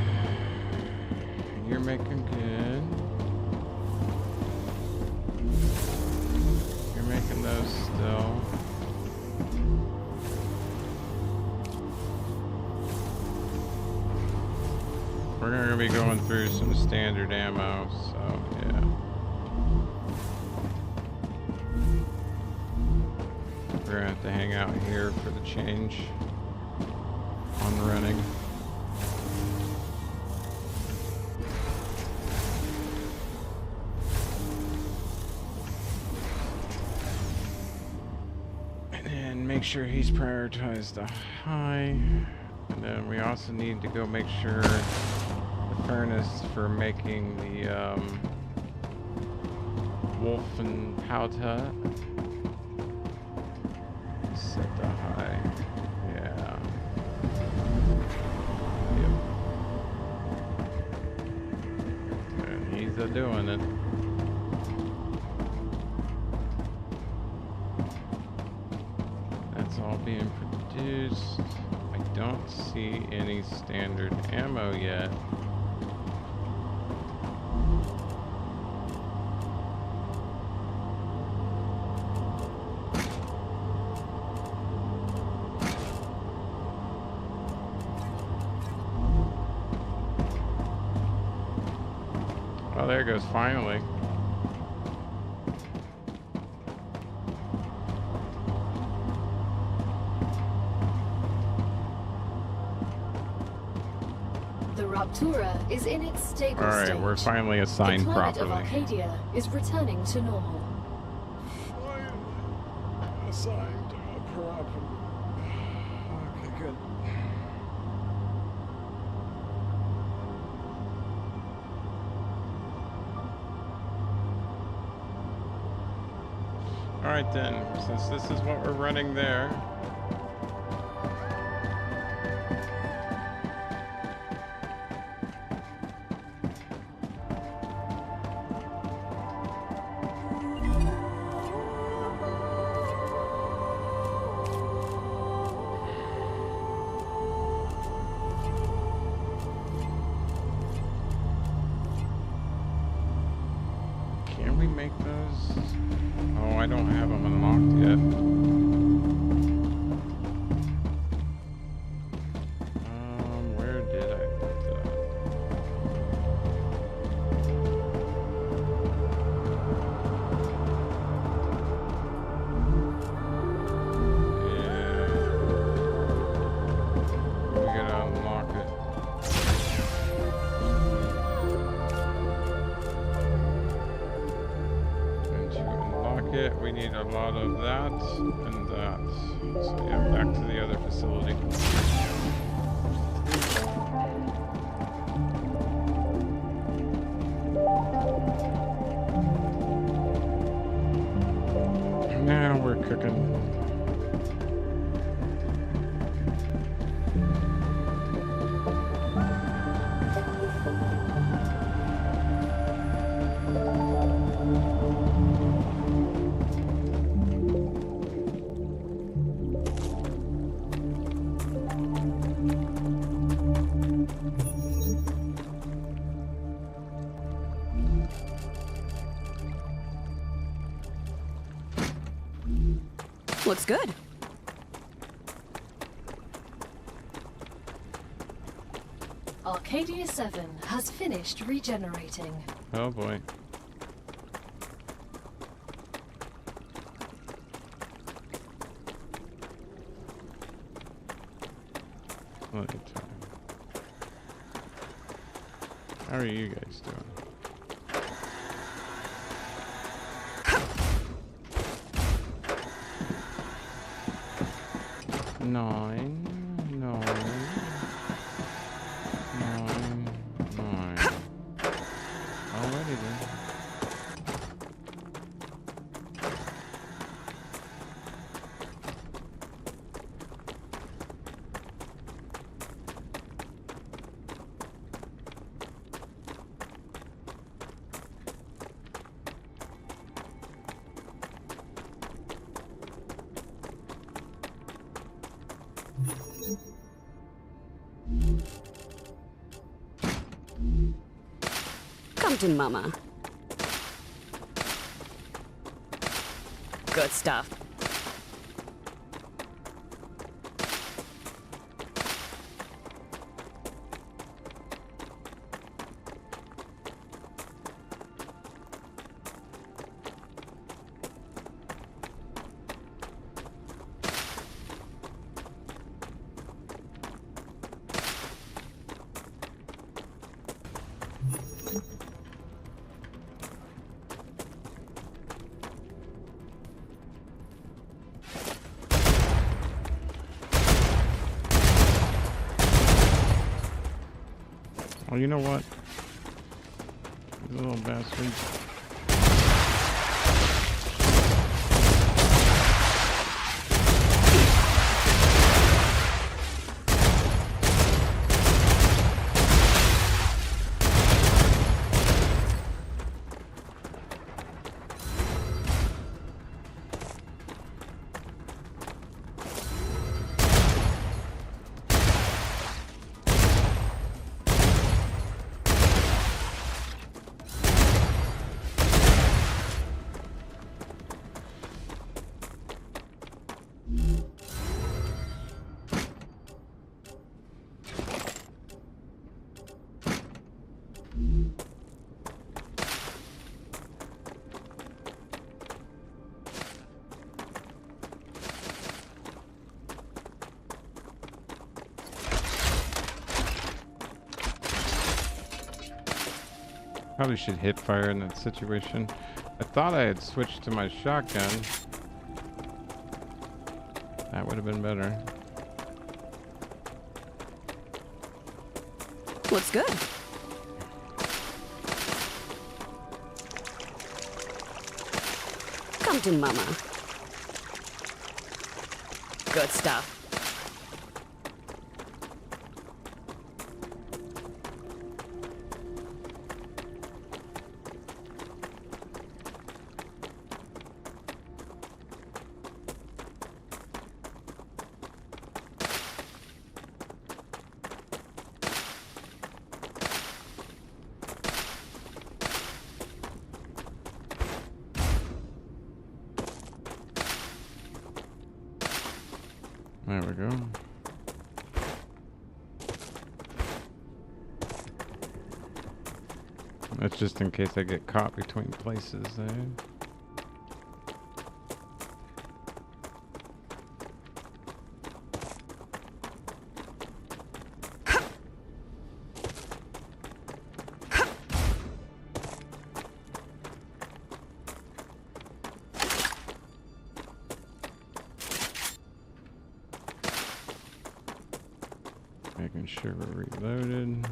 You're making good. You're making those still. We're gonna be going through some standard ammo, so yeah. We're gonna have to hang out here for the change on running. And make sure he's prioritized the high. And then we also need to go make sure the furnace for making the wolf and Hauta. Set the high. Yeah. Yep. And he's a doing it. That's all being produced. I don't see any standard ammo yet. Oh, there it goes, finally. The Ruptura is in its stable state. Alright, we're finally assigned the climate properly. of Arcadia is returning to normal. Assigned properly. Okay, good. Alright then, since this is what we're running there. Can we make those? Oh, I don't have them unlocked yet. Where did I put that? Yeah. We gotta unlock it. And to unlock it, we need a lot of that and that. So yeah, back to the other facility. Now we're cooking. Looks good. Arcadia 7 has finished regenerating. Oh boy. What a time. How are you guys doing? Nine. Alrighty then. Come to Mama. Good stuff. Well, you know what? These little bastards. Probably should hip fire in that situation. I thought I had switched to my shotgun. That would have been better. Looks good. Come to Mama. Good stuff. There we go. That's just in case I get caught between places there. Making sure we're reloaded.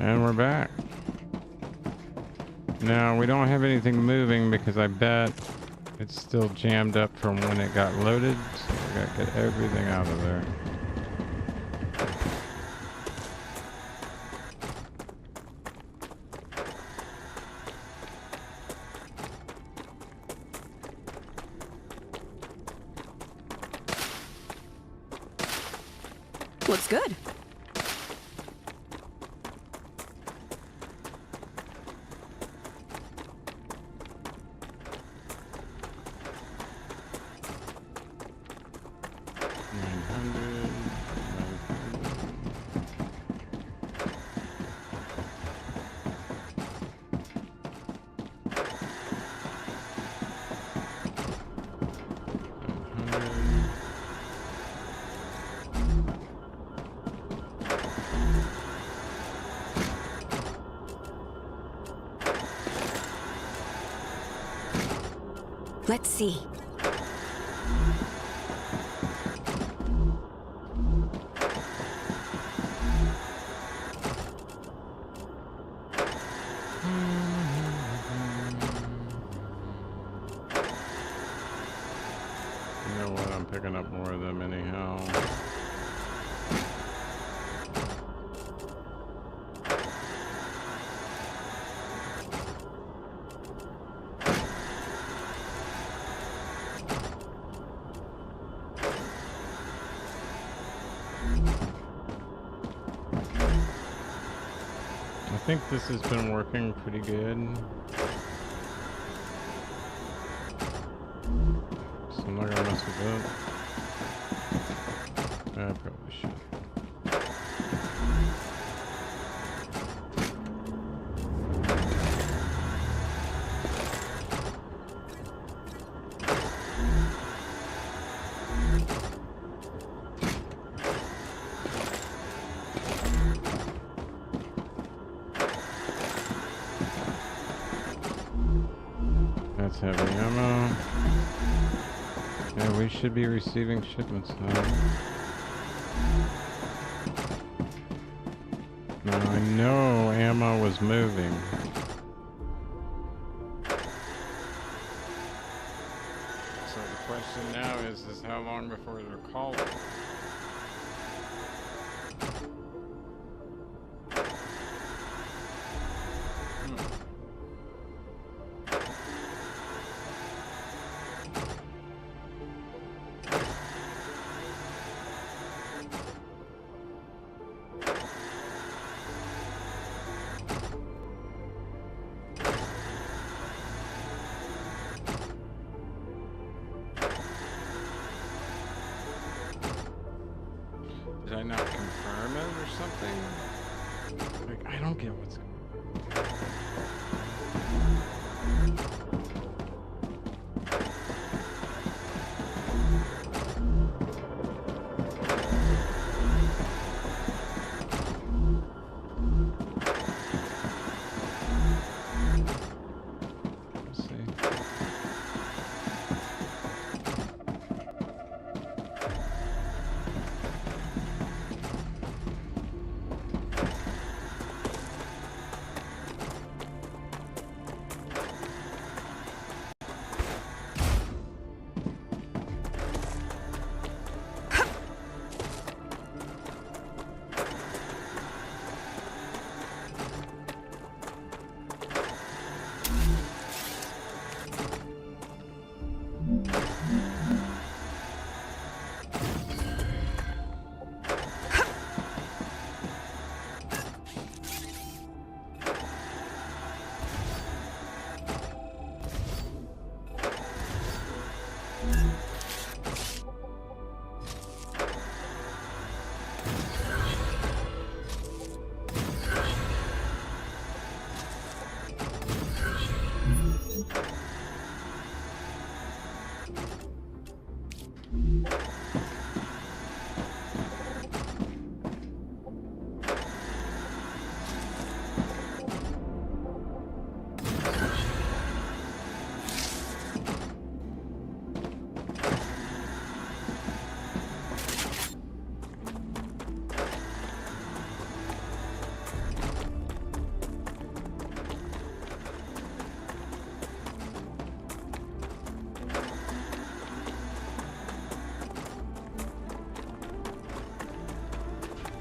And we're back. No, we don't have anything moving because I bet it's still jammed up from when it got loaded. So we gotta get everything out of there. Looks good. Let's see. You know what? I'm picking up more of them anyhow. I think this has been working pretty good. So I'm not gonna mess with that. I probably should. That's heavy ammo. Yeah, we should be receiving shipments now. Now I know ammo was moving. So the question now is how long before they're called? Did I not confirm it or something? Like, I don't get what's... Let's see.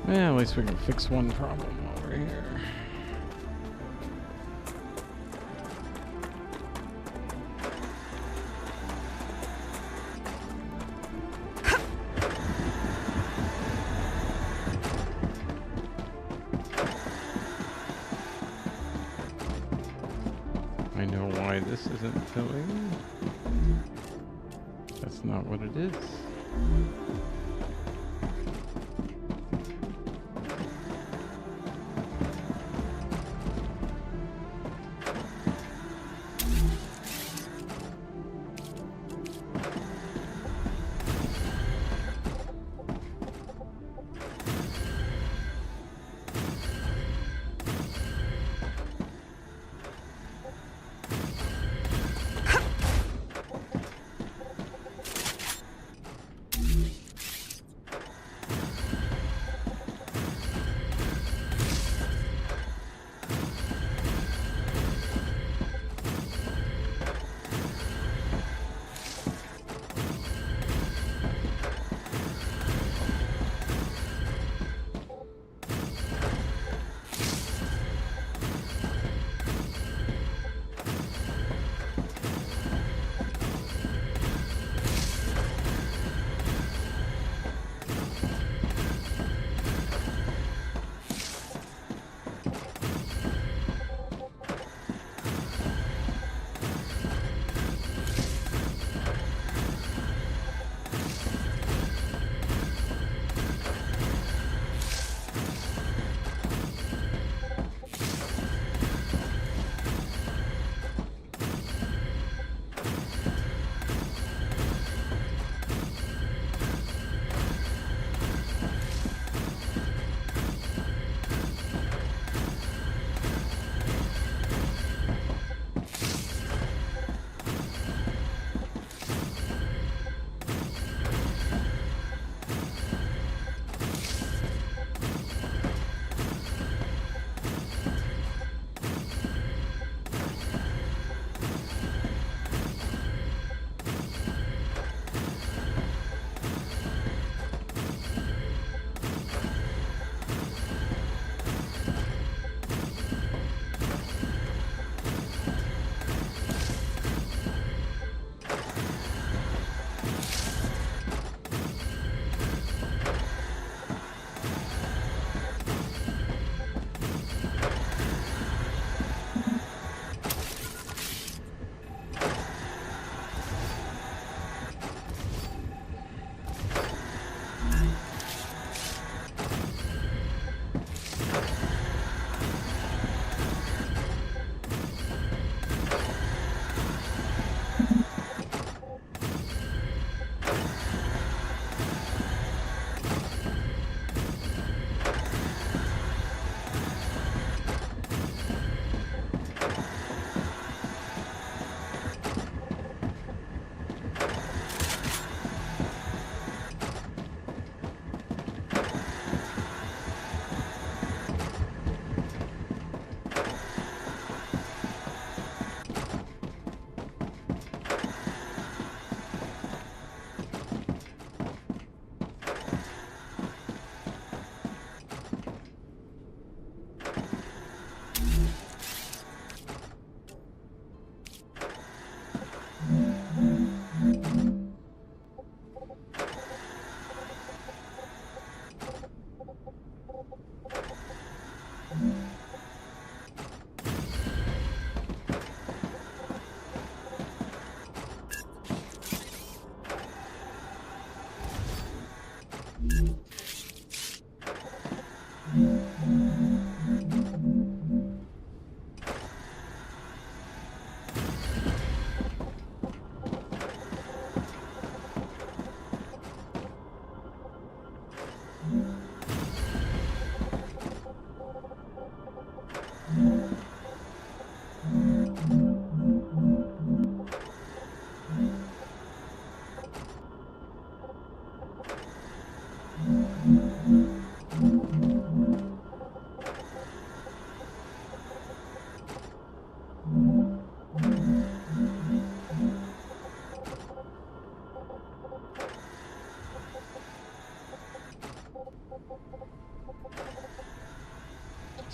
Yeah, at least we can fix one problem while we're here. I know why this isn't filling. That's not what it is.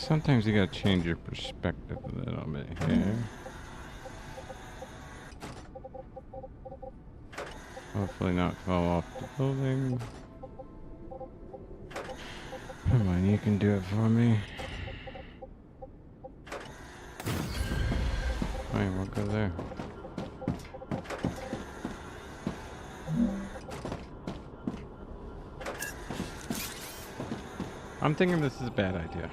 Sometimes you gotta change your perspective a little bit here. Hopefully not fall off the building. Come on, you can do it for me. Fine, we'll go there. I'm thinking this is a bad idea.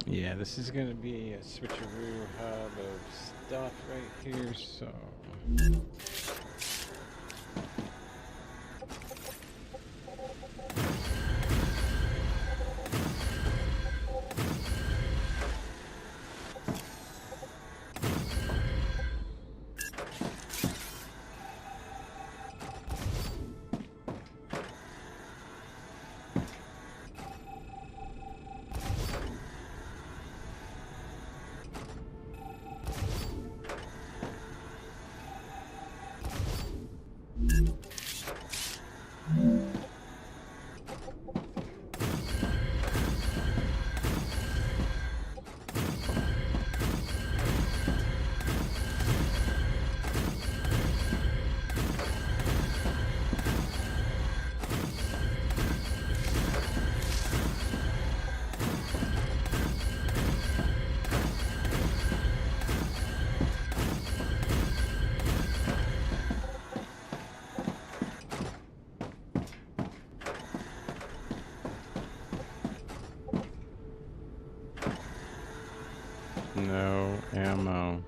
Yeah, this is going to be a switcheroo hub of stuff right here, so... No ammo.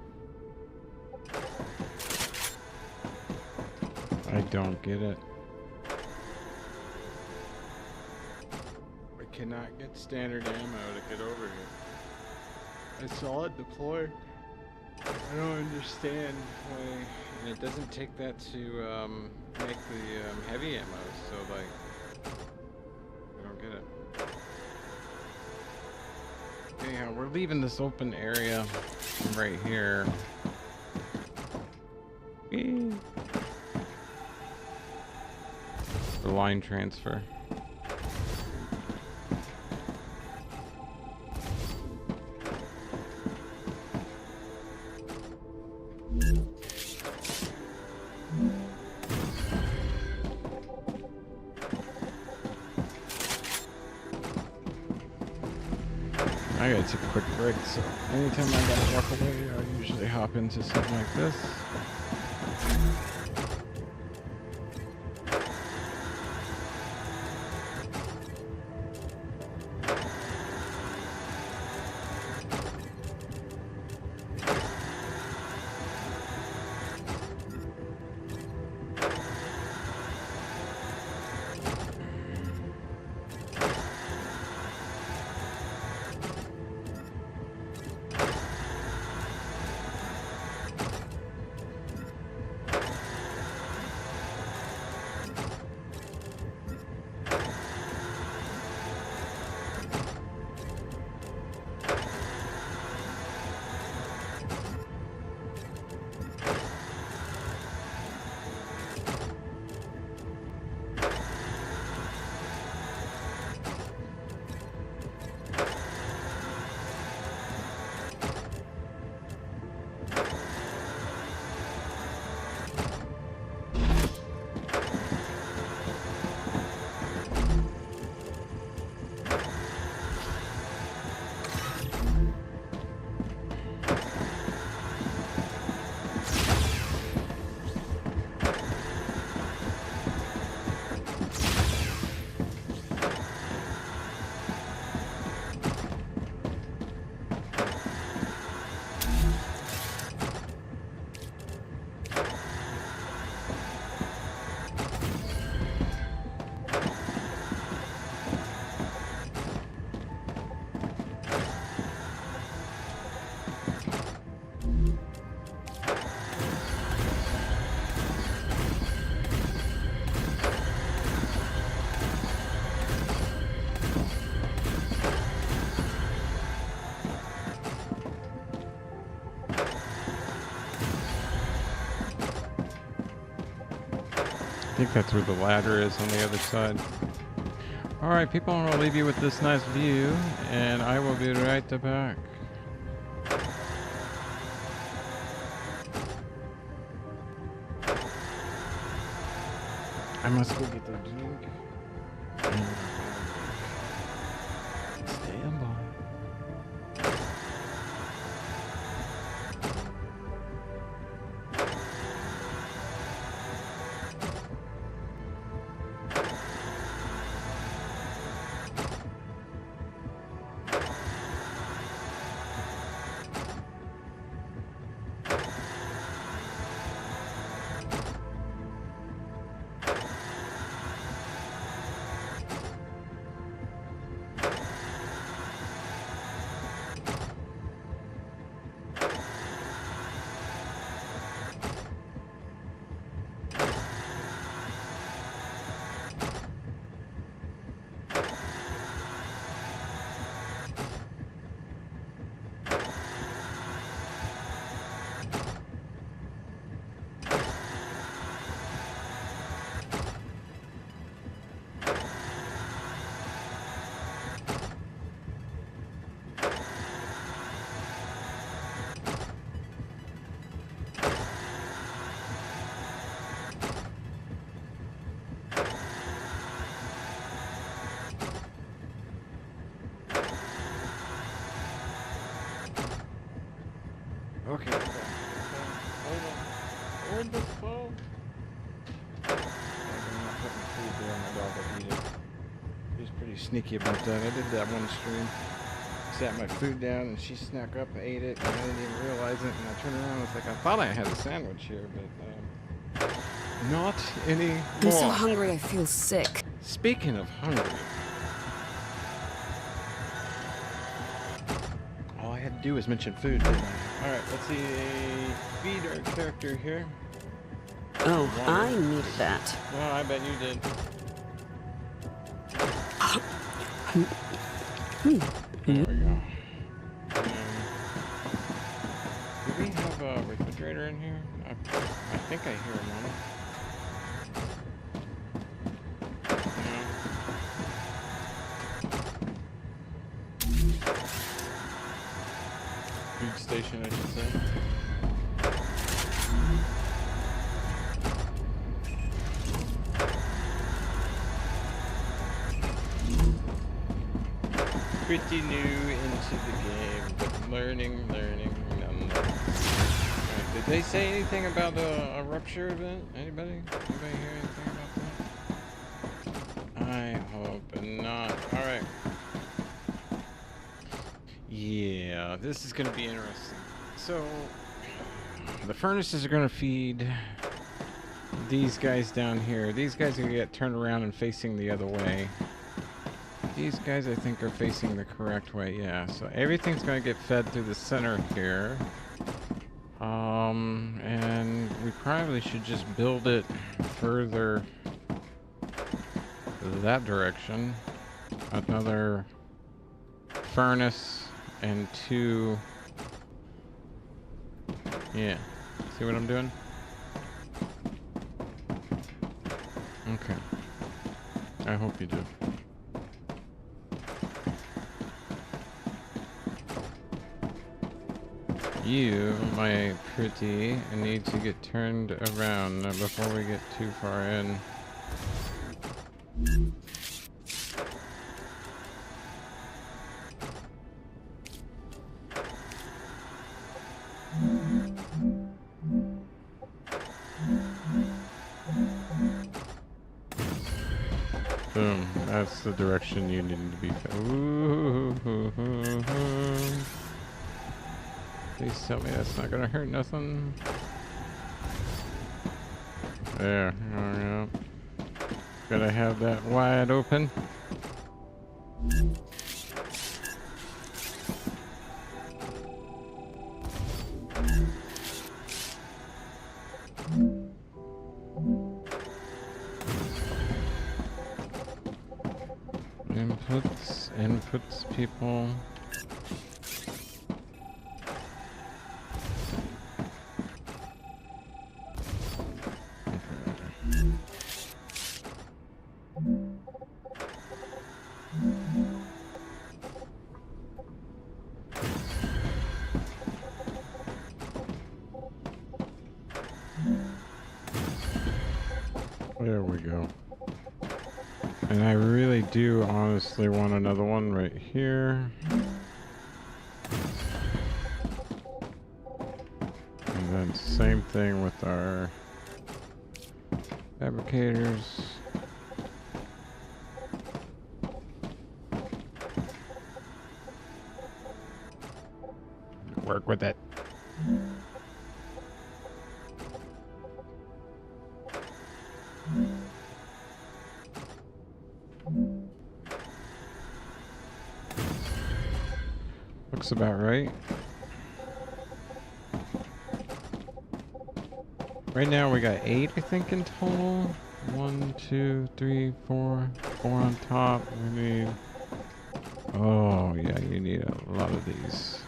I don't get it. I cannot get standard ammo to get over here. I saw it deployed. I don't understand why, and it doesn't take that to make the heavy ammo, so like, I don't get it. Anyhow, we're leaving this open area right here. Whee! For line transfer. I gotta take a quick break, so anytime I gotta walk away, I usually hop into something like this. think that's where the ladder is on the other side. Alright, people, I'm going to leave you with this nice view, and I will be right back. I must go get the drink. Stand by. Okay. Hold the phone. I'm not putting food there. My dog will eat it. He's pretty sneaky about that. I did that one stream. Sat my food down and she snuck up and ate it, and I didn't even realize it. And I turned around and was like, I thought I had a sandwich here, but not anymore. I'm so hungry I feel sick. Speaking of hungry, all I had to do was mention food, didn't I? Alright, let's see. Feed our character here. Oh, Water. I needed that. Oh, I bet you did. There we go. Do we have a refrigerator in here? I think I hear one. Food station, I should say. Pretty new into the game, but learning nonetheless. Right, did they say anything about a rupture event? Anybody hear anything about that? I hope not. Alright. Yeah, this is gonna be interesting. So, the furnaces are gonna feed these guys down here. These guys are gonna get turned around and facing the other way. These guys, I think, are facing the correct way. Yeah, so everything's gonna get fed through the center here. And we probably should just build it further that direction. Another furnace and two. Yeah, see what I'm doing? Okay. I hope you do. You, my pretty, need to get turned around before we get too far in. Boom, that's the direction you need to be. Ooh. Please tell me that's not gonna hurt nothing. There, alright. Gotta have that wide open. Inputs, people. There we go. And I really do honestly want another one right here. And then same thing with our fabricators. Work with it. Looks about right. Right now we got 8, I think, in total. 1, 2, 3, 4. 4 on top. We need... Oh, yeah, you need a lot of these.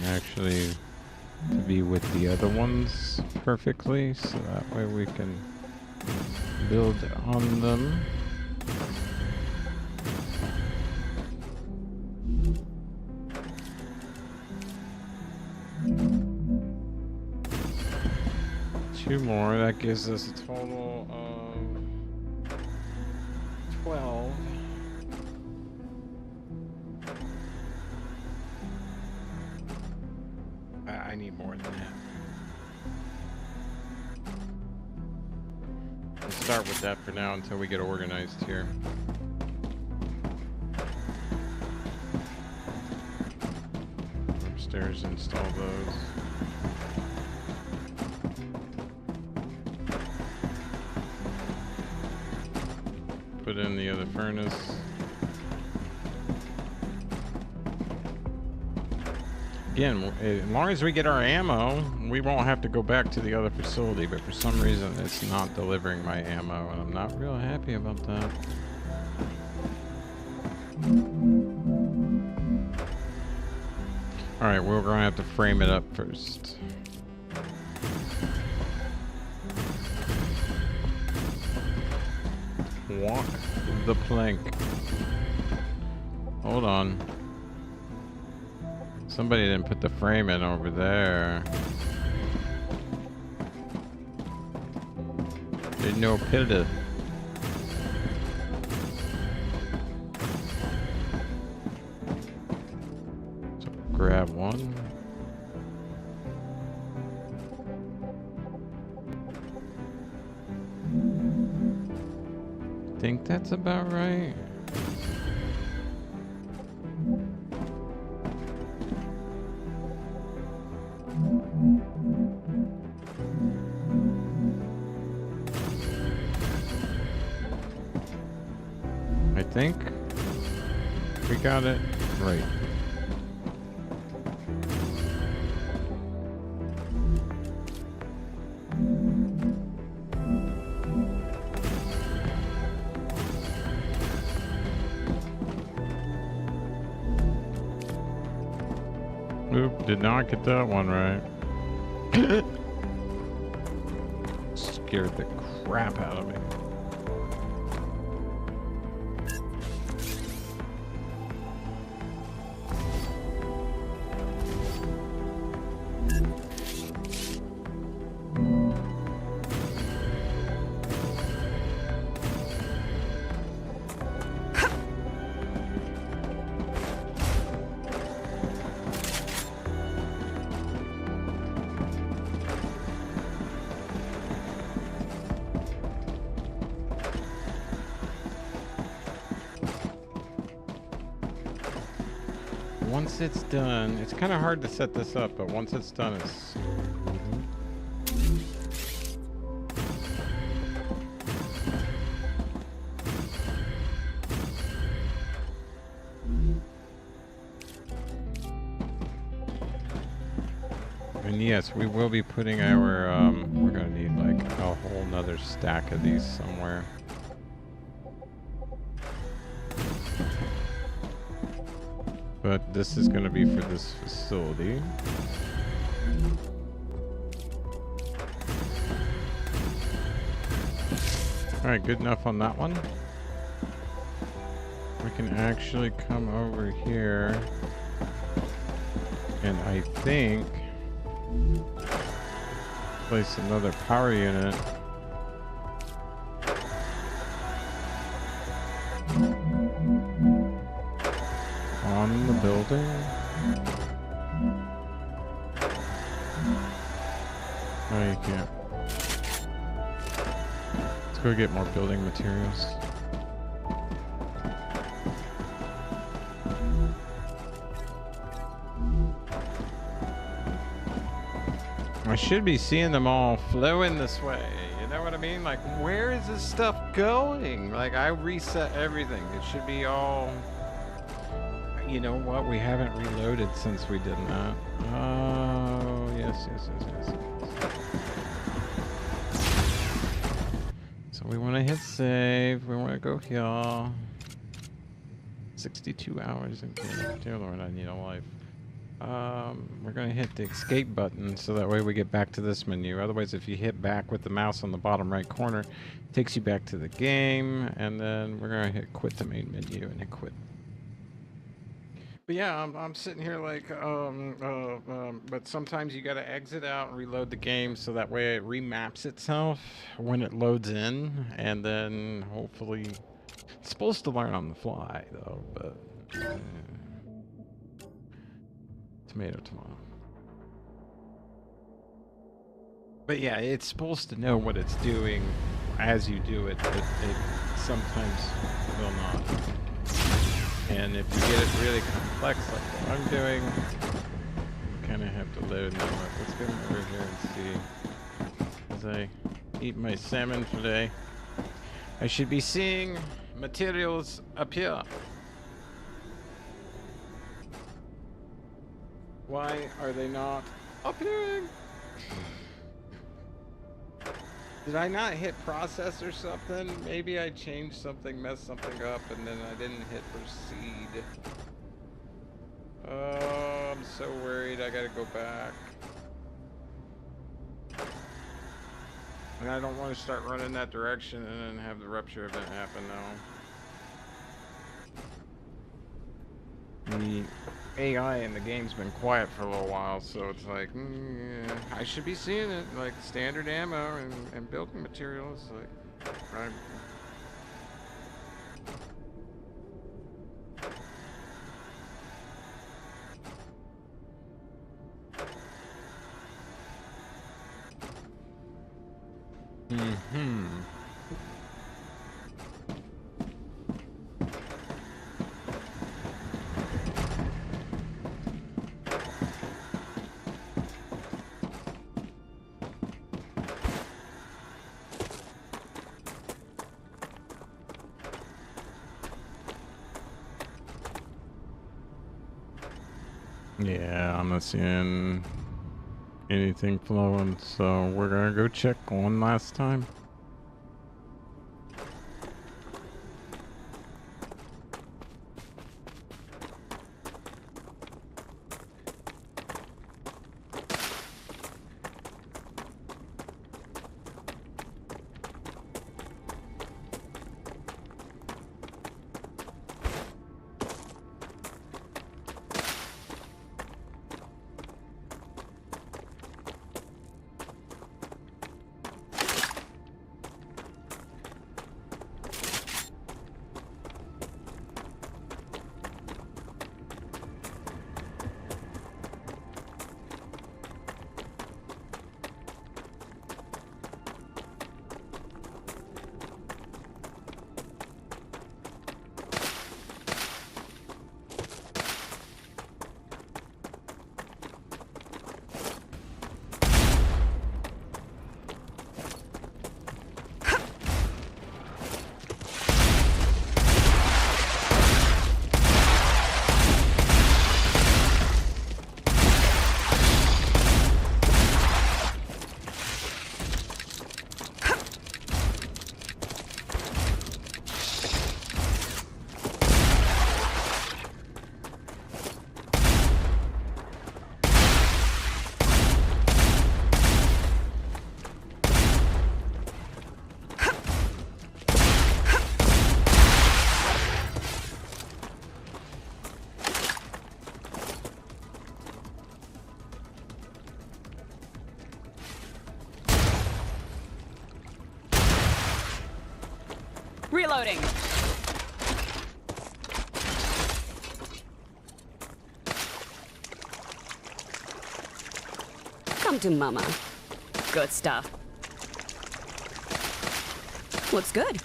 Actually to be with the other ones perfectly, so that way we can build on them. Two more, that gives us a total of 12. I need more than that. Let's start with that for now until we get organized here. Upstairs, install those. Put in the other furnace. Again, as long as we get our ammo, we won't have to go back to the other facility, but for some reason it's not delivering my ammo, and I'm not real happy about that. Alright, we're going to have to frame it up first. Walk the plank. Hold on. Somebody didn't put the frame in over there. There's no pillar. So grab one. Think that's about right. I think we got it right. Oop, did not get that one right. Scared the crap out of me. Once it's done, it's kind of hard to set this up, but once it's done, it's... And yes, we will be putting our, we're gonna need like a whole nother stack of these somewhere. But this is going to be for this facility. Alright, good enough on that one. We can actually come over here and I think place another power unit. On the building. No, you can't. Let's go get more building materials. I should be seeing them all flowing this way. You know what I mean? Like, where is this stuff going? Like, I reset everything. It should be all... You know what? We haven't reloaded since we did that. Oh, yes. So we want to hit save. We want to go here. 62 hours. Dear Lord, I need a life. We're going to hit the escape button so that way we get back to this menu. Otherwise, if you hit back with the mouse on the bottom right corner, it takes you back to the game. And then we're going to hit quit the main menu and hit quit. But yeah, I'm sitting here like, but sometimes you got to exit out and reload the game so that way it remaps itself when it loads in, and then hopefully it's supposed to learn on the fly though. But tomato. But yeah, it's supposed to know what it's doing as you do it, but it sometimes will not. And if you get it really complex like what I'm doing, you kind of have to load now. Let's go over here and see. As I eat my salmon today, I should be seeing materials appear. Why are they not appearing? Did I not hit process or something? Maybe I changed something, messed something up, and then I didn't hit proceed. Oh, I'm so worried. I gotta go back. And I don't want to start running that direction and then have the rupture event happen now. The AI in the game's been quiet for a little while, so it's like, yeah, I should be seeing it, like standard ammo and building materials, like, right. Yeah, I'm not seeing anything flowing, so we're gonna go check one last time. Reloading. Come to mama. Good stuff. Looks good.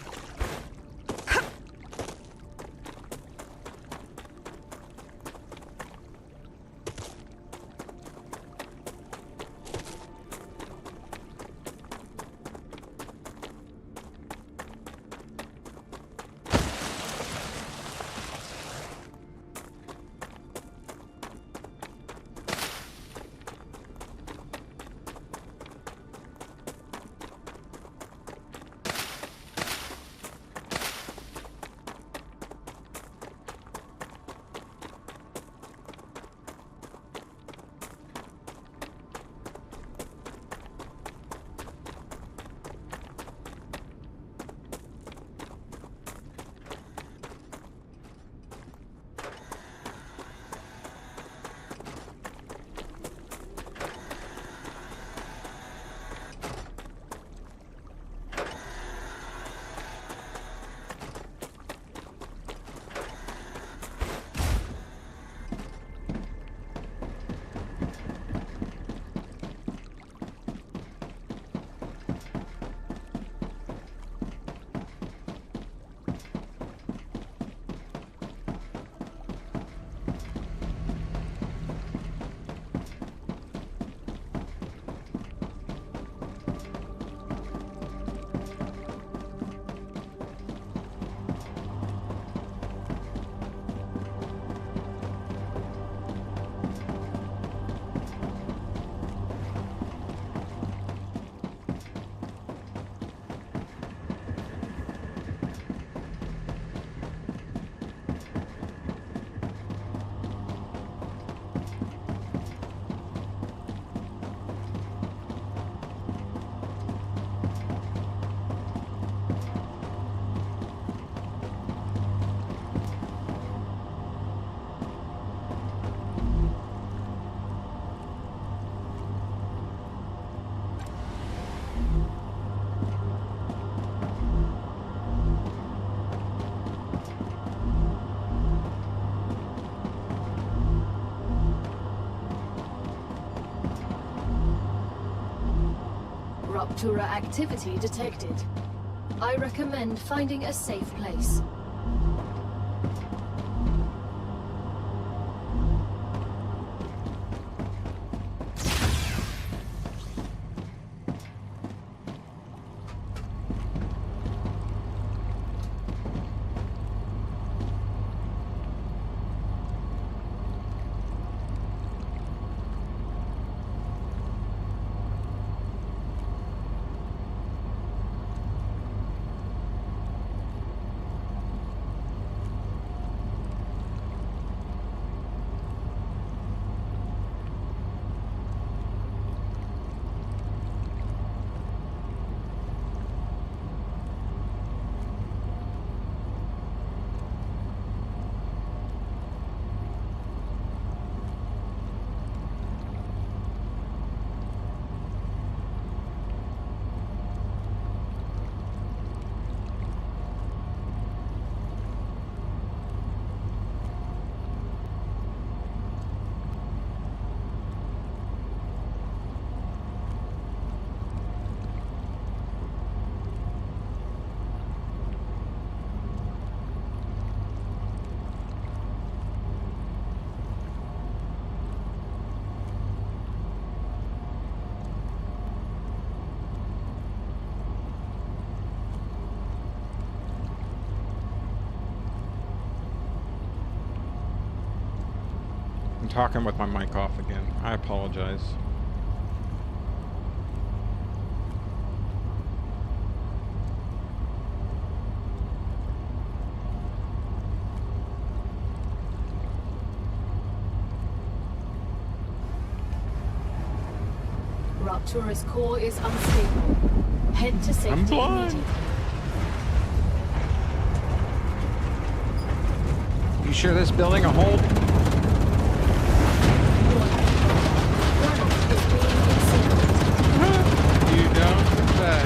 Rupture activity detected. I recommend finding a safe place. I'm talking with my mic off again. I apologize. Rupture's core is unstable. Head to safety I'm blind. immediately. You sure this building will hold? Planet is being incinerated. You don't say.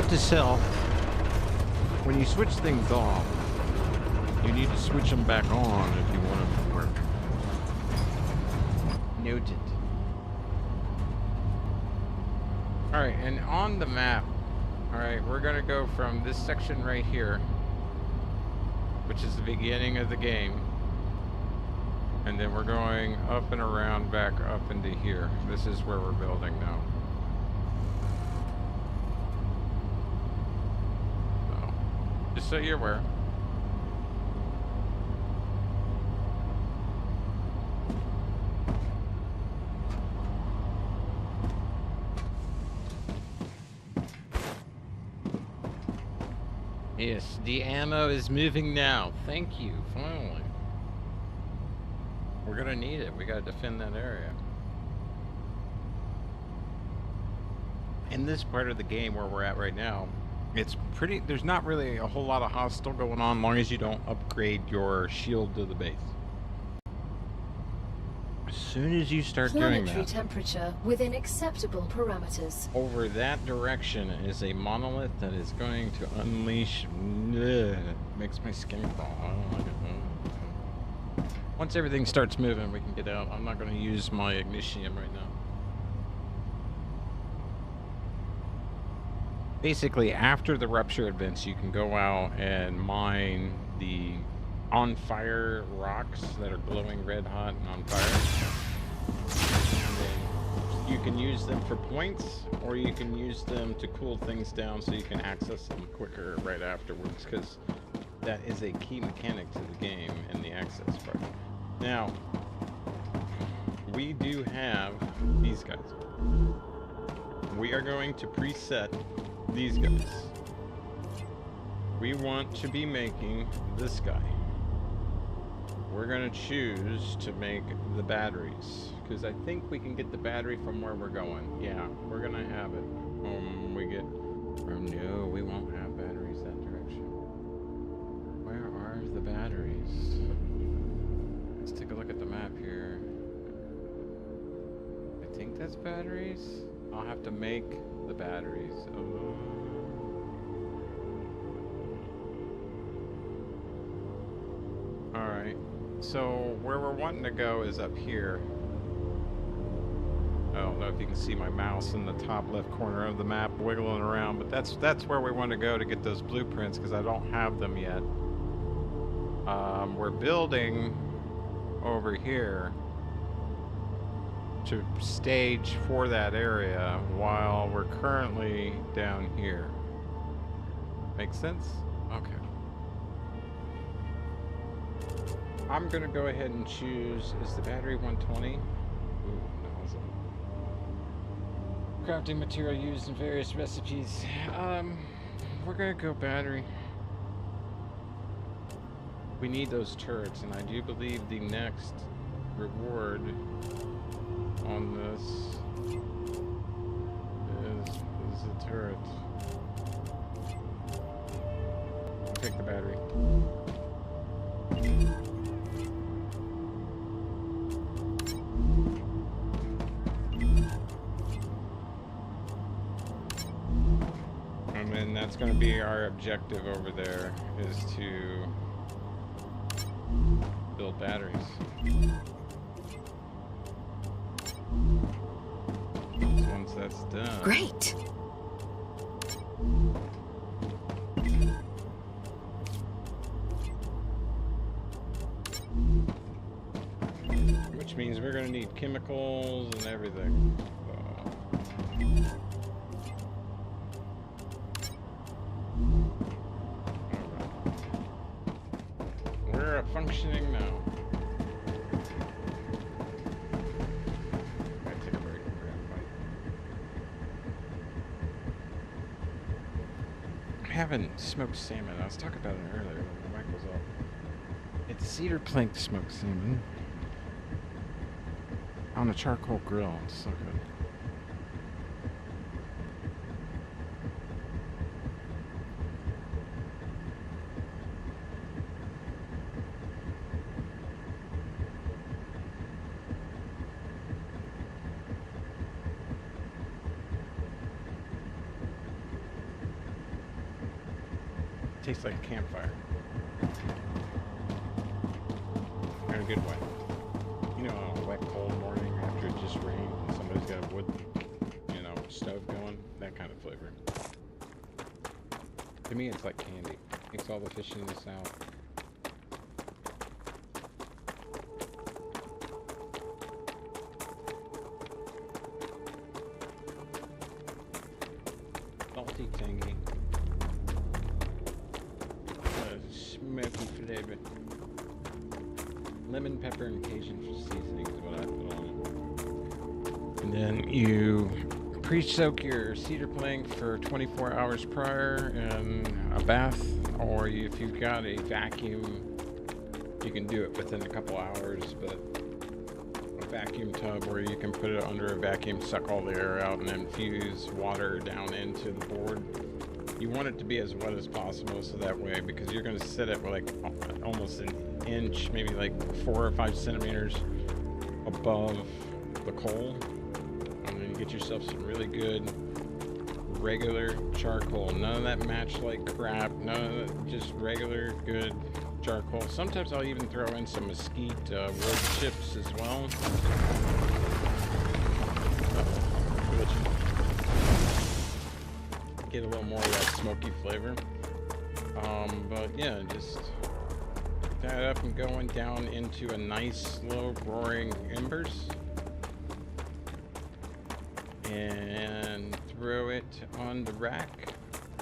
Note to self, when you switch things off, you need to switch them back on if you want them to work. Noted. Alright, and on the map, alright, we're gonna go from this section right here, which is the beginning of the game, and then we're going up and around back up into here. This is where we're building now. So, just so you're aware. Yes, the ammo is moving now. Thank you, finally. We're gonna need it. We gotta defend that area. In this part of the game where we're at right now, it's pretty, there's not really a whole lot of hostile going on, as long as you don't upgrade your shield to the base. As soon as you start doing Planetary that, temperature within acceptable parameters. over that direction is a monolith that is going to unleash. Makes my skin crawl. I don't like it. Once everything starts moving, we can get out. I'm not going to use my ignition right now. Basically, after the Rupture events, you can go out and mine the on fire rocks that are glowing red hot and on fire. And then you can use them for points, or you can use them to cool things down so you can access them quicker right afterwards, because that is a key mechanic to the game in the access part. Now, we do have these guys. We are going to preset these guys. We want to be making this guy. We're gonna choose to make the batteries, because I think we can get the battery from where we're going. Yeah, we're gonna have it when we get. Oh no, we won't have batteries that direction. Where are the batteries? Let's take a look at the map here. I think that's batteries. I'll have to make the batteries. Oh. Alright, so where we're wanting to go is up here. I don't know if you can see my mouse in the top left corner of the map wiggling around, but that's where we want to go to get those blueprints, because I don't have them yet. We're building over here to stage for that area while we're currently down here. Make sense? Okay. I'm gonna go ahead and choose, is the battery 120? Ooh, no, is it? Crafting material used in various recipes. We're gonna go battery. We need those turrets, and I do believe the next reward on this is a turret. I'll take the battery. And then that's going to be our objective over there, is to build batteries. Once that's done. Great. Which means we're going to need chemicals and everything. We're functioning now. Gotta take a break and grab a bite. I'm having smoked salmon. I was talking about it earlier when the mic was off. It's cedar plank smoked salmon on a charcoal grill. It's so good. tastes like a campfire. In a good way. You know, on a wet, cold morning after it just rained and somebody's got a wood, you know, stove going. That kind of flavor. To me, it's like candy. Makes all the fishing in the south. Salty, tangy. Smoky flavor. Lemon, pepper, and Cajun seasoning is what I put on it. And then you pre-soak your cedar plank for 24 hours prior in a bath, or if you've got a vacuum, you can do it within a couple hours, but a vacuum tub where you can put it under a vacuum, suck all the air out, and infuse water down into the board. You want it to be as wet as possible, so that way, because you're going to sit it like almost an inch, maybe like 4 or 5 centimeters above the coal. And then you get yourself some really good regular charcoal. None of that match-like crap. None of that, just regular good charcoal. Sometimes I'll even throw in some mesquite wood chips as well. Get a little more of that smoky flavor. But yeah, just that up and going down into a nice slow roaring embers. And throw it on the rack.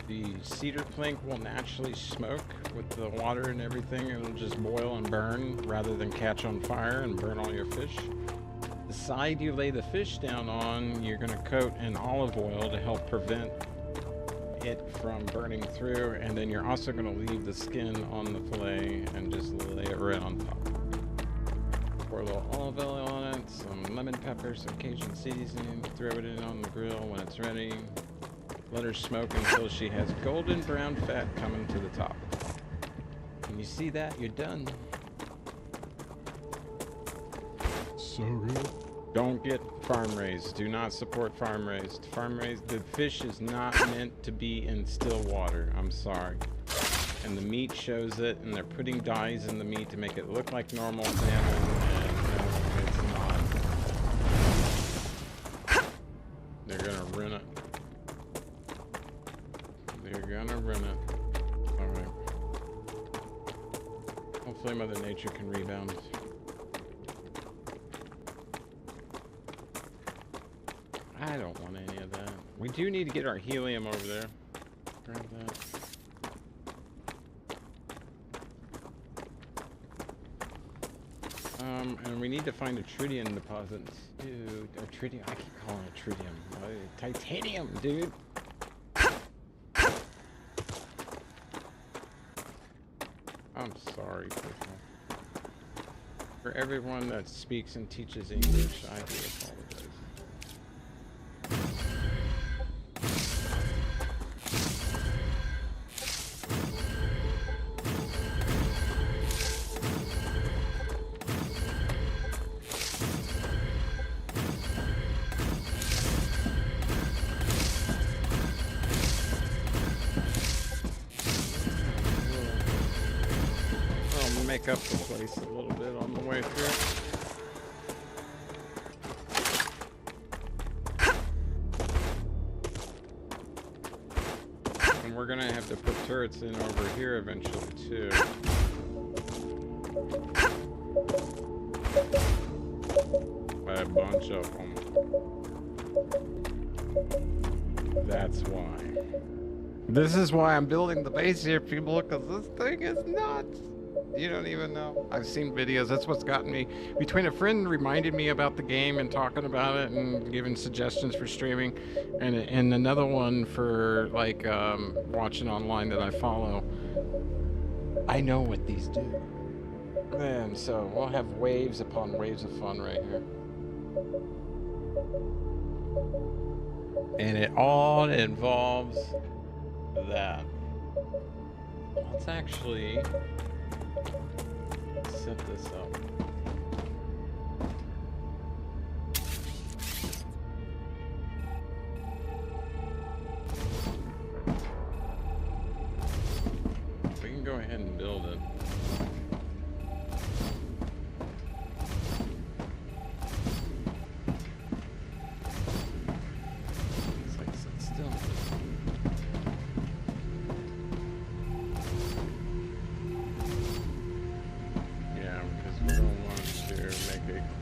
The cedar plank will naturally smoke with the water and everything. It'll just boil and burn rather than catch on fire and burn all your fish. The side you lay the fish down on, you're going to coat in olive oil to help prevent it from burning through, and then you're also going to leave the skin on the fillet and just lay it right on top. Pour a little olive oil on it, some lemon pepper, some Cajun seasoning, throw it in on the grill when it's ready. Let her smoke until she has golden brown fat coming to the top. When you see that, you're done. So good. Don't get farm raised. Do not support farm raised. Farm raised, the fish is not meant to be in still water. I'm sorry. And the meat shows it, and they're putting dyes in the meat to make it look like normal salmon, and no, it's not. They're gonna ruin it. They're gonna ruin it. Alright. Hopefully Mother Nature can rebound. I don't want any of that. We do need to get our helium over there. Grab that. And we need to find a tritium deposit. Dude, a tritium. I keep calling it tritium. Titanium, dude. I'm sorry, people. For everyone that speaks and teaches English, I do apologize. Make up the place a little bit on the way through. And we're gonna have to put turrets in over here eventually too. By a bunch of them. That's why. This is why I'm building the base here, people, because this thing is nuts. You don't even know. I've seen videos. That's what's gotten me. Between a friend reminded me about the game and talking about it and giving suggestions for streaming, and another one for like watching online that I follow. I know what these do. Man, so we'll have waves upon waves of fun right here. And it all involves that. Let's actually set this up.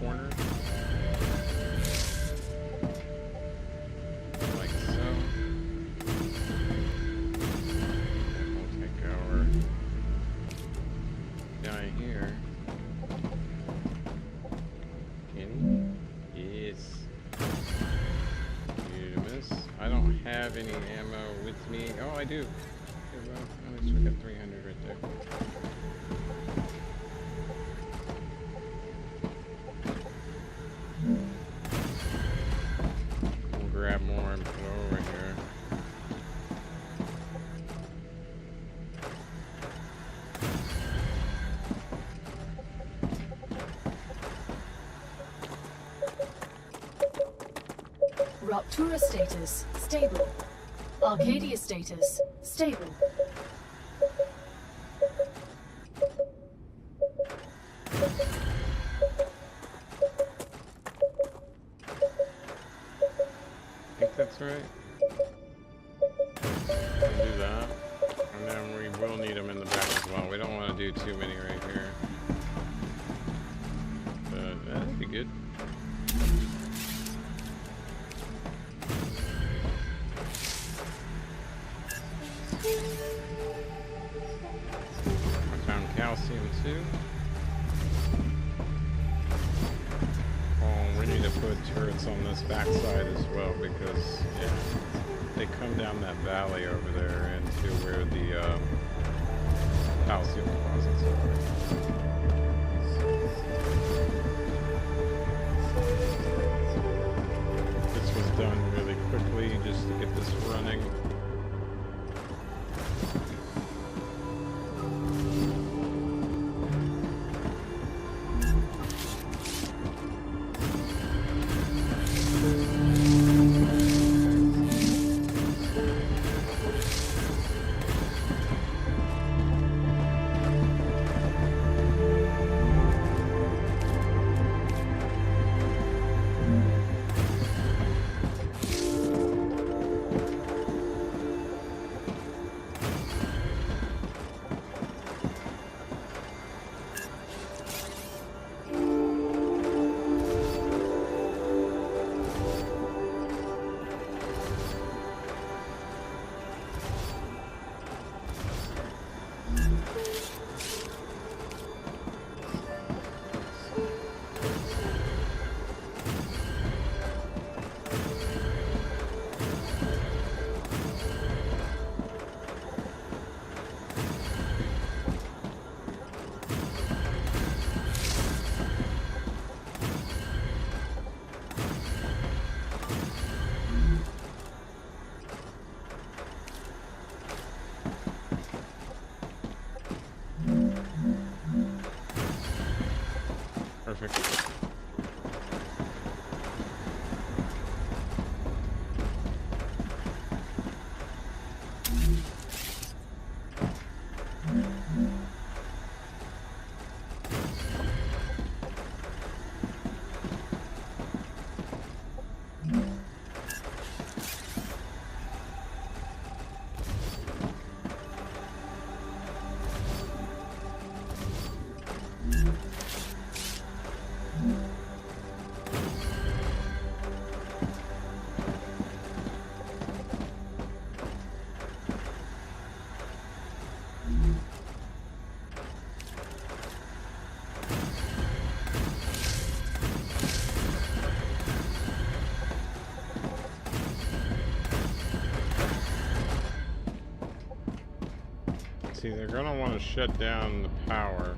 corner. Like so. And we'll take our guy here. Can he? Yes. You miss. I don't have any ammo with me. Oh, I do. Okay, well, at least we got 300 right there. We'll grab more and put it over here. Ruptura status, stable. Arcadia status, stable. I think that's right. We'll do that. And then we will need them in the back as well. We don't want to do too many right here. But that'd be good. I found calcium too. Oh, we need to put turrets on this backside as well because, yeah, they come down that valley over there into where the calcium deposits are. This was done really quickly just to get this running. Perfect. See, they're gonna want to shut down the power.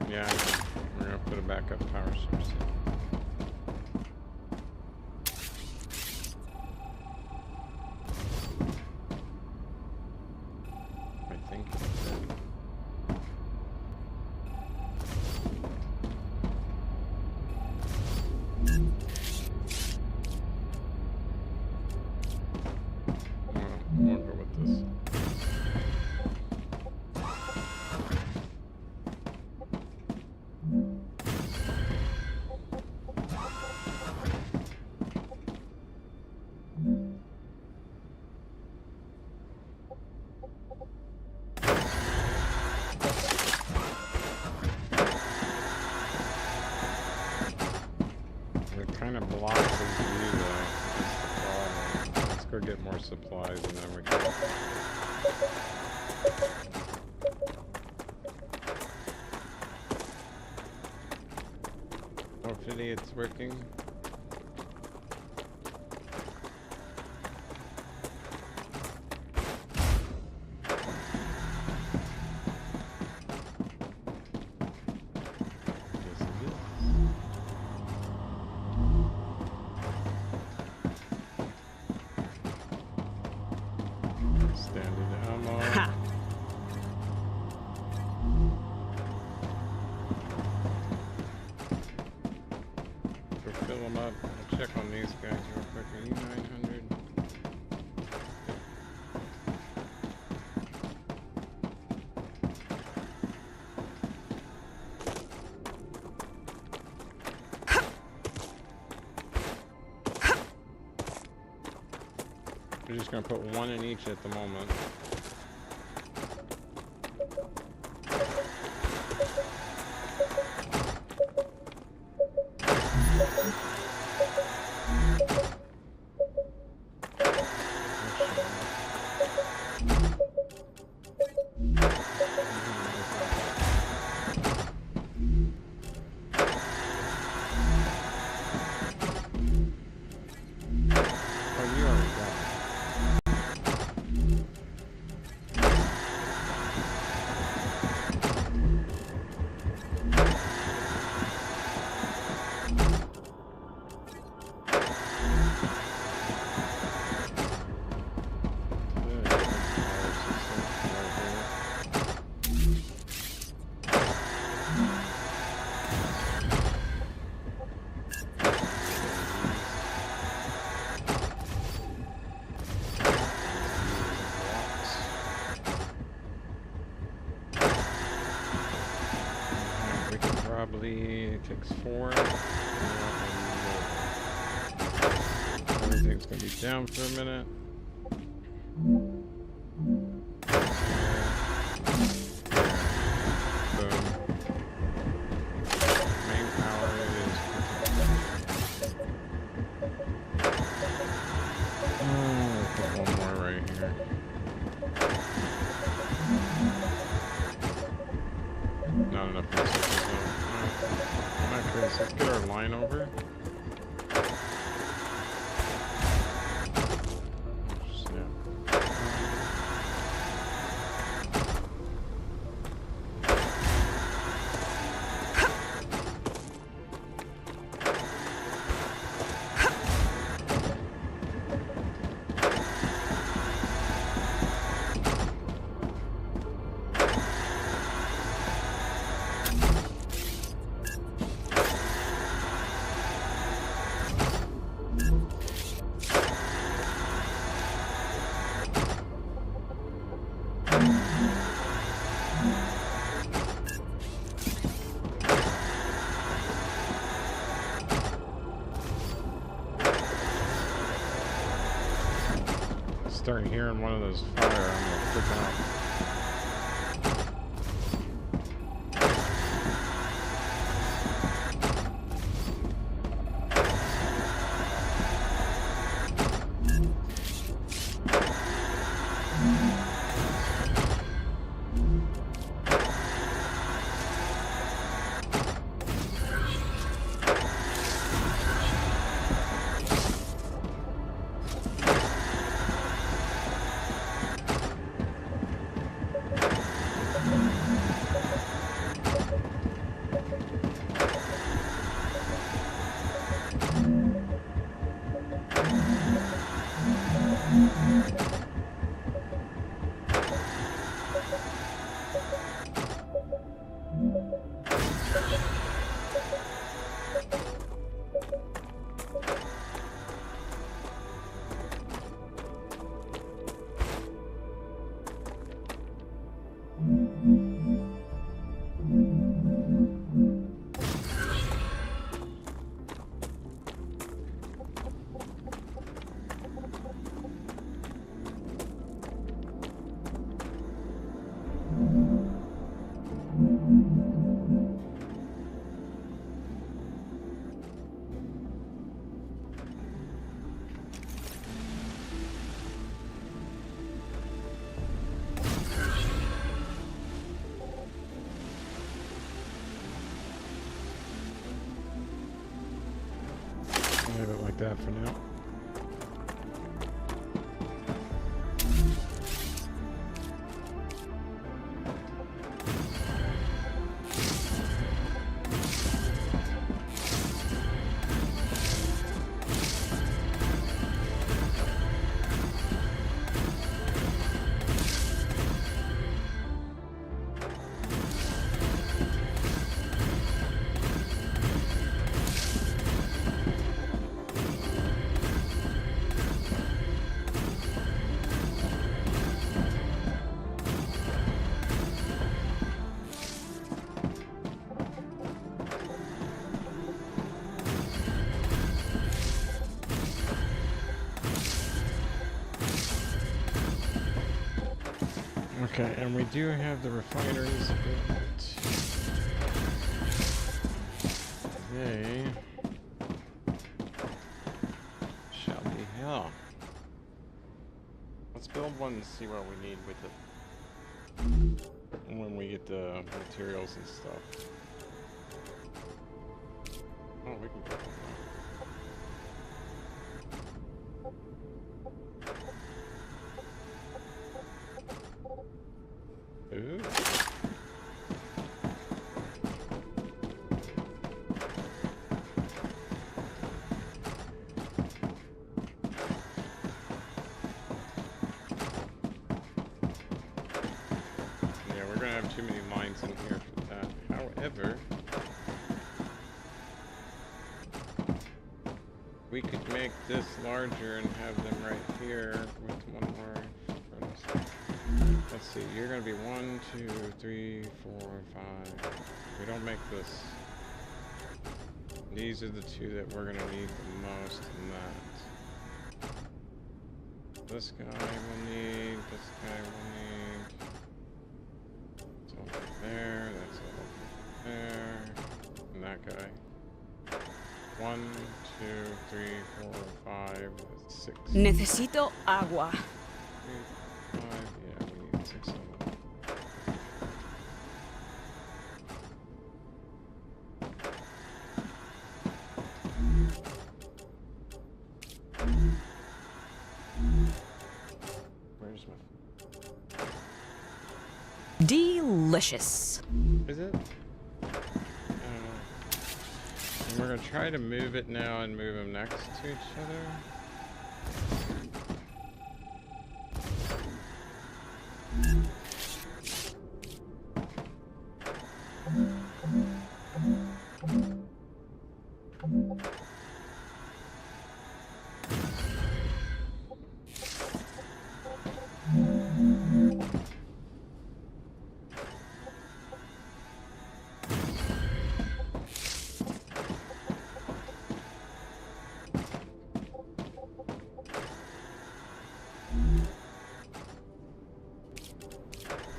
Yeah, we're gonna put a backup power source in. won't go with this. It kind of blocks his view though. That's the problem. Let's go get more supplies and then we can... Hopefully it's working. Yes, it is. Standard ammo. Ha! Go fill them up. I'll check on these guys real quick. Are you 900? We're just gonna put one in each at the moment. Oh, you already got it. We could probably, it takes 4. Everything's gonna be down for a minute. Boom. Main power is... Oh, put one more right here. Not enough resources though. In that case, let's get our line over. Snap. Start hearing one of those fire, I'm gonna freak out. that for now. Okay, and we do have the refineries built. They shall be hell. Let's build one and see what we need with it when we get the materials and stuff. Oh, we can build one now. Ooh. Yeah, we're gonna have too many lines in here for that. However, we could make this larger and have them right here with one more furnace. Let's see, you're gonna be 1, 2, 3, 4, 5. We don't make this. These are the two that we're gonna need the most in that. This guy will need, this guy will need. It's over there, that's over there. And that guy. 1, 2, 3, 4, 5, 6. Necesito agua. 3, 5, yeah, we need 6 of them. Where's my... Delicious. Is it? And we're gonna try to move it now and move them next to each other.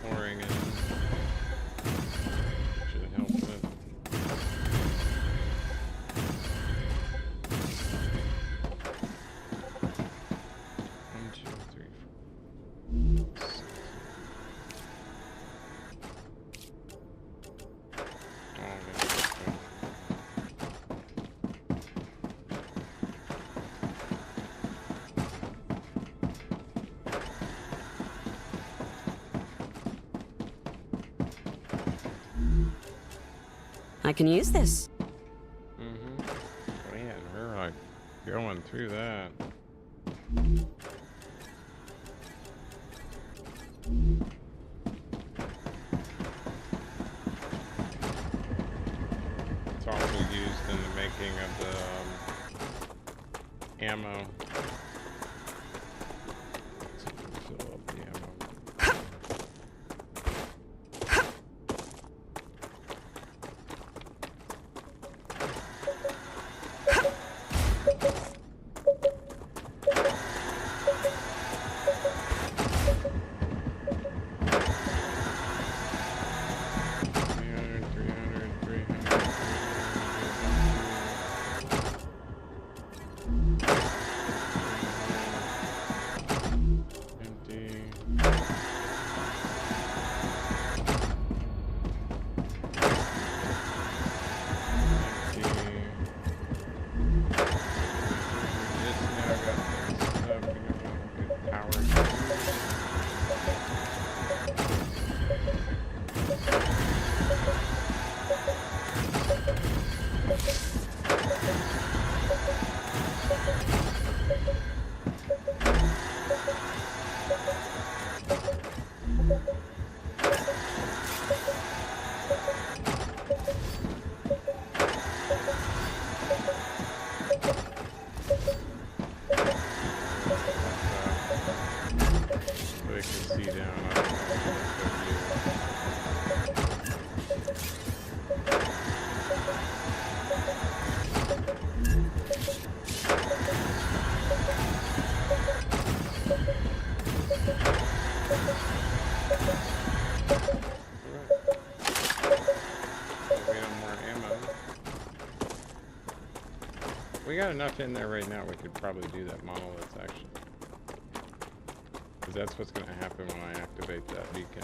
Pouring in. Should help it. One, two, three, four, 6. Oh, okay. I can use this. Man, we're like going through that. It's also used in the making of the ammo. Let's fill up the ammo. Hopefully they can see down. I don't know we got enough in there right now, we could probably do that monolith action. Because that's what's going to happen when I activate that beacon.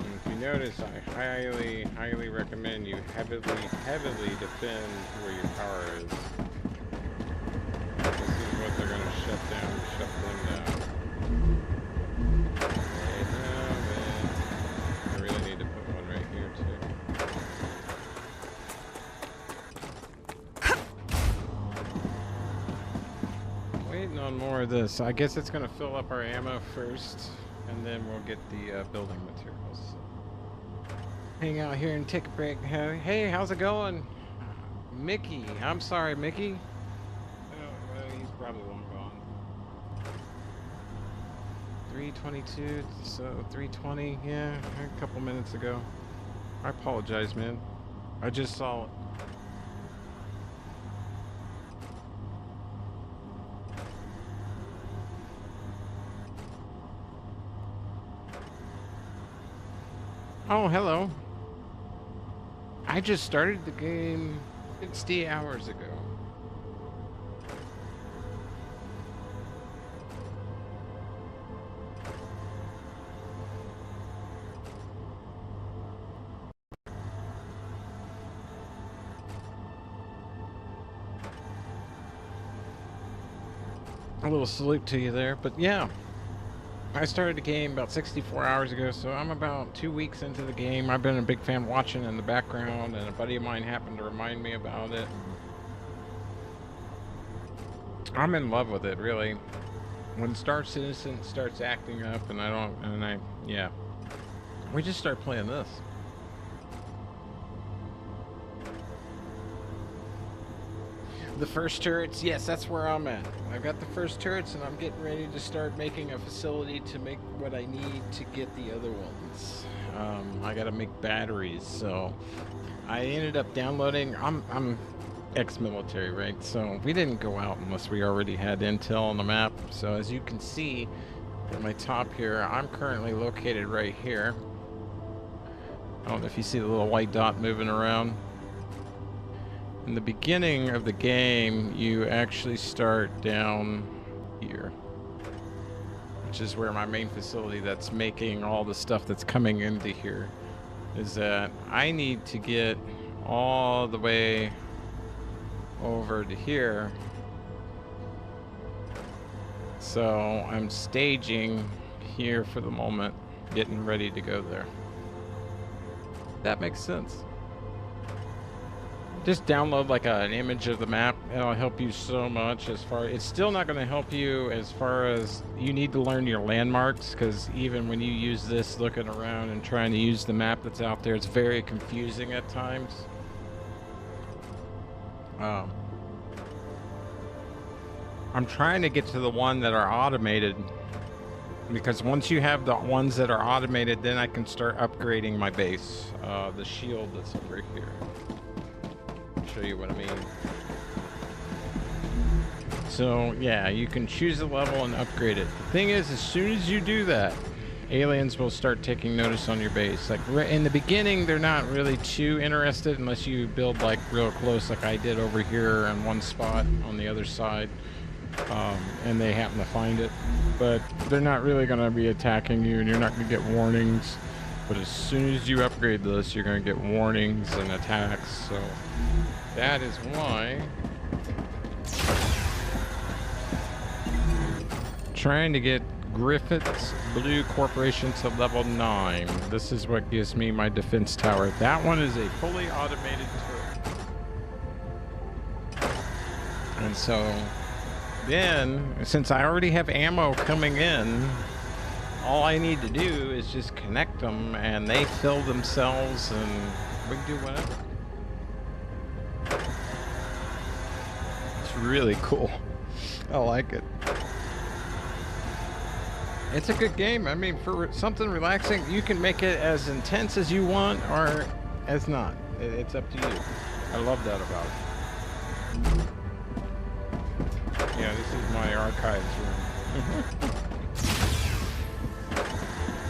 And if you notice, I highly recommend you heavily defend where your power is. This is what they're going to shut down, shut them down. I really need to put one right here too. Waiting on more of this. I guess it's going to fill up our ammo first, and then we'll get the building materials. Hang out here and take a break. Hey, how's it going? Mickey. I'm sorry, Mickey. Oh, well, he's probably long gone. 3:22, so 3:20, yeah, a couple minutes ago. I apologize, man. I just saw it. Oh, hello. I just started the game 60 hours ago. A little salute to you there, but yeah. I started the game about 64 hours ago, so I'm about 2 weeks into the game. I've been a big fan watching in the background, and a buddy of mine happened to remind me about it. I'm in love with it, really. When Star Citizen starts acting up, yeah. We just start playing this. The first turrets, yes, that's where I'm at. I've got the first turrets, and I'm getting ready to start making a facility to make what I need to get the other ones. I gotta make batteries, so I ended up downloading. I'm ex-military, right? So we didn't go out unless we already had intel on the map. So as you can see at my top here, I'm currently located right here. I don't know if you see the little white dot moving around. In the beginning of the game, you actually start down here, which is where my main facility that's making all the stuff that's coming into here is at. I need to get all the way over to here. So I'm staging here for the moment, getting ready to go there. That makes sense. Just download like an image of the map. It'll help you so much as far. It's still not going to help you as far as you need to learn your landmarks, because even when you use this looking around and trying to use the map that's out there, it's very confusing at times. I'm trying to get to the one that are automated, because once you have the ones that are automated, then I can start upgrading my base. The shield that's over here. Show you what I mean. So yeah, you can choose a level and upgrade it. The thing is, as soon as you do that, aliens will start taking notice on your base. Like in the beginning, they're not really too interested unless you build like real close, like I did over here on one spot on the other side, and they happen to find it. But they're not really going to be attacking you, and you're not going to get warnings. But as soon as you upgrade this, you're going to get warnings and attacks. So that is why I'm trying to get Griffith's Blue Corporation to level 9. This is what gives me my defense tower. That one is a fully automated turret. And so then, since I already have ammo coming in, all I need to do is just connect them and they fill themselves, and we can do whatever. It's really cool. I like it. It's a good game. I mean, for something relaxing, you can make it as intense as you want or as not. It's up to you. I love that about it. Yeah, this is my archives room.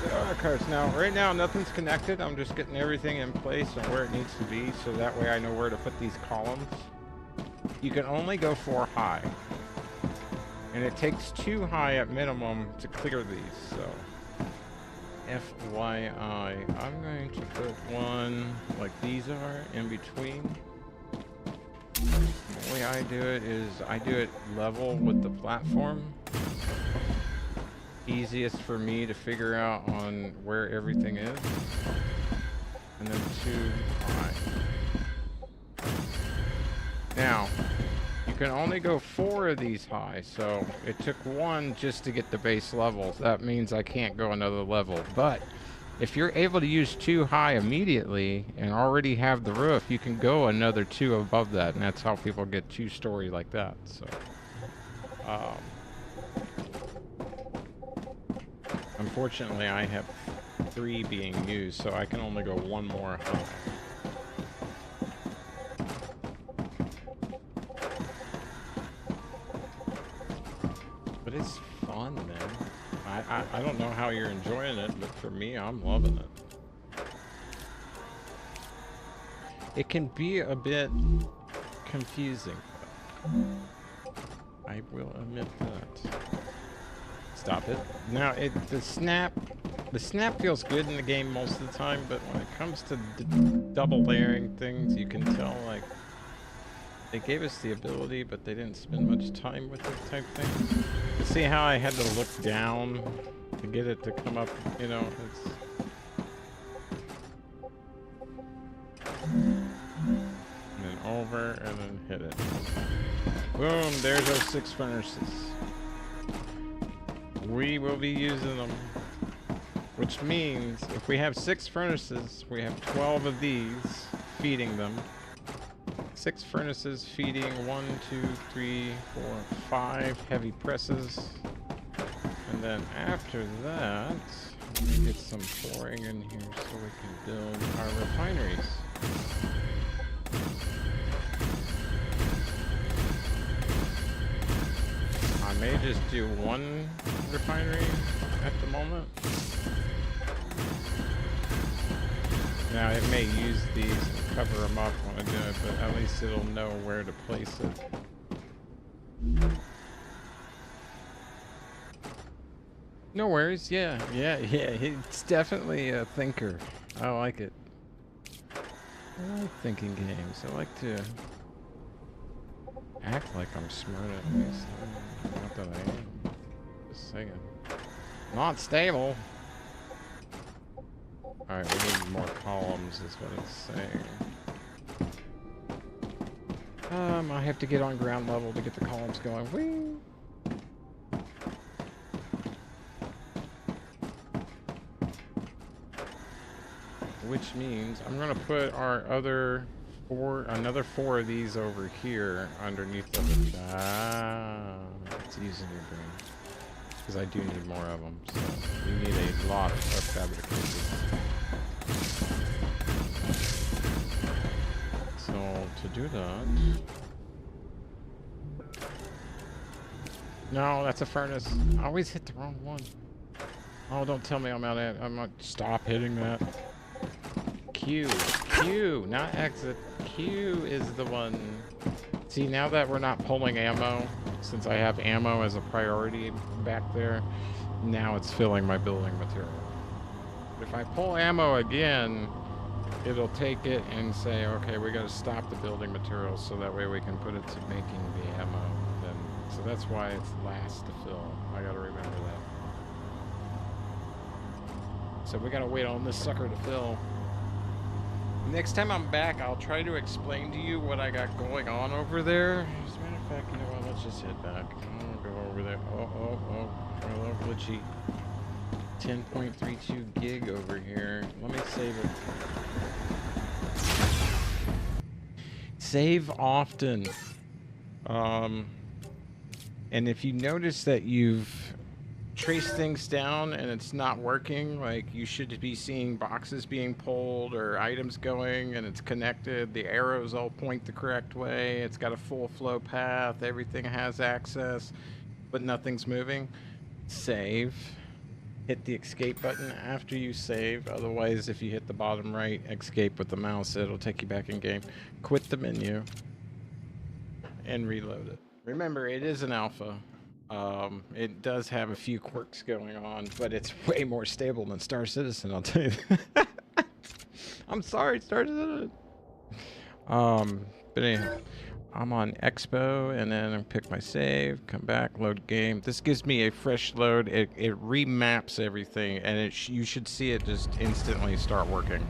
The archives now. Right now, nothing's connected. I'm just getting everything in place and where it needs to be, so that way I know where to put these columns. You can only go 4 high. And it takes 2 high at minimum to clear these, so FYI. I'm going to put one like these are in between. The way I do it is I do it level with the platform. Easiest for me to figure out on where everything is. And then 2 high. Now, you can only go 4 of these high, so it took 1 just to get the base levels. That means I can't go another level. But if you're able to use 2 high immediately and already have the roof, you can go another 2 above that, and that's how people get 2-story like that. So, unfortunately, I have 3 being used, so I can only go 1 more high. But it's fun, man. I don't know how you're enjoying it, but for me, I'm loving it. It can be a bit confusing. I will admit that. Stop it. Now, the snap feels good in the game most of the time, but when it comes to double layering things, you can tell, like, they gave us the ability, but they didn't spend much time with it type thing. You see how I had to look down to get it to come up, you know, it's... And then over, and then hit it. Boom, there's our 6 furnaces. We will be using them. Which means, if we have 6 furnaces, we have 12 of these, feeding them. 6 furnaces feeding 1, 2, 3, 4, 5 heavy presses. And then after that, we get some pouring in here so we can build our refineries. I may just do 1 refinery at the moment. Now it may use these and cover them up when I do it, but at least it'll know where to place it. No worries, yeah, it's definitely a thinker. I like it. I like thinking games. I like to act like I'm smart at least. Not that I am. Just saying. Not stable. Alright, we need more columns is what it's saying. I have to get on ground level to get the columns going. Whee! Which means I'm gonna put our other another 4 of these over here underneath of the... it's using your brain. Because I do need more of them, so we need a lot of fabrication. So to do that... No, that's a furnace. I always hit the wrong one. Oh, don't tell me I'm not... Stop hitting that. Q, not exit. Q is the one. See, now that we're not pulling ammo, since I have ammo as a priority back there, now it's filling my building material. If I pull ammo again, it'll take it and say, okay, we gotta stop the building materials so that way we can put it to making the ammo. Then, so that's why it's last to fill. I gotta remember that. So we gotta wait on this sucker to fill. Next time I'm back, I'll try to explain to you what I got going on over there. As a matter of fact, you know what? Let's just head back. I'll go over there. Oh. Hello, glitchy. 10.32 gig over here. Let me save it. Save often. And if you notice that you've traced things down and it's not working, like you should be seeing boxes being pulled or items going and it's connected, the arrows all point the correct way, it's got a full flow path, everything has access, but nothing's moving, save. Hit the escape button after you save. Otherwise, if you hit the bottom right, escape with the mouse, it'll take you back in game. Quit the menu and reload it. Remember, it is an alpha. It does have a few quirks going on, but it's way more stable than Star Citizen, I'll tell you that. I'm sorry, Star Citizen. But anyhow, I'm on Expo, and then I pick my save, come back, load game. This gives me a fresh load. It remaps everything, and you should see it just instantly start working.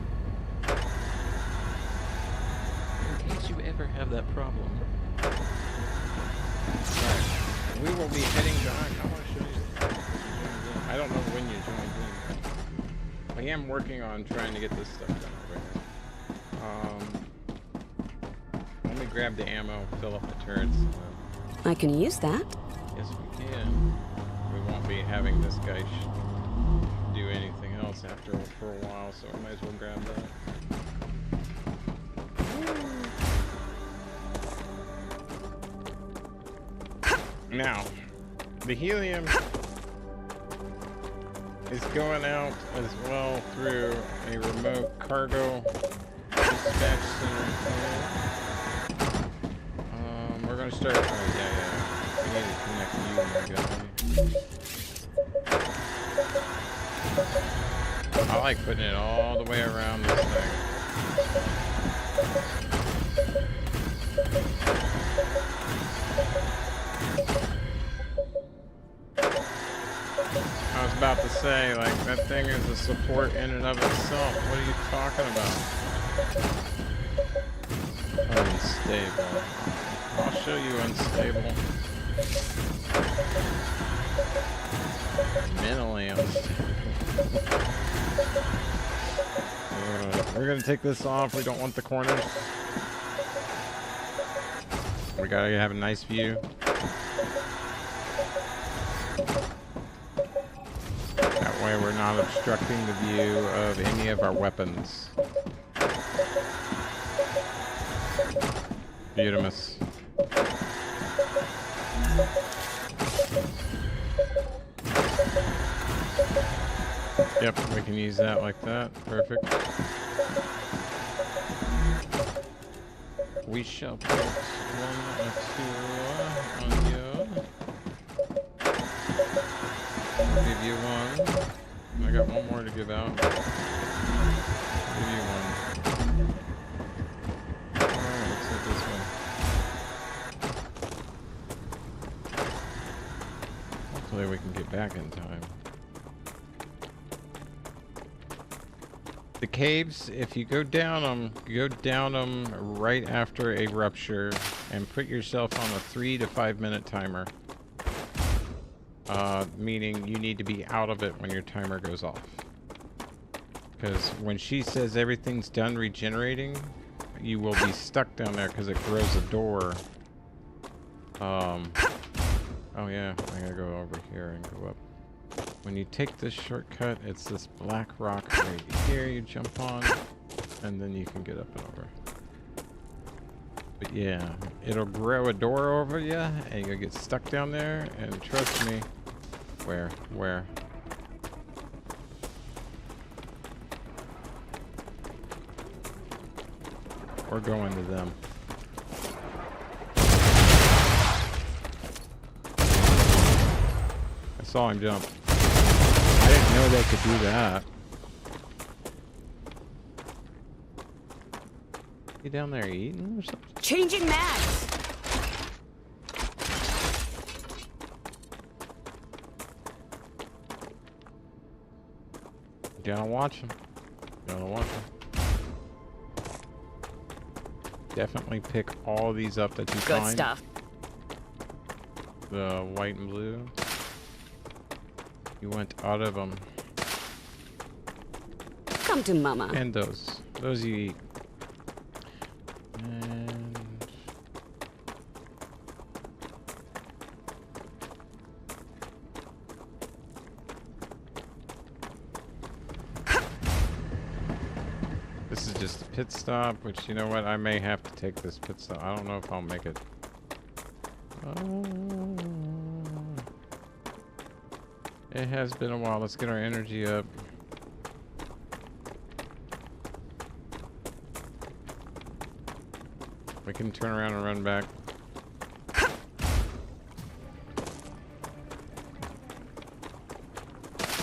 In case you ever have that problem. Right. We will be heading back. I want to show you. I don't know when you joined in. I am working on trying to get this stuff done over here. Let me grab the ammo, fill up the turrets. I can use that. Yes, we can. We won't be having this guy do anything else after for a while, so I might as well grab that. Now, the helium is going out as well through a remote cargo dispatch center here. We're gonna start. Oh yeah. We need to connect you, my guy. I like putting it all the way around this thing. I was about to say, like, that thing is a support in and of itself. What are you talking about? Unstable. I'll show you unstable. Mentally unstable. We're gonna take this off. We don't want the corners. We gotta have a nice view. That way we're not obstructing the view of any of our weapons. Beautimus. Yep, we can use that like that. Perfect. We shall put 1 or 2 on you. I'll give you 1. I got 1 more to give out. I'll give you 1. Alright, let's hit this one. Hopefully we can get back in time. The caves, if you go down them right after a rupture and put yourself on a 3 to 5 minute timer. Meaning you need to be out of it when your timer goes off. Because when she says everything's done regenerating, you will be stuck down there because it grows a door. Oh yeah, I gotta go over here and go up. When you take this shortcut, it's this black rock right here you jump on, and then you can get up and over. But yeah, it'll grow a door over you, and you'll get stuck down there, and trust me, where? We're going to them. I saw him jump. I didn't know they could do that. You down there eating or something? Changing mags. You gotta watch him. Definitely pick all these up that you Good find. stuff. The white and blue. You went out of them. Come to mama. And those you eat. And pit stop, which, you know what, I may have to take this pit stop. I don't know if I'll make it. It has been a while. Let's get our energy up. We can turn around and run back.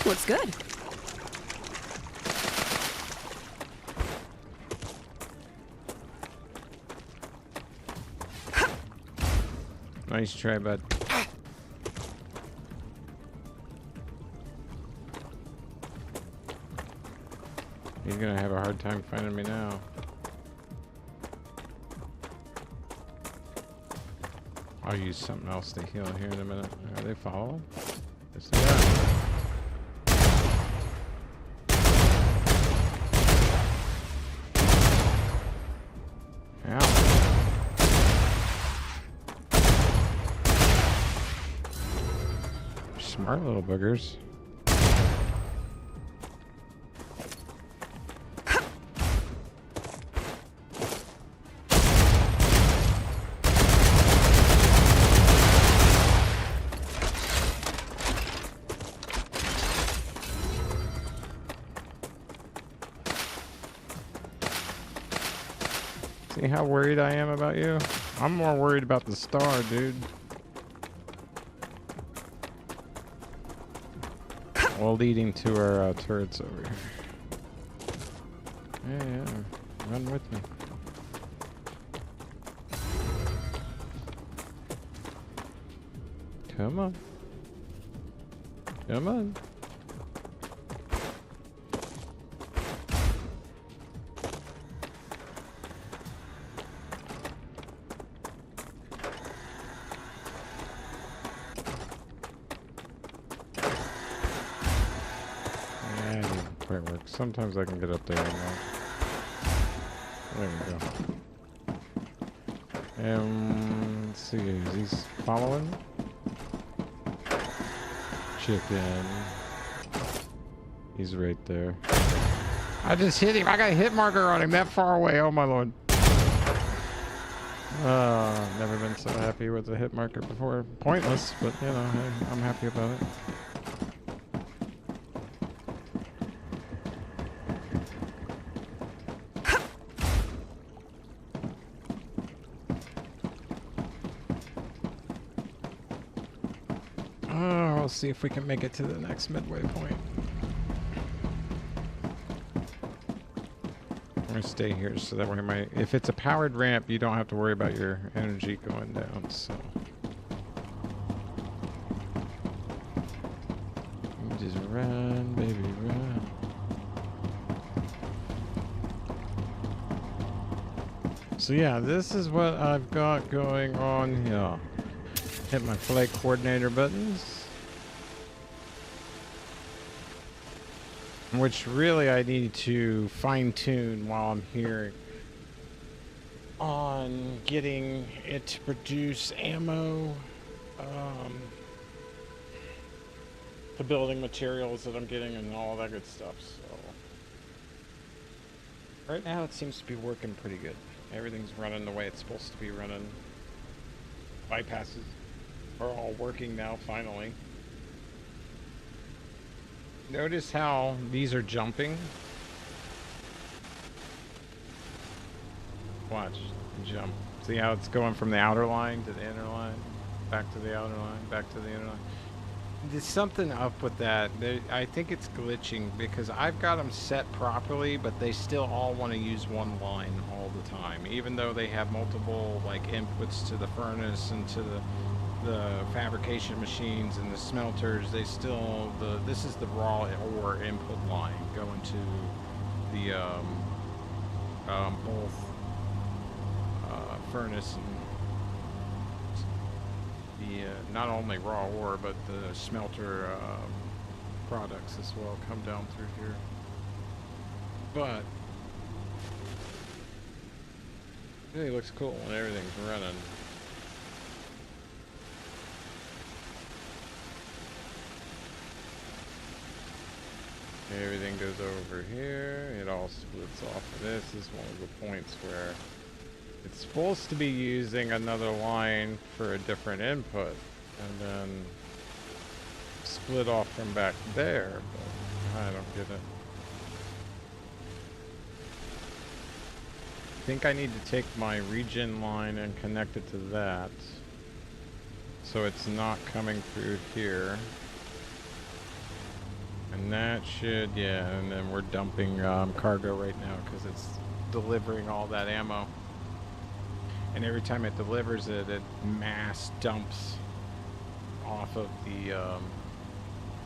Looks good. Nice try, bud. He's gonna have a hard time finding me now. I'll use something else to heal here in a minute. Are they following? Yes, they are. Smart little boogers. See how worried I am about you? I'm more worried about the star, dude. Well, leading to our turrets over here. Yeah, run with me. Come on. Come on. Sometimes I can get up there and there we go. Let's see, is he following? Chicken. He's right there. I just hit him. I got a hit marker on him that far away. Oh my lord. Never been so happy with a hit marker before. Pointless, but you know, hey, I'm happy about it. We'll see if we can make it to the next midway point. I'm gonna stay here so that way if it's a powered ramp, you don't have to worry about your energy going down, so. You just run, baby, run. So yeah, this is what I've got going on here. Hit my flight coordinator buttons. Which really I need to fine tune while I'm here on getting it to produce ammo, the building materials that I'm getting and all that good stuff. So right now it seems to be working pretty good. Everything's running the way it's supposed to be running. Bypasses are all working now finally. Notice how these are jumping. Watch, jump. See how it's going from the outer line to the inner line, back to the outer line, back to the inner line. There's something up with that. I think it's glitching because I've got them set properly, but they still all want to use one line all the time, even though they have multiple like inputs to the furnace and to the fabrication machines and the smelters. They still this is the raw ore input line going to the both furnace and the not only raw ore but the smelter products as well come down through here. But it really looks cool when everything's running. Everything goes over here. It all splits off of this. This is one of the points where it's supposed to be using another line for a different input and then split off from back there, but I don't get it. I think I need to take my regen line and connect it to that so it's not coming through here. And that should, yeah, and then we're dumping cargo right now because it's delivering all that ammo. And every time it delivers it, it mass dumps off of the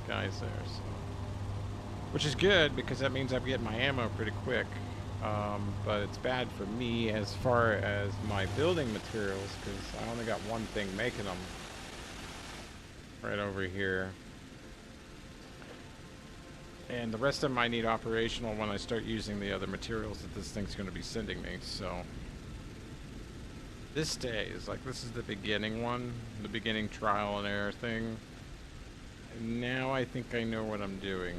guys there. So. Which is good because that means I'm getting my ammo pretty quick. But it's bad for me as far as my building materials because I only got one thing making them right over here. And the rest of them I need operational when I start using the other materials that this thing's going to be sending me. So this stays like this is the beginning one, the beginning trial and error thing. And now I think I know what I'm doing,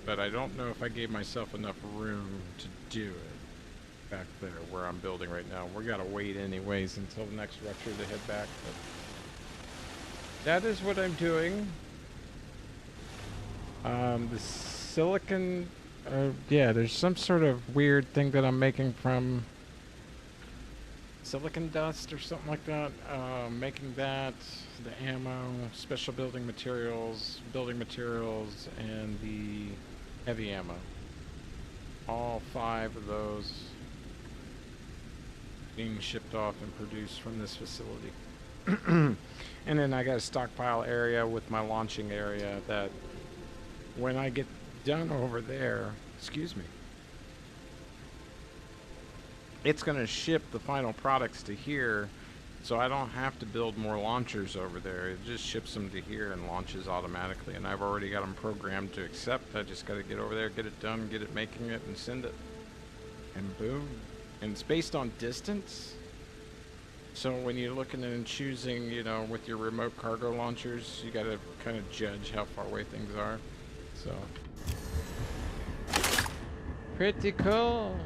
but I don't know if I gave myself enough room to do it back there where I'm building right now. We gotta wait anyways until the next rupture to head back. But that is what I'm doing. The silicon, yeah, there's some sort of weird thing that I'm making from silicon dust or something like that. Making that, the ammo, special building materials, and the heavy ammo. All 5 of those being shipped off and produced from this facility. And then I got a stockpile area with my launching area that when I get done over there, excuse me, it's going to ship the final products to here, so I don't have to build more launchers over there. It just ships them to here and launches automatically, and I've already got them programmed to accept. I just got to get over there, get it done, get it making it, and send it. And boom. And it's based on distance. So when you're looking and choosing, you know, with your remote cargo launchers, you got to kind of judge how far away things are. So pretty cool.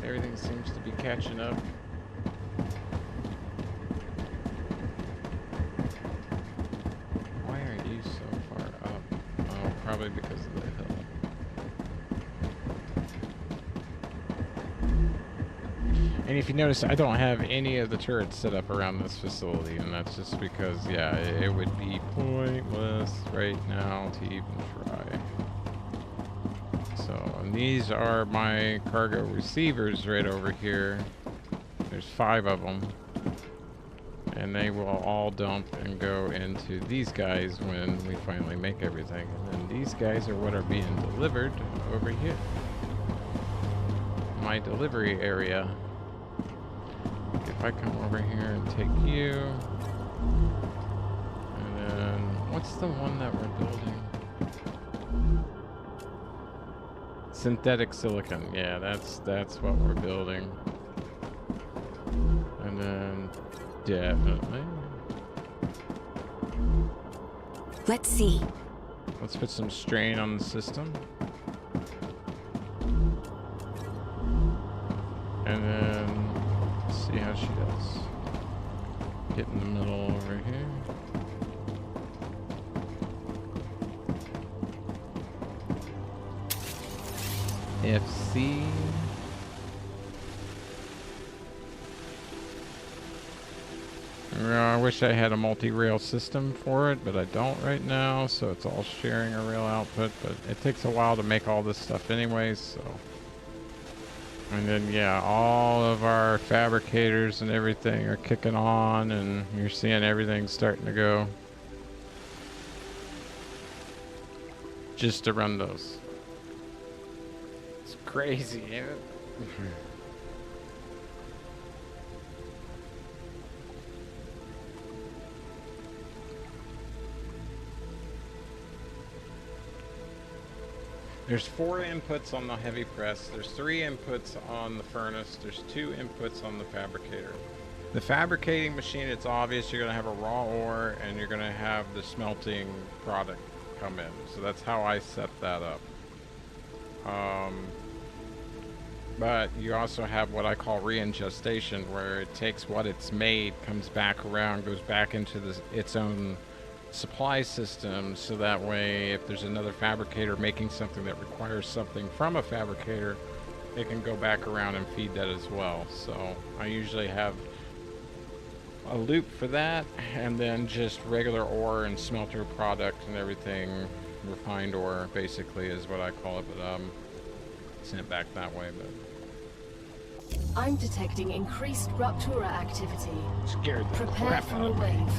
Everything seems to be catching up. Why are you so far up? Oh, probably because of the hill. And if you notice, I don't have any of the turrets set up around this facility, and that's just because, yeah, it would be pointless right now to even try. So, and these are my cargo receivers right over here. There's 5 of them. And they will all dump and go into these guys when we finally make everything. And then these guys are what are being delivered over here. My delivery area. If I come over here and take you, and then what's the one that we're building? Synthetic silicon. Yeah, that's what we're building. And then definitely. Let's see. Let's put some strain on the system. And then see how she does. Get in the middle over here. FC. I wish I had a multi-rail system for it, but I don't right now, so it's all sharing a rail output, but it takes a while to make all this stuff anyways, so. And then, yeah, all of our fabricators and everything are kicking on, and you're seeing everything starting to go. Just to run those. It's crazy, ain't it? There's 4 inputs on the heavy press, there's 3 inputs on the furnace, there's 2 inputs on the fabricator. The fabricating machine, it's obvious you're going to have a raw ore and you're going to have the smelting product. come in. So that's how I set that up. But you also have what I call reingestation, where it takes what it's made, comes back around, goes back into its own supply system, so that way if there's another fabricator making something that requires something from a fabricator, it can go back around and feed that as well. So I usually have a loop for that, and then just regular ore and smelter product and everything, refined ore basically is what I call it, but sent back that way. But I'm detecting increased Ruptura activity. scared the Prepare crap for out a of me. wave.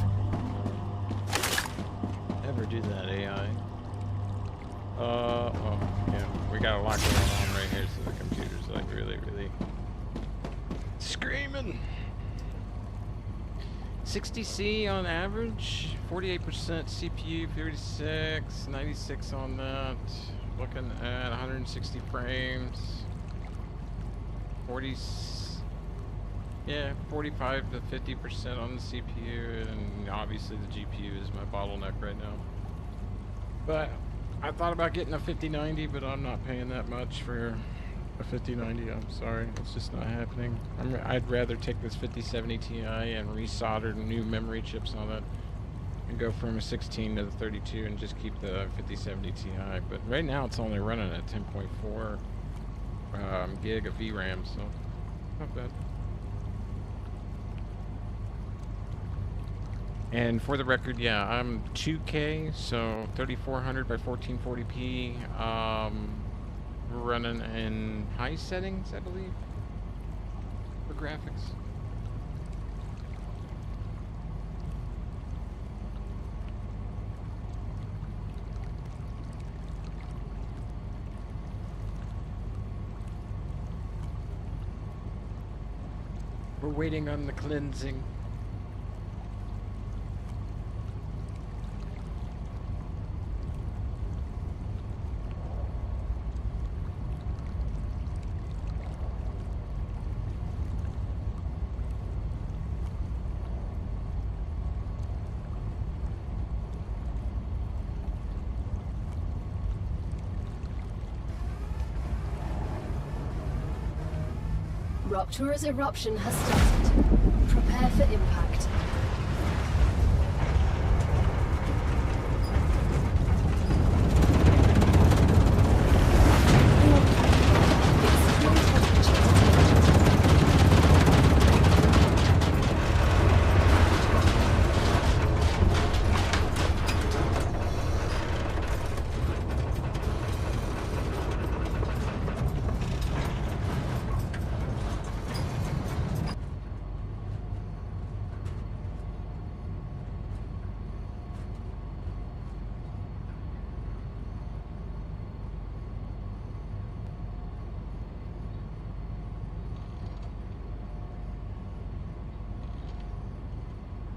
Never do that, AI. Oh, yeah, we got a lot going on right here, so the computer's like really screaming. 60C on average, 48% CPU, 36, 96 on that. Looking at 160 frames. 45 to 50% on the CPU, and obviously the GPU is my bottleneck right now. But I thought about getting a 5090, but I'm not paying that much for a 5090. I'm sorry, it's just not happening. I'd rather take this 5070 Ti and resolder new memory chips on it, and go from a 16 to the 32, and just keep the 5070 Ti. But right now it's only running at 10.4 gig of VRAM, so not bad. And for the record, yeah, I'm 2K, so 3400 by 1440p, running in high settings, I believe, for graphics. We're waiting on the cleansing. Ruptura's eruption has started. Prepare for impact.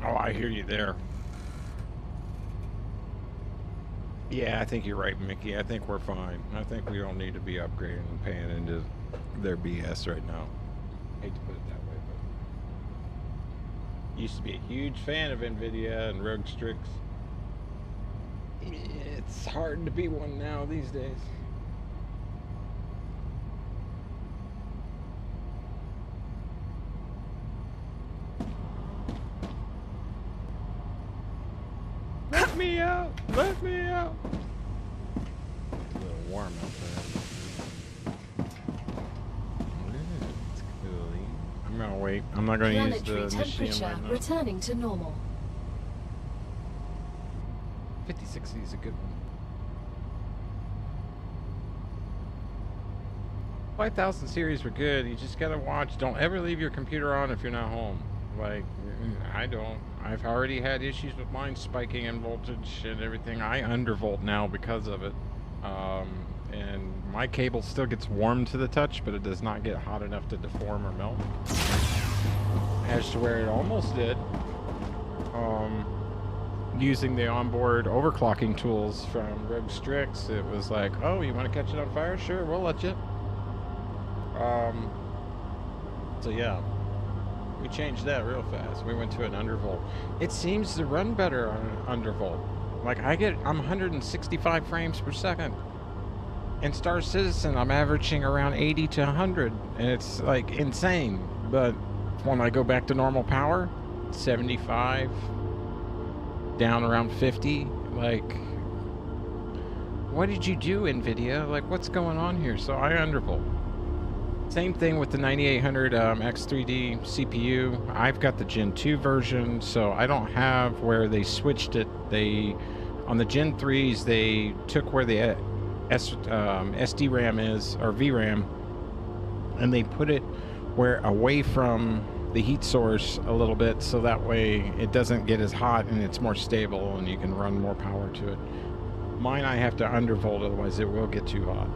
Oh, I hear you there. Yeah, I think you're right, Mickey. I think we're fine. I think we don't need to be upgrading and paying into their BS right now. Hate to put it that way, but used to be a huge fan of NVIDIA and Rogue Strix. It's hard to be one now these days. Let me out! Let me out! It's a little warm out there. It's cool. I'm gonna wait. I'm not gonna use Planetary the machine temperature right now. returning to normal. 5060 is a good one. 5000 series were good. You just gotta watch. Don't ever leave your computer on if you're not home. Like, I don't. I've already had issues with mine spiking in voltage and everything. I undervolt now because of it. And my cable still gets warm to the touch, but it does not get hot enough to deform or melt. As to where it almost did. Using the onboard overclocking tools from Rogue Strix, it was like, oh, you want to catch it on fire? Sure, we'll let you. So yeah, we changed that real fast. We went to an undervolt. It seems to run better on an undervolt. Like I'm 165 frames per second. In Star Citizen, I'm averaging around 80 to 100, and it's like insane. But when I go back to normal power, 75, down around 50, like, what did you do, NVIDIA? Like, what's going on here? So I undervolt. Same thing with the 9800 X3D CPU. I've got the Gen 2 version, so I don't have where they switched it. On the Gen 3s, they took where the SD RAM is, or VRAM, and they put it away from the heat source a little bit, so that way it doesn't get as hot and it's more stable and you can run more power to it. Mine, I have to undervolt, otherwise it will get too hot.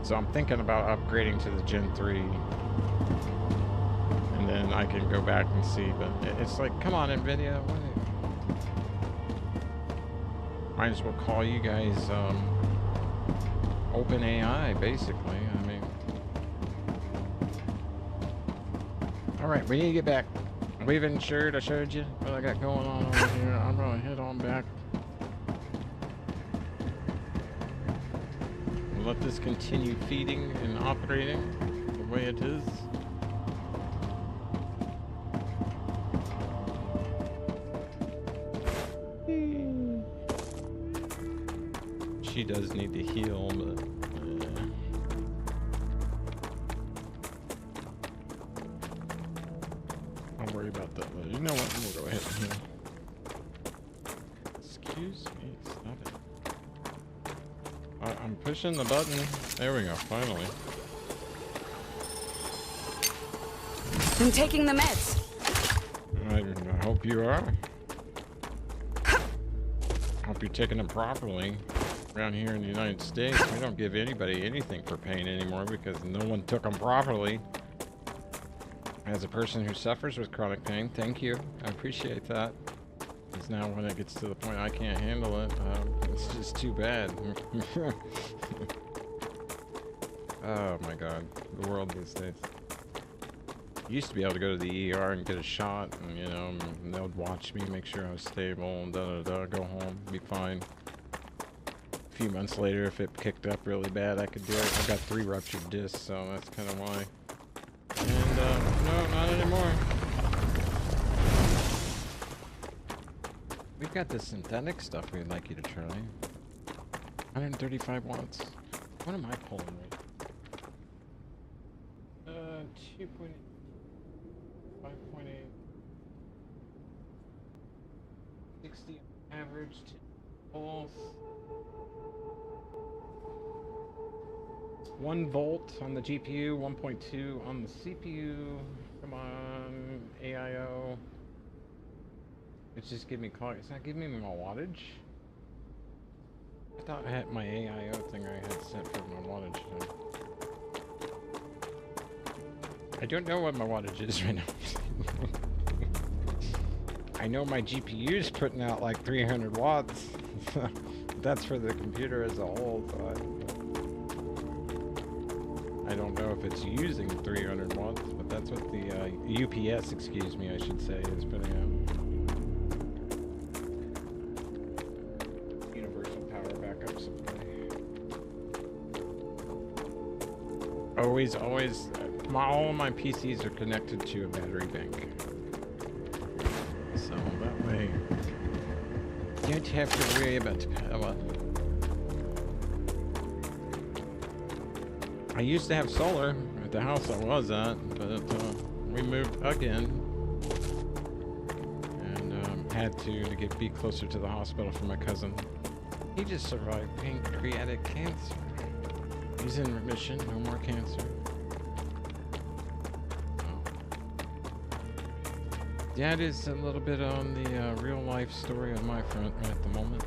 So I'm thinking about upgrading to the Gen 3, and then I can go back and see, but it's like, come on, NVIDIA. Might as well call you guys OpenAI, basically. I mean, all right, we need to get back. We've insured. I showed you what I got going on over here. I'm gonna head on back. Let this continue feeding and operating the way it is. She does need to heal, but I'll worry about that later. You know what? We'll go ahead and heal. Excuse me, stop it. I'm pushing the button. There we go, finally. I'm taking the meds. I hope you are. Hope you're taking them properly. Around here in the United States, we don't give anybody anything for pain anymore because no one took them properly. As a person who suffers with chronic pain, thank you. I appreciate that. Because now when it gets to the point I can't handle it, it's just too bad. Oh my god, the world these days. Used to be able to go to the ER and get a shot, and you know, and they would watch me, make sure I was stable, and go home, be fine. A few months later, if it kicked up really bad, I could do it. I got 3 ruptured discs, so that's kind of why. And no, not anymore. We've got this synthetic stuff we'd like you to try. 135 watts. What am I pulling right? 2.8. 5.8. 60 average to pulse. 1 volt on the GPU, 1.2 on the CPU. Come on, AIO. It's just giving me clock. It's not giving me my wattage. I thought I had my AIO thing I had set for my wattage. So. I don't know what my wattage is right now. I know my GPU is putting out like 300 watts. That's for the computer as a whole. So I don't know if it's using 300 watts, but that's what the UPS, excuse me, I should say, is putting out. Universal power backup supply. Always, all of my PCs are connected to a battery bank. So that way, you don't have to worry about power. I used to have solar at the house I was at, but we moved again and had to be closer to the hospital for my cousin. He just survived pancreatic cancer. He's in remission, no more cancer. That is a little bit on the real life story on my front right at the moment.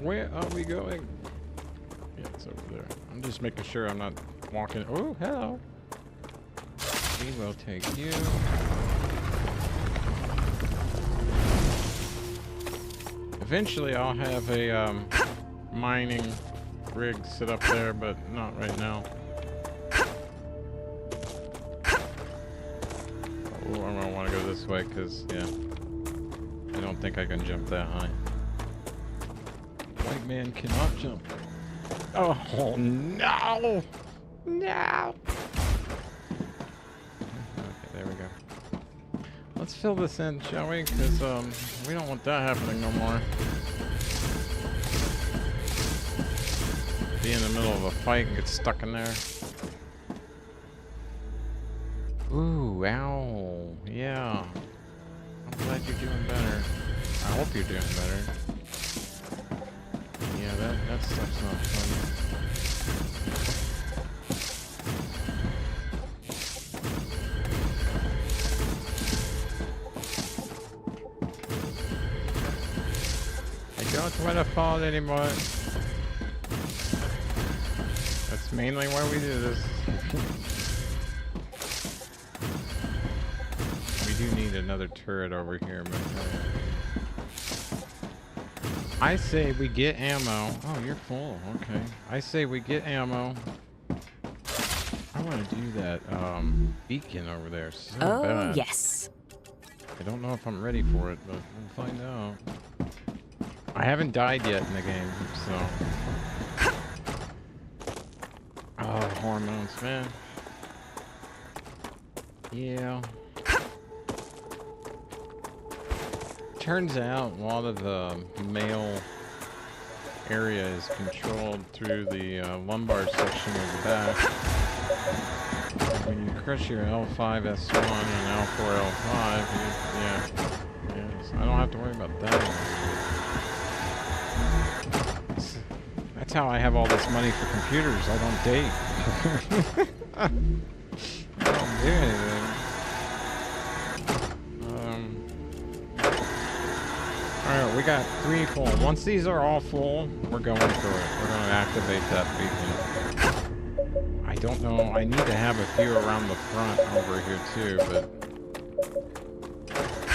Where are we going? Yeah, it's over there. I'm just making sure I'm not walking. Oh, hello. We will take you. Eventually I'll have a mining rig set up there, but not right now. Ooh, I'm gonna want to go this way because, yeah, I don't think I can jump that high. White man cannot jump. Oh no! No! Okay, there we go. Let's fill this in, shall we? Because we don't want that happening no more. Be in the middle of a fight and get stuck in there. Ooh, ow. Yeah. I'm glad you're doing better. I hope you're doing better. Yeah, that stuff's not fun. I don't want to fall anymore. That's mainly why we do this. We do need another turret over here, but I say we get ammo. Oh, you're full. Okay. I say we get ammo. I want to do that beacon over there so bad. Yes. I don't know if I'm ready for it, but we'll find out. I haven't died yet in the game, so. Oh, hormones, man. Yeah. Turns out a lot of the male area is controlled through the lumbar section of the back. When you crush your L5 S1 and L4 L5, so I don't have to worry about that. That's how I have all this money for computers. I don't date. I don't do anything. Alright, we got 3 full. Once these are all full, we're going for it. We're going to activate that beacon. I don't know. I need to have a few around the front over here too, but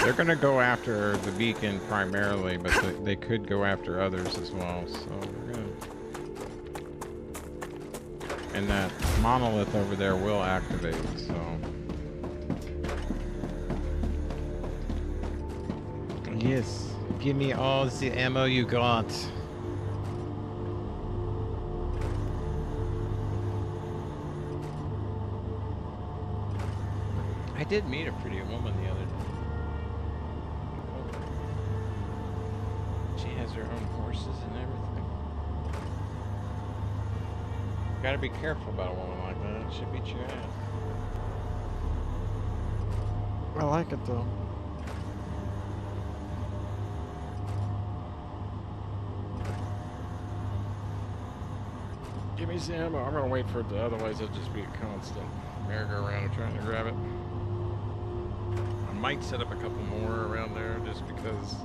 they're going to go after the beacon primarily, but they could go after others as well. So we're going to... And that monolith over there will activate, so... Yes. Give me all the ammo you got. I did meet a pretty woman the other day. She has her own horses and everything. Gotta be careful about a woman like that. She'll beat your ass. I like it though. Give me some ammo. I'm gonna wait for it to, otherwise it'll just be a constant merry-go-round of trying to grab it. I might set up a couple more around there just because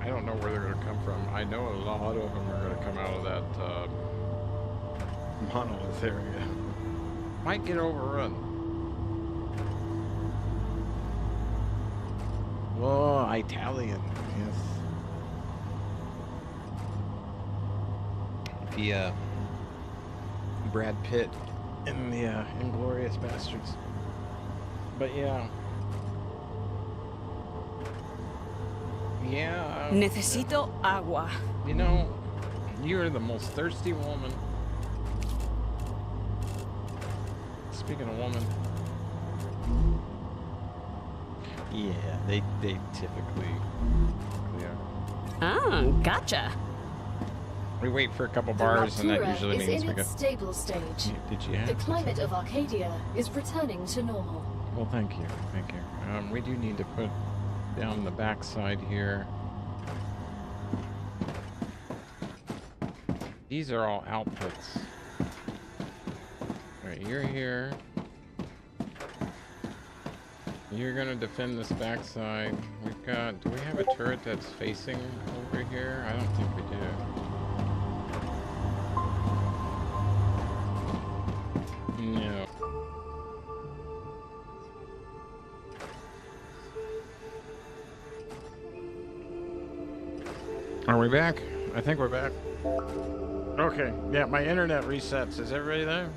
I don't know where they're gonna come from. I know a lot of them are gonna come out of that monolith area. Might get overrun. Oh, Italian, yes. Yeah. Brad Pitt in the Inglourious Bastards. But yeah. Yeah. Necesito agua. You know, you're the most thirsty woman. Speaking of woman. Yeah, they typically are. Ah, gotcha. We wait for a couple The bars, and that Raptura usually is means in we go. its stable stage. Did you The have? climate of Arcadia is returning to normal. Well, thank you, thank you. We do need to put down the backside here. These are all outputs. Alright, you're here. You're gonna defend this backside. We've got... Do we have a turret that's facing over here? I don't think we do. No. Are we back? I think we're back. Okay, yeah, my internet resets. Is everybody there?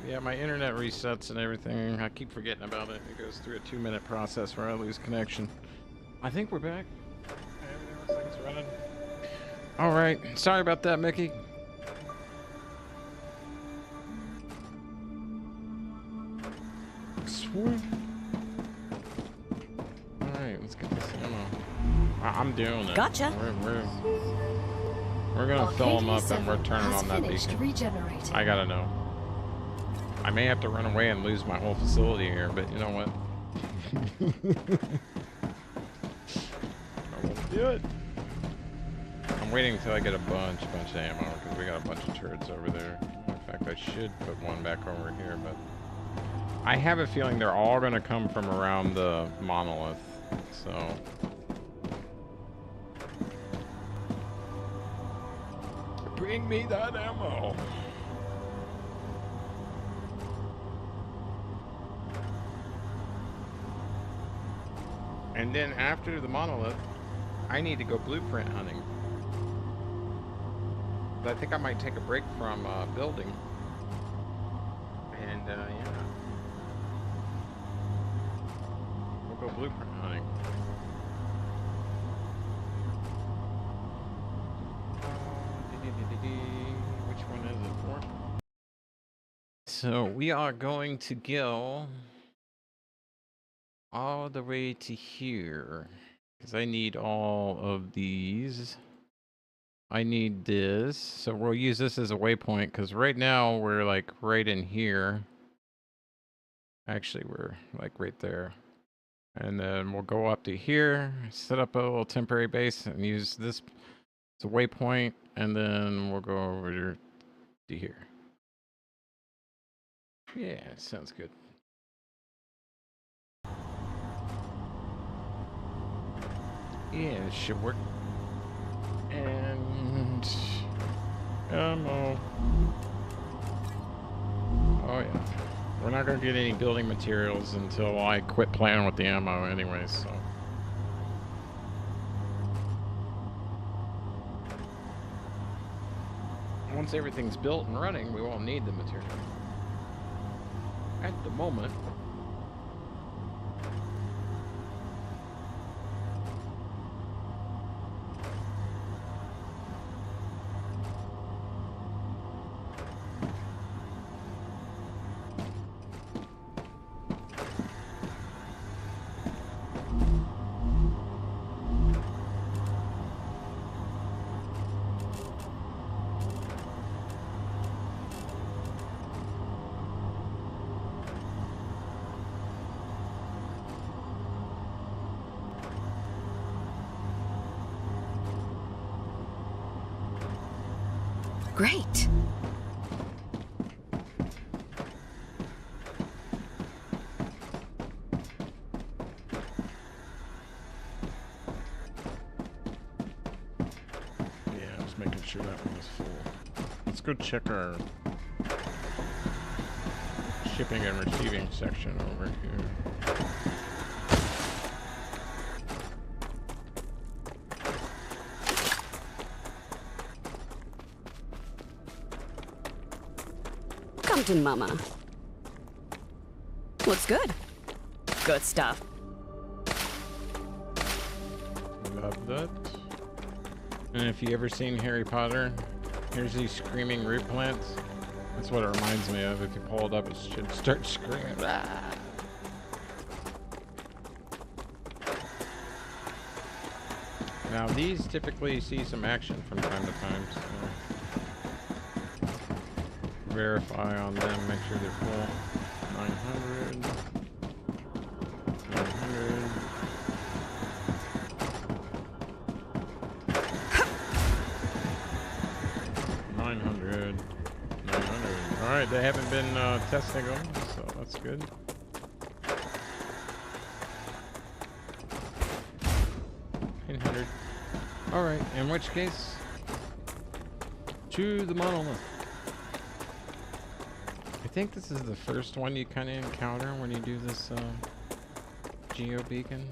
Yeah, my internet resets and everything. I keep forgetting about it. It goes through a 2-minute process where I lose connection. I think we're back. Everything looks like it's running. All right, sorry about that, Mickey. Sweet. All right, let's get this ammo. I'm doing it. Gotcha. We're gonna fill them up and we're turning on that beacon. Regenerating. I gotta know. I may have to run away and lose my whole facility here, but you know what? I won't do it. I'm waiting until I get a bunch of ammo because we got a bunch of turrets over there. In fact, I should put one back over here, but I have a feeling they're all gonna come from around the monolith, so. Bring me that ammo. And then after the monolith, I need to go blueprint hunting. But I think I might take a break from building. And yeah. We'll go blueprint hunting. Which one is it for? So we are going to go all the way to here because I need all of these. I need this, so we'll use this as a waypoint because right now we're like right in here. Actually, we're like right there. And then we'll go up to here, set up a little temporary base and use this as a waypoint, and then we'll go over to here. Yeah, sounds good. Yeah, it should work. And ammo. Oh yeah. We're not gonna get any building materials until I quit playing with the ammo anyway, so. Once everything's built and running, we won't need the material. At the moment. Great. Yeah, I was making sure that one was full. Let's go check our Shipping and receiving section over here. Compton Mama. Looks good. Good stuff. Love that. And if you ever seen Harry Potter, here's these screaming root plants. That's what it reminds me of. If you pull it up, it should start screaming. Ah! Now these typically see some action from time to time, so verify on them, make sure they're full. 900. 900. Alright, they haven't been testing them, so that's good. Alright, in which case, to the monolith. I think this is the first one you kind of encounter when you do this geo beacon.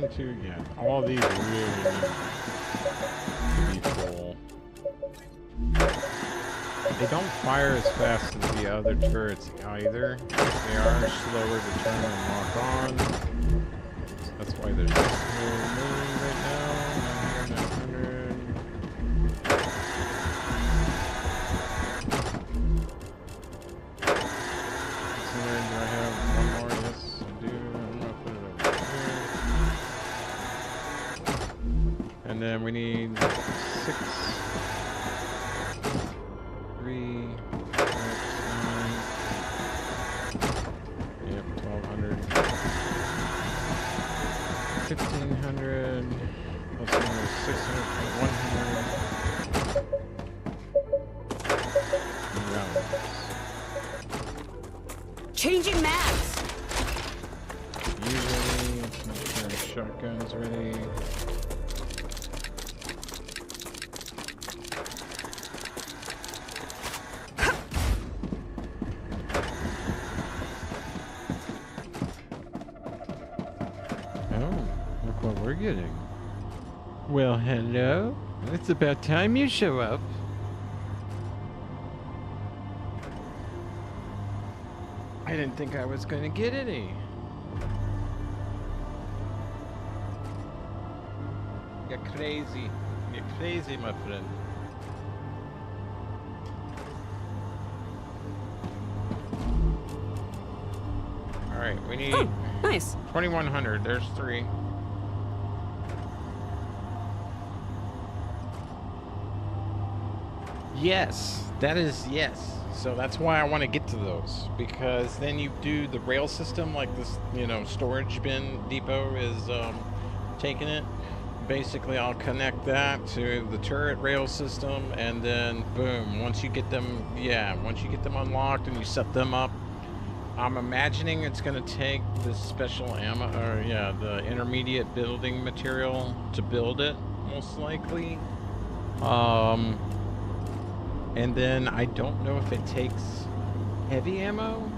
one, two, yeah. All these really need to be full. They don't fire as fast as the other turrets either. They are slower to turn and lock on. So that's why they're slow moving right now. 900, 600. Do I have one more? Yes, I do. I'm gonna put it over here. And then we need 6. 3, 6, 9. Yep, 1200. 1500. Plus another 600, 100. Changing maps. Usually, make sure our shotgun's ready. What we're getting. Well, hello. It's about time you show up. I didn't think I was going to get any. You're crazy. You're crazy, my friend. All right, we need Nice. 2100. There's 3. Yes, that is yes. So that's why I want to get to those, because then you do the rail system like this, you know, storage bin depot is taking it. Basically, I'll connect that to the turret rail system, and then boom, once you get them unlocked and you set them up, I'm imagining it's going to take this special ammo, or the intermediate building material to build it, most likely. And then I don't know if it takes heavy ammo,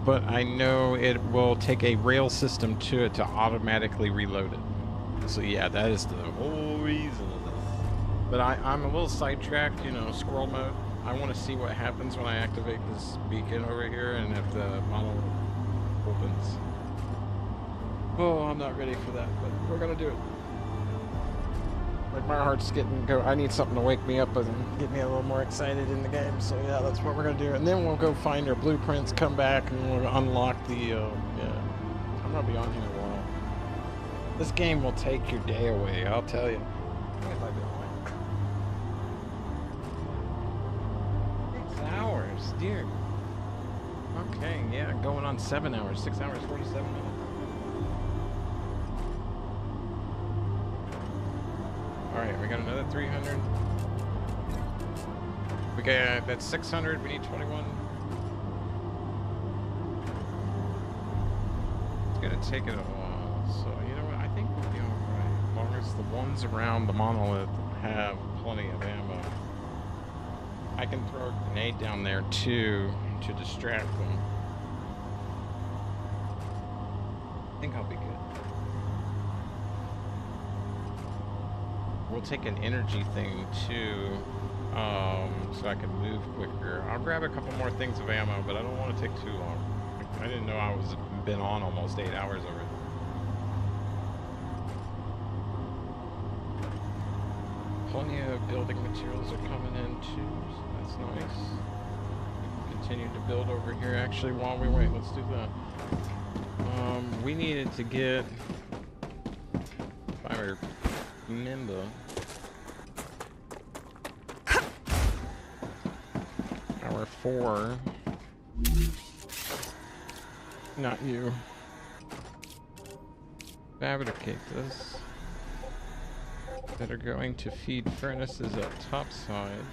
but I know it will take a rail system to it to automatically reload it. So yeah, that is the whole reason of this. But I'm a little sidetracked, you know, squirrel mode. I want to see what happens when I activate this beacon over here and if the model opens. Oh, I'm not ready for that, but we're gonna do it. Like, my heart's I need something to wake me up and get me a little more excited in the game. So yeah, that's what we're gonna do. And then we'll go find our blueprints, come back, and we'll unlock the, I'm gonna be on here a while. This game will take your day away, I'll tell you. If I do it. 6 hours, dear. Okay, yeah, going on 7 hours, 6 hours, 47 minutes. Alright, we got another 300. We got, that's 600, we need 21. It's gonna take it a while, so you know what, I think we'll be alright. As long as the ones around the monolith have plenty of ammo. I can throw a grenade down there too, to distract them. I think I'll be good. We'll take an energy thing too, so I can move quicker. I'll grab a couple more things of ammo, but I don't want to take too long. I didn't know I was been on almost 8 hours already. Plenty of building materials are coming in too, so that's nice. We can continue to build over here actually while we wait. Let's do that. We needed to get, if I remember, our 4, not you, fabricate this, that are going to feed furnaces up topside.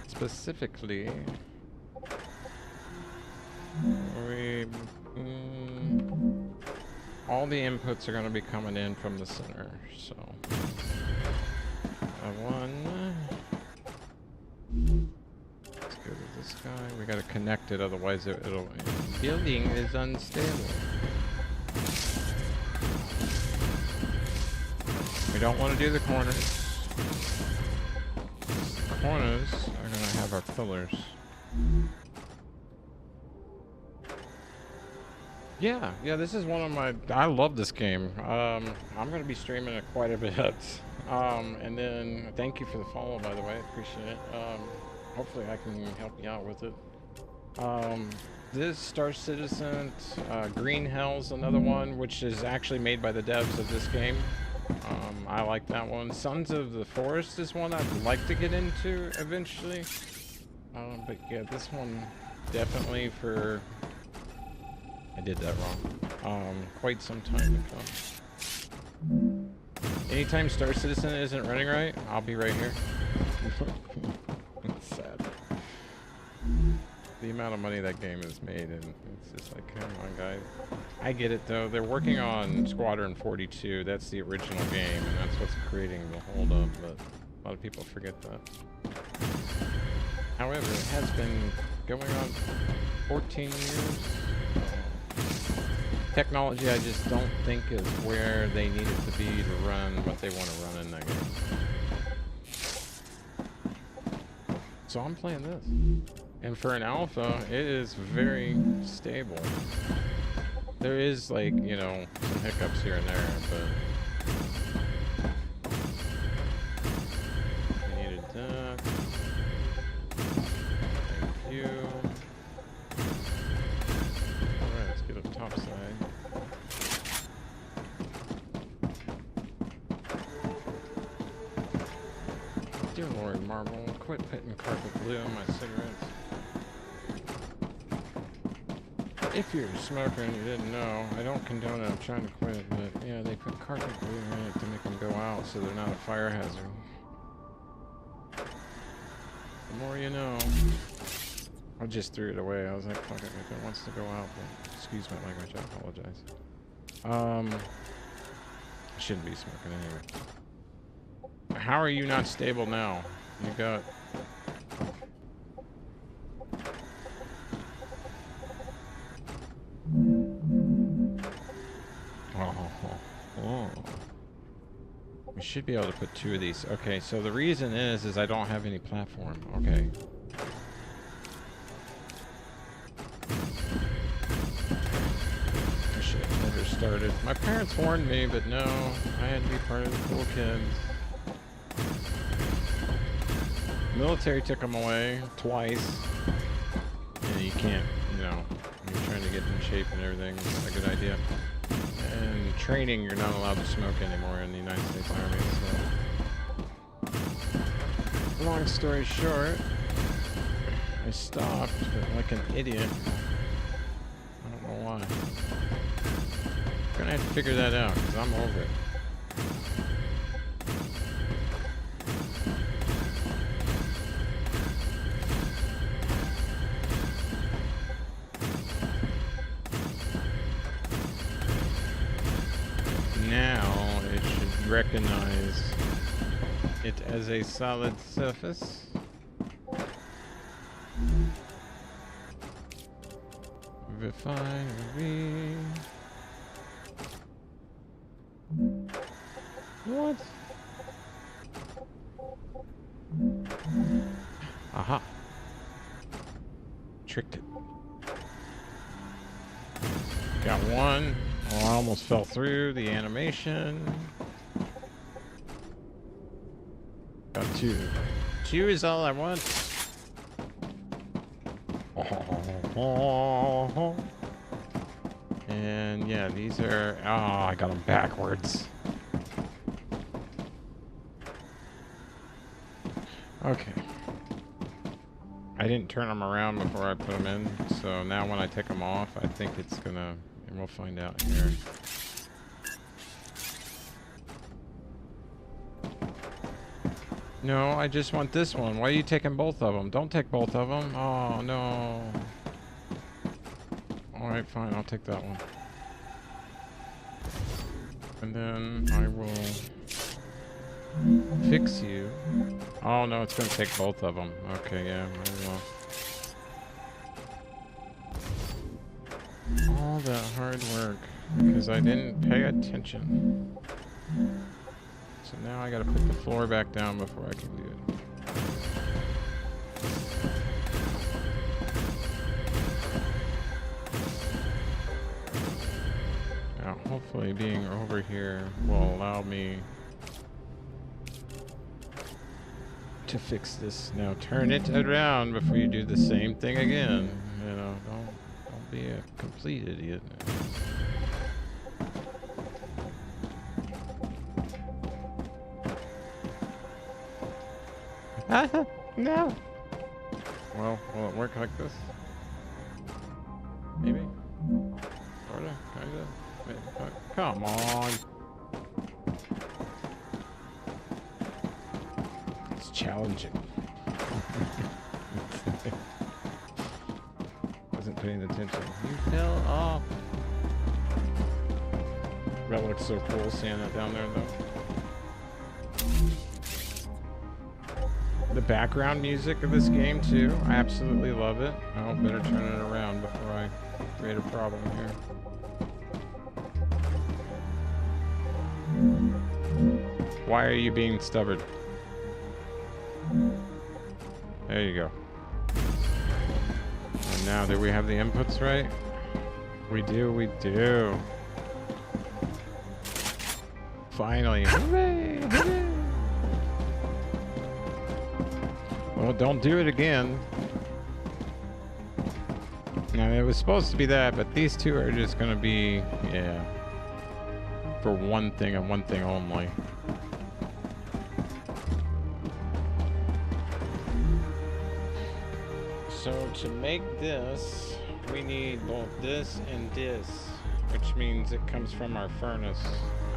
Specifically, all the inputs are going to be coming in from the center, so 1. Let's go to this guy. We got to connect it, otherwise it'll building is unstable. We don't want to do the corners. The corners are going to have our pillars. Yeah, this is one of my... I love this game. I'm going to be streaming it quite a bit. And then, thank you for the follow, by the way. I appreciate it. Hopefully I can help you out with it. This Star Citizen, Green Hell's another one, which is actually made by the devs of this game. I like that one. Sons of the Forest is one I'd like to get into eventually. But yeah, this one definitely for... I did that wrong. Quite some time ago. Anytime Star Citizen isn't running right, I'll be right here. It's sad. The amount of money that game has made, and it's just like, come on, guys. I get it, though. They're working on Squadron 42. That's the original game, and that's what's creating the holdup, but a lot of people forget that. However, it has been going on 14 years. Technology, I just don't think is where they need it to be to run what they want to run in that game. So I'm playing this. And for an alpha, it is very stable. There is, like, you know, some hiccups here and there, but... I needed that. Thank you. Alright, let's get up top side. Dear Lord, Marble, quit putting carpet glue on my cigarettes. If you're a smoker and you didn't know, I don't condone it, I'm trying to quit, but yeah, they put carpet glue in it to make them go out so they're not a fire hazard. The more you know. I just threw it away. I was like, fuck it, if it wants to go out, but excuse my language, I apologize. I shouldn't be smoking anyway. How are you not stable now? You got... Oh. We should be able to put 2 of these. Okay, so the reason is I don't have any platform. Okay. I should have never started. My parents warned me, but no, I had to be part of the cool kids. Military took them away twice. And you can't, you know, when you're trying to get in shape and everything, it's not a good idea. And training, you're not allowed to smoke anymore in the United States Army, so... Long story short, I stopped, but like an idiot. I don't know why. I'm gonna have to figure that out, because I'm over it. Now it should recognize it as a solid surface. Refinery. What? Aha. Tricked it. Got one. Oh, I almost fell through the animation. Got 2. 2 is all I want. And yeah, these are... Oh, I got them backwards. Okay. I didn't turn them around before I put them in, so now when I take them off, I think it's gonna... And we'll find out here. No, I just want this one. Why are you taking both of them? Don't take both of them. Oh, no. Alright, fine. I'll take that one. And then I will fix you. Oh, no, it's going to take both of them. Okay, yeah, might as well. All that hard work because I didn't pay attention. So now I gotta put the floor back down before I can do it. Now, hopefully being over here will allow me to fix this. Now turn it around before you do the same thing again. You know, don't be a complete idiot. No. Well, will it work like this? Maybe. Sorta, kinda. Maybe. Come on. It's challenging. Wasn't paying attention. You fell off. That looks so cool, seeing that down there, though. The background music of this game, too. I absolutely love it. Oh, better turn it around before I create a problem here. Why are you being stubborn? There you go. And now, do we have the inputs right? We do, we do. Finally. Hooray! Hooray! Well, don't do it again. Now, it was supposed to be that, but these two are just gonna be, yeah, for one thing and one thing only. So to make this, we need both this and this, which means it comes from our furnace.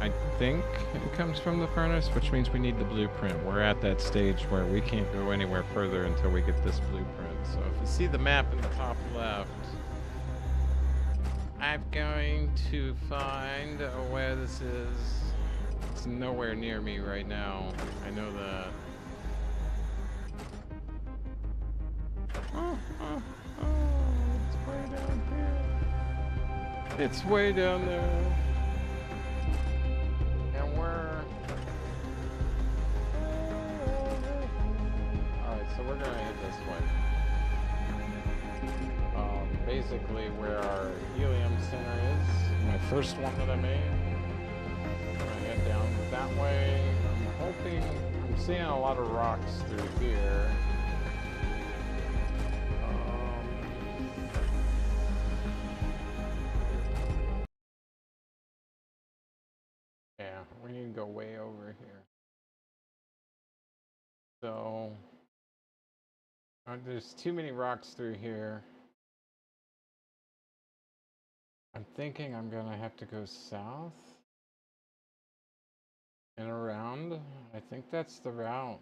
I think it comes from the furnace, which means we need the blueprint. We're at that stage where we can't go anywhere further until we get this blueprint. So if you see the map in the top left, I'm going to find where this is. It's nowhere near me right now. I know that. It's way down here. It's way down there. And we're... Alright, so we're gonna head this way. Basically where our helium center is. My first one that I made. I'm gonna head down that way. I'm hoping... I'm seeing a lot of rocks through here. Yeah, we need to go way over here. So, there's too many rocks through here. I'm thinking I'm gonna have to go south and around. I think that's the route.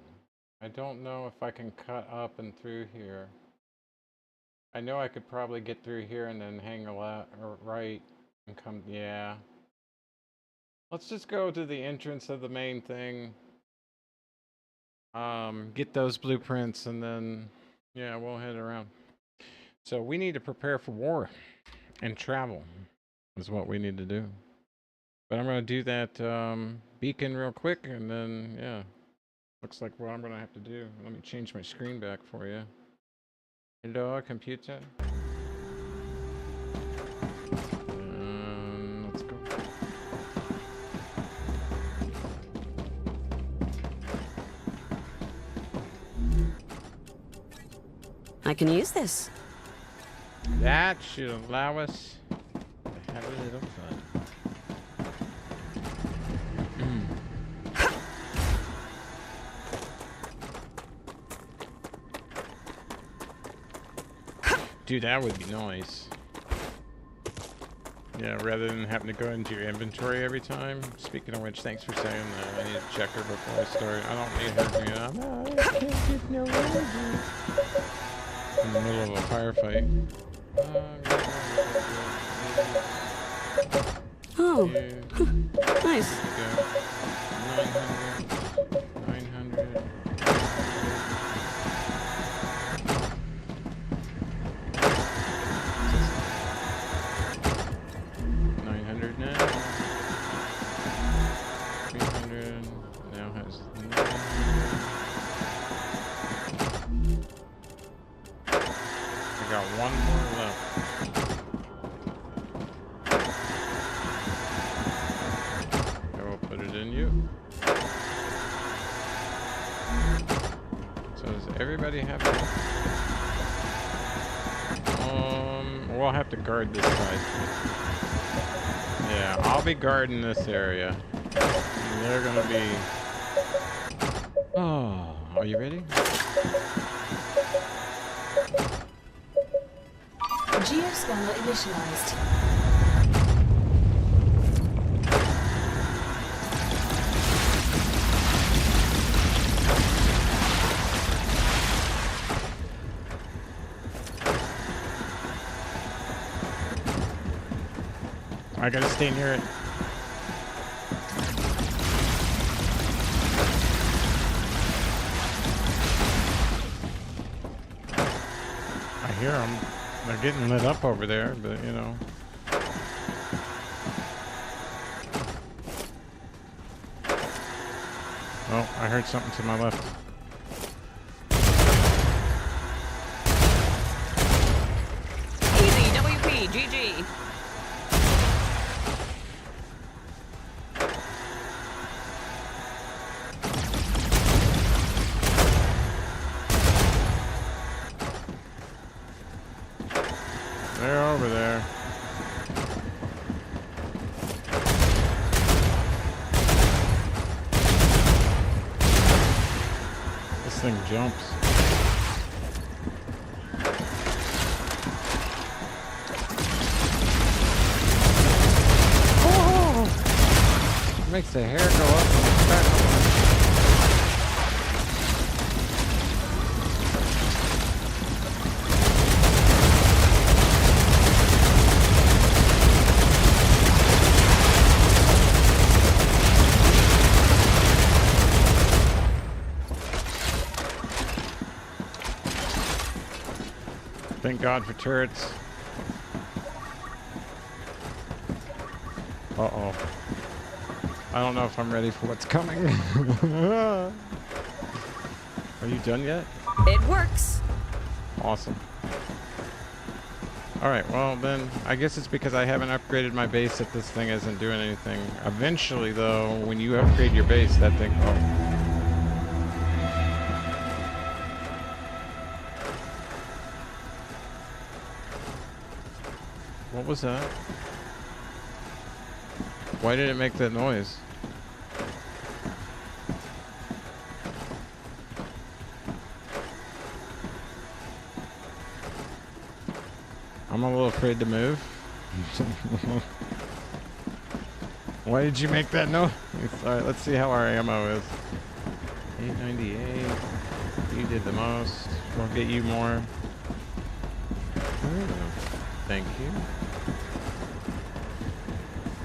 I don't know if I can cut up and through here. I know I could probably get through here and then hang a left or right and come, yeah. Let's just go to the entrance of the main thing. Get those blueprints and then, yeah, we'll head around. So we need to prepare for war and travel is what we need to do. But I'm going to do that beacon real quick and then, yeah, looks like what I'm going to have to do. Let me change my screen back for you. Hello, computer. Let's go. I can use this. That should allow us to have a little fun. Dude, that would be nice. Yeah, rather than having to go into your inventory every time. Speaking of which, thanks for saying that. I need a checker before I start. I don't need her. I can't get no energy. In the middle of a firefight. Oh, nice. 900. 900 now. 300. Now you. So does everybody have it? We'll have to guard this side. Yeah, I'll be guarding this area. And they're gonna be... Oh, are you ready? Geoscanner initialized. I gotta stay near it. I hear them. They're getting lit up over there, but you know. Oh, I heard something to my left. Easy, WP, GG. They're over there. This thing jumps. Oh! It makes the hair go up and back up. Thank God for turrets. Uh-oh. I don't know if I'm ready for what's coming. Are you done yet? It works. Awesome. Alright, well then, I guess it's because I haven't upgraded my base that this thing isn't doing anything. Eventually though, when you upgrade your base, that thing... Oh. What was that? Why did it make that noise? I'm a little afraid to move. Why did you make that noise? Alright, let's see how our ammo is. 898. You did the most. We'll get you more. Thank you.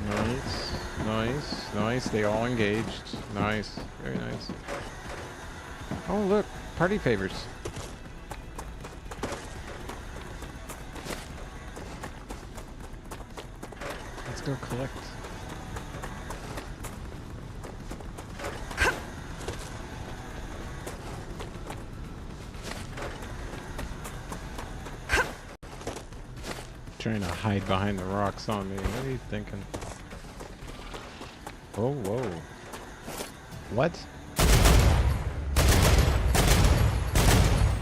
Nice, nice, nice. They all engaged. Nice, very nice. Oh look, party favors. Let's go collect. Trying to hide behind the rocks on me. What are you thinking? Oh, whoa. What? I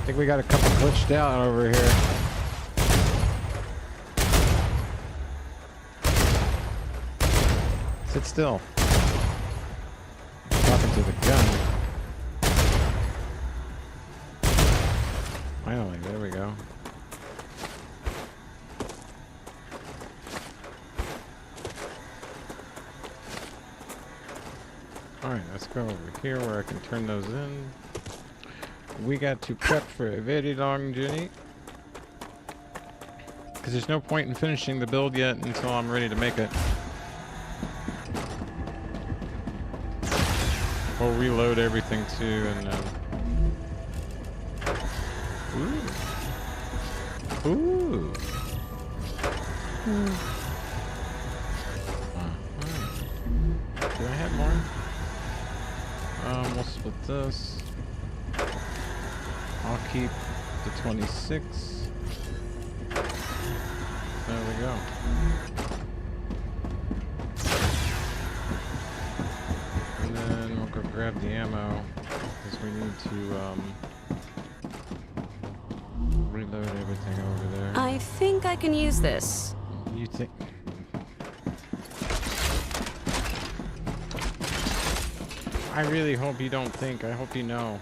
think we got a couple glitched out over here. Sit still. Talking to the gun. Finally, there we go. Alright, let's go over here where I can turn those in. We got to prep for a very long journey. Because there's no point in finishing the build yet until I'm ready to make it. We'll reload everything too and then... Ooh. Ooh. Do I have more? We'll split this. I'll keep the 26. There we go. And grab the ammo because we need to reload everything over there. I think I can use this. You think? I really hope you don't think. I hope you know.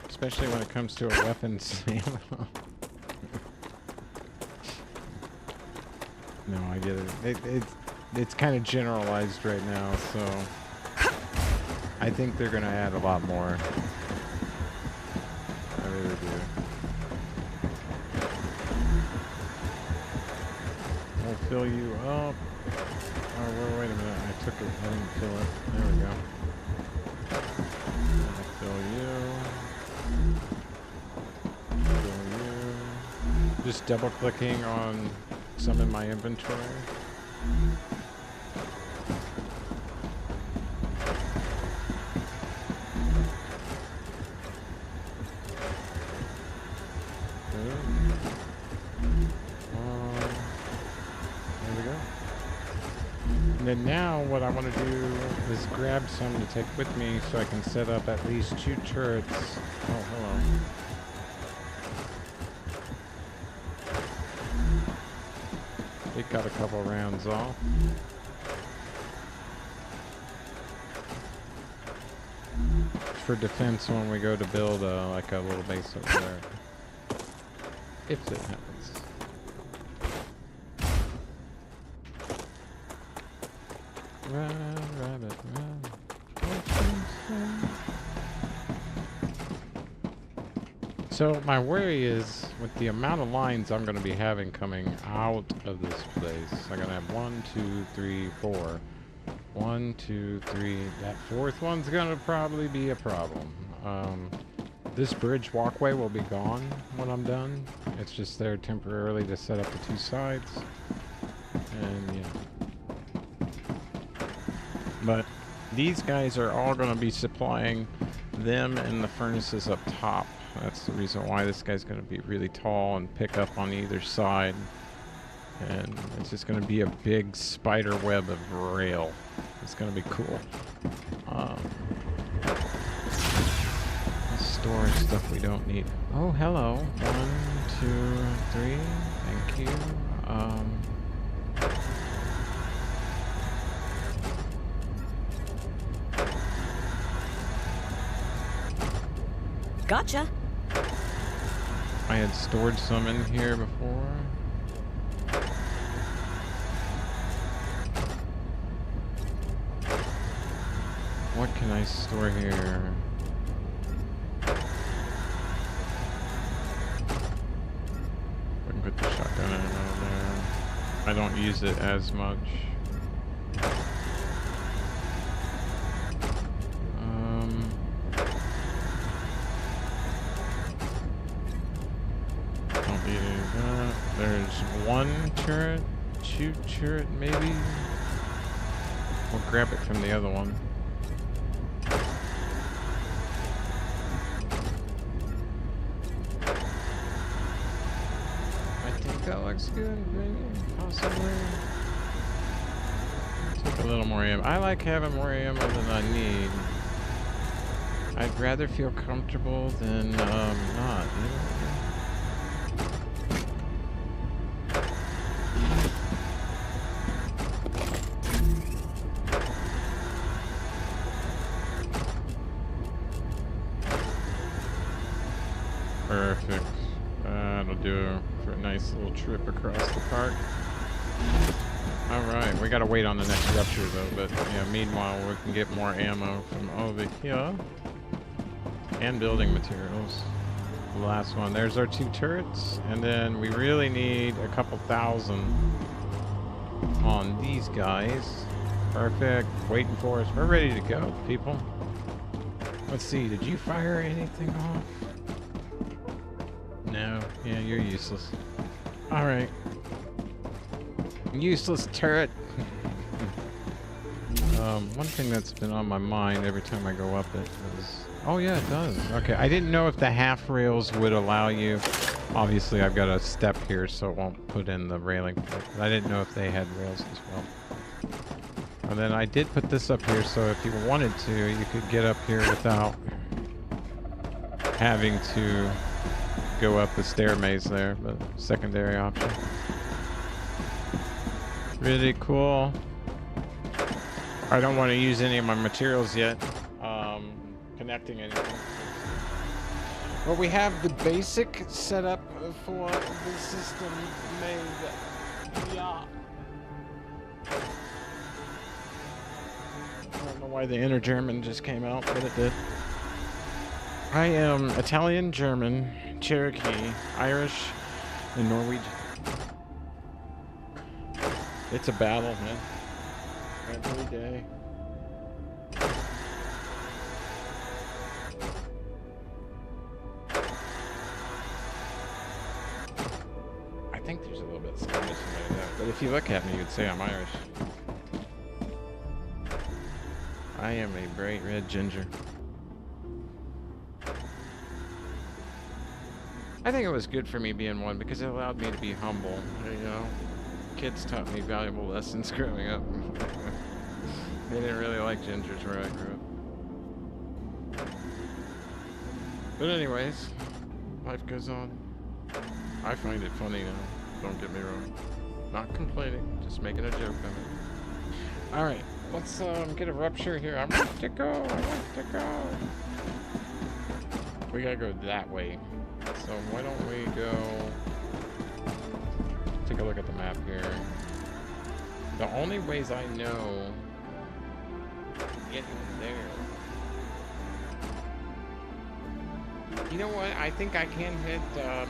Especially when it comes to a weapons ammo. No, I get it. It's kind of generalized right now, so I think they're gonna add a lot more. I really do. We'll fill you up. Oh, wait a minute. I took it. I didn't fill it. There we go. I'll fill you. Fill you. Just double clicking on some in my inventory. There we go. And then now what I want to do is grab some to take with me so I can set up at least 2 turrets. Oh, hello. It got a couple rounds off. For defense when we go to build like a little base over there. If it happens. Run, rabbit, run. So my worry is with the amount of lines I'm going to be having coming out of this place. I'm going to have 1, 2, 3, 4. 1, 2, 3. That 4th one's going to probably be a problem. This bridge walkway will be gone when I'm done. It's just there temporarily to set up the 2 sides. And yeah. But these guys are all going to be supplying them and the furnaces up top. That's the reason why this guy's going to be really tall and pick up on either side. And it's just going to be a big spider web of rail. It's going to be cool. Storage stuff we don't need. Oh, hello. 1, 2, 3. Thank you. Gotcha. I had stored some in here before. What can I store here? I can put the shotgun in there. I don't use it as much. Don't need any of that. There's 1 turret, 2 turret, maybe. We'll grab it from the other one. That looks good, maybe, possibly. Take a little more ammo. I like having more ammo than I need. I'd rather feel comfortable than not. You know? Perfect. That'll do for a nice little trip across the park. Alright, we gotta wait on the next rupture though, but yeah, meanwhile we can get more ammo from over here. And building materials. The last one. There's our 2 turrets, and then we really need a couple thousand on these guys. Perfect. Waiting for us. We're ready to go, people. Let's see, did you fire anything off? No. Yeah, you're useless. Alright. Useless turret. One thing that's been on my mind every time I go up it is... Oh yeah, it does. Okay, I didn't know if the half rails would allow you... Obviously, I've got a step here, so it won't put in the railing. I didn't know if they had rails as well. And then I did put this up here, so if you wanted to, you could get up here without having to go up the stair maze there, but secondary option. Really cool. I don't want to use any of my materials yet, connecting anything. Well, we have the basic setup for the system made. Yeah. I don't know why the inner German just came out, but it did. I am Italian, German, Cherokee, Irish, and Norwegian. It's a battle, man. Every day. I think there's a little bit of Scottish in there, but if you look at me, you'd say I'm Irish. I am a bright red ginger. I think it was good for me being one because it allowed me to be humble. You know, kids taught me valuable lessons growing up. They didn't really like gingers where I grew up. But anyways, life goes on. I find it funny now, don't get me wrong. Not complaining, just making a joke of it. Alright, let's get a rupture here. I want to go, I want to go. We gotta go that way. So why don't we go... Take a look at the map here. The only ways I know getting there. You know what? I think I can hit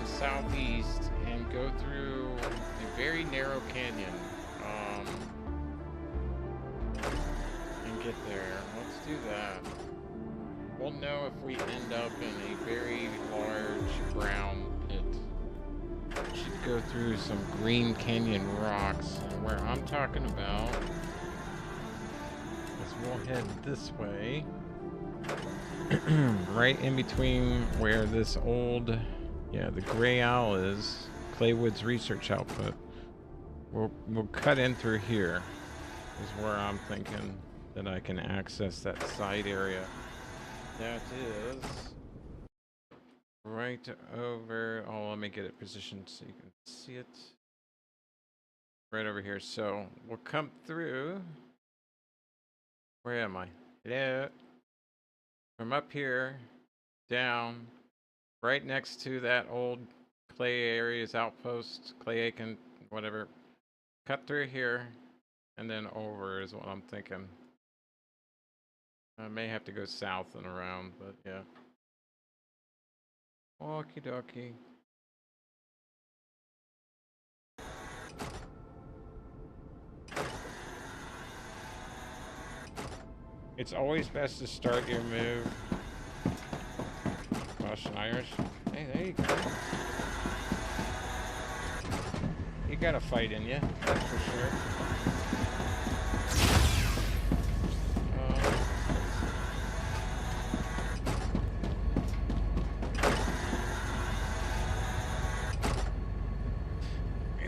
southeast and go through a very narrow canyon and get there. Let's do that. We'll know if we end up in a very large brown pit. We should go through some green canyon rocks. And where I'm talking about is we'll head this way. Right in between where this old, the Gray Owl is, Claywood's research output. We'll cut in through here is where I'm thinking that I can access that side area. That is right over, let me get it positioned so you can see it. Right over here. So we'll come through. Where am I? Hello? From up here, down, right next to that old Clay Areas outpost, Clay Aiken, whatever. Cut through here, and then over is what I'm thinking. I may have to go south and around, but yeah. Okie dokie. It's always best to start your move. Welsh and Irish. Hey, there you go. You got a fight in you, that's for sure.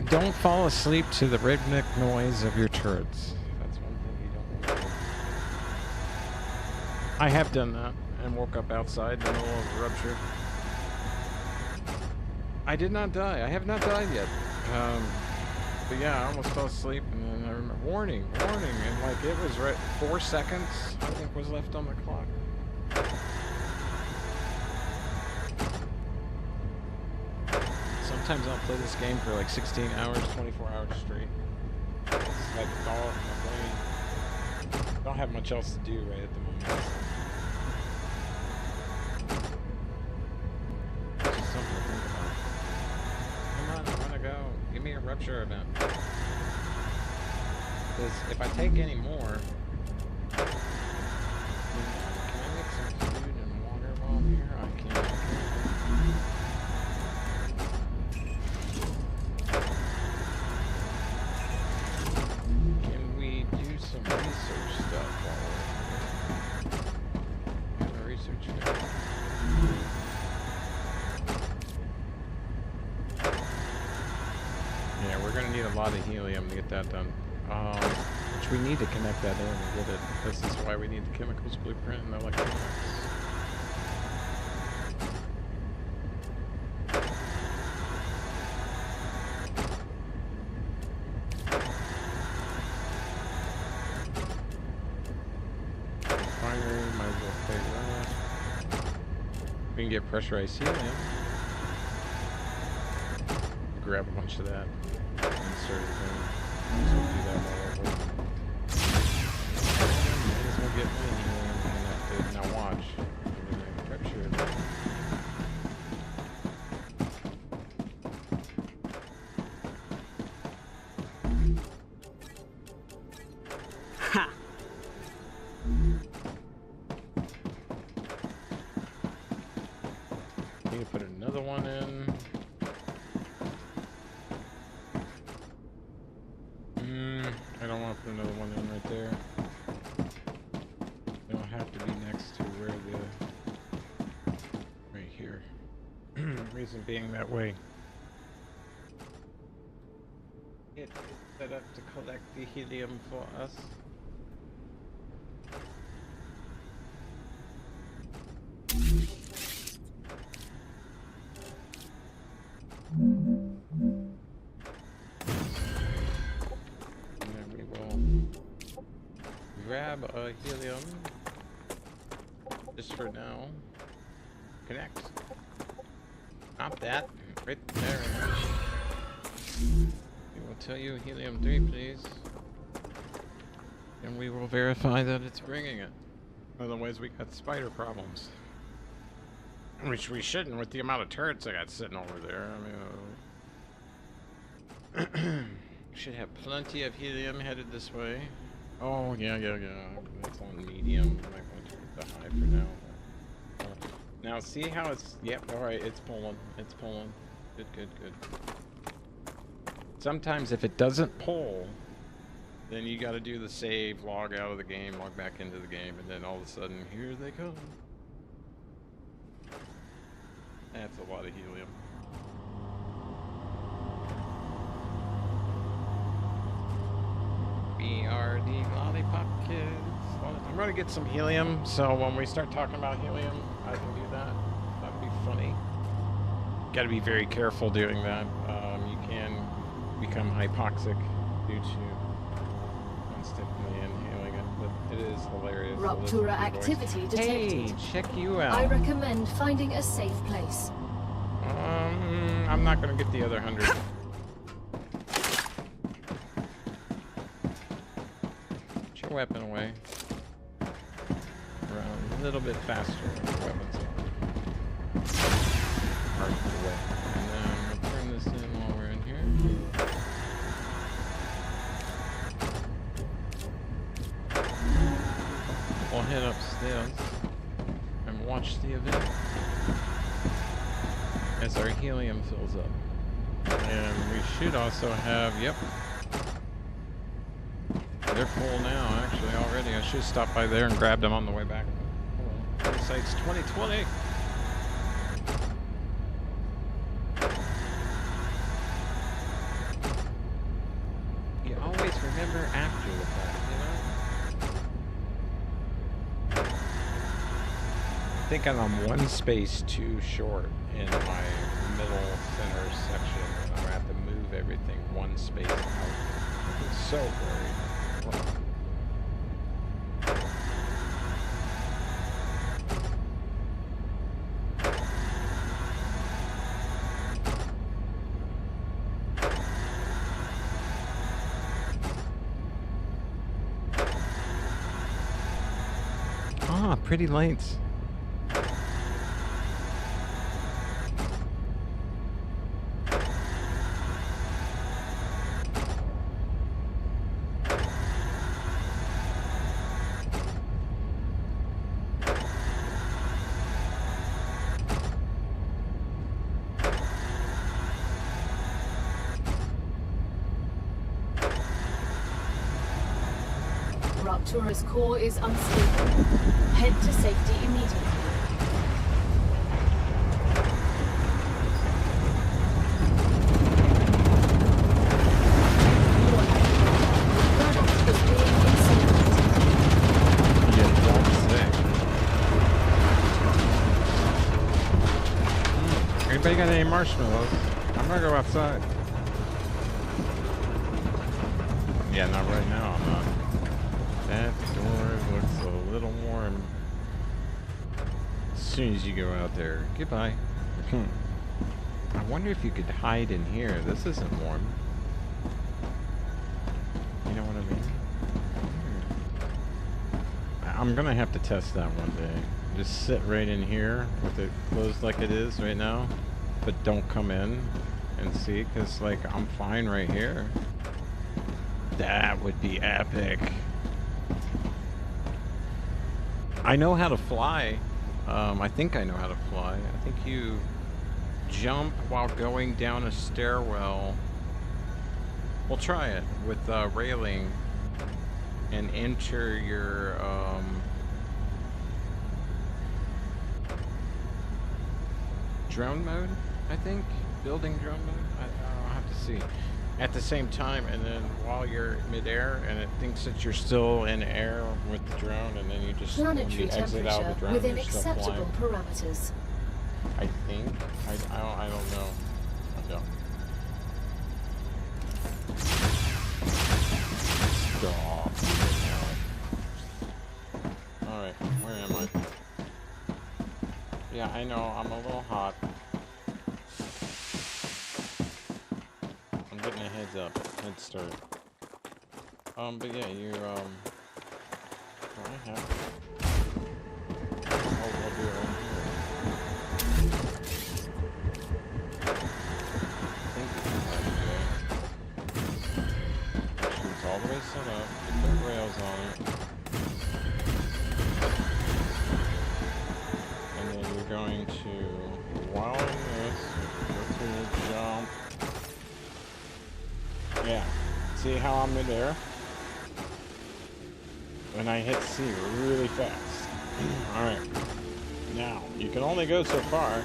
Don't fall asleep to the rhythmic noise of your turrets. That's one thing you don't want to do. I have done that and woke up outside in the middle of a rupture. I did not die. I have not died yet. But yeah, I almost fell asleep and then I remember, warning, and like it was right 4 seconds, I think, was left on the clock. Sometimes I'll play this game for like 16 hours, 24 hours straight. It's like all of my brain. I don't have much else to do right at the moment. It's just something to think about. Come on, I wanna go. Give me a rupture event. Because if I take any more, can I make some food and water while I'm here? I can't. Can we do some research stuff while we're here? A research guy. Yeah, we're gonna need a lot of helium to get that done. Which we need to connect that in and get it. This is why we need the chemicals blueprint and the electronics. Refinery, might as well pay that. We can get pressurized helium. Grab a bunch of that. Insert it in. So we'll do that while we're working. Might as well get one helium connected. Now watch. I'm gonna capture it. Ha! Need to put another one in. I don't want to put another one in right there. It'll have to be next to where the... right here. Reason being that way. It is set up to collect the helium for us. Grab a helium just for now. Connect. Not that. Right there. We will tell you helium 3, please. And we will verify that it's bringing it. Otherwise, we got spider problems. Which we shouldn't with the amount of turrets I got sitting over there. I mean, should have plenty of helium headed this way. Oh, yeah. It's on medium. I might want to turn it to high for now. Now, see how it's... Yep, alright, it's pulling. It's pulling. Good. Sometimes if it doesn't pull, then you gotta do the save, log out of the game, log back into the game, and then all of a sudden, here they come. That's a lot of helium. We are the lollipop kids. Well, I'm gonna get some helium, so when we start talking about helium, I can do that. That'd be funny. Gotta be very careful doing that. You can become hypoxic due to constantly inhaling it, but it is hilarious. Rupture activity detected. Hey, check you out. I recommend finding a safe place. I'm not gonna get the other 100. Weapon away. Around a little bit faster with the weapons away. And then we'll turn this in while we're in here. We'll head upstairs and watch the event as our helium fills up. And we should also have, yep. They're full now, actually, already. I should stop by there and grab them on the way back. Hello. Sites 2020. You always remember after the fact, you know? I think I'm one space too short in my middle center section, and I'm gonna have to move everything one space out. I'm so worried. Ah, pretty lights. Ruptura's core is unstable. Head to safety immediately. Product is being marshmallows. I'm gonna go outside. Yeah, not right now. I'm not. That door looks a little warm. As soon as you go out there. Goodbye. I wonder if you could hide in here. This isn't warm. You know what I mean? I'm gonna have to test that one day. Just sit right in here with it closed like it is right now, but don't come in and see, because like I'm fine right here. That would be epic. I know how to fly. I think I know how to fly. I think you jump while going down a stairwell. We'll try it with railing and enter your drone mode, I think. Building drone mode. I'll have to see. At the same time, and then while you're midair and it thinks that you're still in air with the drone, and then you just Planetary exit out of the temperature drone, within you're still acceptable flying. parameters. I think. I don't know. I don't. Stop. Alright, where am I? Yeah, I know, I'm a little hot. I'm getting a head start. But yeah, you, do I have? Oh, we'll do it right here. I think this is how you do it. It's all the way set up. You put rails on it. And then you're going to, while in this, go through the jump. Yeah. See how I'm midair? When I hit C really fast. Alright. Now, you can only go so far.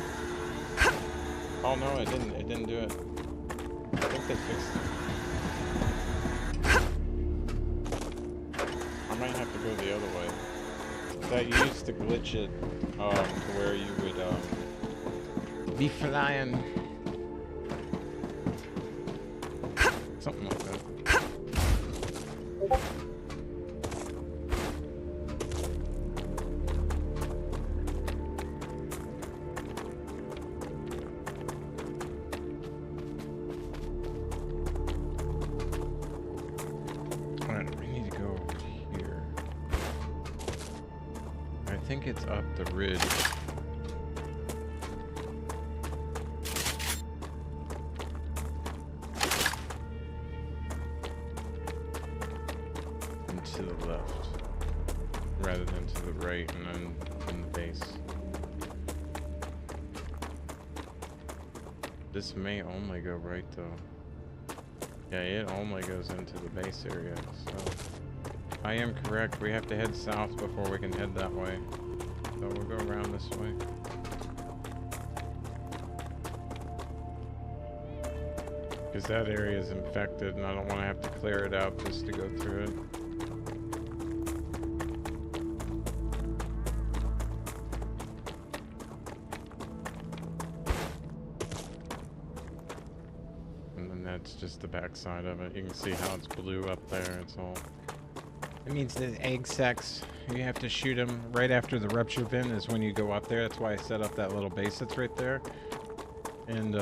Oh no, it didn't do it. I think they fixed it. I might have to go the other way. That used to glitch it to where you would be flying. Something like that. Alright, we need to go over here. I think it's up the ridge. To the left rather than to the right, and then in the base. This may only go right though. Yeah, it only goes into the base area, so I am correct. We have to head south before we can head that way. So we'll go around this way. Because that area is infected and I don't want to have to clear it out just to go through it. It's just the back side of it. You can see how it's blue up there. It's all. It means the egg sacs. You have to shoot them right after the rupture bin is when you go up there. That's why I set up that little base that's right there. And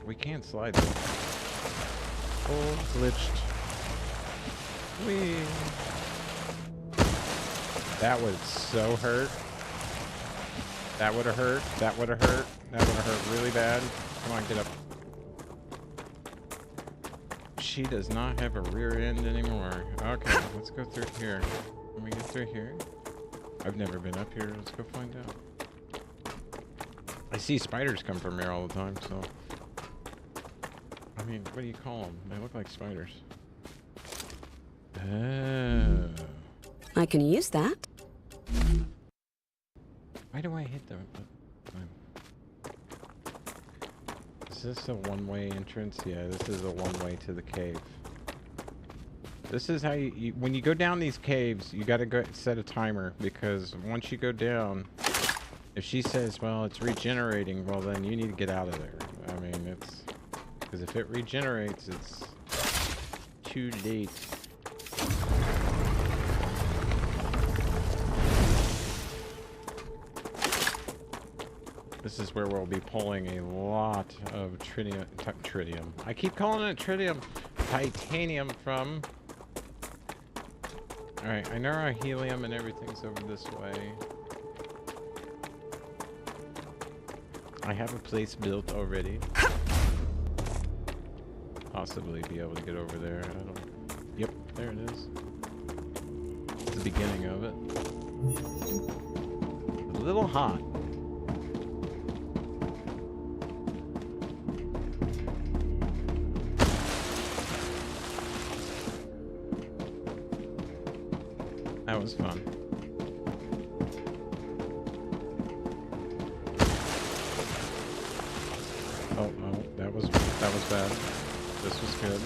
we can't slide them. Oh, glitched. Whee. That would so hurt. That would have hurt. That would have hurt. That would have hurt really bad. Come on, get up. She does not have a rear end anymore. Okay, let's go through here. Can we get through here? I've never been up here. Let's go find out. I see spiders come from here all the time, so... I mean, what do you call them? They look like spiders. Oh. I can use that. Why do I hit them? Is this a one-way entrance? Yeah, this is a one-way to the cave. This is how you when you go down these caves, you gotta go set a timer, because once you go down, If she says, well, it's regenerating, well, then you need to get out of there. I mean, it's... Because if it regenerates, it's too late. This is where we'll be pulling a lot of tritium. I keep calling it tritium. Titanium from. Alright, I know our helium and everything's over this way. I have a place built already. Possibly be able to get over there. I don't. Yep, there it is. It's the beginning of it. A little hot. That was fun. Oh, no, that was bad. This was good.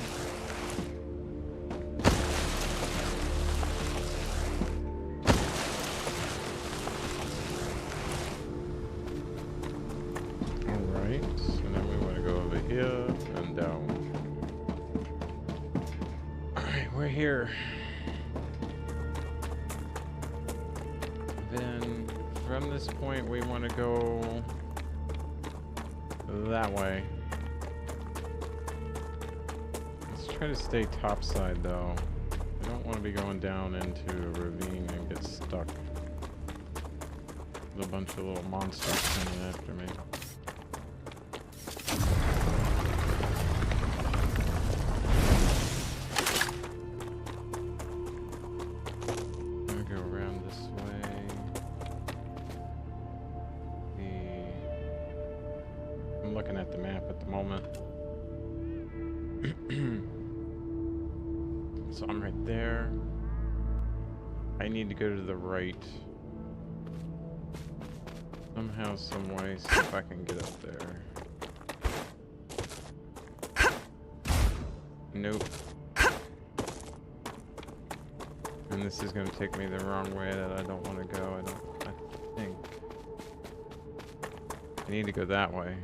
Alright, and then we want to go over here and down. Alright, we're here. Then from this point we want to go that way. Let's try to stay topside though. I don't want to be going down into a ravine and get stuck with a bunch of little monsters coming after me. Looking at the map at the moment. So I'm right there. I need to go to the right. Somehow, some way, see if I can get up there. Nope. And this is going to take me the wrong way that I don't want to go. I think. I need to go that way.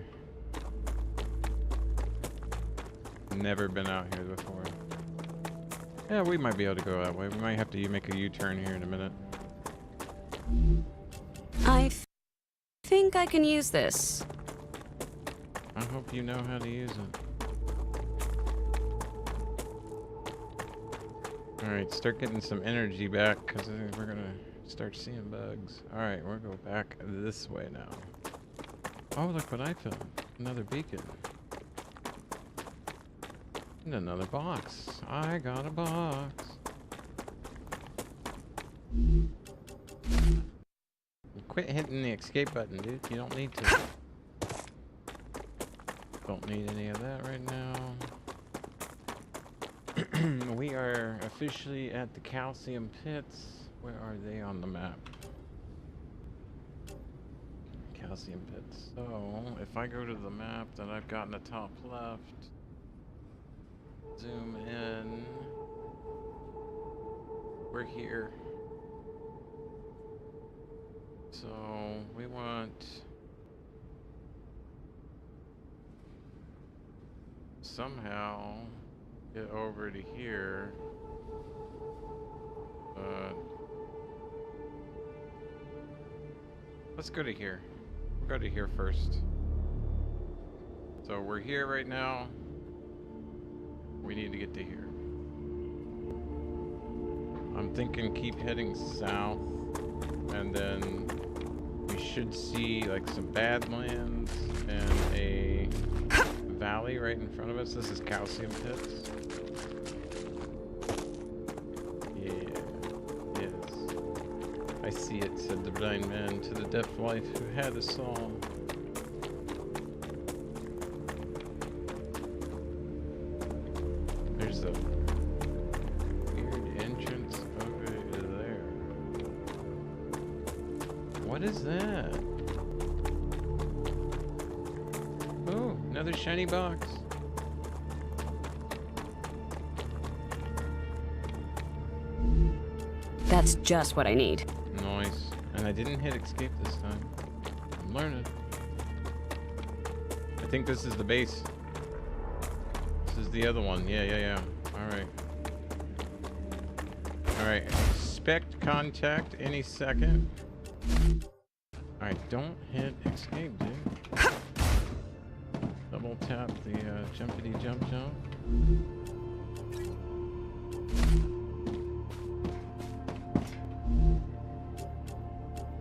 Never been out here before. Yeah, we might be able to go that way. We might have to make a U-turn here in a minute. I think I can use this. I hope you know how to use it. Alright, start getting some energy back, because we're gonna start seeing bugs. Alright, we'll go back this way now. Oh, look what I found. Another beacon. And another box. I got a box. Quit hitting the escape button, dude. You don't need to. Don't need any of that right now. We are officially at the calcium pits. Where are they on the map? Calcium pits. So, if I go to the map that I've got in the top left, zoom in. We're here. So we want somehow get over to here. Let's go to here. We'll go to here first. So we're here right now. We need to get to here. I'm thinking keep heading south, and then we should see like some badlands and a valley right in front of us. This is calcium pits. Yeah, yes. I see it, said the blind man to the deaf wife who had us all. There's a weird entrance over there. What is that? Oh, another shiny box. That's just what I need. Nice. And I didn't hit escape this time. learning. I think this is the base. This is the other one. Yeah. Alright. Alright. Expect contact any second. Alright, don't hit escape, dude. Double tap the jumpity jump jump.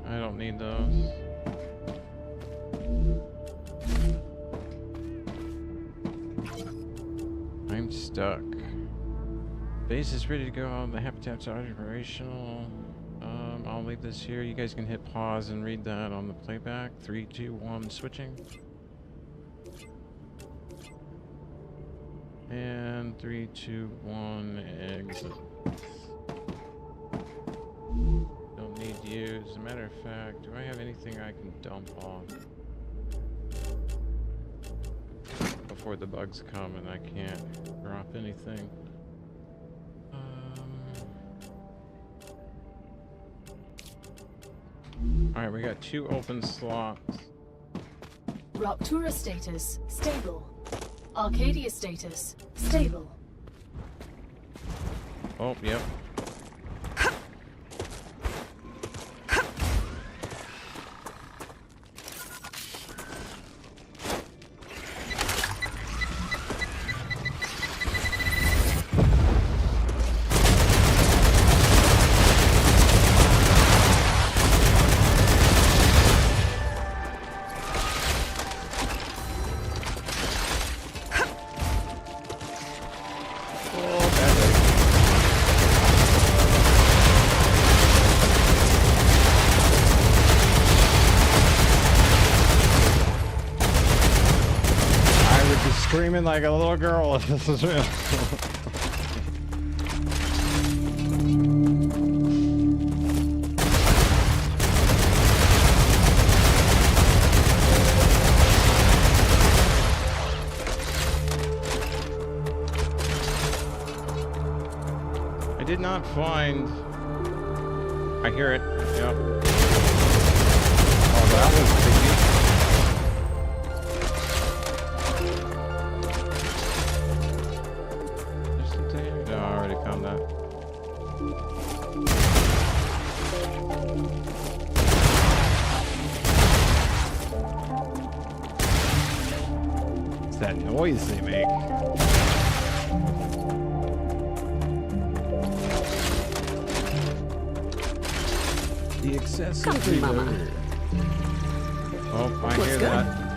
I don't need those. I'm stuck. Base is ready to go. All the habitats are operational. I'll leave this here. You guys can hit pause and read that on the playback. 3, 2, 1, switching. And 3, 2, 1, exit. Don't need you. As a matter of fact, do I have anything I can dump off before the bugs come and I can't drop anything? Alright, we got 2 open slots. Ruptura status, stable. Arcadia status, stable. Oh, yep. Screaming like a little girl if this is real. I did not find... I hear it. Yep. Oh, that was biggie. It's that noise they make. The excessive Come through, Mama. reloader. Oh, I What's hear good? that.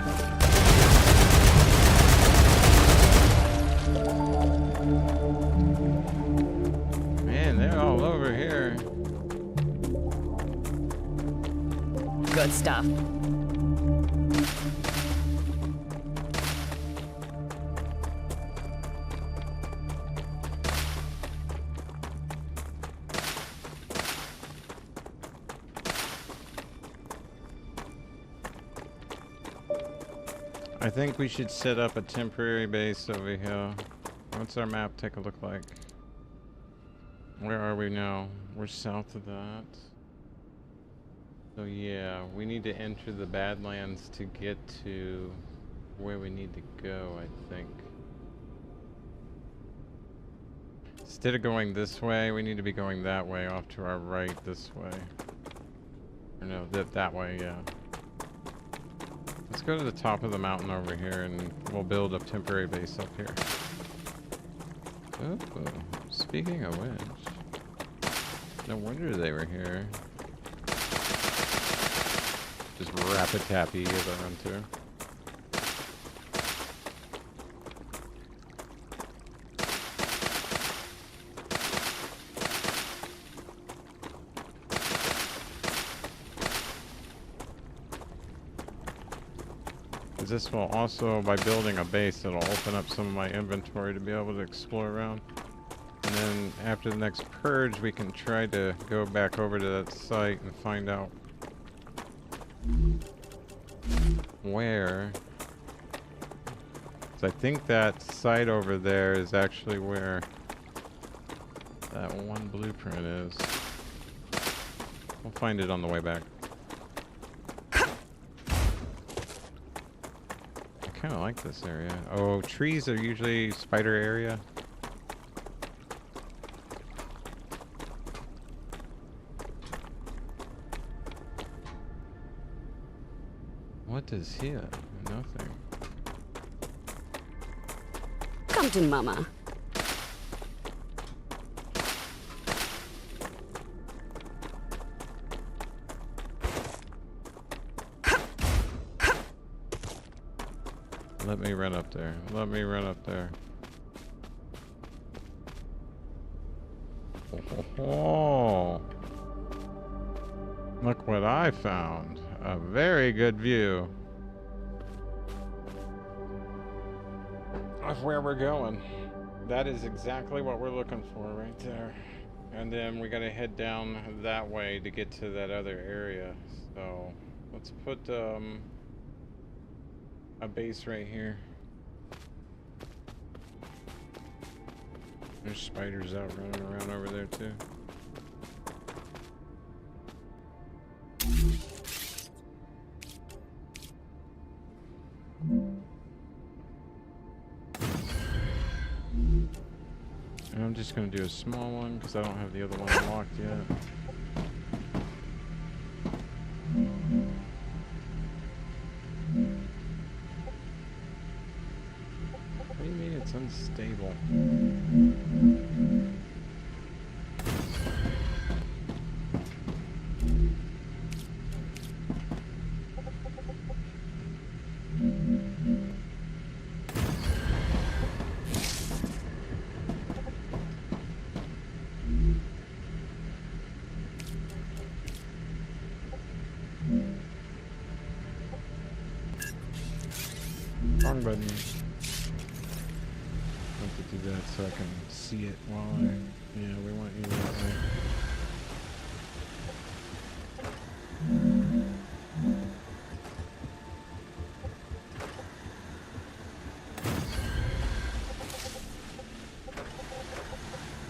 Man, they're all over here. Good stuff. I think we should set up a temporary base over here. What's our map take a look like? Where are we now? We're south of that. So yeah, we need to enter the Badlands to get to where we need to go, I think. Instead of going this way, we need to be going that way, off to our right this way. Or no, that way, yeah. Let's go to the top of the mountain over here and we'll build a temporary base up here. Oh, speaking of which, no wonder they were here. Just rap-a-tappy as I run through. This will also, by building a base, it'll open up some of my inventory to be able to explore around. And then after the next purge, we can try to go back over to that site and find out where. So I think that site over there is actually where that one blueprint is. We'll find it on the way back. kind of like this area. Oh, trees are usually spider area. What is here? Nothing. Come to Mama. Let me run up there. Let me run up there. Oh, look what I found. A very good view of where we're going. That is exactly what we're looking for right there. And then we gotta head down that way to get to that other area. So let's put a base right here. There's spiders out running around over there too. And I'm just gonna do a small one because I don't have the other one unlocked yet. What do you mean it's unstable? Wrong button. I have to do that so I can see it while I... Yeah, we want you that way.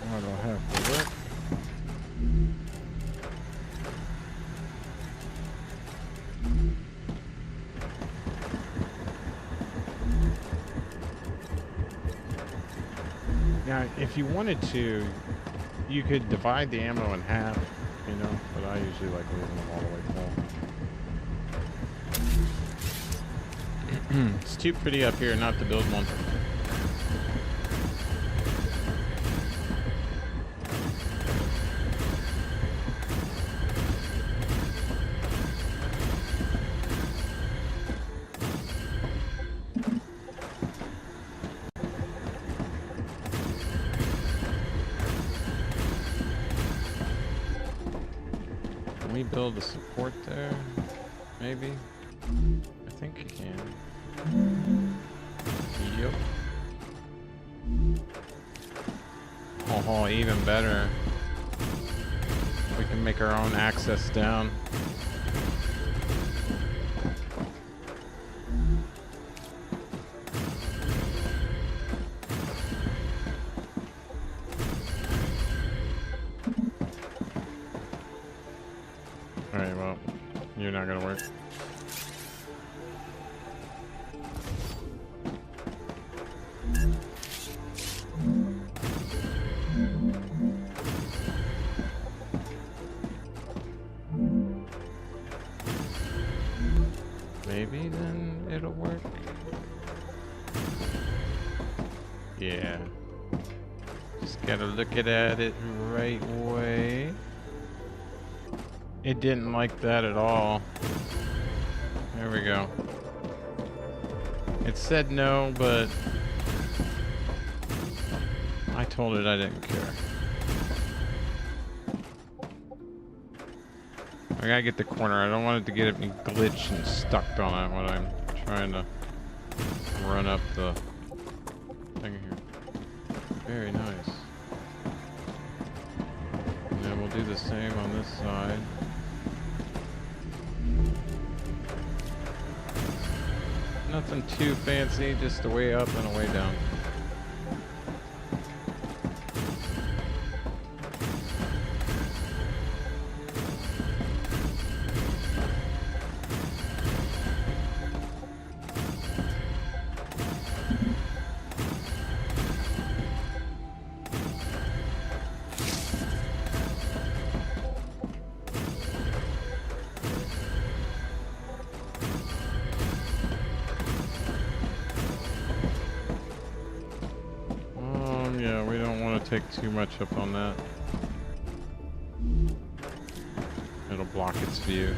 I don't have to look. Now, if you wanted to, you could divide the ammo in half, you know, but I usually like leaving them all the way full. It's too pretty up here not to build one. Can we build a support there? Maybe? I think you can. Yep. Oh, even better. We can make our own access down. Alright, well, you're not gonna work. Maybe then it'll work. Yeah. Just gotta look at it right way. It didn't like that at all. There we go. It said no, but I told it I didn't care. I gotta get the corner. I don't want it to get me glitched and stuck on it when I'm trying to run up the thing here. Very nice. And then we'll do the same on this side. Nothing too fancy, just a way up and a way down. don't want to take too much up on that. It'll block its view.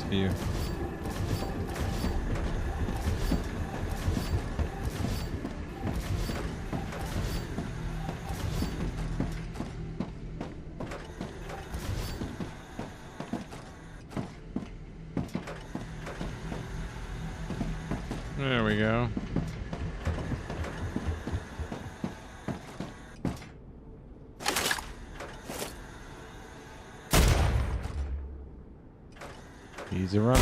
View. There we go. He's a runner.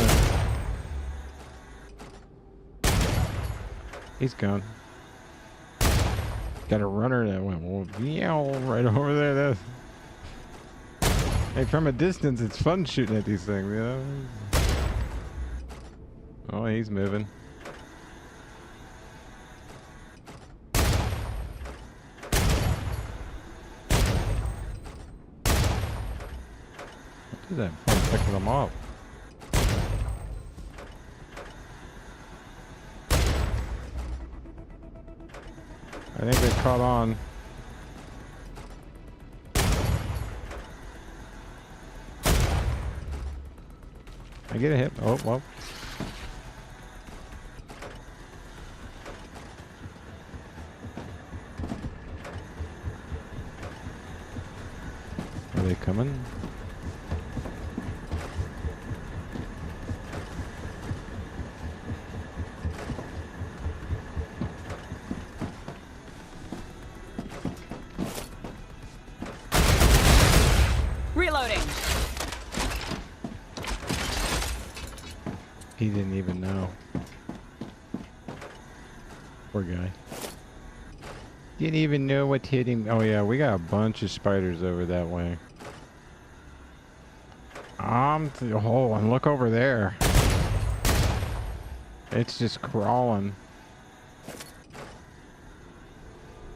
He's gone. Got a runner that went right over there. That's... Hey, from a distance, it's fun shooting at these things, you know? Oh, he's moving. What is that? I'm picking them up. I think they caught on. I get a hit. Oh, well. Are they coming? Reloading. He didn't even know. Poor guy. Didn't even know what hit him. Oh yeah, we got a bunch of spiders over that way. Oh, and look over there. It's just crawling.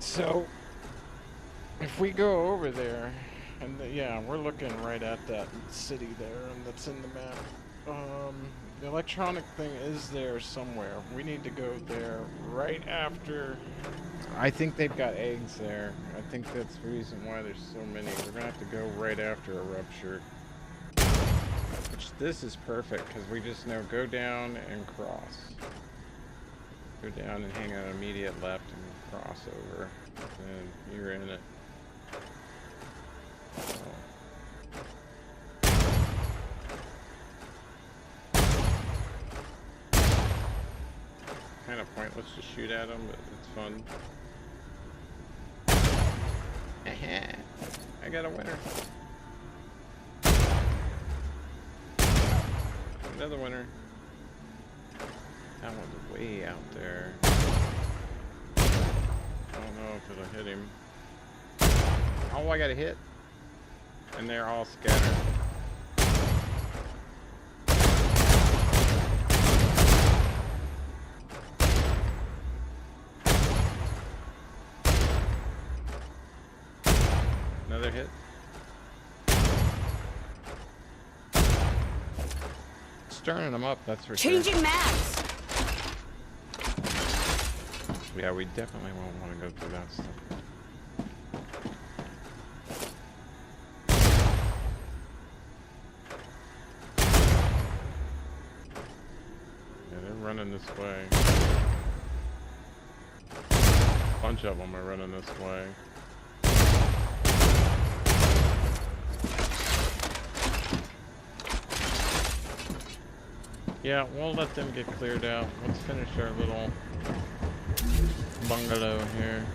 So, if we go over there, and yeah, we're looking right at that city there, and that's in the map. The electronic thing is there somewhere. We need to go there right after. I think they've got eggs there. I think that's the reason why there's so many. We're gonna have to go right after a rupture. Which this is perfect because we just know go down and cross. Go down and hang on immediate left and cross over, and you're in it. Kind of pointless to shoot at them, but it's fun. I got a winner. Another winner. That one's way out there. I don't know if it'll hit him. Oh, I got a hit. And they're all scattered. Another hit. Stirring them up, that's for sure. Changing maps. Yeah, we definitely won't want to go through that stuff. running this way. A bunch of them are running this way. Yeah, we'll let them get cleared out. Let's finish our little bungalow here.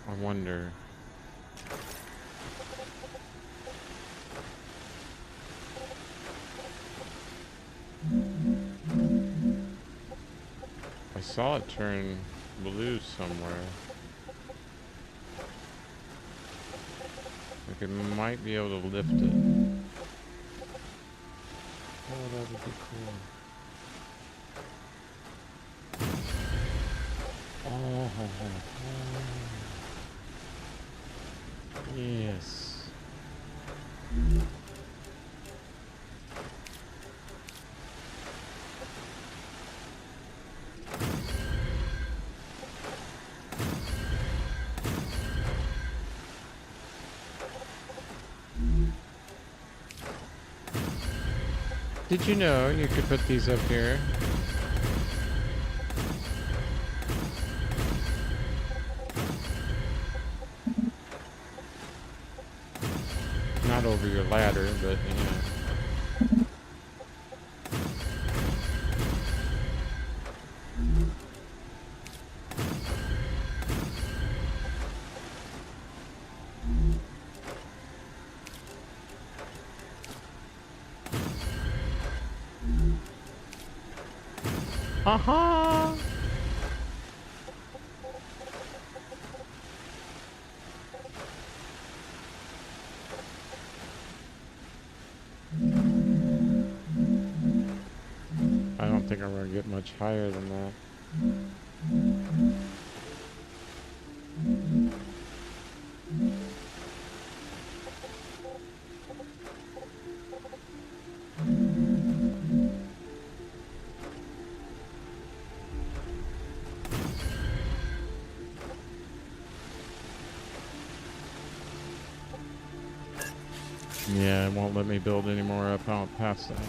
I wonder. I saw it turn blue somewhere. Like it might be able to lift it. Oh, that would be cool. Oh, yes. Did you know you could put these up here? Not over your ladder, but yeah. Haha! I don't think I'm gonna get much higher than that. Yeah, it won't let me build any more up out past that.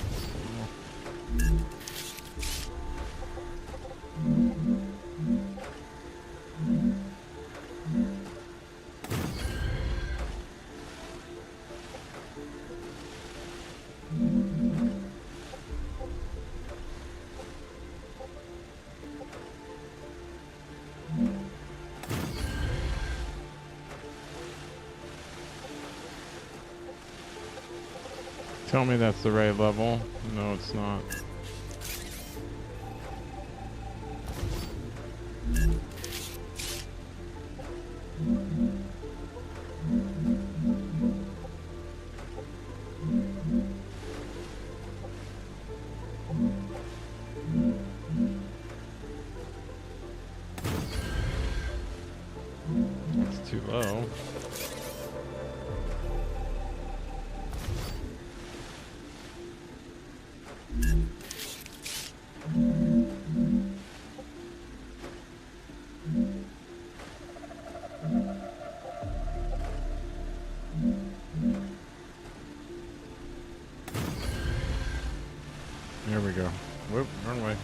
Tell me that's the right level. No, it's not. It's too low. There we go. Whoop, wrong way.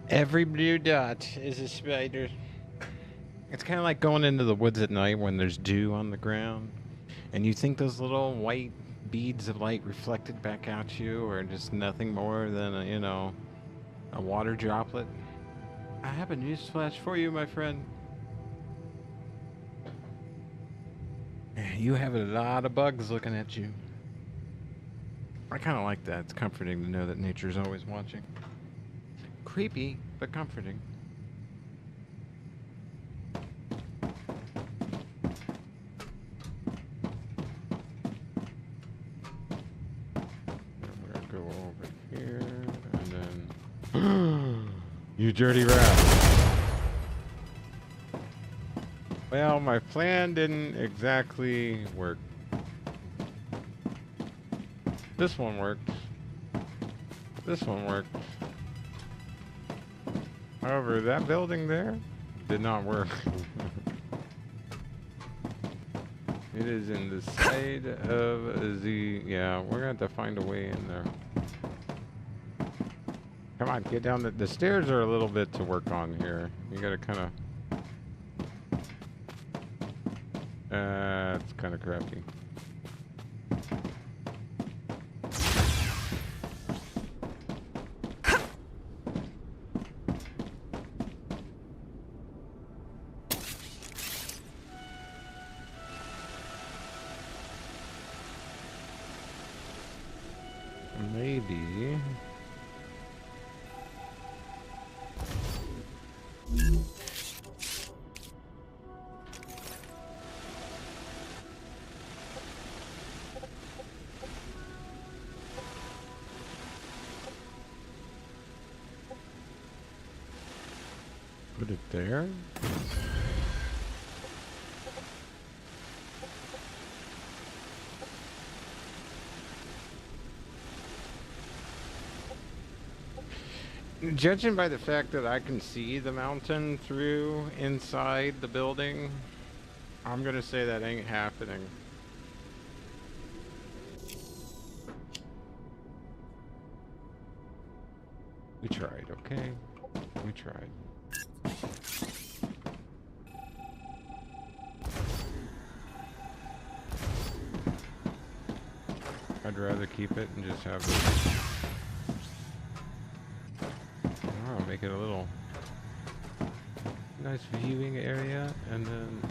Every blue dot is a spider. It's kind of like going into the woods at night when there's dew on the ground, and you think those little white beads of light reflected back at you are just nothing more than a water droplet. I have a news flash for you, my friend. You have a lot of bugs looking at you. I kind of like that. It's comforting to know that nature's always watching. Creepy, but comforting. We're gonna go over here, and then... You dirty rat. Well, my plan didn't exactly work. This one worked. This one worked. However, that building there did not work. It is in the side of the... Yeah, we're gonna have to find a way in there. Come on, get down. The stairs are a little bit to work on here. You gotta kind of... it's kind of crappy. Maybe... Put it there. Judging by the fact that I can see the mountain through inside the building, I'm gonna say that ain't happening. We tried, okay? We tried. I'd rather keep it and just have it. Oh, make it a little nice viewing area, and then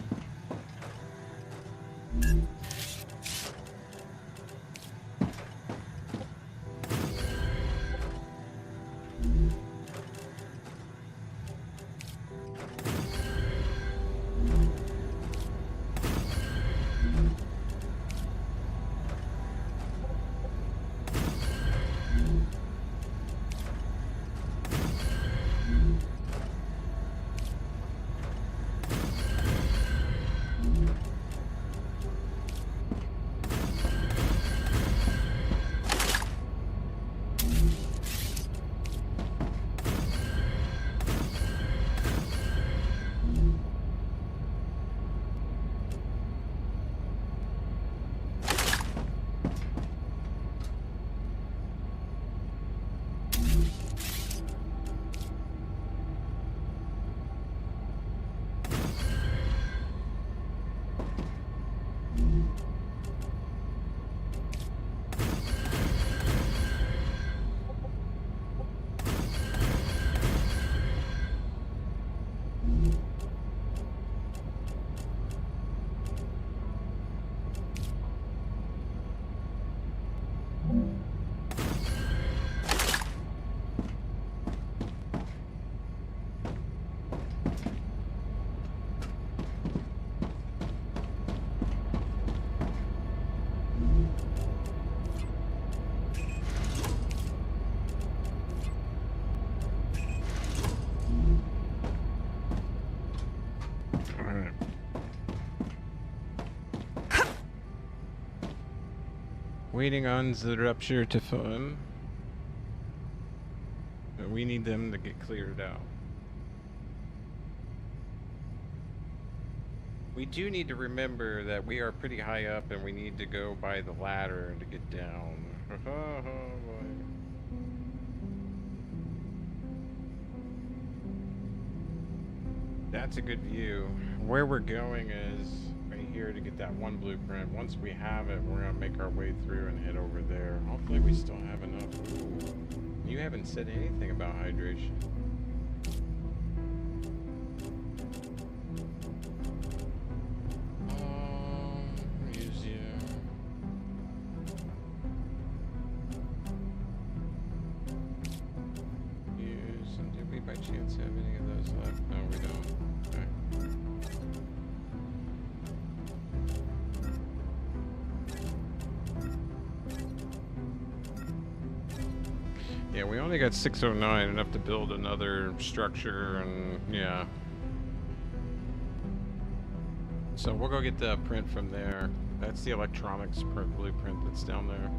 waiting on the rupture to form. But we need them to get cleared out. We do need to remember that we are pretty high up and we need to go by the ladder to get down. Oh boy. That's a good view. Where we're going is right here to get that one blueprint. Once we have it, we're gonna make our way through and head over there. Hopefully we still have enough. Ooh. You haven't said anything about hydration. Museum. Use. And did we by chance have any of those left? No, we don't. Okay. Yeah, we only got 609, enough to build another structure, and yeah. So we'll go get the print from there. That's the electronics print blueprint that's down there.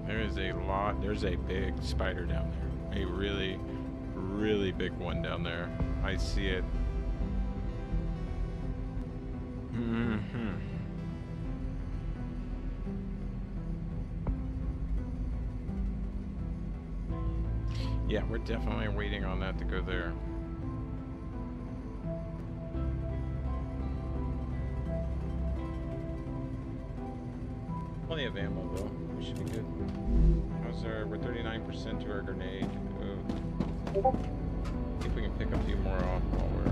There is a lot. There's a big spider down there. A really, really big one down there. I see it. Yeah, we're definitely waiting on that to go there. Plenty of ammo though. We should be good. How's our? We're 39% to our grenade. Ooh. See if we can pick a few more off while we're.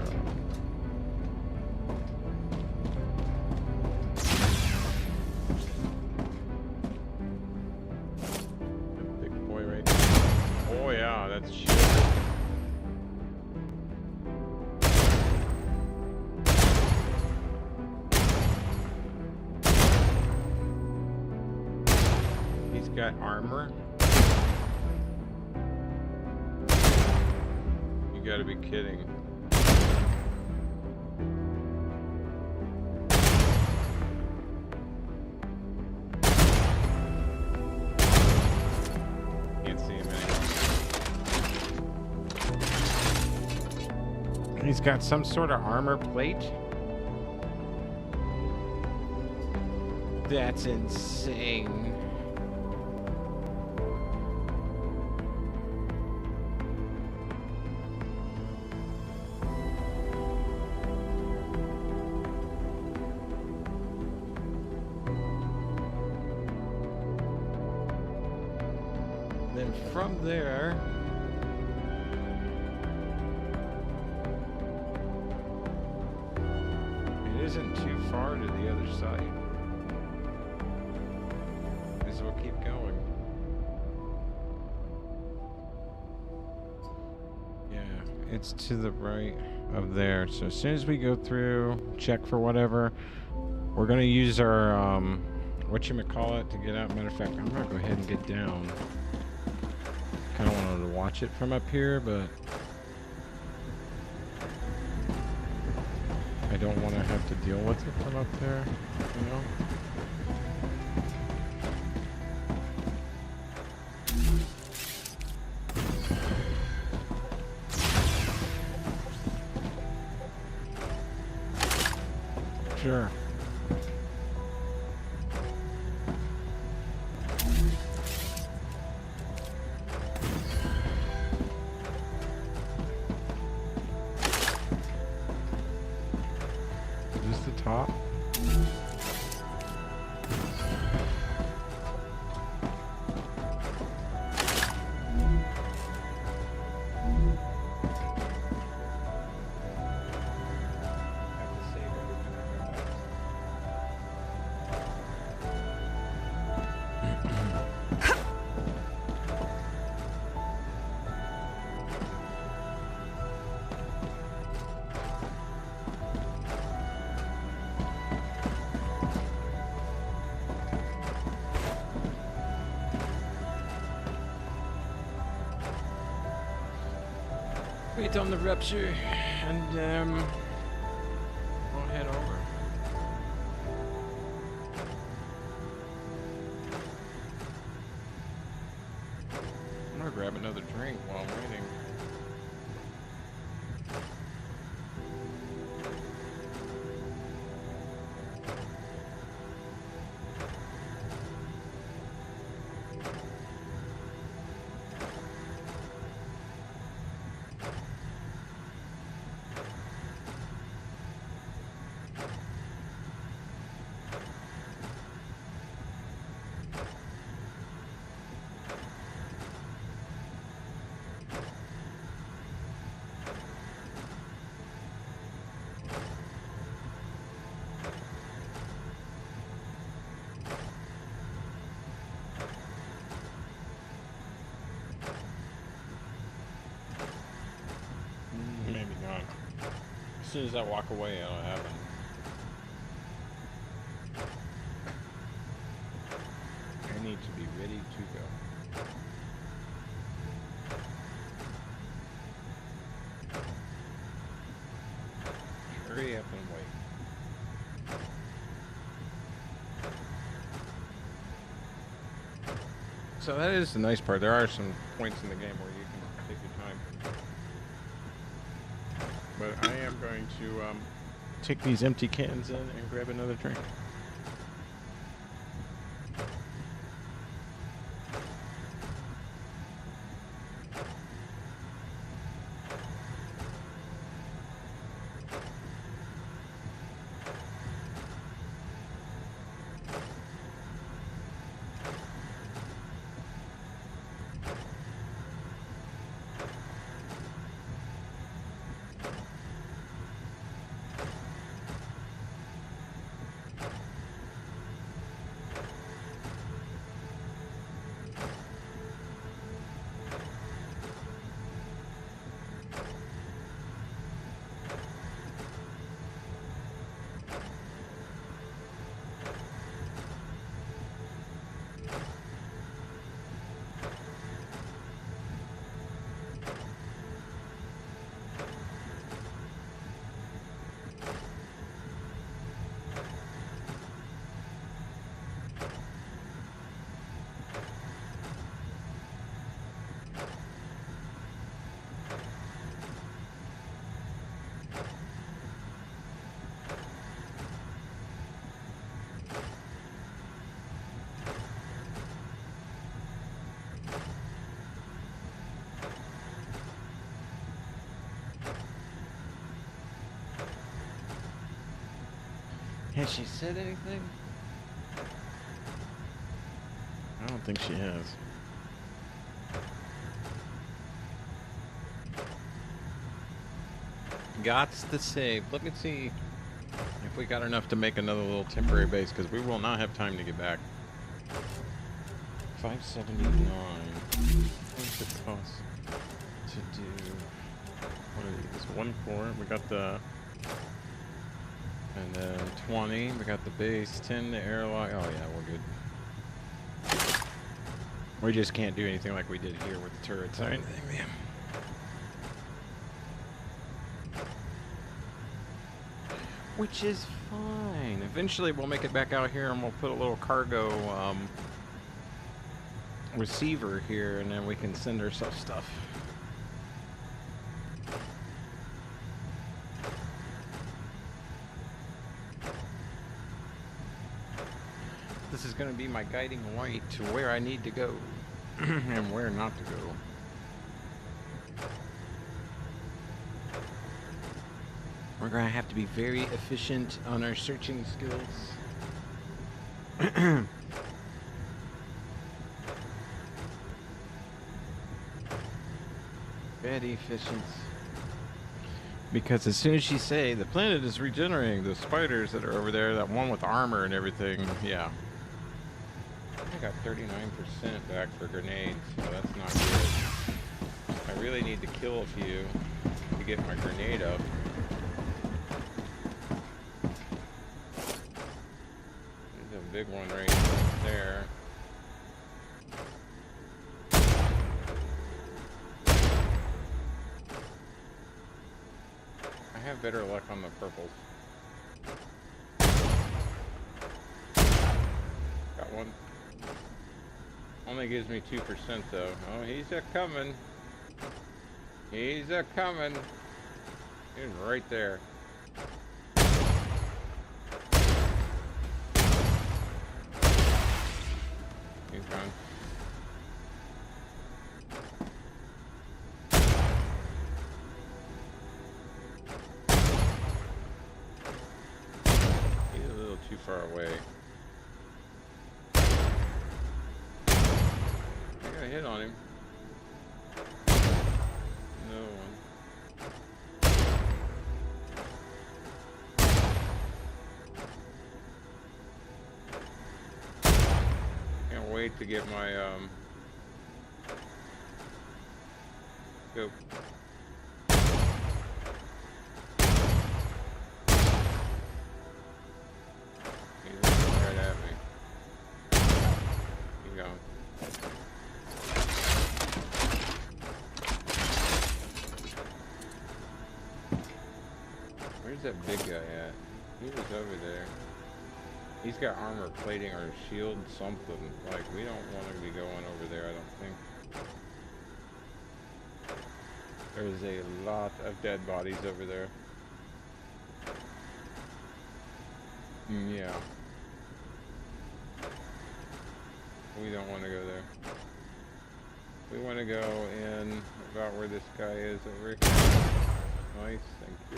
Big boy right there. Oh yeah, that's shit. He's got armor. You gotta be kidding. Can't see him anymore. He's got some sort of armor plate. That's insane. Then from there, it isn't too far to the other side. As we'll keep going. Yeah, it's to the right of there. So as soon as we go through, check for whatever, we're gonna use our whatchamacallit to get out. Matter of fact, I'm gonna go ahead and get down. I don't want to watch it from up here, but I don't want to have to deal with it from up there, you know? Sure. Top. Wait on the rupture, and we'll head over. I'm gonna grab another drink while I'm waiting. As soon as I walk away, it'll happen. I need to be ready to go. Hurry up and wait. So that is the nice part. There are some points in the game where you can take your time. But I am going to take these empty cans in and grab another drink. Has she said anything? I don't think she has. Gots to save. Let me see if we got enough to make another little temporary base, because we will not have time to get back. 579. What's it cost to do one of these? 1 core. We got the. And then 20, we got the base, 10 the airlock. Oh yeah, we're good. We just can't do anything like we did here with the turrets or anything, man. Which is fine. Eventually we'll make it back out here and we'll put a little cargo receiver here, and then we can send ourselves stuff. This is going to be my guiding light to where I need to go and where not to go. We're going to have to be very efficient on our searching skills. Very efficient. Because as soon as you say the planet is regenerating, the spiders that are over there, that one with armor and everything, yeah. I got 39% back for grenades, so that's not good. I really need to kill a few to get my grenade up. There's a big one right there. I have better luck on the purples. Got one. Only gives me 2% though. Oh, he's a coming. He's a coming. He's right there. He's gone. He's a little too far away. I got a hit on him. No one. Can't wait to get my scope. Where's that big guy at? He was over there. He's got armor plating or shield something. Like, we don't want to be going over there, I don't think. There's a lot of dead bodies over there. Yeah. We don't want to go there. We want to go in about where this guy is over here. Nice, thank you.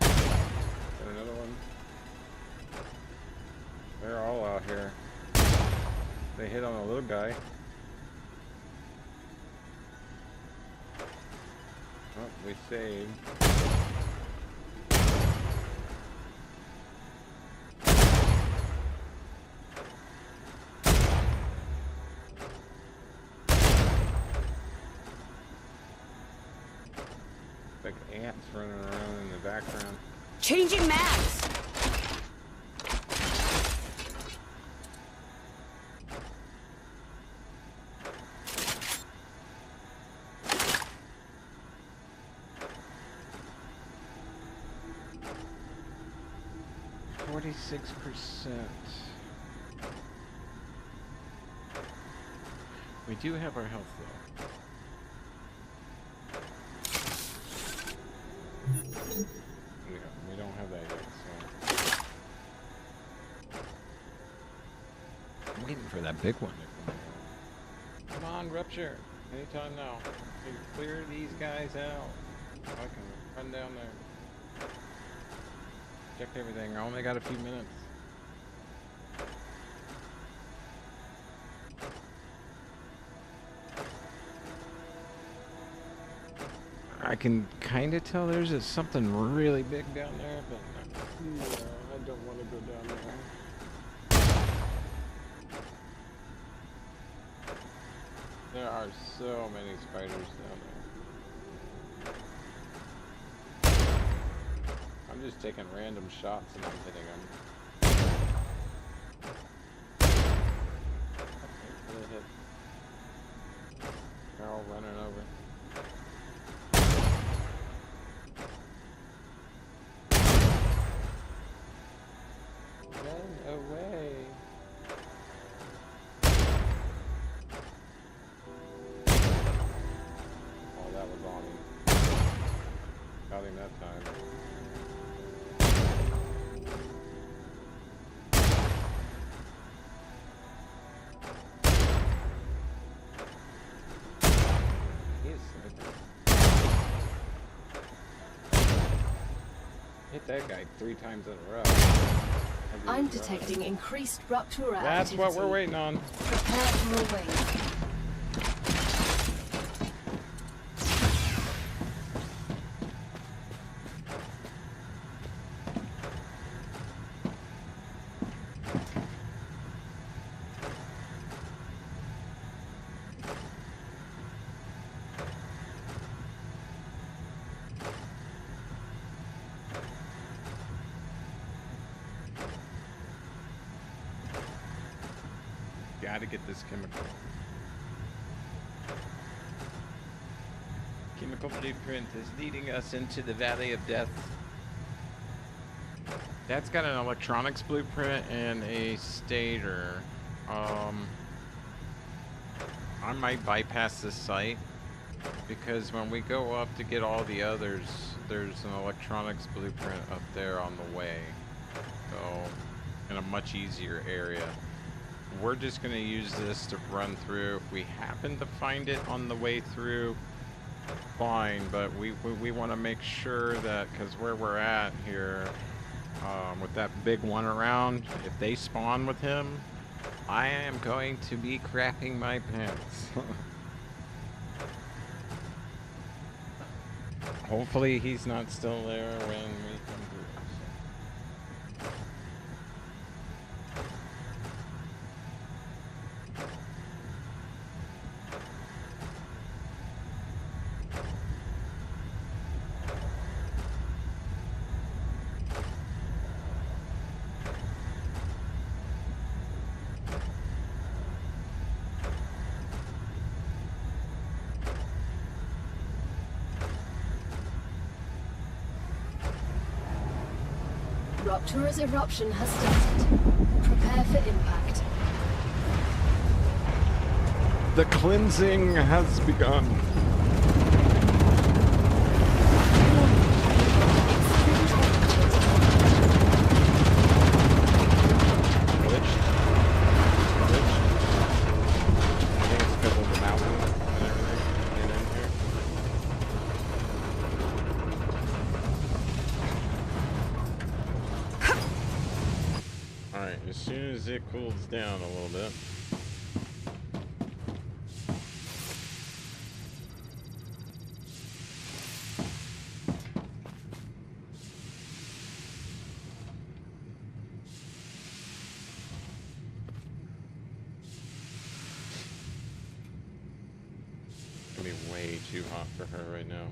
Got another one. They're all out here. They hit on a little guy. Oh, we saved. Like ants running around in the background. Changing mags! We do have our health though. We don't have that yet, so I'm waiting for that big one to come out. Come on, Rupture. Anytime now. We can clear these guys out. I can run down there. Check everything. I only got a few minutes. I can kind of tell there's something really big down there, but no, I don't want to go down there. There are so many spiders down there. I'm just taking random shots and I'm hitting them. Okay, hit. They're all running over. Away. Oh, that was on him. Got him that time. He is sniping. Hit that guy 3 times in a row. I'm detecting increased rupture activity. That's what we're waiting on. Prepare for a wave. Gotta get this chemical. Chemical blueprint is leading us into the Valley of Death. That's got an electronics blueprint and a stator. I might bypass this site because when we go up to get all the others, there's an electronics blueprint up there on the way. So, in a much easier area. We're just going to use this to run through. If we happen to find it on the way through, fine, but we want to make sure that, because where we're at here, with that big one around, if they spawn with him, I am going to be crapping my pants. Hopefully he's not still there when we come through. Rupture's eruption has started. Prepare for impact. The cleansing has begun. Glitched. I think it's because of the mountain and everything in here. Alright, as soon as it cools down a little bit. It's gonna be way too hot for her right now.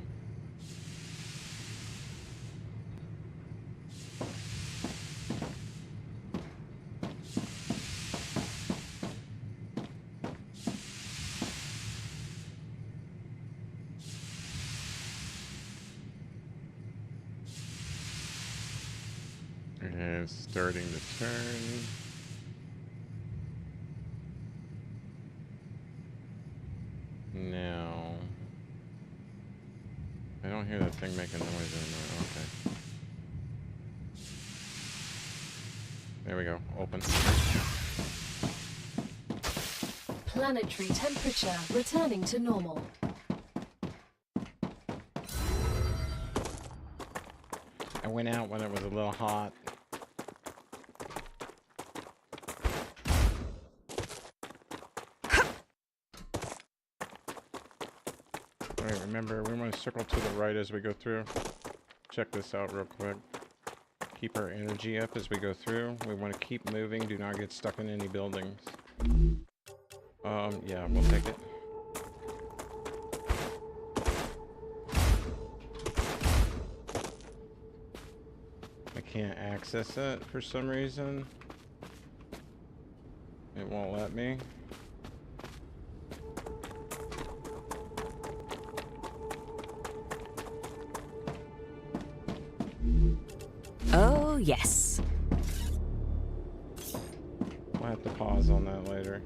And it's starting to turn. Now, I don't hear that thing making noise anymore. Okay. There we go. Open. Planetary temperature returning to normal. I went out when it was a little hot. Alright, remember, we want to circle to the right as we go through. Check this out real quick. Keep our energy up as we go through. We want to keep moving. Do not get stuck in any buildings. Yeah, we'll take it. I can't access it for some reason. It won't let me. Oh, yes. We'll have to pause on that later.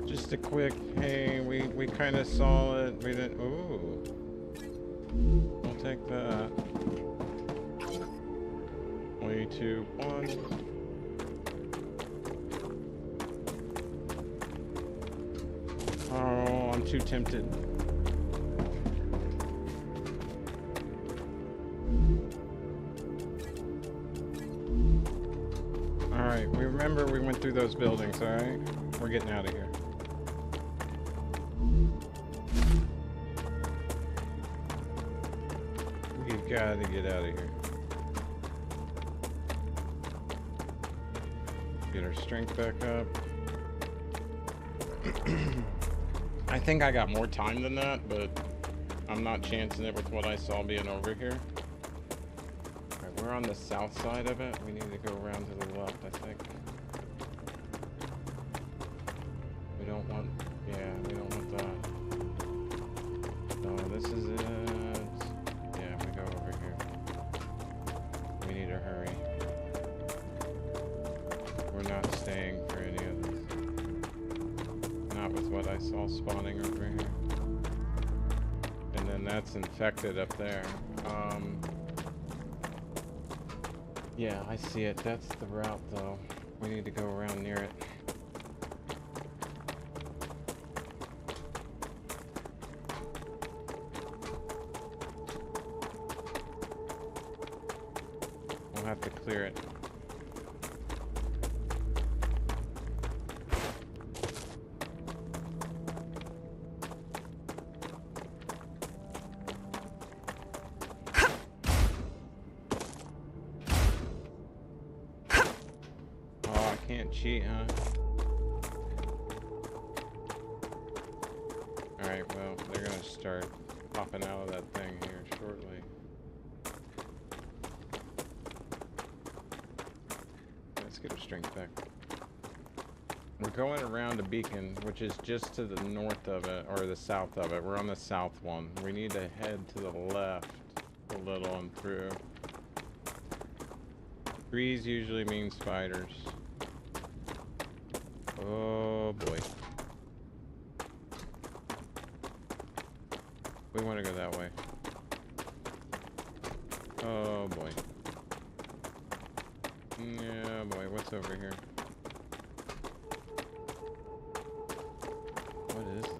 Just a quick, hey, we kind of saw it. We didn't. Ooh. We'll take that. 3, 2, 1. Oh, I'm too tempted. Alright, we remember we went through those buildings, alright? We're getting out of here. We've got to get out of here. Get our strength back up. I think I got more time than that, but I'm not chancing it with what I saw being over here. Alright, we're on the south side of it. We need to go around to the left, I think. We don't want... yeah, we don't want that. No, this is it. Yeah, we go over here. We need to hurry. We're not staying for any of this. Not with what I saw spawning over here. And then that's infected up there. Yeah, I see it. That's the route, though. We need to go around near it. We'll have to clear it. Can't cheat, huh? Alright, well, they're gonna start popping out of that thing here shortly. Let's get a strength strength back. We're going around a beacon, which is just to the north of it, or the south of it. We're on the south one. We need to head to the left a little and through. Trees usually mean spiders. Oh boy. We want to go that way. Oh boy. Yeah boy, what's over here? What is this?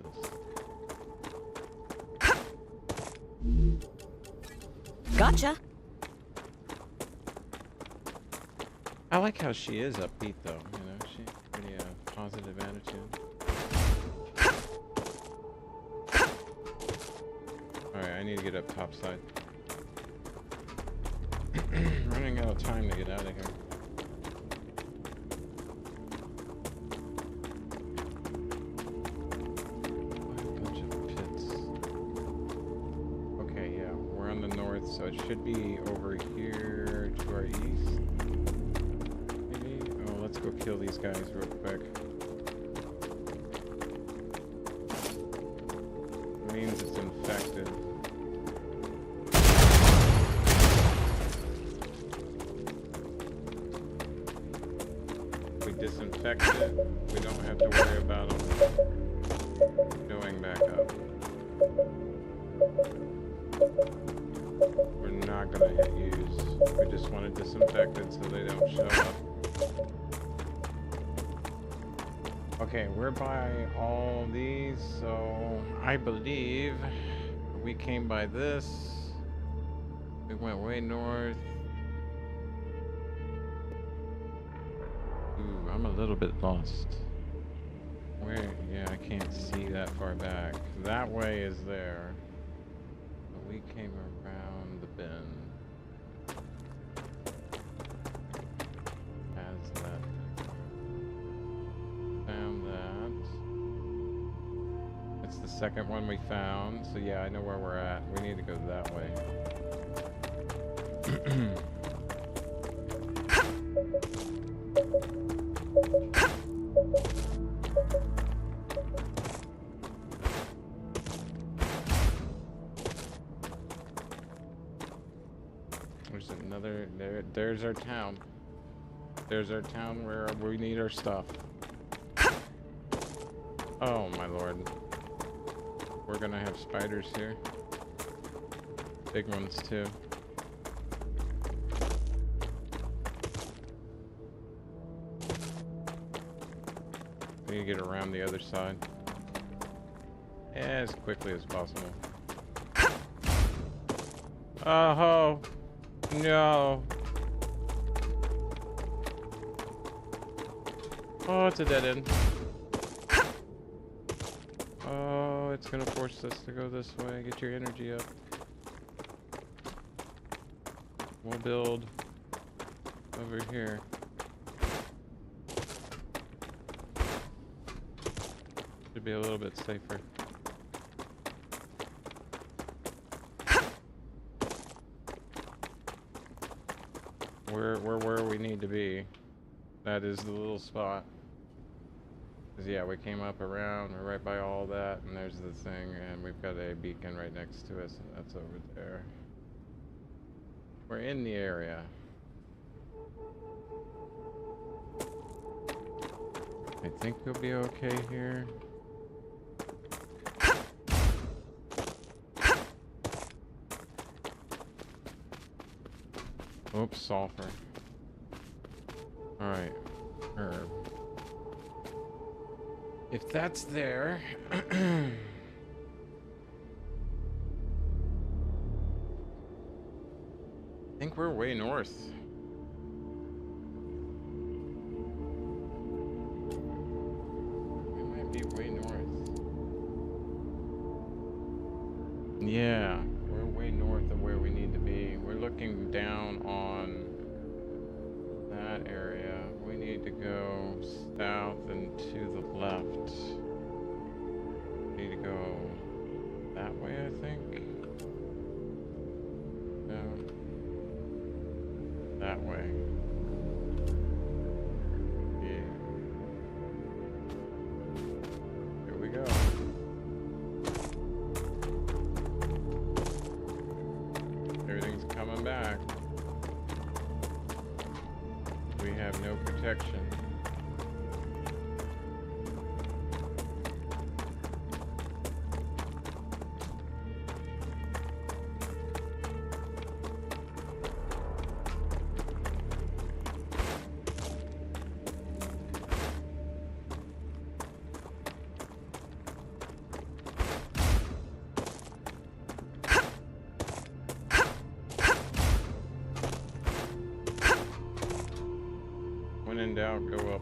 Gotcha. I like how she is upbeat though, you know, she's pretty positive attitude. Alright, I need to get up topside. Running out of time to get out of here. So it should be over here to our east. Maybe? Oh, let's go kill these guys real quick. It means it's infected. If we disinfect it, we don't have to worry about them going back up. Not gonna hit use. We just want to disinfect it so they don't show up. Okay, we're by all these, so I believe we came by this. We went way north. Ooh, I'm a little bit lost. Where? Yeah, I can't see that far back. That way is there. But we came around the bend. Has that. Found that. It's the second one we found. So yeah, I know where we're at. We need to go that way. There's another, there's our town. There's our town where we need our stuff. Oh my lord. We're gonna have spiders here. Big ones too. We need to get around the other side. As quickly as possible. Oh no. Oh, it's a dead end. Oh, it's gonna force us to go this way. Get your energy up. We'll build over here. Should be a little bit safer. We're where we need to be. That is the little spot. 'Cause yeah, we came up around, we're right by all that, and there's the thing, and we've got a beacon right next to us, and that's over there. We're in the area. I think we'll be okay here. Oops, sulfur. Alright. Herb. If that's there... I think we're way north. We might be way north. Yeah, we're way north of where we need to be. We're looking down on that area. We need to go south and to the left. We need to go that way, I think. No. That way. I'll go up.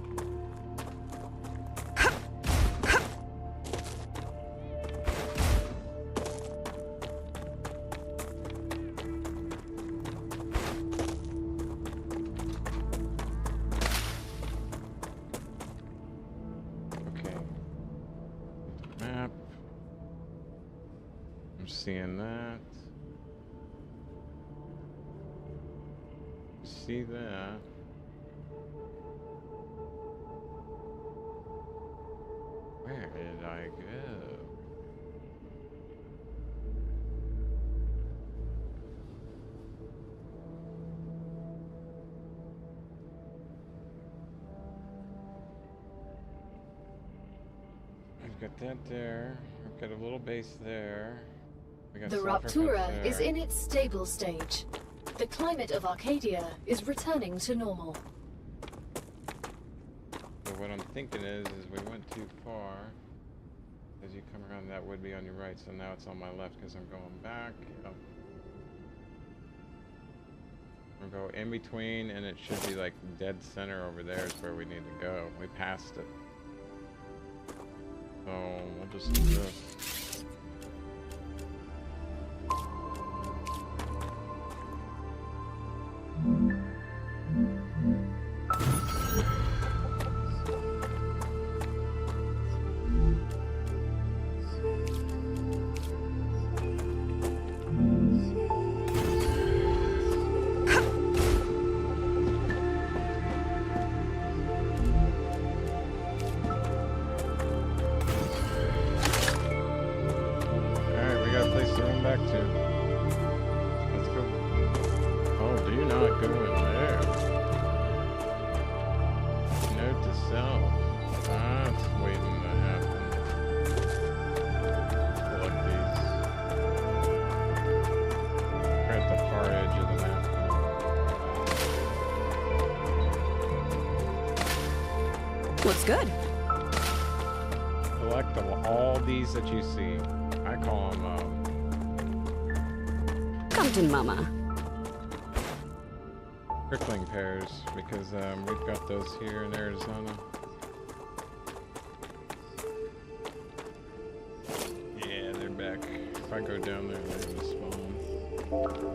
Okay. Map. I'm seeing that. See that. Where did I go? I've got that there. I've got a little base there. We got The sulfur Ruptura pits is there. in its stable stage. The climate of Arcadia is returning to normal. So what I'm thinking is we went too far. As you come around, that would be on your right. So now it's on my left because I'm going back. Yep. We'll go in between, and it should be like dead center over there is where we need to go. We passed it. So we'll just do this. Alright, we got a place to run back to. Let's go. Oh, do not go in there. Note to self. That's waiting to happen. Collect these. We're at the far edge of the map. Looks good. Collect all these that you see. I call them Come to Mama. prickling pears because we've got those here in Arizona. Yeah, they're back. If I go down there, they're gonna spawn.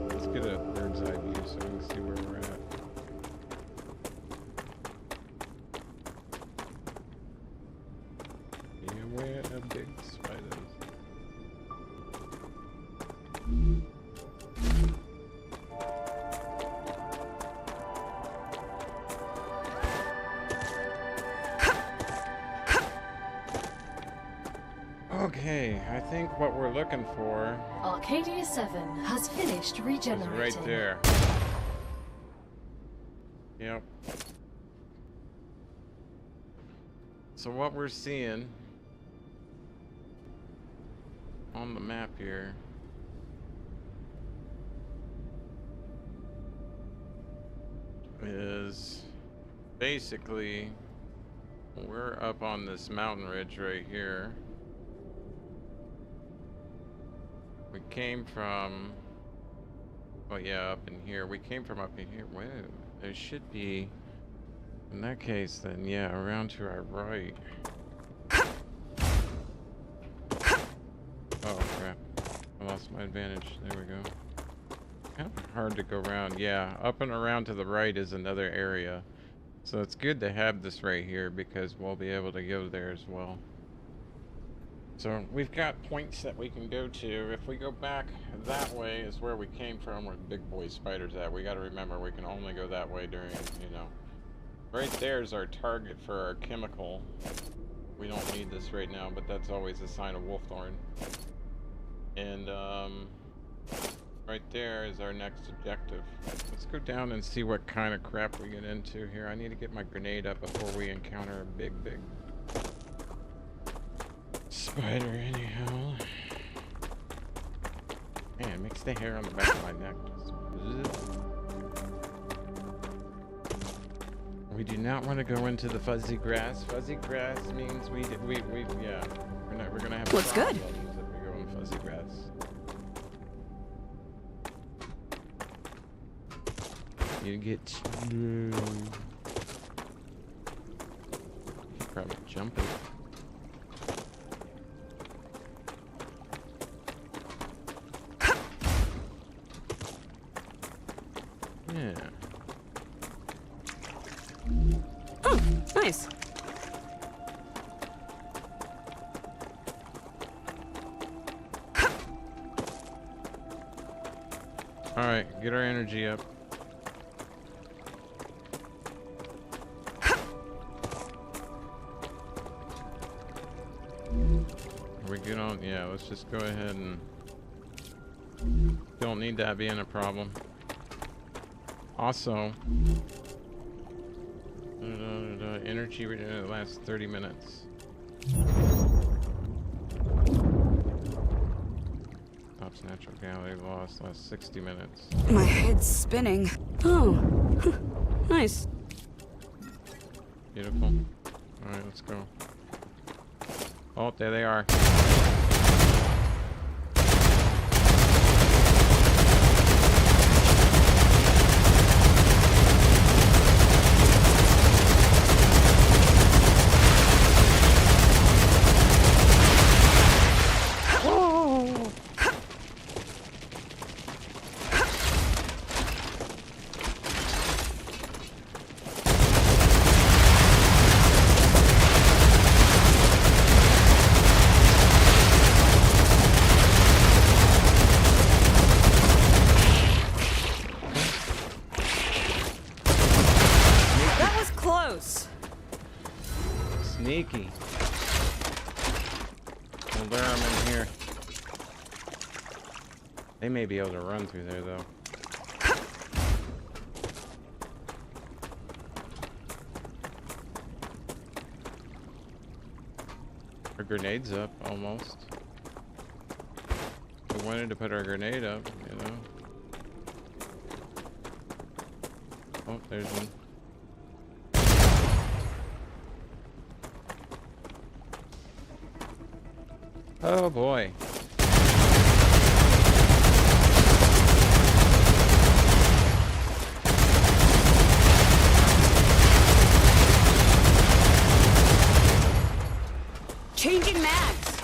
Let's get a bird's eye view so we can see where we're at. Beware of big spiders. Okay, I think what we're looking for Arcadia 7 has finished is regenerating. right there. Yep. So what we're seeing on the map here is basically we're up on this mountain ridge right here. We came from, oh yeah, up in here. We came from up in here. Whoa, there should be, in that case then, yeah, around to our right. Oh crap, I lost my advantage. There we go. Kind of hard to go around. Yeah, up and around to the right is another area. So it's good to have this right here because we'll be able to go there as well. So we've got points that we can go to. If we go back that way is where we came from, where the big boy spider's at. We got to remember we can only go that way during, you know. Right there is our target for our chemical. We don't need this right now, but that's always a sign of wolfthorn. And right there is our next objective. Let's go down and see what kind of crap we get into here. I need to get my grenade up before we encounter a big spider anyhow. Man, it makes the hair on the back of my neck just... We do not want to go into the fuzzy grass. Fuzzy grass means yeah, we're gonna have Looks good. problems if we go in fuzzy grass. You get screwed. jumping. Yeah. Oh, nice. All right, get our energy up. Are we good on? Yeah, let's just go ahead and don't need that being a problem. Also, energy lasts 30 minutes. Stops natural gravity loss lasts 60 minutes. My head's spinning. Oh, nice. Beautiful. All right, let's go. Oh, there they are. That was close. Sneaky. We'll lure them in here. They may be able to run through there, though. Our grenade's up, almost. We wanted to put our grenade up, you know. Oh, there's one. Oh boy. Changing mags.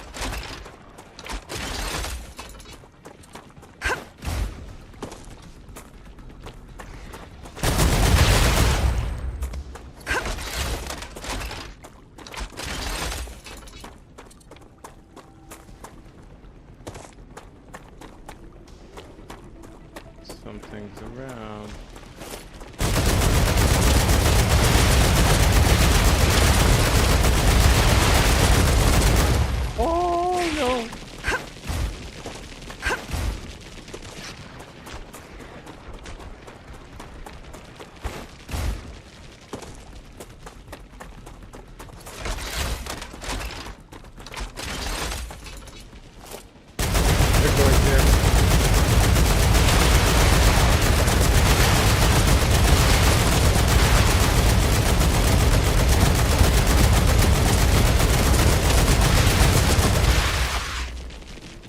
Something's around. Oh no! Big boy's here.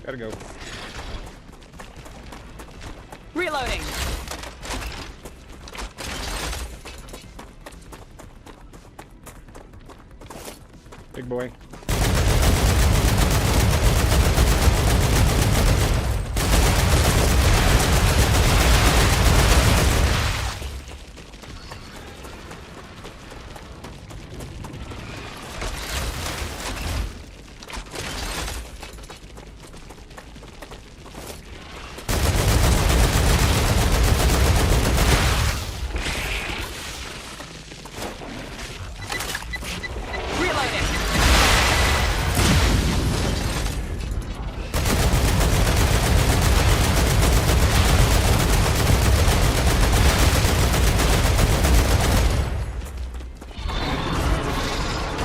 Gotta go. Reloading. Big boy. Reloading.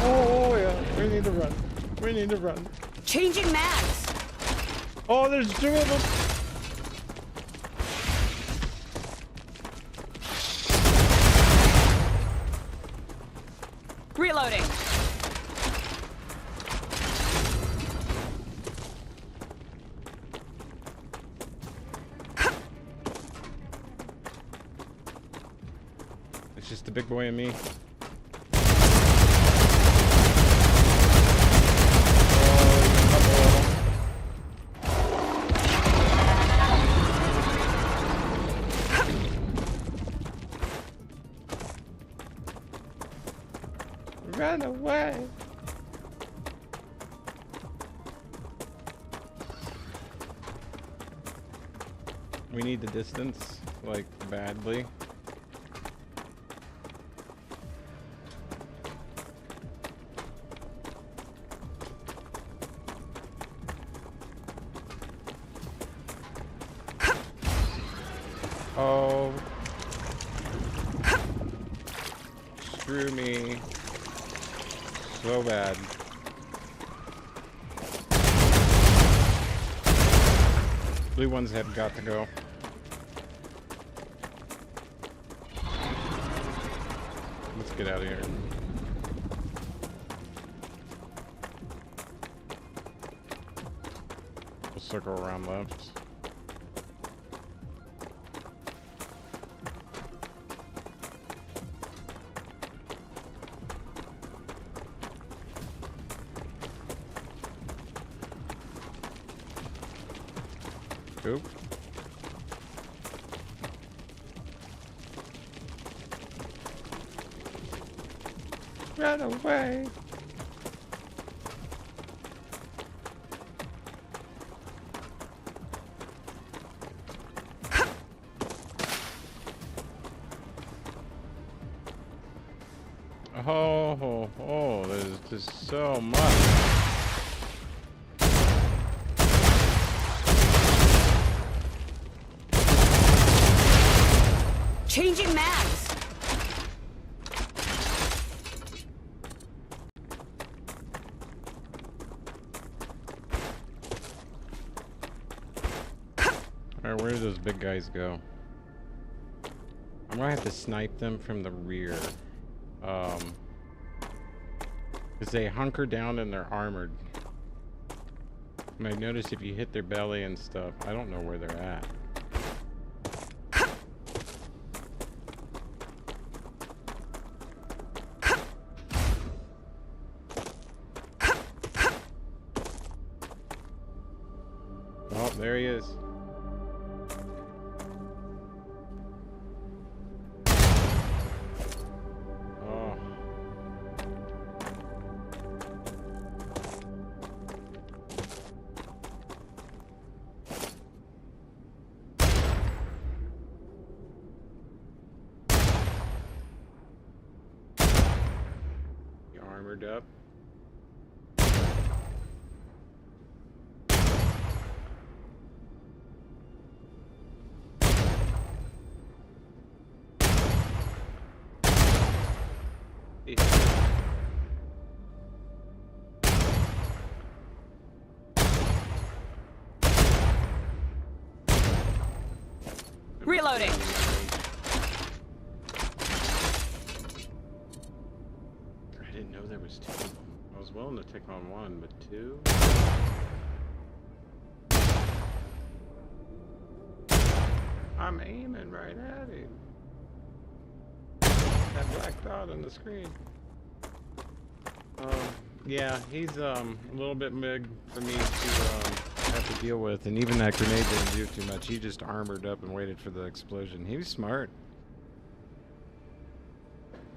Oh yeah, we need to run. We need to run. Changing mags. Oh, there's two of them. Reloading. It's just the big boy and me. away. We need the distance, like, badly. Oh. Screw me. So bad. Blue ones have got to go. Let's get out of here. We'll circle around left. Oop. Run away. Oh, there's just so much. Changing mags. Alright, where do those big guys go? I'm gonna have to snipe them from the rear. Because they hunker down and they're armored. And I notice if you hit their belly and stuff, I don't know where they're at. Oh, there he is. Oh. You armored up. Reloading. I didn't know there was two of them. I was willing to take on one, but two? I'm aiming right at him. That black dot on the screen. Yeah, he's a little bit big for me to have to deal with, and even that grenade didn't do too much. He just armored up and waited for the explosion. He was smart.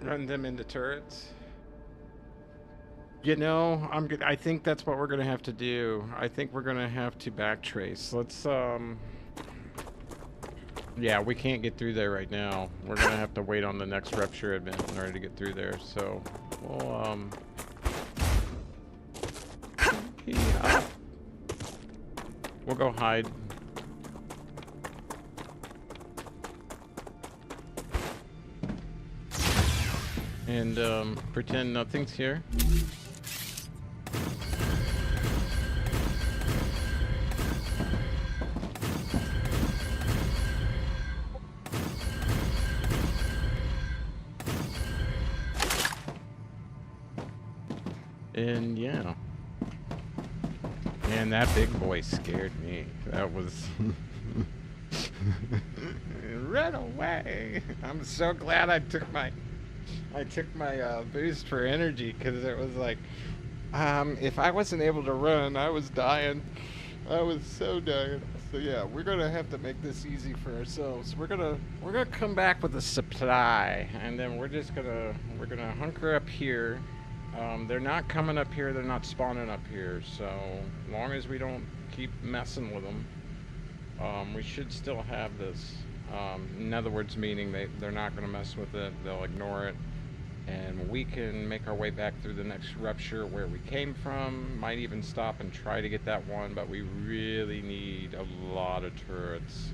Run them into turrets. You know, I think that's what we're gonna have to do. I think we're gonna have to backtrace. Let's yeah, we can't get through there right now. We're gonna have to wait on the next Rupture event in order to get through there. So we'll yeah. We'll go hide. And pretend nothing's here. And yeah. Man, that big boy scared me. That was run away. I'm so glad I took my boost for energy, because it was like if I wasn't able to run, I was dying. I was so dying. So yeah, we're gonna have to make this easy for ourselves. We're gonna come back with a supply, and then we're gonna hunker up here They're not coming up here. They're not spawning up here. So long as we don't keep messing with them, we should still have this. In other words, meaning they're not going to mess with it. They'll ignore it. And we can make our way back through the next rupture where we came from. Might even stop and try to get that one, but we really need a lot of turrets.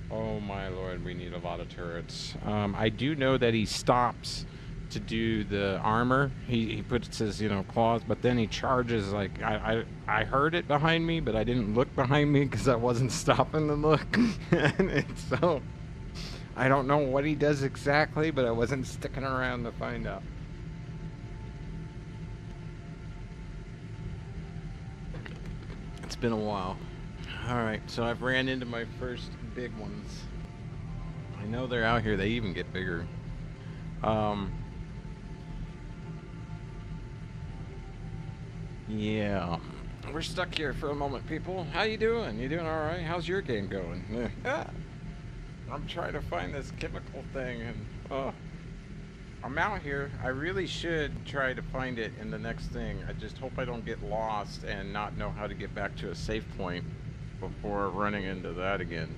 Oh my lord, we need a lot of turrets. I do know that he stops to do the armor. He puts his, you know, claws, but then he charges. Like I heard it behind me, but I didn't look behind me because I wasn't stopping to look. And so I don't know what he does exactly, but I wasn't sticking around to find out. It's been a while. Alright, so I've ran into my first big ones. I know they're out here. They even get bigger. Yeah. We're stuck here for a moment, people. How you doing? You doing alright? How's your game going? I'm trying to find this chemical thing, and I'm out here. I really should try to find it in the next thing. I just hope I don't get lost and not know how to get back to a safe point before running into that again.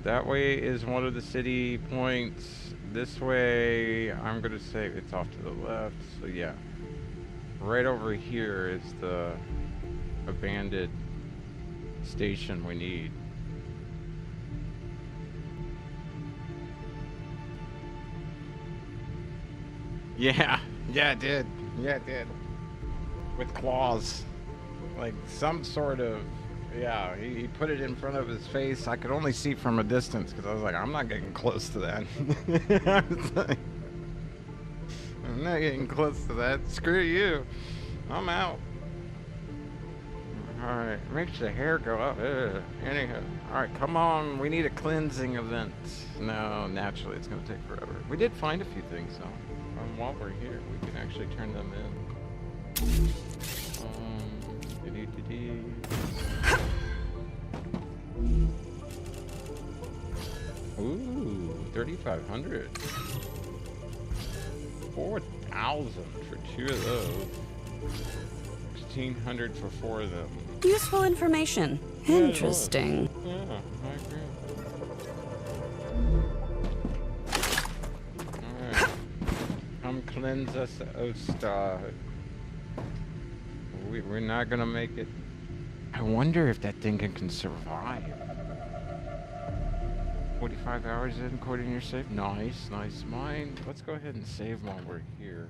That way is one of the city points. This way, I'm gonna say it's off to the left. So yeah, right over here is the abandoned station we need. Yeah, it did. Yeah, it did. With claws. Like some sort of, yeah, he put it in front of his face. I could only see from a distance because I was like, I'm not getting close to that. I was like, I'm not getting close to that. Screw you. I'm out. Alright, makes the hair go up. Anyhow. Alright, come on. We need a cleansing event. No, naturally it's going to take forever. We did find a few things though. While we're here, we can actually turn them in. Ooh, 3,500. 4,000 for 2 of those. 1,600 for 4 of them. Useful information. Interesting. Yeah, I agree. Cleanse us, oh star. We're not gonna make it. I wonder if that thing can survive. 45 hours in, according to your save. Nice. Mine. Let's go ahead and save while we're here.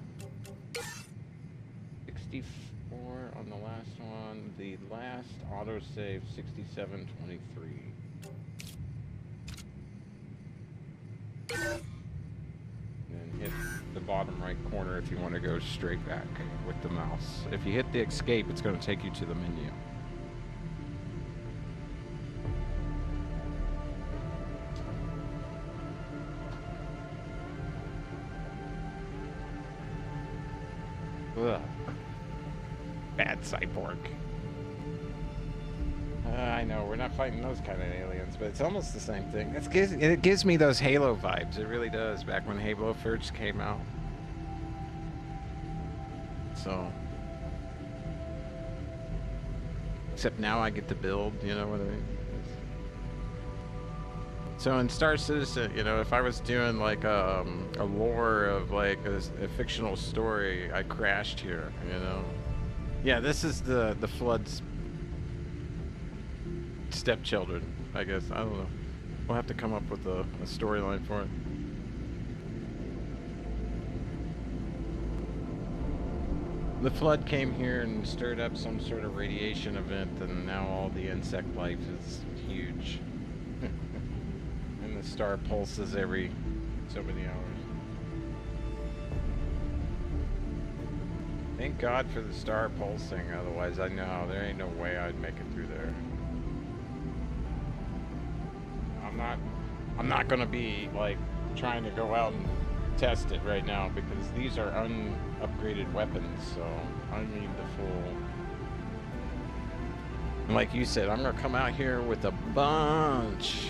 64 on the last one. The last autosave, 6723. And hit the bottom right corner if you want to go straight back with the mouse. If you hit the escape, it's going to take you to the menu. Ugh. Bad cyborg. I know, we're not fighting those kind of aliens, but it's almost the same thing. It gives me those Halo vibes. It really does, back when Halo first came out. So... except now I get to build, you know what I mean? So in Star Citizen, you know, if I was doing like a lore of like a fictional story, I crashed here, you know? Yeah, this is the Flood's stepchildren, I guess. I don't know. We'll have to come up with a storyline for it. The Flood came here and stirred up some sort of radiation event, and now all the insect life is huge. And the star pulses every so many hours. Thank God for the star pulsing, otherwise I know there ain't no way I'd make it through there. I'm not gonna be like trying to go out and test it right now because these are unupgraded weapons, so I need the full. And like you said, I'm gonna come out here with a bunch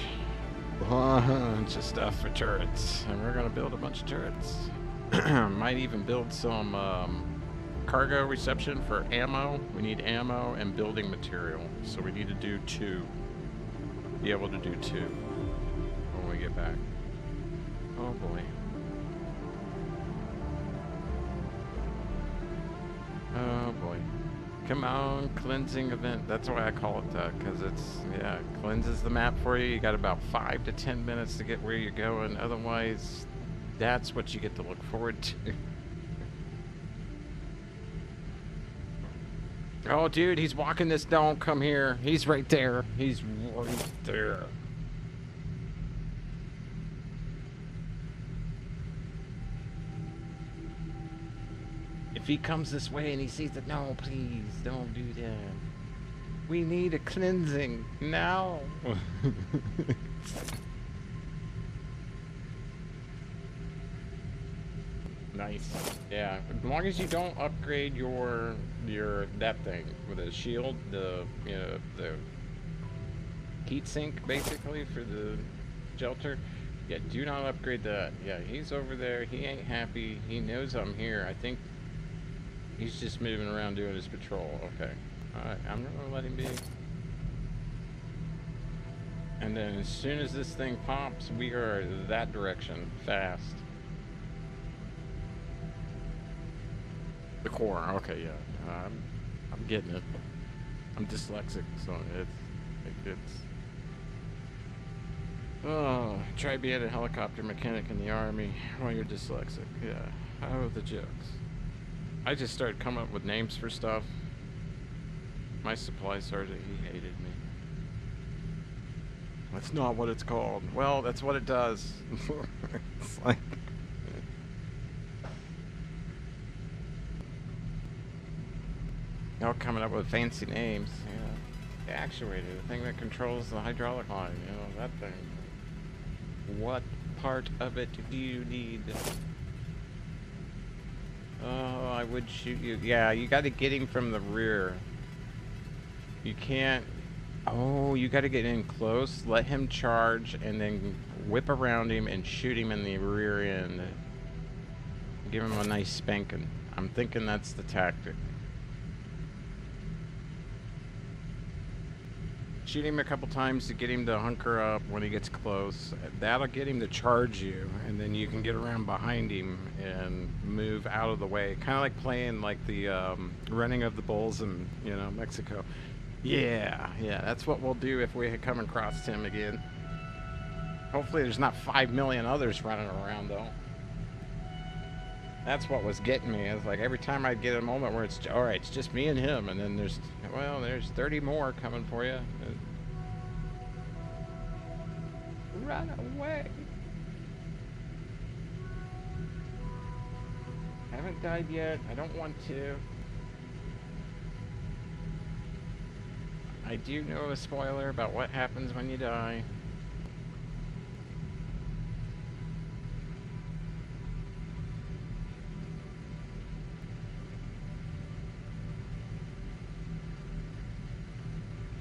of stuff for turrets, and we're gonna build a bunch of turrets. Might even build some cargo reception for ammo. We need ammo and building material. So we need to do 2. Be able to do 2 when we get back. Oh boy. Oh boy. Come on, cleansing event. That's why I call it that, because it's, yeah, cleanses the map for you. You got about 5 to 10 minutes to get where you're going. Otherwise, that's what you get to look forward to. Oh, dude, he's walking this. Don't come here. He's right there. He's right there. If he comes this way and he sees it, no, please, don't do that. We need a cleansing now. Nice. Yeah, as long as you don't upgrade your that thing with a shield, the heat sink basically for the shelter. Yeah, do not upgrade that. Yeah, he's over there. He ain't happy. He knows I'm here. I think he's just moving around doing his patrol. Okay. Alright, I'm gonna let him be. And then as soon as this thing pops, we are that direction fast. The core. Okay, yeah. I'm getting it. I'm dyslexic, so it's. Oh, try being a helicopter mechanic in the army while you're dyslexic. Yeah. Oh, the jokes. I just started coming up with names for stuff. My supply sergeant, he hated me. That's not what it's called. Well, that's what it does. It's like... Y'all coming up with fancy names. Yeah. The actuator, the thing that controls the hydraulic line, you know, that thing. What part of it do you need? Oh, I would shoot you. Yeah, you got to get him from the rear. You can't... Oh, you got to get in close, let him charge, and then whip around him and shoot him in the rear end. Give him a nice spanking. I'm thinking that's the tactic. Shoot him a couple times to get him to hunker up when he gets close. That'll get him to charge you, and then you can get around behind him and move out of the way. Kind of like playing like the running of the bulls in, you know, Mexico. Yeah, that's what we'll do if we come across him again. Hopefully there's not 5 million others running around, though. That's what was getting me. It's like every time I'd get a moment where it's, all right, it's just me and him, and then there's 30 more coming for you. Run away. Haven't died yet. I don't want to. I do know a spoiler about what happens when you die.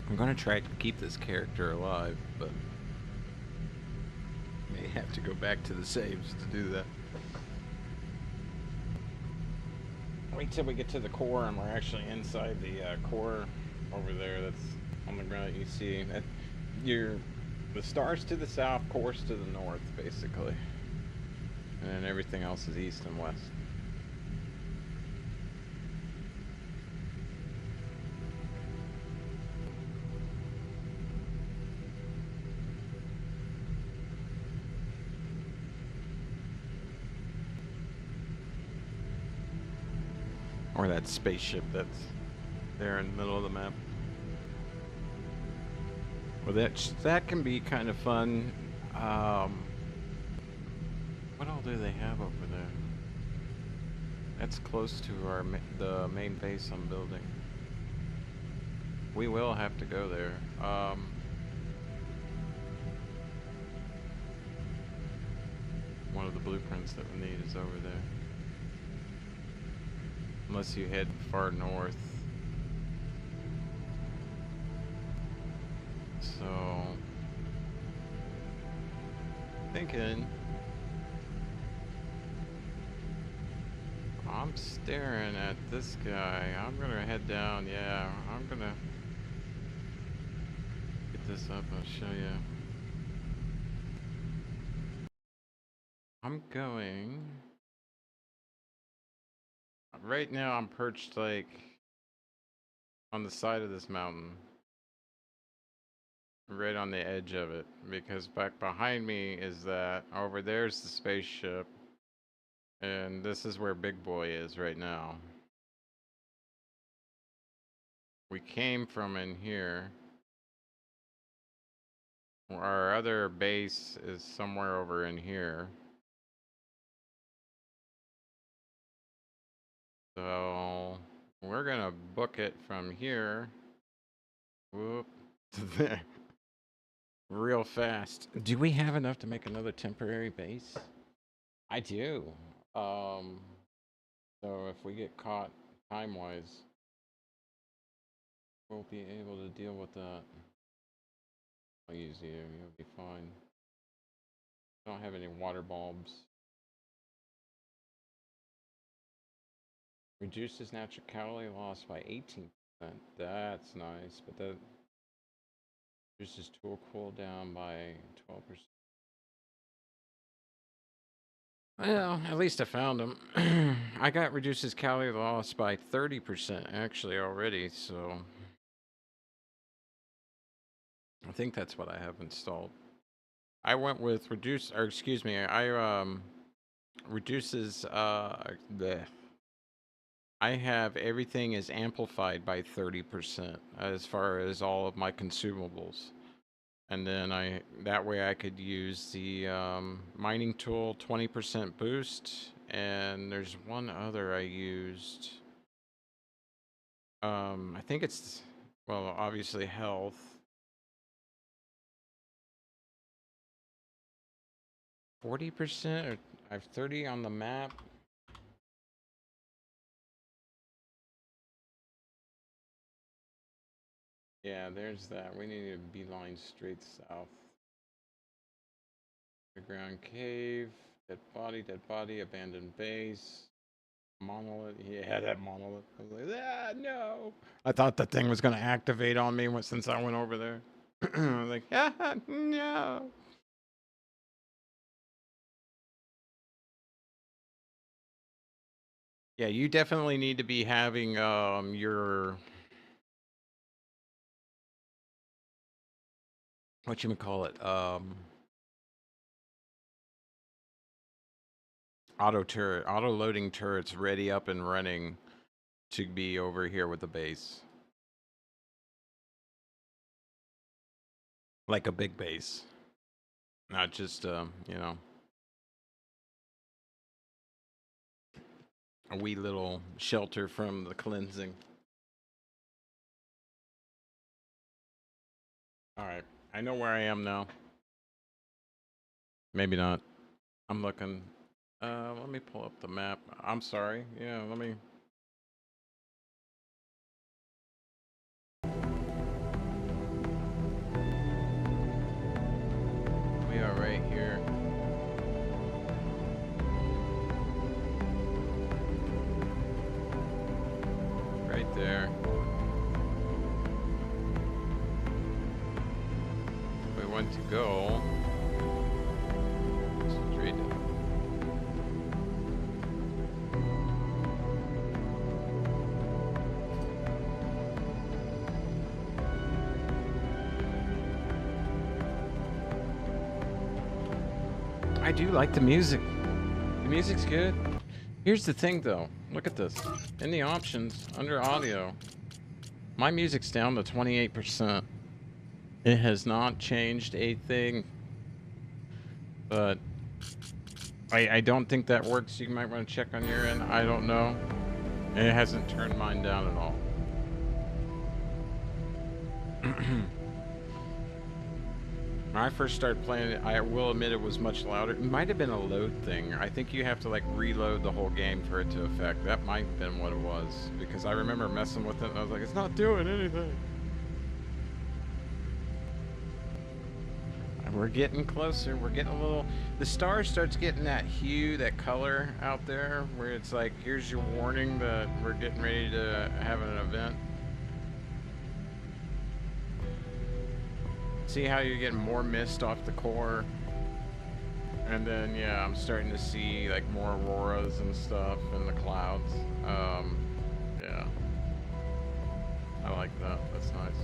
I'm gonna try to keep this character alive, but may have to go back to the saves to do that. Wait till we get to the core and we're actually inside the core over there. That's on the ground that you see. The stars to the south, core's to the north, basically, and then everything else is east and west. Or that spaceship that's there in the middle of the map. Well, that can be kind of fun. What all do they have over there? That's close to the main base I'm building. We will have to go there. One of the blueprints that we need is over there. Unless you head far north. So, thinking I'm staring at this guy. I'm gonna head down. Yeah, I'm gonna get this up. I'll show you. I'm going. Right now, I'm perched like on the side of this mountain, right on the edge of it, because back behind me is that over there's the spaceship, and this is where Big Boy is right now. We came from in here. Our other base is somewhere over in here. So we're gonna book it from here. Whoop. To there. Real fast. Do we have enough to make another temporary base? I do. So if we get caught time-wise, we'll be able to deal with that. I'll use you. You'll be fine. Don't have any water bulbs. Reduces natural calorie loss by 18%. That's nice, but that reduces tool cooldown by 12%. Well, at least I found them. I got reduces calorie loss by 30% actually already, so I think that's what I have installed. I went with reduces I have everything is amplified by 30% as far as all of my consumables. And then that way I could use the mining tool 20% boost, and there's one other I used. I think it's, well, obviously health. %, or I have 30 on the map. Yeah, there's that. We need to beeline straight south. Underground cave, dead body, abandoned base, monolith. Yeah, that monolith. I was like, ah, no. I thought the thing was going to activate on me since I went over there. I was like, ah, no. Yeah, you definitely need to be having your whatchamacallit, auto loading turrets ready up and running to be over here with the base. Like a big base. Not just you know, a wee little shelter from the cleansing. Alright. I know where I am now. Maybe not. I'm looking. Let me pull up the map. I'm sorry. Yeah, let me. We are right here. Right there. We want to go straight up. I do like the music. The music's good. Here's the thing though. Look at this. In the options, under audio, my music's down to 28%. It has not changed a thing. But I don't think that works. You might want to check on your end. I don't know. It hasn't turned mine down at all. When I first started playing it, I will admit it was much louder. It might have been a load thing. I think you have to like reload the whole game for it to affect. That might have been what it was. Because I remember messing with it and I was like, it's not doing anything. I We're getting closer. We're getting a little... The star starts getting that hue, that color out there, where it's like, here's your warning that we're getting ready to have an event. See how you're getting more mist off the core? And then, yeah, I'm starting to see, like, more auroras and stuff in the clouds. Yeah. I like that. That's nice.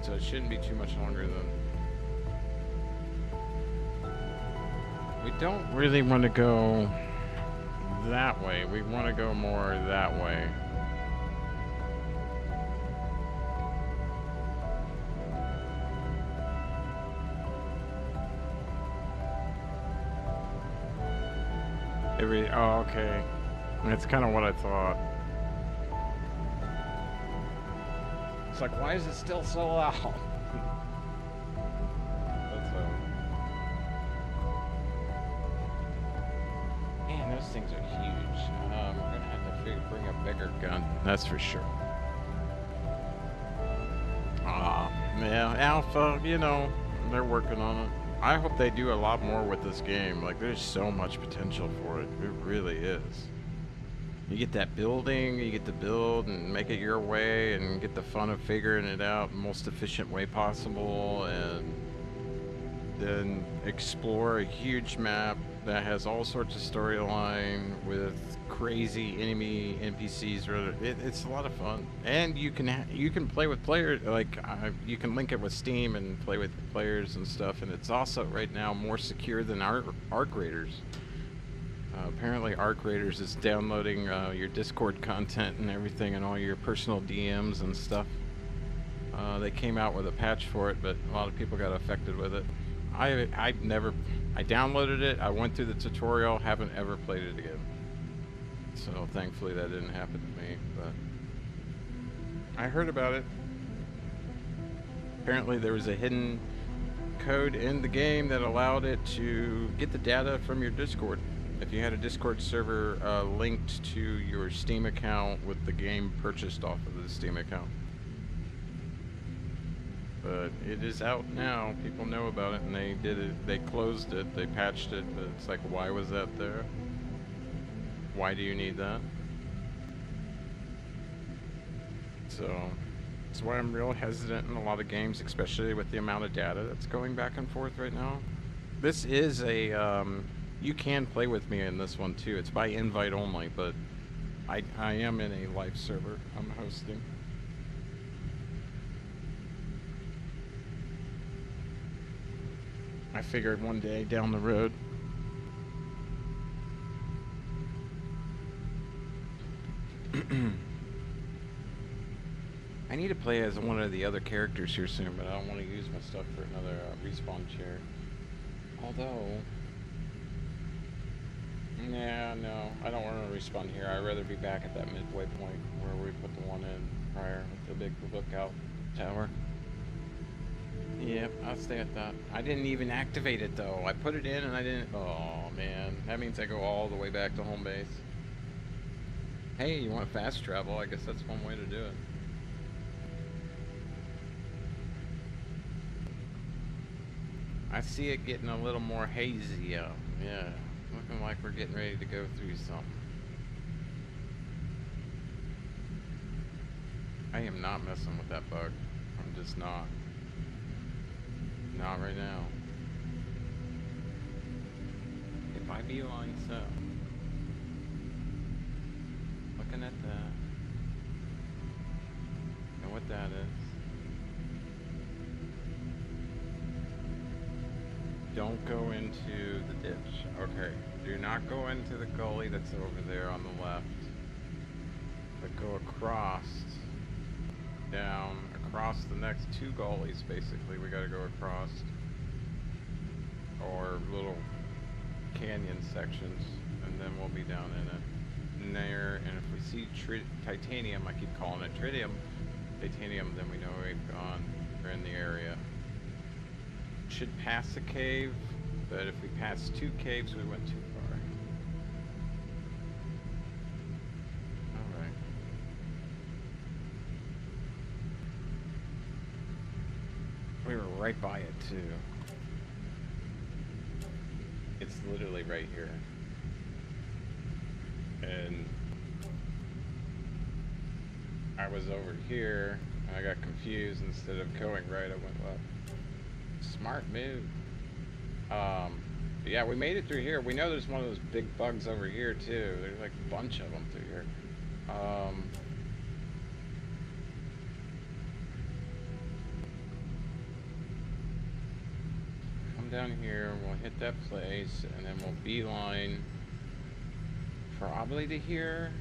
So it shouldn't be too much longer than... We don't really want to go that way. We want to go more that way. Oh, okay. That's kind of what I thought. It's like, why is it still so loud? That's Man, those things are huge. We're gonna have to bring a bigger gun. That's for sure. Yeah, Alpha, you know, they're working on it. I hope they do a lot more with this game. Like, there's so much potential for it. It really is. You get that building, you get to build and make it your way and get the fun of figuring it out in the most efficient way possible, and then explore a huge map that has all sorts of storyline with crazy enemy NPCs. It's a lot of fun, and you can play with players. Like you can link it with Steam and play with players and stuff. And it's also right now more secure than Arc Raiders. Apparently, Arc Raiders is downloading your Discord content and everything, and all your personal DMs and stuff. They came out with a patch for it, but a lot of people got affected with it. I downloaded it, I went through the tutorial, haven't ever played it again. So thankfully that didn't happen to me, but I heard about it. Apparently there was a hidden code in the game that allowed it to get the data from your Discord. If you had a Discord server linked to your Steam account with the game purchased off of the Steam account. But it is out now. People know about it, and they did it. They closed it. They patched it. But it's like, why was that there? Why do you need that? So that's why I'm real hesitant in a lot of games, especially with the amount of data that's going back and forth right now. This is a you can play with me in this one too. It's by invite only, but I am in a live server. I'm hosting. I figured one day down the road. I need to play as one of the other characters here soon, but I don't want to use my stuff for another respawn chair. Although, nah, no, I don't want to respawn here. I'd rather be back at that midway point where we put the one in prior with the big lookout tower. Yep, I'll stay at that. I didn't even activate it though. I put it in and I didn't. Oh man, that means I go all the way back to home base. Hey, you want fast travel? I guess that's one way to do it. I see it getting a little more hazy out. Yeah, looking like we're getting ready to go through something. I am not messing with that bug. I'm just not. Not right now. If I beeline so. Looking at that. Know what that is. Don't go into the ditch. Okay. Do not go into the gully that's over there on the left. But go across. Down. Across the next two gullies, basically. We gotta go across. Or little canyon sections. And then we'll be down in it. And there. And if we see titanium, I keep calling it tritium. Titanium, then we know we've gone. We're in the area. Should pass a cave, but if we pass two caves, we went too far. Alright. right by it too. It's literally right here. And I was over here and I got confused. Instead of going right, I went left. Smart move. But yeah, we made it through here. We know there's one of those big bugs over here too. There's like a bunch of them through here. Come down here, we'll hit that place, and then we'll beeline probably to here.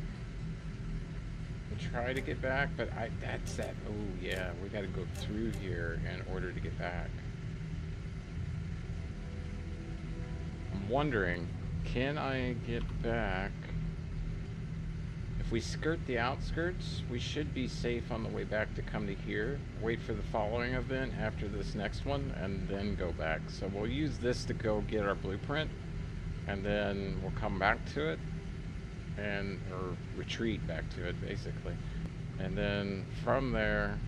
We'll try to get back, but that's that. Oh yeah, we got to go through here in order to get back. I'm wondering, can I get back? If we skirt the outskirts, we should be safe on the way back to come to here, wait for the following event after this next one, and then go back. So we'll use this to go get our blueprint, and then we'll come back to it, or retreat back to it, basically. And then from there,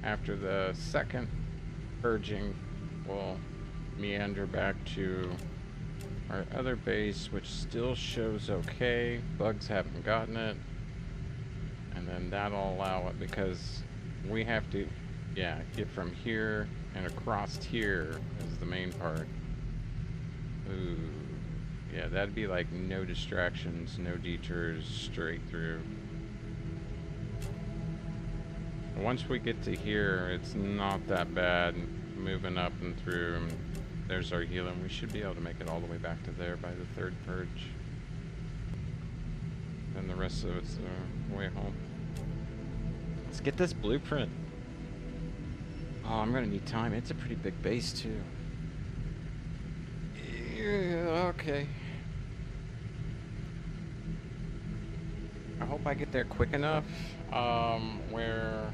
after the second purging, we'll meander back to our other base, which still shows okay. Bugs haven't gotten it. And then that'll allow it, because we have to, yeah, get from here and across here is the main part. Ooh. Yeah, that'd be like no distractions, no detours, straight through. Once we get to here, it's not that bad moving up and through. And there's our healing. We should be able to make it all the way back to there by the third purge. And the rest of it's way home. Let's get this blueprint. Oh, I'm gonna need time. It's a pretty big base too. Yeah, okay. I hope I get there quick enough, where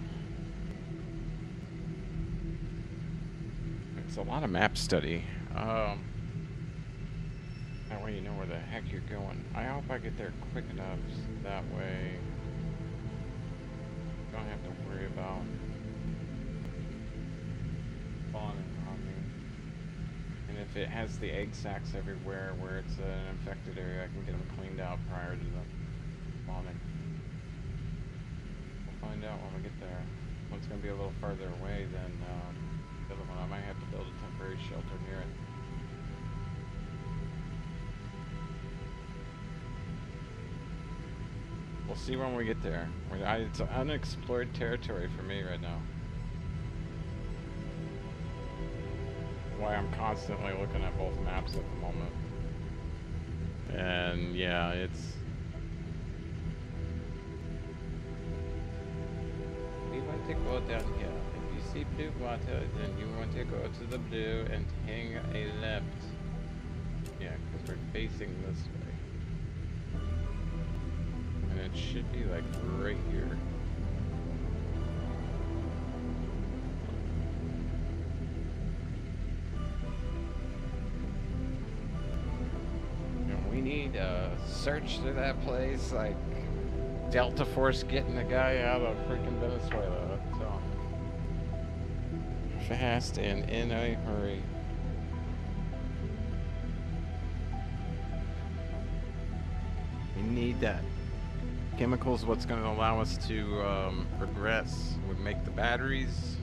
it's a lot of map study. That way you know where the heck you're going. I hope I get there quick enough so that way you don't have to worry about spawning on me. And if it has the egg sacs everywhere where it's an infected area, I can get them cleaned out prior to the spawning. We'll find out when we get there. One's going to be a little farther away than the other one. I might have to build a temporary shelter near it. We'll see when we get there. It's unexplored territory for me right now. Why I'm constantly looking at both maps at the moment. And yeah, it's... We want to go down here. If you see blue water, then you want to go to the blue and hang a left. Yeah, because we're facing this way. And it should be like right here. And we need a search to that place, like Delta Force getting the guy out of freaking Venezuela. So fast and in a hurry. We need that. Chemicals, what's going to allow us to progress. We make the batteries,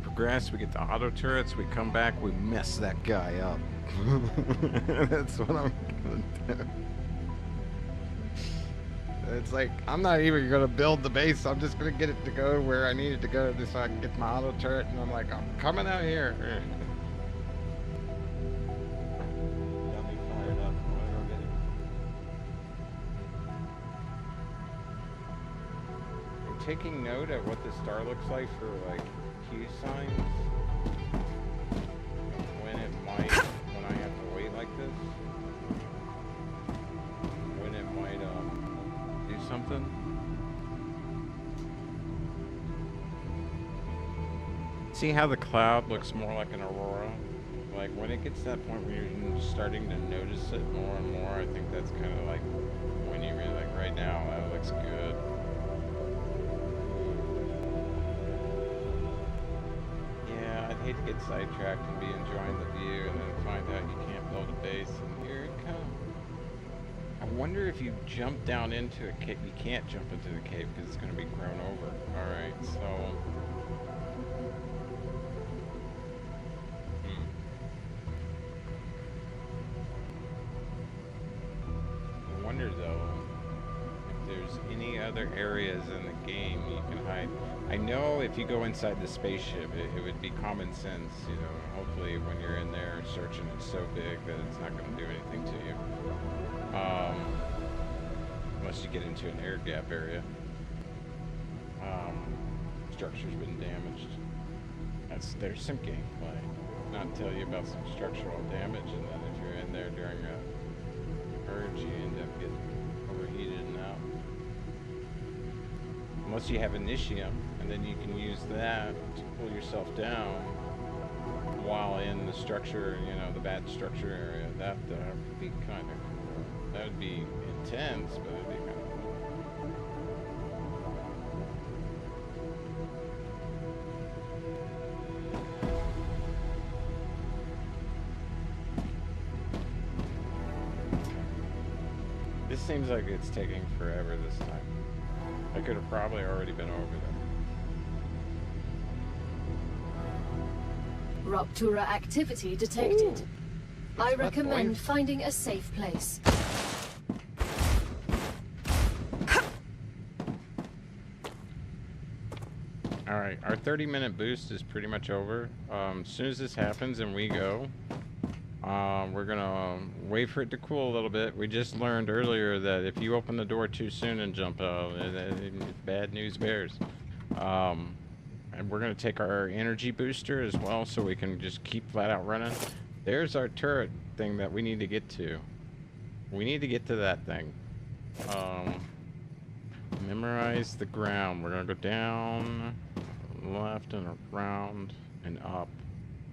progress, we get the auto turrets, we come back, we mess that guy up. That's what I'm going to do. It's like, I'm not even going to build the base, I'm just going to get it to go where I need it to go just so I can get my auto turret, and I'm like, I'm coming out here. Got me fired up. I'm going to go get it. Taking note of what the star looks like for like Q signs when I have to wait like this, when it might do something. See how the cloud looks more like an aurora? Like when it gets to that point where you're starting to notice it more and more, I think that's kind of like when you really like right now that looks good. hate to get sidetracked and be enjoying the view and then find out you can't build a base, and here it comes. I wonder if you jump down into a cave. You can't jump into the cave because it's going to be grown over. Alright, so... I wonder, though, if there's any other areas in the game you can hide. I know if you go inside the spaceship, it would be common sense, you know. Hopefully when you're in there searching, it's so big that it's not going to do anything to you. Unless you get into an air gap area. Structure's been damaged. There's some gameplay. Not tell you about some structural damage, and then if you're in there during a purge, you end up getting overheated and out. Unless you have Initium, and then you can use that to pull yourself down while in the structure, you know, the bad structure area. That would be kind of cool. That would be intense, but it'd be kind of cool. This seems like it's taking forever this time. I could have probably already been over there. Rupture activity detected. Ooh, I that's recommend boy. finding a safe place. Alright, our 30-minute boost is pretty much over. As soon as this happens and we go, we're gonna wait for it to cool a little bit. We just learned earlier that if you open the door too soon and jump out, bad news bears. And we're gonna take our energy booster as well so we can just keep flat out running. There's our turret thing that we need to get to. We need to get to that thing. Memorize the ground. We're gonna go down, left and around and up,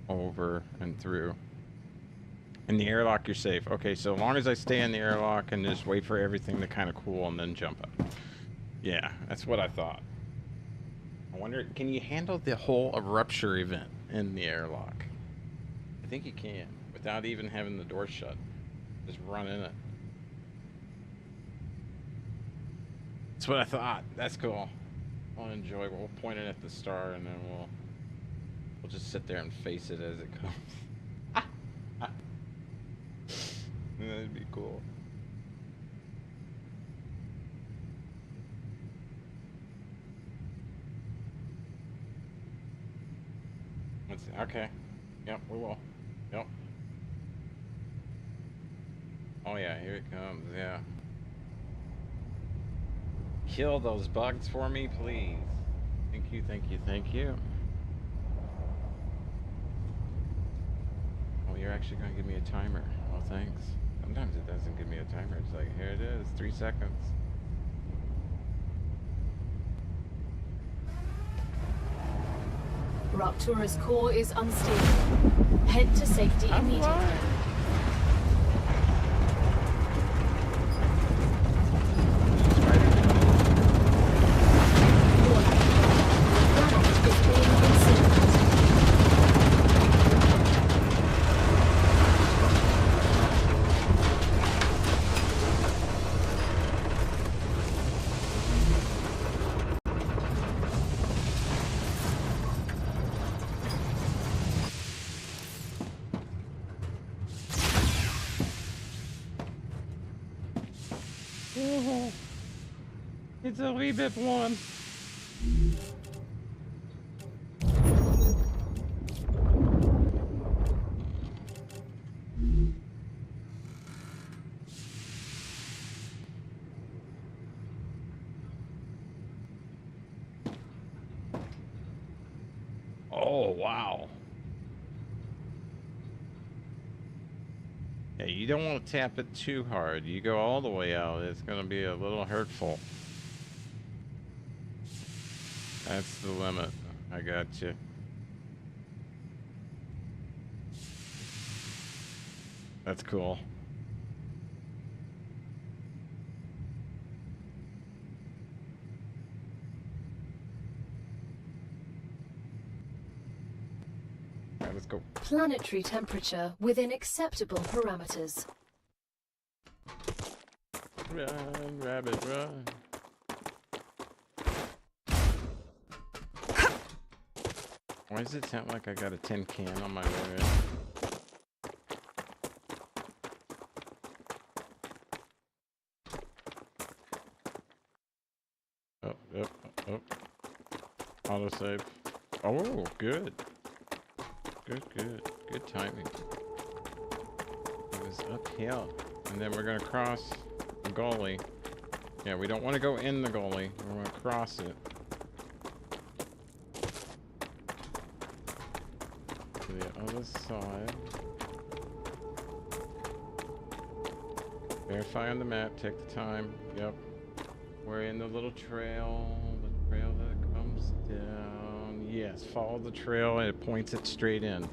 over and through. In the airlock, you're safe. Okay, so as long as I stay in the airlock and just wait for everything to kind of cool and then jump up. Yeah, that's what I thought. I wonder, can you handle the whole Rupture event in the airlock? I think you can, without even having the door shut. Just run in it. That's what I thought. That's cool. I'll enjoy it. We'll point it at the star and then we'll just sit there and face it as it comes. That'd be cool. Let's see. Okay. Yep, we will. Yep. Oh yeah, here it comes. Yeah. Kill those bugs for me, please. Thank you, thank you, thank you. Oh, you're actually going to give me a timer. Oh, thanks. Sometimes it doesn't give me a timer. It's like, here it is, 3 seconds. Ruptura's core is unstable. Head to safety immediately. It's a wee bit one. Oh, wow. Yeah, you don't want to tap it too hard. You go all the way out, it's going to be a little hurtful. That's the limit. I got you. That's cool. Alright, let's go. Planetary temperature within acceptable parameters. Run, rabbit, run. Why does it sound like I got a tin can on my way in? Oh. Autosave. Oh, good. Good timing. It was uphill. And then we're gonna cross the gully. Yeah, we don't want to go in the gully. We want to cross it. To the other side. Verify on the map. Take the time. Yep. We're in the little trail. The trail that comes down. Yes, follow the trail and it points it straight in.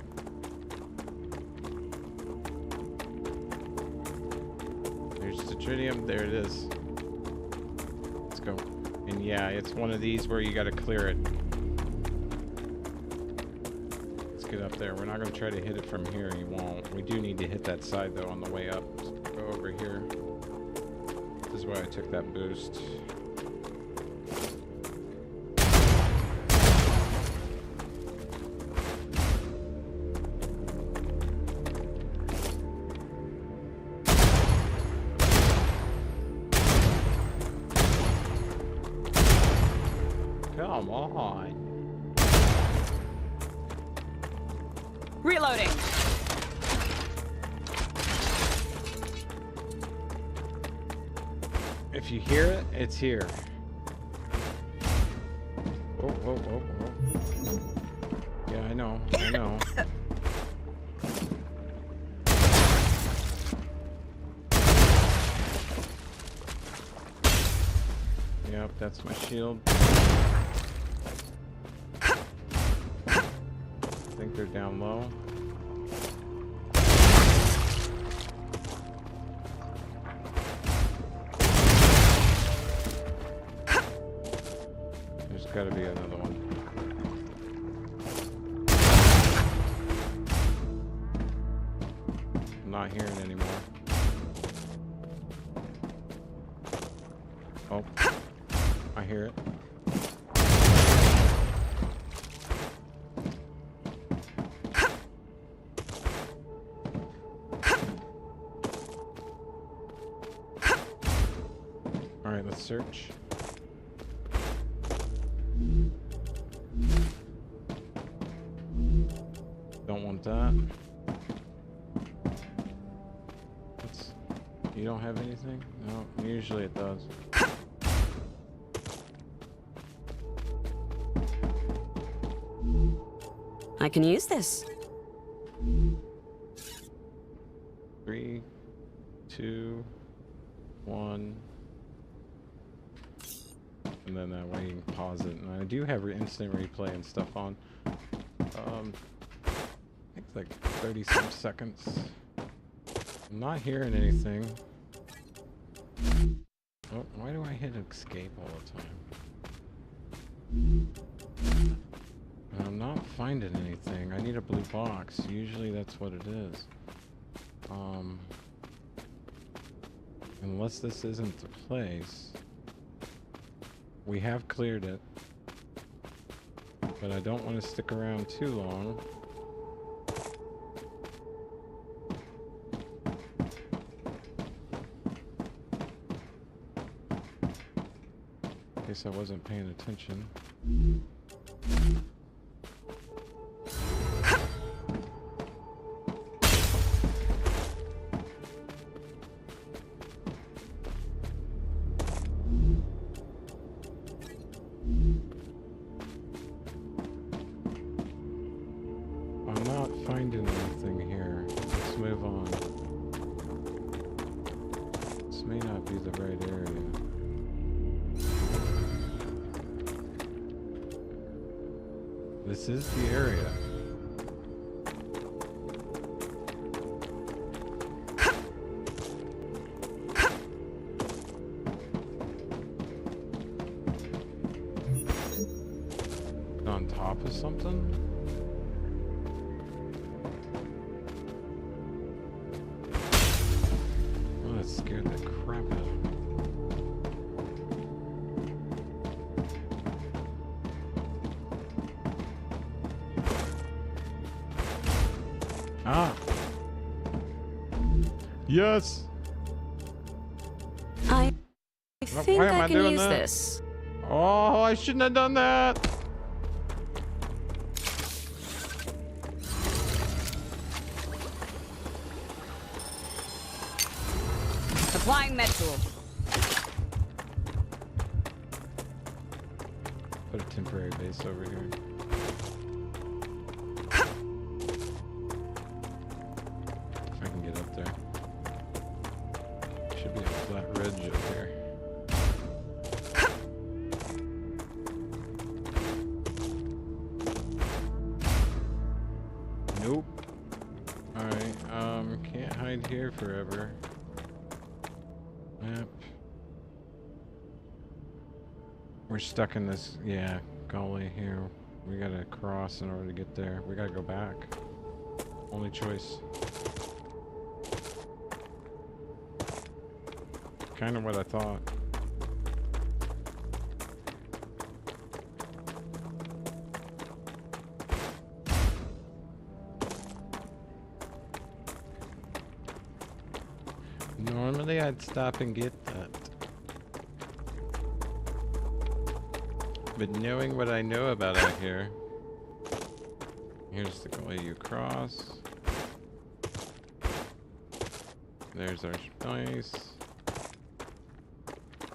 There's the tritium. There it is. Let's go. And yeah, it's one of these where you got to clear it. Let's get up there. We're not going to try to hit it from here. You won't. We do need to hit that side though on the way up. So go over here. This is why I took that boost. Come on. Reloading. If you hear it, it's here. Whoa. Yeah, I know. Yep, that's my shield. I think they're down low. There's gotta be another one. I'm not hearing anymore. Oh, I hear it. All right, let's search. Don't want that. You don't have anything? No, usually it does. I can use this. 3, 2, 1. And then that way you can pause it. And I do have instant replay and stuff on. I think it's like 30 some seconds. I'm not hearing anything. Oh, why do I hit escape all the time? And I'm not finding anything. I need a blue box. Usually that's what it is. Unless this isn't the place. We have cleared it. But I don't want to stick around too long. Guess I wasn't paying attention. I'm not finding anything here. Let's move on. This may not be the right area. This is the area. On top of something? Ah. Yes. I think why am I I can doing use that? this. Oh, I shouldn't have done that. Applying med tool. Put a temporary base over here. If I can get up there. Should be a flat ridge up here. Nope. Alright, can't hide here forever. Map. We're stuck in this, yeah, gully here. We gotta cross in order to get there. We gotta go back. Only choice. Kind of what I thought. Normally I'd stop and get that. But knowing what I know about out here, here's the gully you cross. There's our place.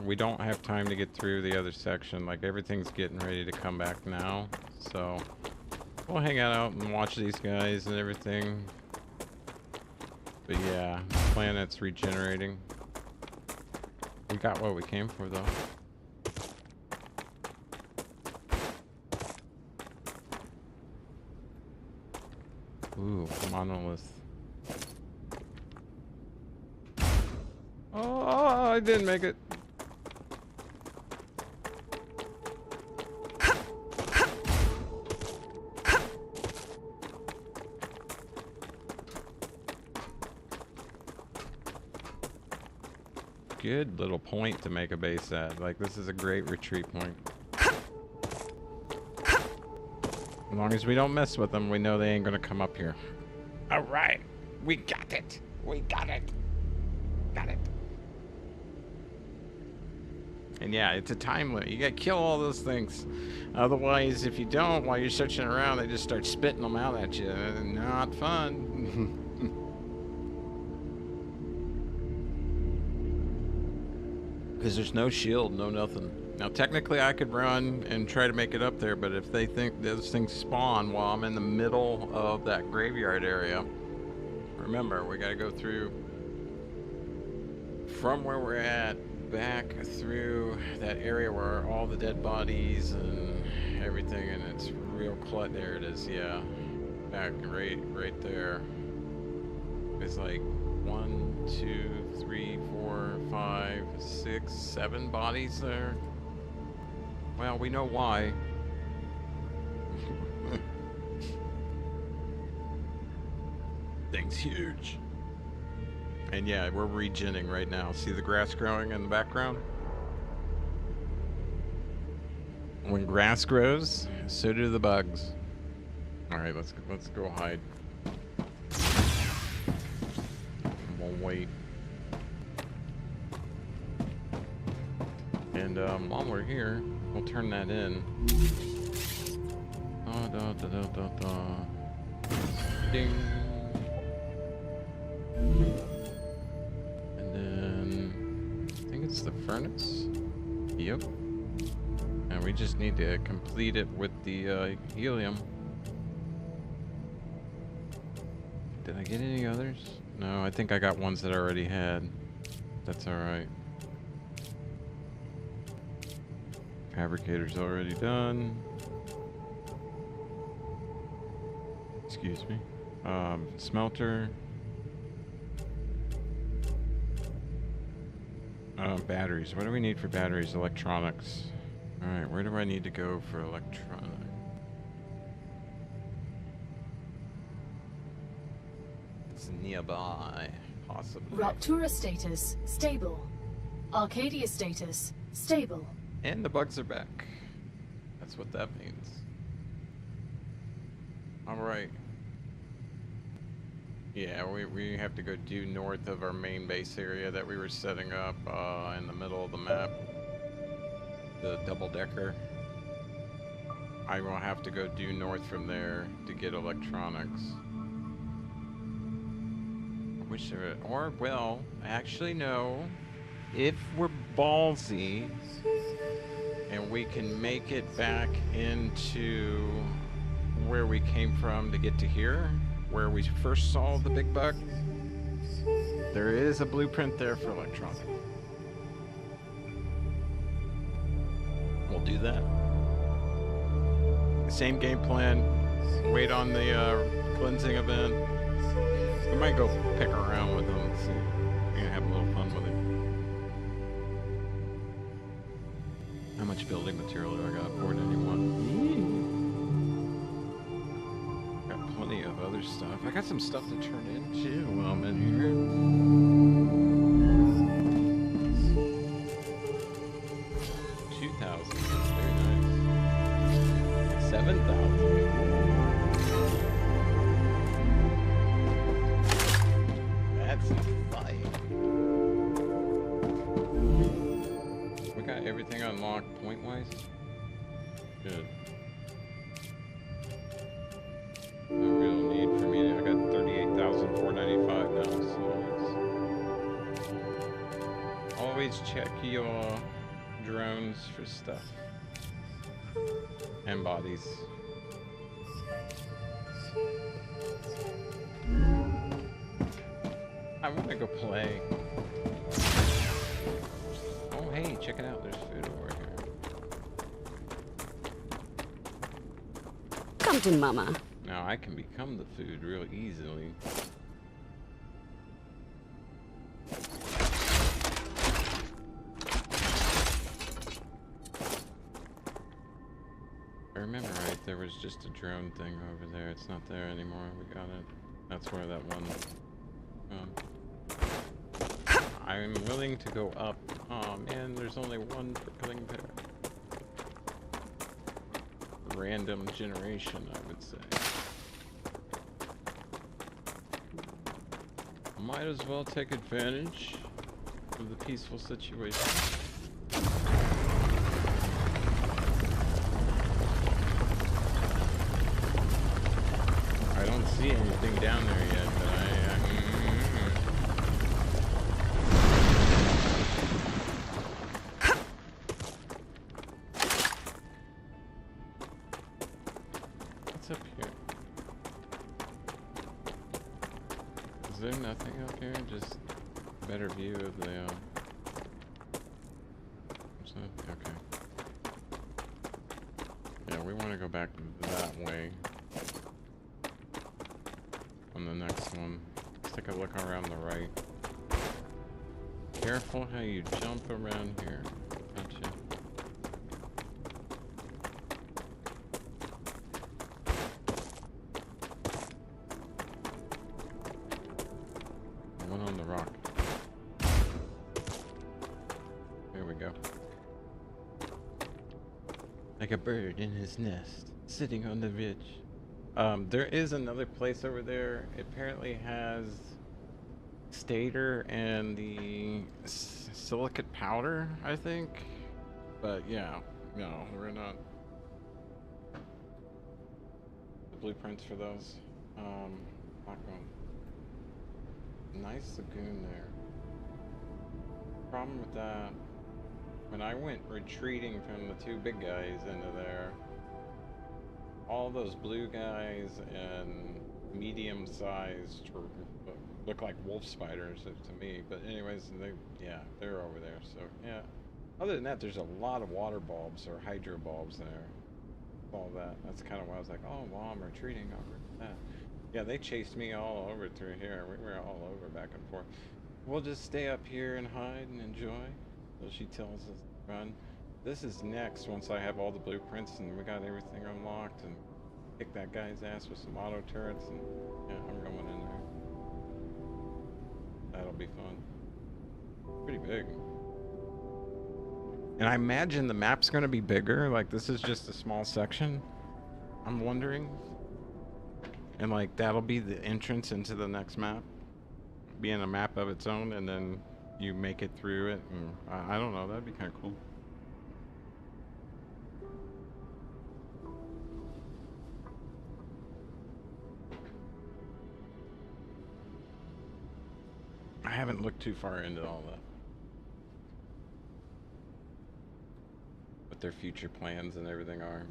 We don't have time to get through the other section. Like, everything's getting ready to come back now. So we'll hang out and watch these guys and everything. But yeah, the planet's regenerating. We got what we came for, though. Ooh, monolith. Oh, I didn't make it. Good little point to make a base at. Like, this is a great retreat point. As long as we don't mess with them, we know they ain't gonna come up here. All right, we got it. We got it. Got it. And yeah, it's a time limit. You gotta kill all those things. Otherwise, if you don't, while you're searching around, they just start spitting them out at you. Not fun. Because there's no shield, no nothing. Now, technically, I could run and try to make it up there, but if they think those things spawn while I'm in the middle of that graveyard area, remember, we gotta go through from where we're at back through that area where all the dead bodies and everything, and it's real there it is, yeah. Back right there. It's like 1, 2, 3, 4, 5, 6, 7 bodies there. Well, we know why. Thing's huge. And yeah, we're regenning right now. See the grass growing in the background? When grass grows, so do the bugs. All right, let's go hide. We'll wait. And while we're here, we'll turn that in. Ding. And then I think it's the furnace. Yep. And we just need to complete it with the helium. Did I get any others? No, I think I got ones that I already had. That's alright. Fabricator's already done. Excuse me. Smelter. Batteries. What do we need for batteries? Electronics. Alright, where do I need to go for electronics? It's nearby, possibly. Ruptura status, stable. Arcadia status, stable. And the bugs are back. That's what that means. Alright. Yeah, we have to go due north of our main base area that we were setting up in the middle of the map. The double-decker. I will have to go due north from there to get electronics. I wish there were, or, well, actually no. If we're ballsy and we can make it back into where we came from to get to here, where we first saw the big bug, there is a blueprint there for electronic. We'll do that. Same game plan. Wait on the cleansing event. We might go pick around with them and see. We're gonna have a little fun with it. How much building material do I got? 491. Got plenty of other stuff. I got some stuff to turn in too while I'm in here. 2,000. Very nice. 7,000. That's a fight. We got everything unlocked point-wise. Good. No real need for me. I got 38,495 now, so it's... Always check your drones for stuff. And bodies. I want to go play. Oh, hey, check it out. There's food over here. Come to Mama. Now I can become the food real easily. If I remember right, there was just a drone thing over there. It's not there anymore. We got it. That's where that one... I'm willing to go up. Oh man, there's only one prickling there. Random generation, I would say. Might as well take advantage of the peaceful situation. I don't see anything down there yet, but What's up here? Is there nothing up here? Just a better view of the, okay. Yeah, we want to go back that way. On the next one. Let's take a look around the right. Careful how you jump around here. Gotcha. One on the rock. There we go. Like a bird in his nest, sitting on the ridge. There is another place over there. It apparently has stator and the silicate powder, I think. But yeah, no, we're not. The blueprints for those. Not going. Nice lagoon there. Problem with that, when I went retreating from the two big guys into there, all those blue guys and medium-sized look like wolf spiders to me. But anyways, they're over there. So yeah. Other than that, there's a lot of water bulbs or hydro bulbs there. All that. That's kind of why I was like, oh, well, I'm retreating over that. Yeah, they chased me all over through here. We were all over back and forth. We'll just stay up here and hide and enjoy. So she tells us to run. This is next once I have all the blueprints and we got everything unlocked and kick that guy's ass with some auto turrets and yeah, I'm going in there. That'll be fun. Pretty big. And I imagine the map's gonna be bigger, like this is just a small section. I'm wondering. And like that'll be the entrance into the next map, being a map of its own, and then you make it through it. And I don't know, that'd be kind of cool. I haven't looked too far into all that. What their future plans and everything are.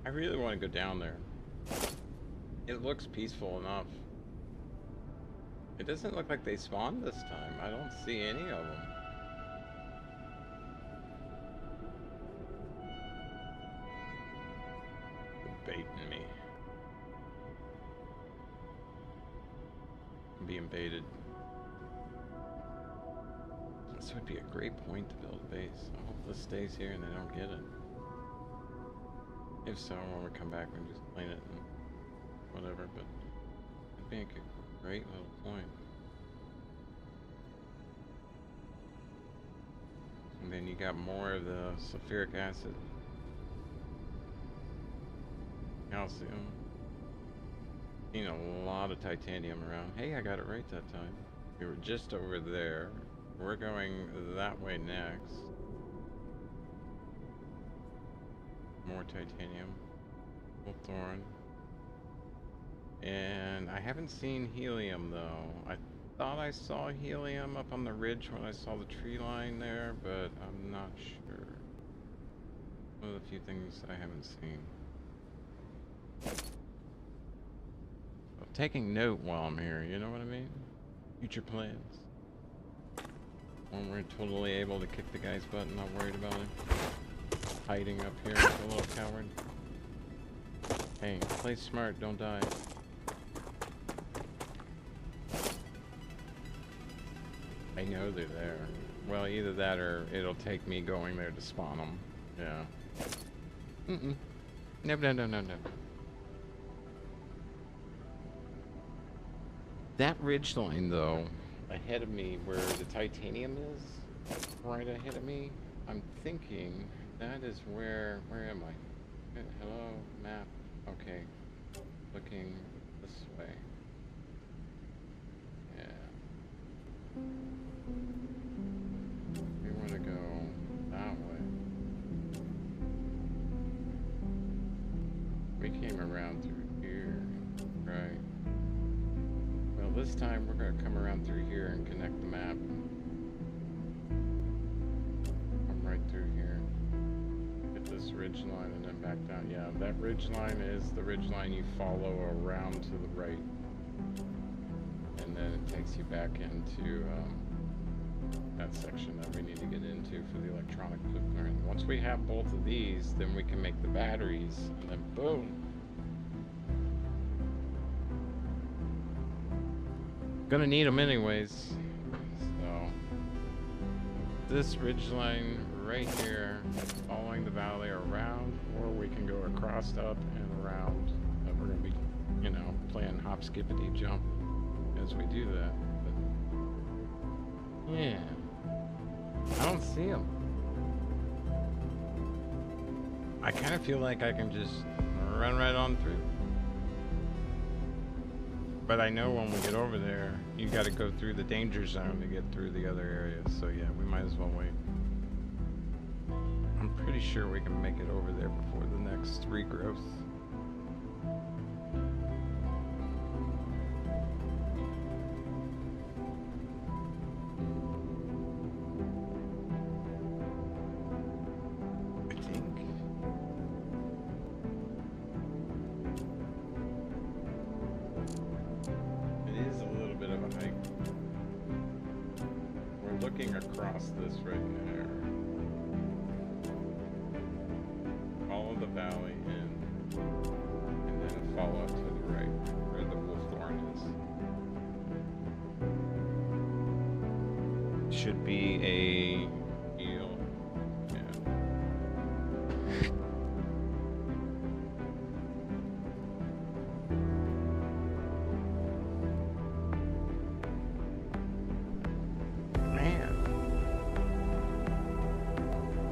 I really want to go down there. It looks peaceful enough. It doesn't look like they spawned this time. I don't see any of them. They're baiting me. I'm being baited. This would be a great point to build a base. I hope this stays here and they don't get it. If so, when we come back, we can just plane it and whatever, but it'd be a great little point. And then you got more of the sulfuric acid, calcium. Seen a lot of titanium around. Hey, I got it right that time. We were just over there. We're going that way next. More titanium, thorn, and I haven't seen helium though. I thought I saw helium up on the ridge when I saw the tree line there, but I'm not sure. One of the few things I haven't seen. I'm taking note while I'm here, you know what I mean? Future plans. When we're totally able to kick the guy's butt and not worried about him. Hiding up here like a little coward. Hey, play smart, don't die. I know they're there. Well, either that or it'll take me going there to spawn them. Yeah. No, no, no, no, no. That ridge line, though, ahead of me where the titanium is, right ahead of me, I'm thinking that is where am I? Hello, map. Okay. Looking this way. Yeah. We want to go that way. We came around through here, right? Well, this time we're going to come around through here and connect the map. Come right through here. Hit this ridge line and then back down. Yeah, that ridge line is the ridge line you follow around to the right. And then it takes you back into that section that we need to get into for the electronic blueprint. Once we have both of these, then we can make the batteries, and then boom. Gonna need them anyways. So this ridge line right here, following the valley around, or we can go across, up, and around. We're gonna be, you know, playing hop, skippity, jump as we do that. But yeah, I don't see them. I kind of feel like I can just run right on through. But I know when we get over there, you got to go through the danger zone to get through the other areas. So yeah, we might as well wait. I'm pretty sure we can make it over there before the next regrowth. Across this right there. Follow the valley in, and then follow up to the right, where the wolfthorn is. Should be a eel. Yeah.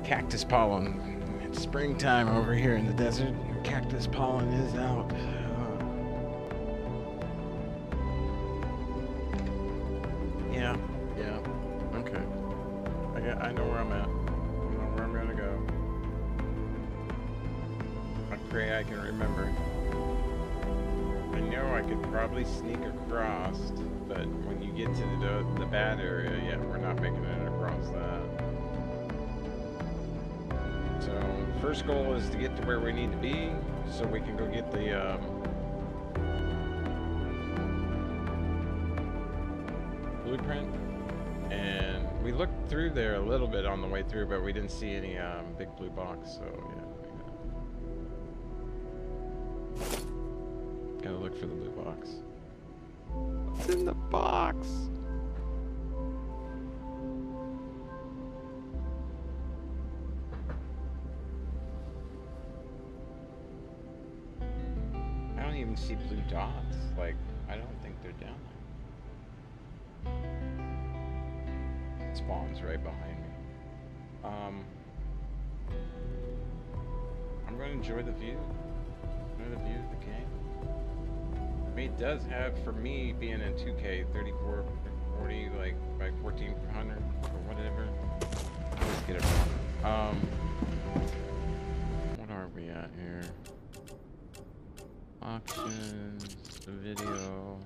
Cactus pollen. It's springtime over here in the desert. cactus pollen is out. Yeah, yeah. Okay. I know where I'm at. I know where I'm gonna go. I pray I can remember. I know I could probably sneak across, but when you get to the bad area, yeah, we're not making it across that. So, first goal is to get to where we need to be, so we can go get the, blueprint. And we looked through there a little bit on the way through, but we didn't see any, big blue box, so, yeah. Gotta look for the blue box. What's in the box? I don't even see blue dots. Like, I don't think they're down there. It spawns right behind me. I'm gonna enjoy the view. Enjoy the view of the game. I mean, it does have, for me, being in 2K, 34, 40, like, by 1400 or whatever. Let's get it wrong. What are we at here? Options, video.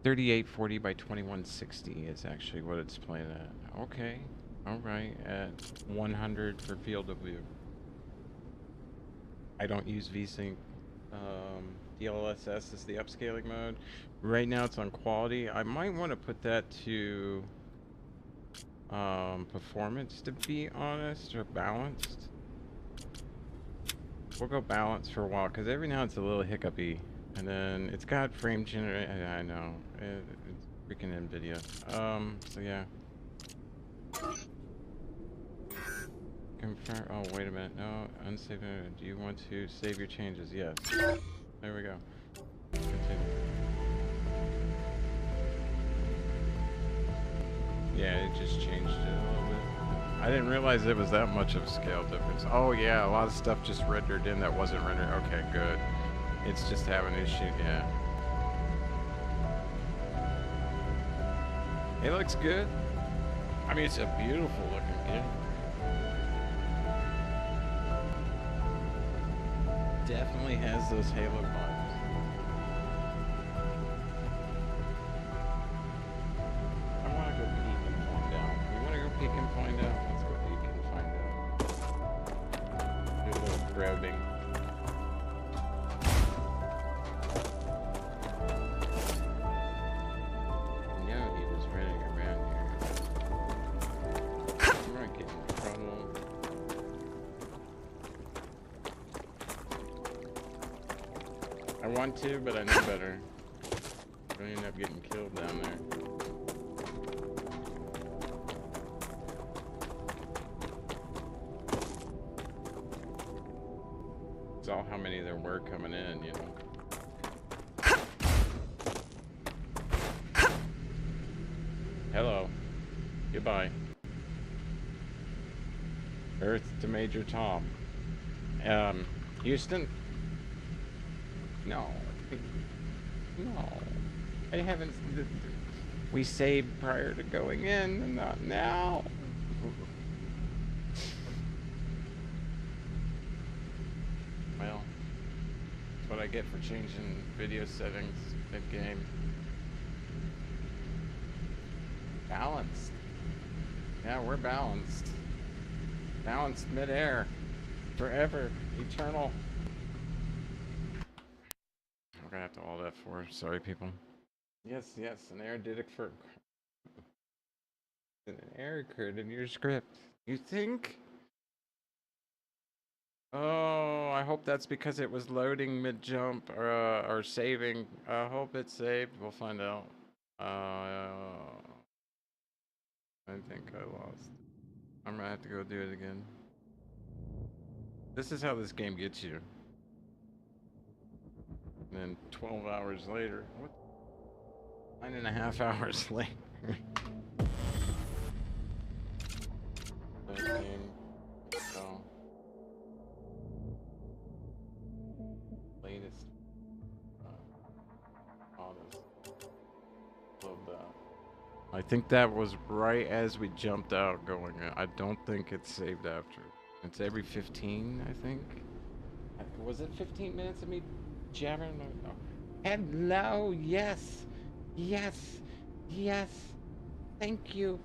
3840 by 2160 is actually what it's playing at. Okay. Alright, at 100 for field of view. I don't use VSync. DLSS is the upscaling mode. Right now it's on quality. I might want to put that to performance, to be honest, or balanced. We'll go balanced for a while, because every now it's a little hiccupy. And then it's got frame generate. I know. It's freaking NVIDIA. So yeah. Confirm. Oh, wait a minute. No, unsave. Do you want to save your changes? Yes. There we go. Continue. Yeah, it just changed it a little bit. I didn't realize it was that much of a scale difference. Oh yeah, a lot of stuff just rendered in that wasn't rendered. Okay, good. It's just having an issue, yeah. It looks good. I mean, it's a beautiful looking game. Definitely has those Halo vibes. I want to go peek and find out. You want to go peek and find out? Let's go peek and find out. Do a little probing. Yeah, he was running around here. I'm gonna get in trouble. I want to, but I know better. I'm gonna end up getting killed down there. It's all how many there were coming in, you know. Hello. Goodbye. Earth to Major Tom. Houston? No. No. I haven't... We saved prior to going in, and not now. Well, that's what I get for changing video settings mid-game. Balanced. Yeah, we're balanced. Balanced mid-air. Forever. Eternal. I'm gonna have to alt F4. Sorry, people. Yes, yes, an error did occur. An error occurred in your script. You think? Oh, I hope that's because it was loading mid-jump or saving. I hope it's saved. We'll find out. I think I lost. I'm gonna have to go do it again. This is how this game gets you. And then 12 hours later, what? 9.5 hours later. That game. So. I think that was right as we jumped out going. I don't think it's saved after. It's every 15, I think. Was it 15 minutes of me jabbering? Oh. Hello, yes, yes, yes. Thank you.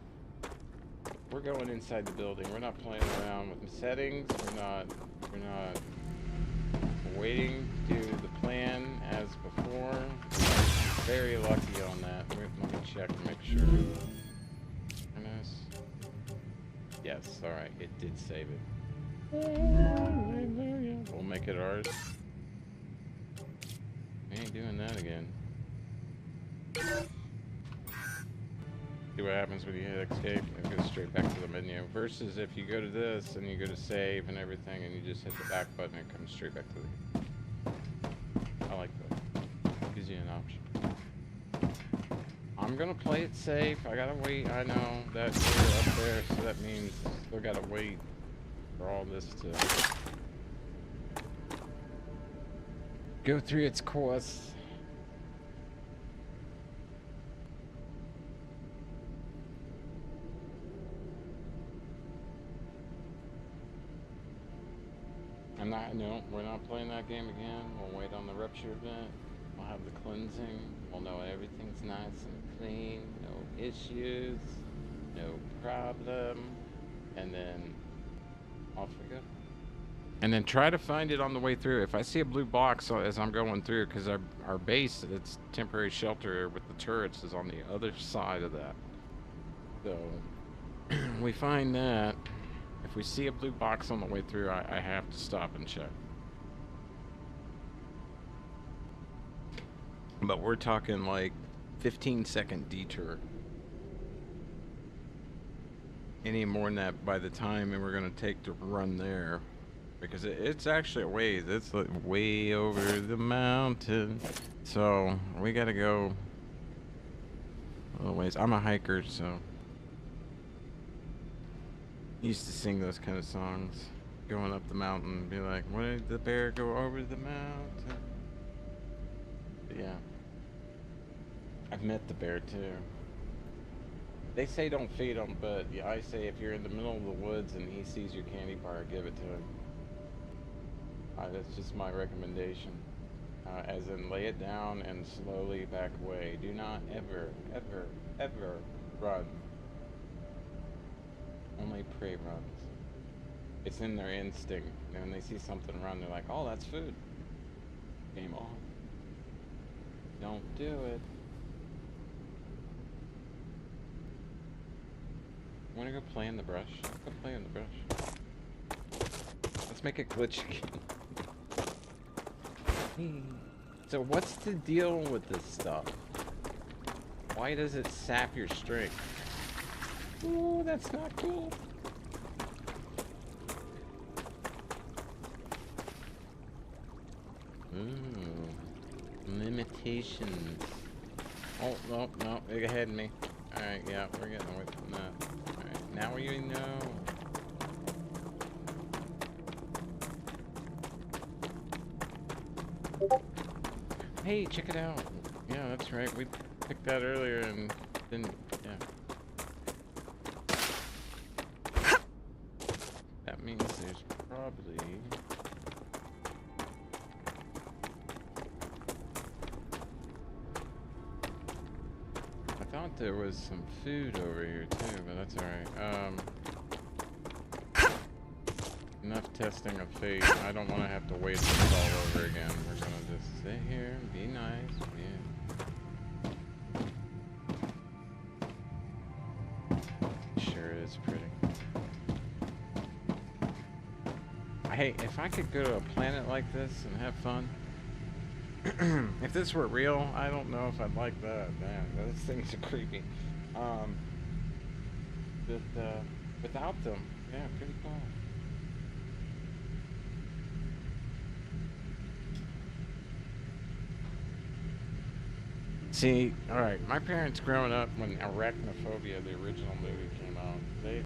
We're going inside the building. We're not playing around with the settings. We're not waiting to do the plan as before. Very lucky on that. Let me check to make sure. Yes, alright, it did save it. We'll make it ours. We ain't doing that again. See what happens when you hit escape. It goes straight back to the menu. Versus if you go to this and you go to save and everything and you just hit the back button, it comes straight back to the... I like that. Gives you an option. I'm gonna play it safe. I gotta wait. I know that we're up there, so that means I still gotta wait for all this to go through its course. No, we're not playing that game again. We'll wait on the Rupture event. We'll have the cleansing. We'll know everything's nice and clean. No issues. No problem. And then off we go. And then try to find it on the way through. If I see a blue box as I'm going through, because our base, it's temporary shelter with the turrets, is on the other side of that. So we find that. If we see a blue box on the way through, I have to stop and check. But we're talking like 15-second detour. Any more than that by the time we're going to take to run there. Because it's actually a ways. It's like way over the mountain. So we got to go a little ways. I'm a hiker, so... used to sing those kind of songs, going up the mountain and be like, "Why did the bear go over the mountain?" But yeah, I've met the bear too. They say don't feed him, but yeah, I say if you're in the middle of the woods and he sees your candy bar, give it to him. That's just my recommendation. As in, lay it down and slowly back away. Do not ever, ever, ever run. Only prey runs. It's in their instinct. And when they see something run, they're like, "Oh, that's food." Game on. Don't do it. Wanna go play in the brush? Go play in the brush. Let's make it glitch again. So what's the deal with this stuff? Why does it sap your strength? Oh, that's not cool. Ooh. Limitations. Oh, no, no, it ahead of me. Alright, yeah, we're getting away from that. Alright, now you know. Hey, check it out. Yeah, that's right. We picked that earlier and didn't, yeah. That means there's probably... I thought there was some food over here too, but that's alright. Enough testing of fate. I don't want to have to wait this all over again. We're gonna just sit here and be nice. Yeah. Sure is pretty. Hey, if I could go to a planet like this and have fun. If this were real, I don't know if I'd like that. Man, those things are creepy. But without them, yeah, pretty cool. See, alright, my parents growing up when Arachnophobia, the original movie, came out, they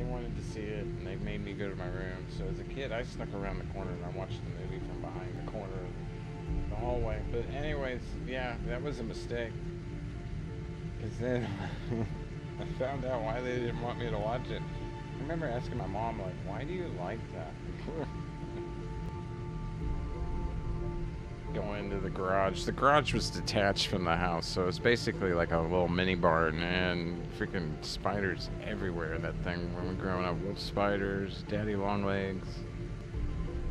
wanted to see it, and they made me go to my room. So as a kid, I snuck around the corner and I watched the movie from behind the corner of the hallway. But anyways, yeah, that was a mistake. Because then I found out why they didn't want me to watch it. I remember asking my mom, like, why do you like that? Go into the garage. The garage was detached from the house, so it's basically like a little mini barn, and freaking spiders everywhere in that thing. When we were growing up, wolf spiders, daddy longlegs.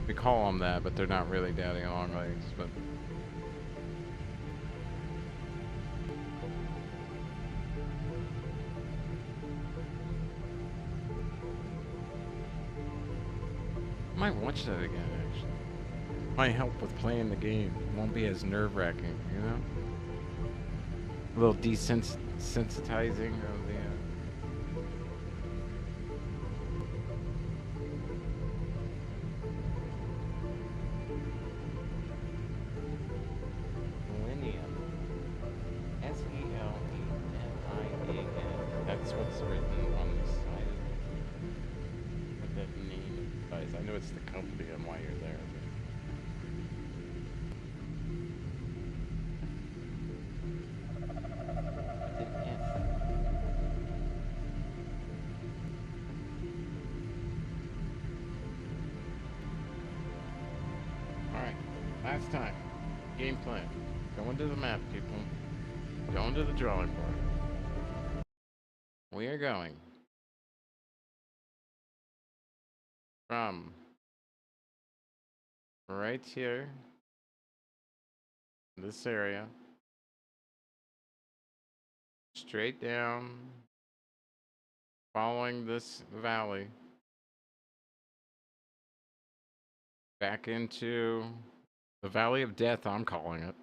We call them that, but they're not really daddy longlegs. But might watch that again, actually. Might help with playing the game. Won't be as nerve-wracking, you know? A little desensitizing of the... Selenium. S-E-L-E-N-I-A-N. That's what's written on the side of it. What that name implies. I know it's the company and why you're there. With an F. Alright, last time. Game plan. Going to the map, people. Going to the drawing board. We are going from right here, this area, straight down, following this valley, back into the Valley of Death, I'm calling it.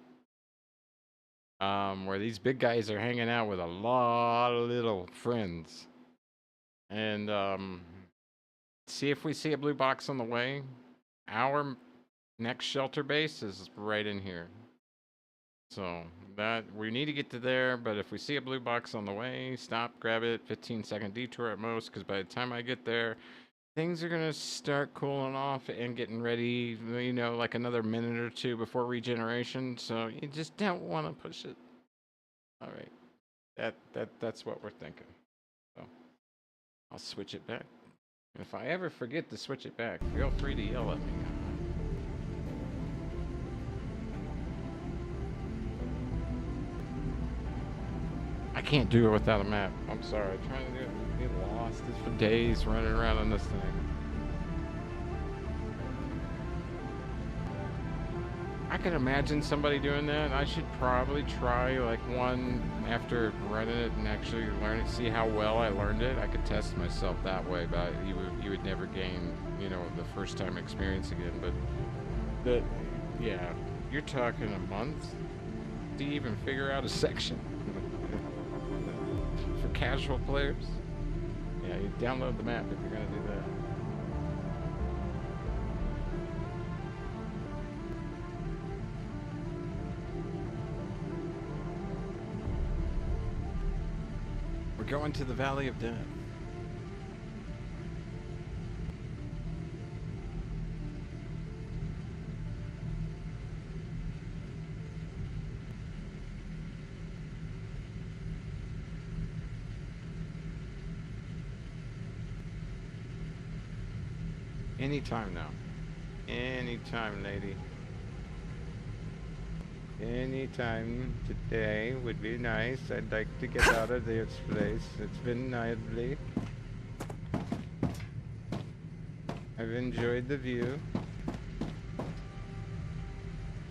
Where these big guys are hanging out with a lot of little friends. And see if we see a blue box on the way. Our next shelter base is right in here. So that we need to get to there, but if we see a blue box on the way, stop, grab it, 15-second detour at most, because by the time I get there, things are gonna start cooling off and getting ready, you know, like another minute or two before regeneration. So you just don't want to push it. All right, that's what we're thinking. So I'll switch it back. If I ever forget to switch it back, feel free to yell at me. I can't do it without a map. I'm sorry. I'm trying to do it. Get lost for days running around on this thing. I can imagine somebody doing that. I should probably try like one after running it and actually learn it, see how well I learned it. I could test myself that way, but you would never gain, you know, the first time experience again. But yeah, you're talking a month to even figure out a section. For casual players, yeah, you download the map if you're gonna do that. We're going to the Valley of Death. Anytime now. Anytime, lady. Anytime today would be nice. I'd like to get out of this place. It's been lively. I've enjoyed the view.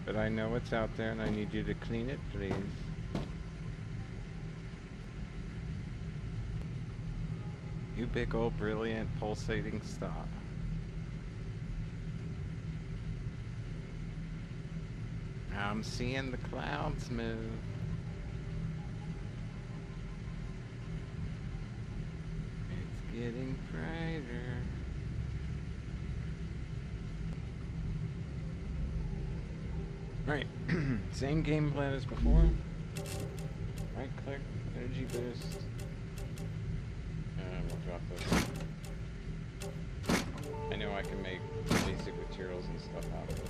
But I know what's out there and I need you to clean it, please. You big old brilliant pulsating star. I'm seeing the clouds move. It's getting brighter. Alright, same game plan as before. Right click, energy boost. And we'll drop this. I know I can make basic materials and stuff out of it.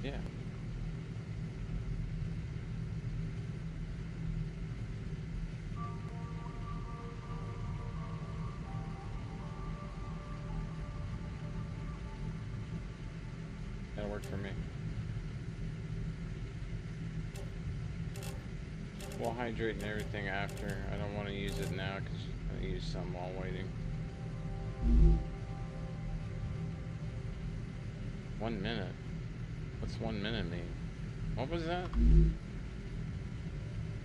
Yeah. work for me. We'll hydrate and everything after. I don't want to use it now because I'm going to use some while waiting. 1 minute? What's 1 minute mean? What was that?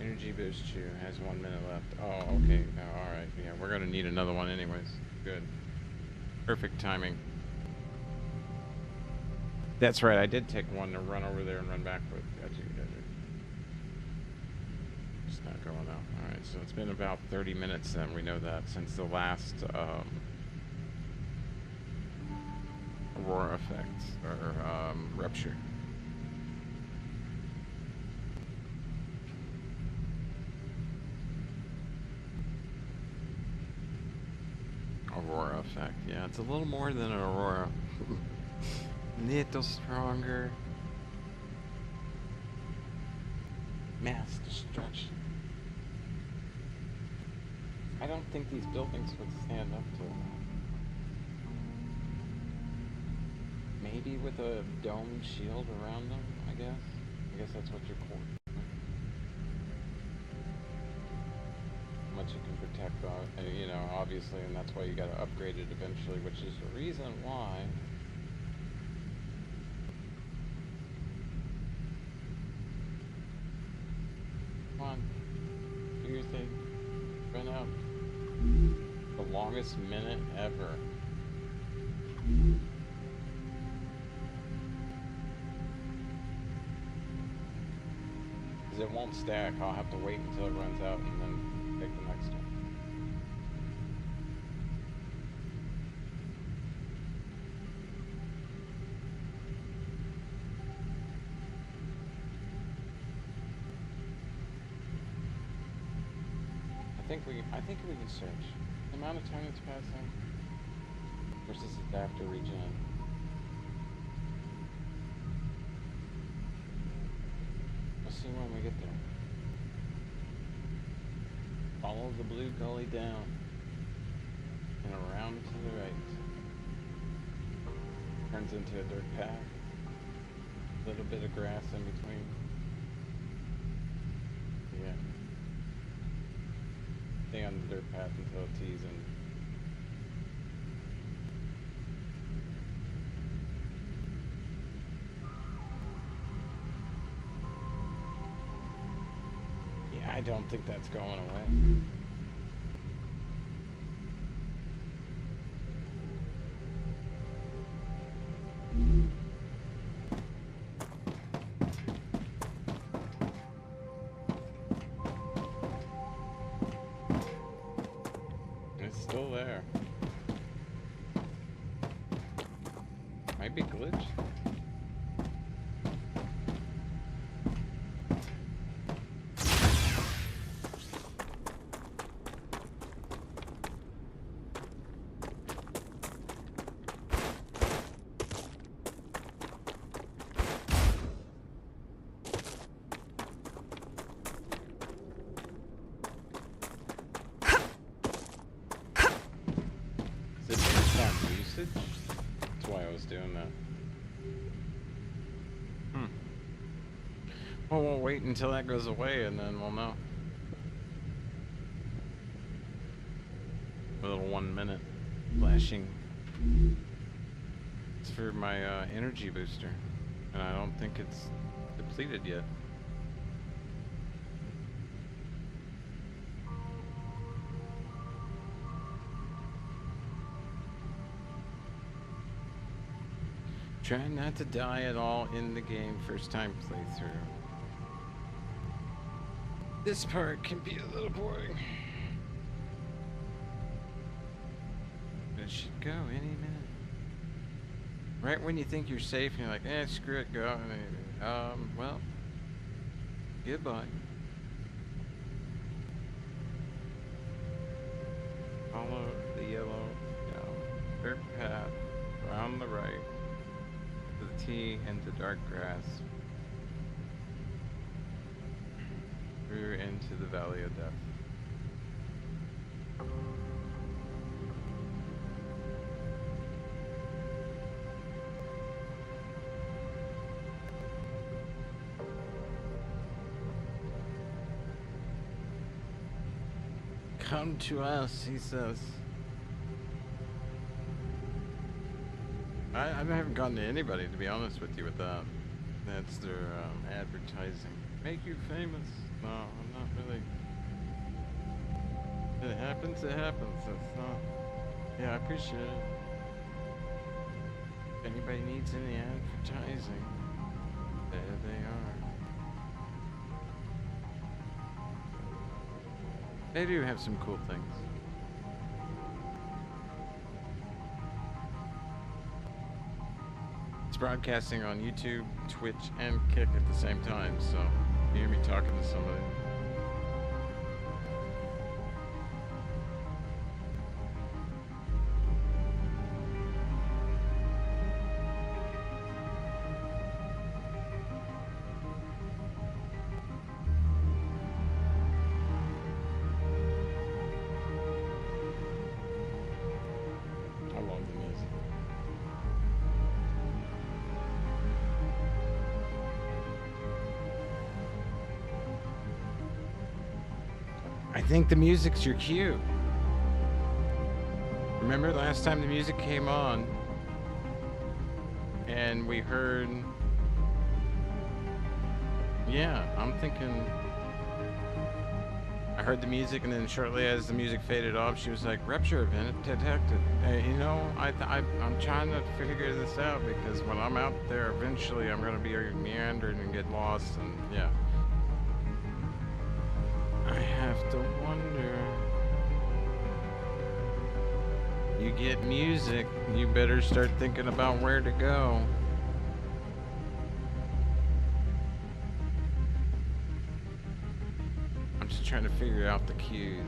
Energy boost chew has 1 minute left. Oh, okay. Oh, alright. Yeah, we're going to need another one anyways. Good. Perfect timing. That's right. I did take one to run over there and run back with. Gotcha. It's not going out. Alright, so it's been about 30 minutes then. We know that since the last Aurora effect or rupture. Aurora effect. Yeah, it's a little more than an aurora. Little stronger. Mass destruction. I don't think these buildings would stand up to it. Maybe with a domed shield around them, I guess. I guess that's what you're for. Much you can protect, you know, obviously, and that's why you gotta upgrade it eventually, which is the reason why. Come on, do your thing. Run out. The longest minute ever. Because it won't stack. I'll have to wait until it runs out and then take the next one. I think we can search. The amount of time it's passing versus after regen. We'll see when we get there. Follow the blue gully down and around to the right. Turns into a dirt path. A little bit of grass in between. Yeah. Stay on the dirt path until it tees in. Yeah, I don't think that's going away. Still there. Might be glitched. That's why I was doing that. Well, we'll wait until that goes away and then we'll know. A little 1 minute flashing. It's for my energy booster. And I don't think it's depleted yet. Try not to die at all in the game first time playthrough. This part can be a little boring. But it should go any minute. Right when you think you're safe and you're like, eh, screw it, go. Well, goodbye. Follow the yellow dirt path around the right. The T into dark grass through into the valley of death. Come to us, he says. I haven't gotten to anybody, to be honest with you, with that. That's their advertising. Make you famous. No, I'm not really. It happens, it happens. It's not. Yeah, I appreciate it. If anybody needs any advertising, there they are. They do have some cool things. It's broadcasting on YouTube, Twitch, and Kick at the same time, so you hear me talking to somebody. I love the music. I think the music's your cue. Remember last time the music came on and we heard, yeah, I'm thinking, I heard the music and then shortly as the music faded off, she was like, Rupture event detected. You know, I'm trying to figure this out because when I'm out there, eventually I'm going to be meandering and get lost, and yeah. I have to wonder. You get music, you better start thinking about where to go. I'm just trying to figure out the cues.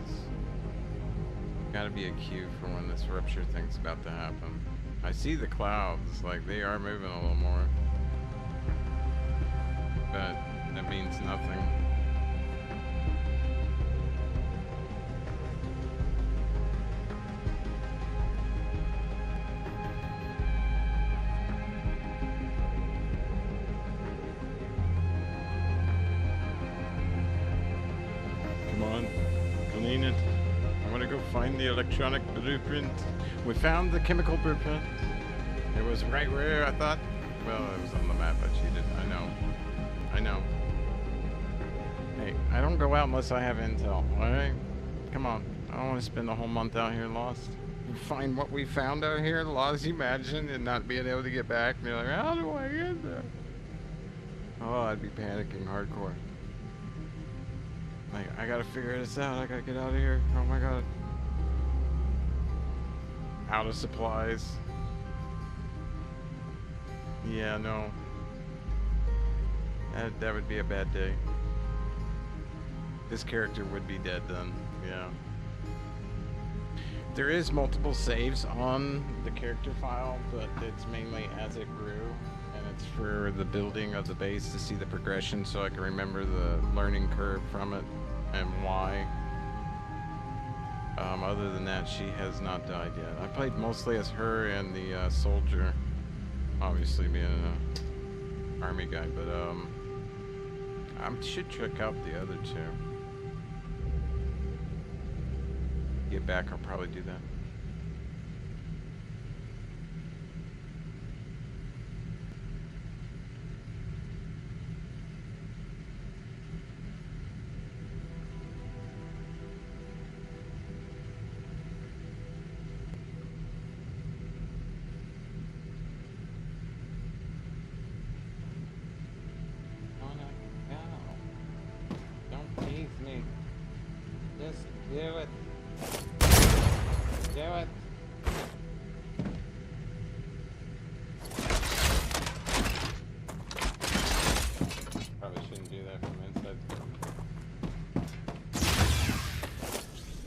Gotta be a cue for when this rupture thing's about to happen. I see the clouds, like they are moving a little more. But that means nothing. Find the electronic blueprint. We found the chemical blueprint. It was right where I thought. Well, it was on the map, but she didn't. I know. Hey, I don't go out unless I have intel, alright? Come on. I don't want to spend the whole month out here lost. You find what we found out here, lost, imagine, and not being able to get back. And you're like, how do I get there? Oh, I'd be panicking hardcore. Like, I gotta figure this out. I gotta get out of here. Oh my god. Out of supplies. Yeah, no. That would be a bad day. This character would be dead then. Yeah. There is multiple saves on the character file, but it's mainly as it grew, and it's for the building of the base to see the progression so I can remember the learning curve from it and why. Other than that, she has not died yet. I played mostly as her and the soldier, obviously being an army guy, but I should check out the other two. Get back, I'll probably do that. Do it. Do it. Probably shouldn't do that from inside.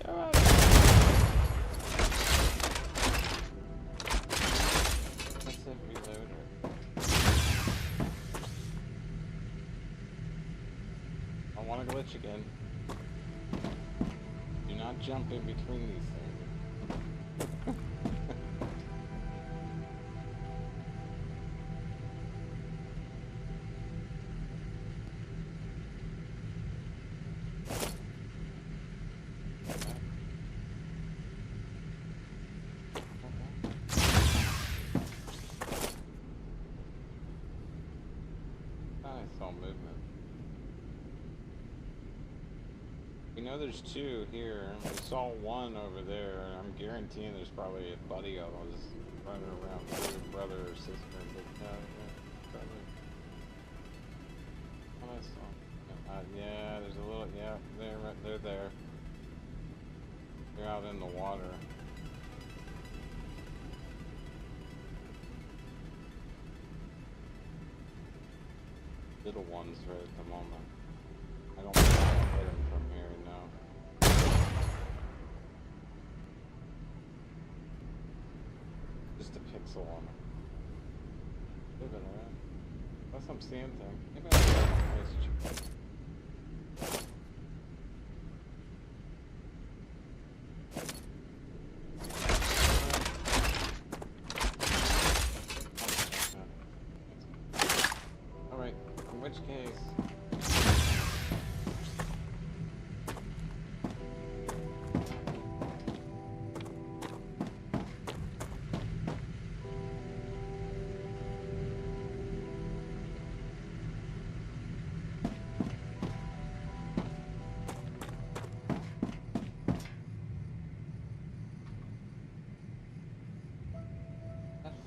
Do it. Let's hit reload her. I want to glitch again. Not jump in between these things. movement. We know there's two here. We saw one over there, and I'm guaranteeing there's probably a buddy of us running around too, brother or sister. But, probably. Oh, I saw. Yeah, there's a little. Yeah, they're there. They're out in the water. Little ones right at the moment. I don't think I can hit them from here, no. Just a pixel on them. Moving around. Unless I'm seeing things. Maybe I'm nice. Alright, in which case...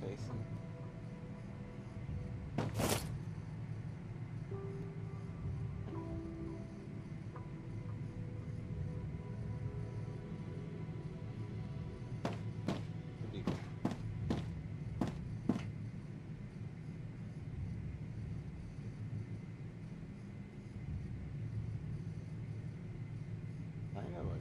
facing. Could be. I know looks.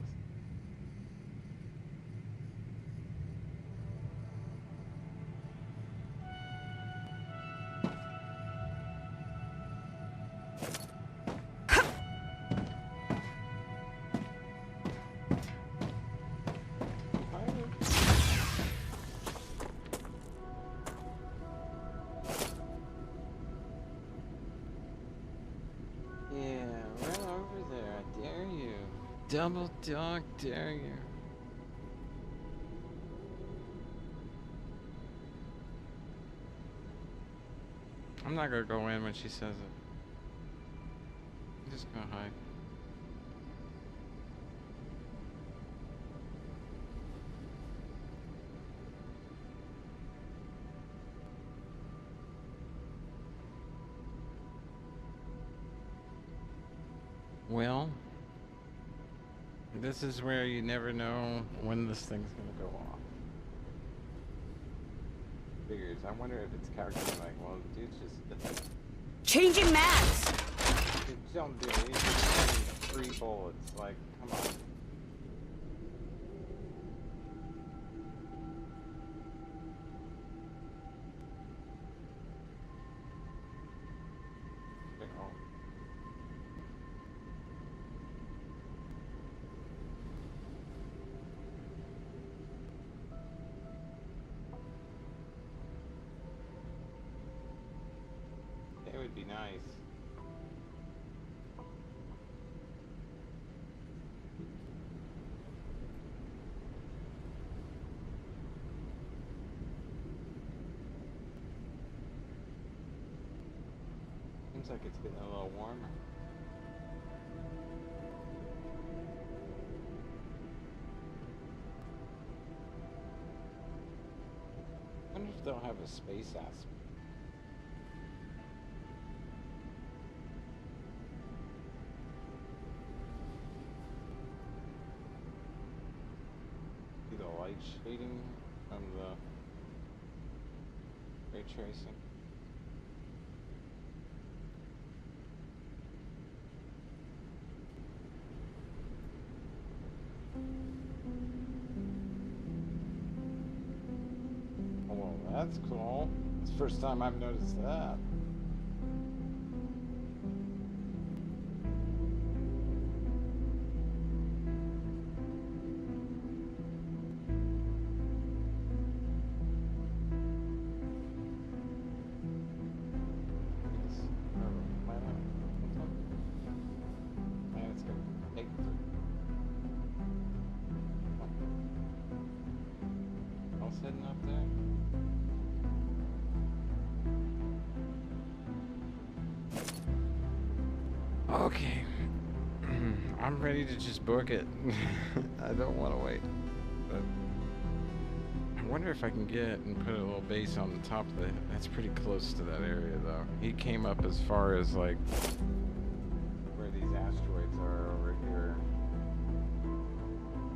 Yeah, run over there, I dare you. Double dog dare you. I'm not gonna go in when she says it. I'm just gonna hide. Well, this is where you never know when this thing's gonna go off. Figures. I wonder if it's calculating like, well, dude, just Changing mags! dude, don't do it. He's just shooting 3 bullets. Like, come on. It would be nice. Seems like it's getting a little warmer. I wonder if they'll have a space aspect. The light shading from the ray tracing. Oh, well, that's cool. It's the first time I've noticed that. Sitting up there. I'm ready to just book it. I don't want to wait. But I wonder if I can get and put a little base on the top of the... That's pretty close to that area, though. He came up as far as, like, where these asteroids are over here.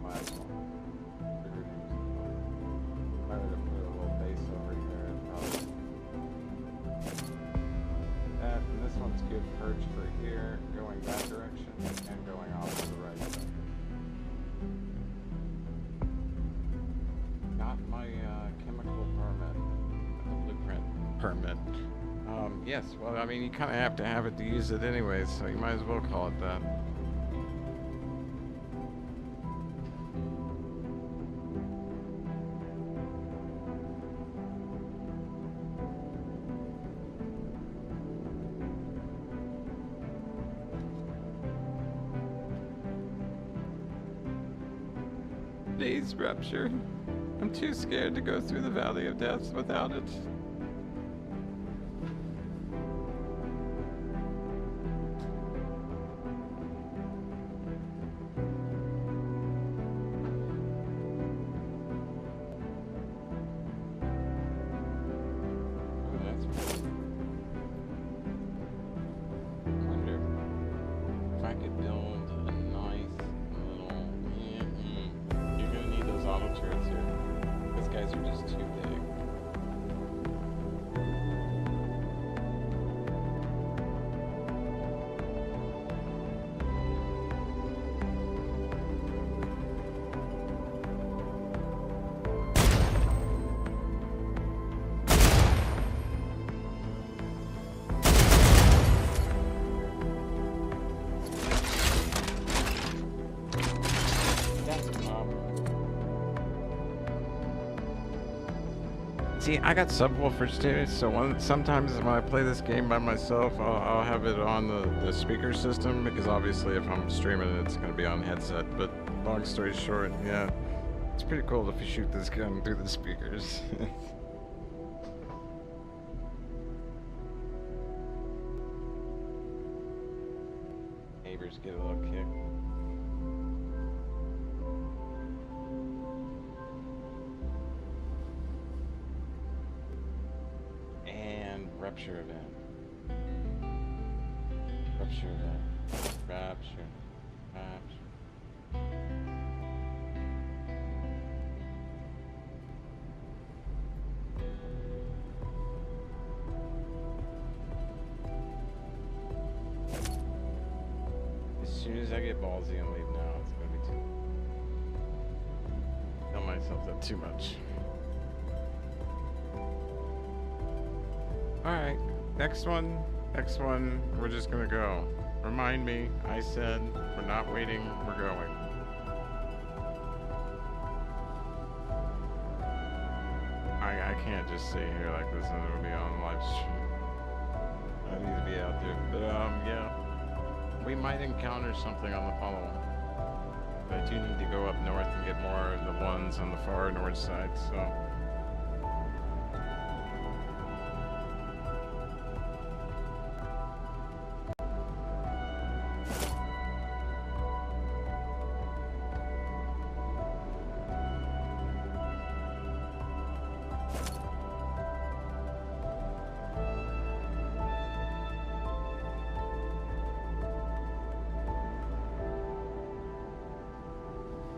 Last one. Figured he was... If I were to put a little base over here, probably... That, and this one's good perch for here, going that direction, and going off to the right side. Not my chemical permit, the blueprint permit. Yes, well, I mean, you kind of have to have it to use it anyway, so you might as well call it that. Days Rupture. I'm too scared to go through the Valley of Death without it. Oh, that's pretty. I wonder if I could build a nice little... You're gonna need those auto turrets here. Those guys are just too big. That's a problem. See, I got subwoofers too, so sometimes when I play this game by myself, I'll have it on the speaker system, because obviously if I'm streaming it, it's going to be on headset. But long story short, yeah, it's pretty cool if you shoot this gun through the speakers. Neighbors get a little kick. And rupture event. Rupture event. Rupture. Rupture. As soon as I get ballsy and leave now, it's gonna be too... Tell myself that too much. Alright, next one, we're just gonna go. Remind me, I said, we're not waiting, we're going. I can't just sit here like this and it'll be on live stream. I need to be out there, but yeah. We might encounter something on the funnel. I do need to go up north and get more of the ones on the far north side, so...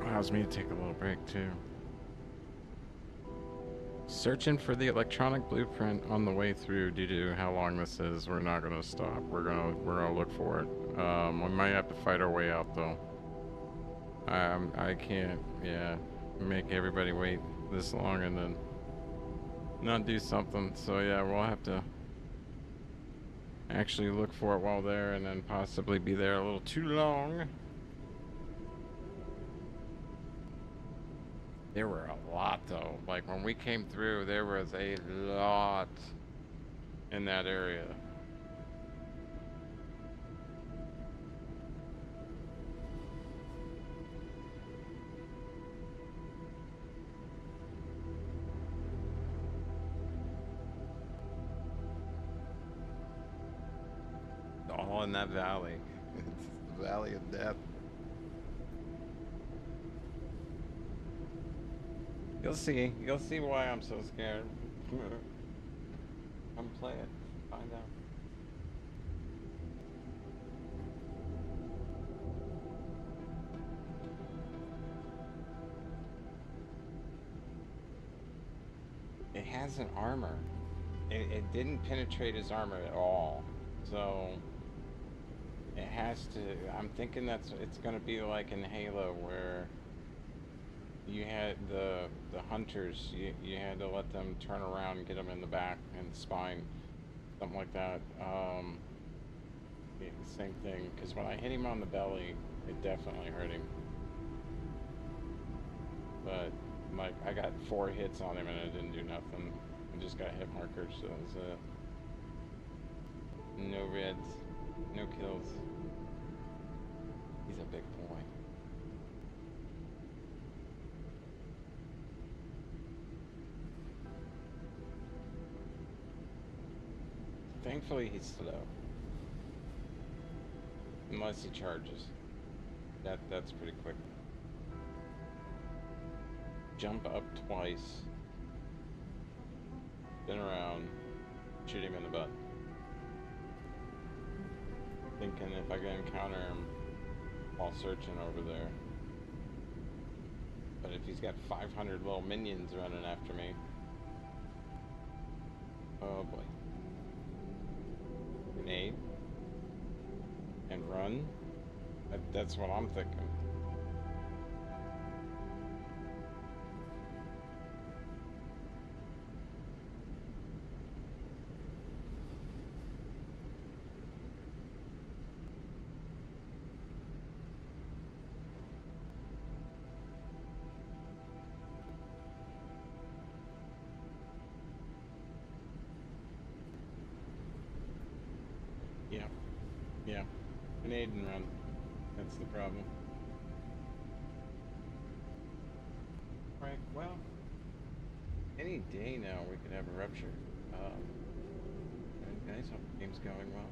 Allows me to take a little break too. Searching for the electronic blueprint on the way through. Due to how long this is, we're not gonna stop. We're gonna look for it. We might have to fight our way out though. I can't, yeah, make everybody wait this long and then not do something. So yeah, we'll have to actually look for it while there and then possibly be there a little too long. There were a lot though. Like when we came through, there was a lot in that area. All in that valley. It's the Valley of Death. You'll see. You'll see why I'm so scared. Come play it. Find out. It has an armor. It didn't penetrate his armor at all. So it has to. I'm thinking it's gonna be like in Halo where you had the hunters. You had to let them turn around and get them in the back and the spine, something like that. Yeah, same thing. Because when I hit him on the belly, it definitely hurt him. But like I got 4 hits on him and it didn't do nothing. I just got hit markers, so that was it. No reds, no kills. He's a big boy. Thankfully he's slow. Unless he charges. That's pretty quick. Jump up twice. Spin around. Shoot him in the butt. Thinking if I can encounter him while searching over there. But if he's got 500 little minions running after me. Oh boy. Grenade. And run. That's what I'm thinking. Yeah. Grenade and run. That's the problem. Right, well, any day now we could have a rupture. Guys, hope the game's going well.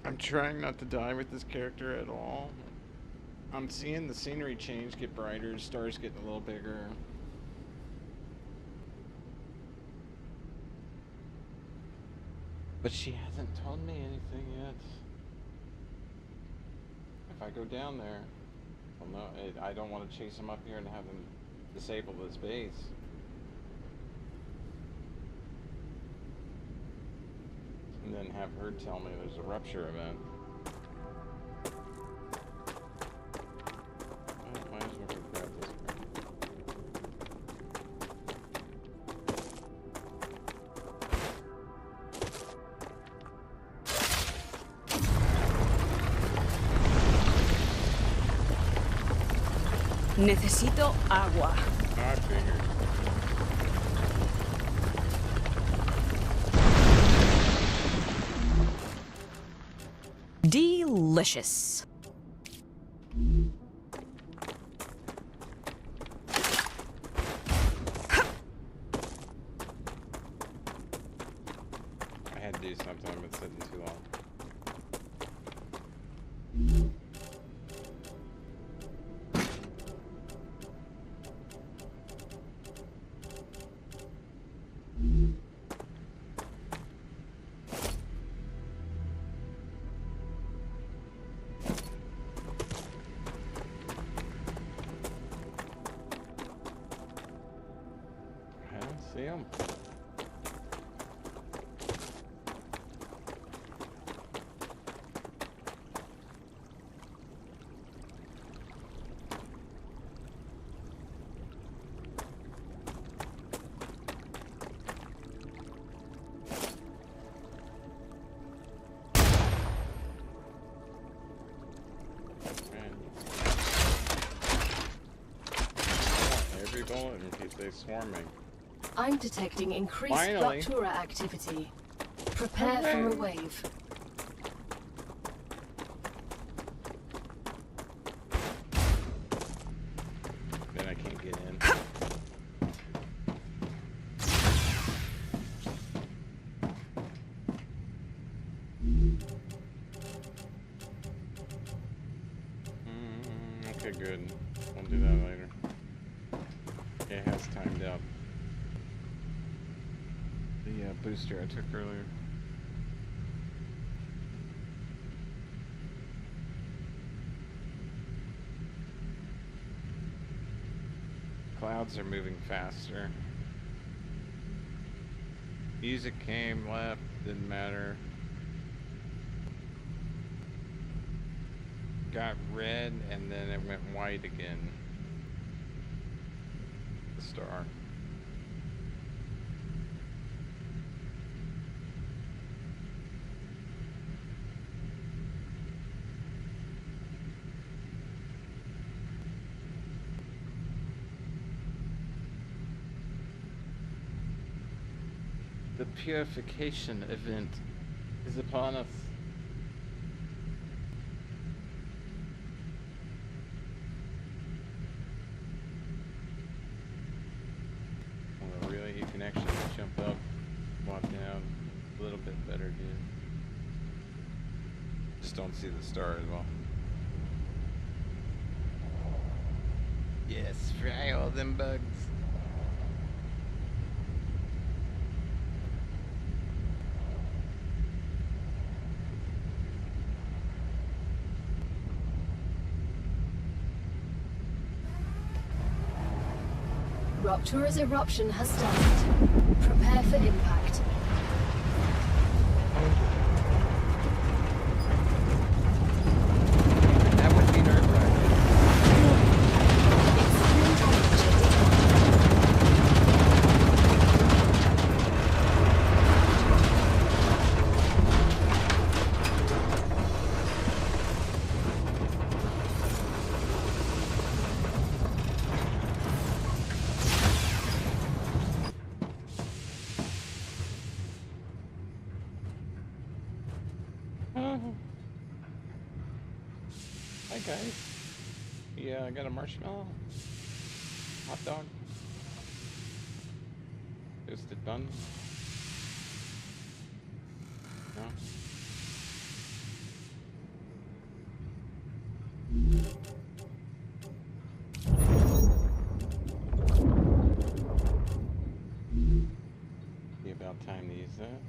I'm trying not to die with this character at all. I'm seeing the scenery change, get brighter, stars getting a little bigger. But she hasn't told me anything yet. If I go down there, well, no, I don't want to chase him up here and have him disable his base. And then have her tell me there's a rupture event. Well, might as well go grab this crap. Necesito agua. I figured. Delicious. I had to do something. I've been sitting too long. I don't see him. Every bullet in case they swarm me. I'm detecting increased Finally. Ruptura activity. Prepare for a wave. Then I can't get in. Okay, Okay, good. We'll do that later. It has timed out the booster I took earlier. Clouds are moving faster. Music came, left, didn't matter. Got red and then it went white again. The star. The purification event is upon us. Oh, really? You can actually jump up, walk down a little bit better, dude. Just don't see the star as well. Yes, fry all them bugs. Rupture's eruption has started. Prepare for impact. That would be nerve-wracking. Hi guys. Yeah, I got a marshmallow. Hot dog. Toasted bun. No? Be about time to use that.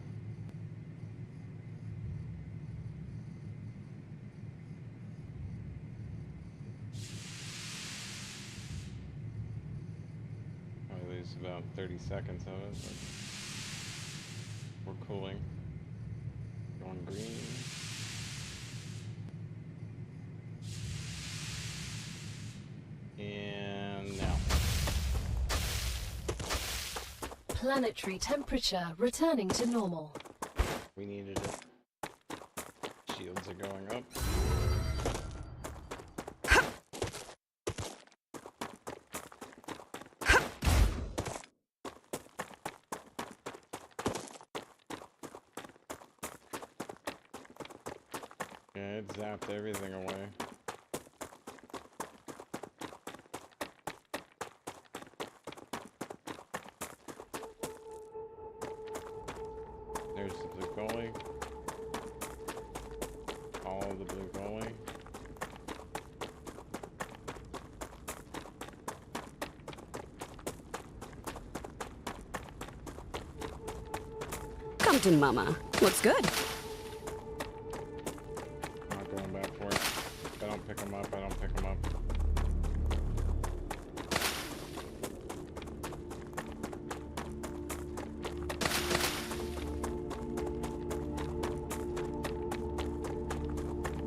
About 30 seconds of it, but we're cooling. Going green. And now. Planetary temperature returning to normal. We needed it. Shields are going up. Yeah, it zapped everything away. There's the blue goalie. All of the blue goalie. Come to Mama. Looks good. Not going back for it. If I don't pick them up, I don't pick them up.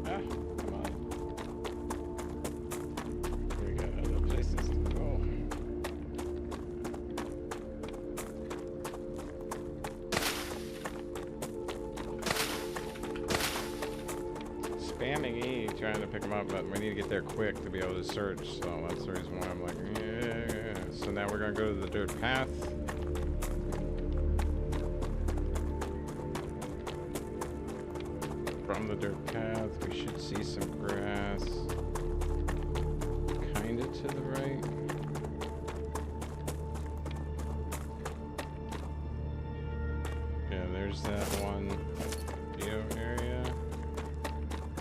Ah, come on. We got other places to go. Spamming E trying to pick them up, but we need to get there quick to be able to search, so that's the reason why I'm like, yeah. So now we're gonna go to the dirt path. From the dirt path, we should see some grass. Kinda to the right. Yeah, there's that one geo area.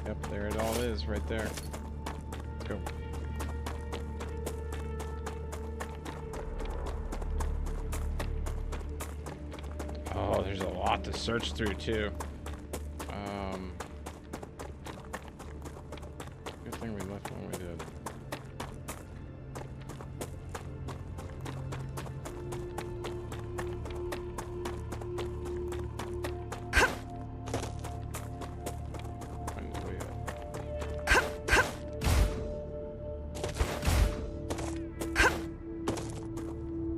Yep, there it all is, right there. Let's go. Oh, there's a lot to search through too. Good thing we left when we did.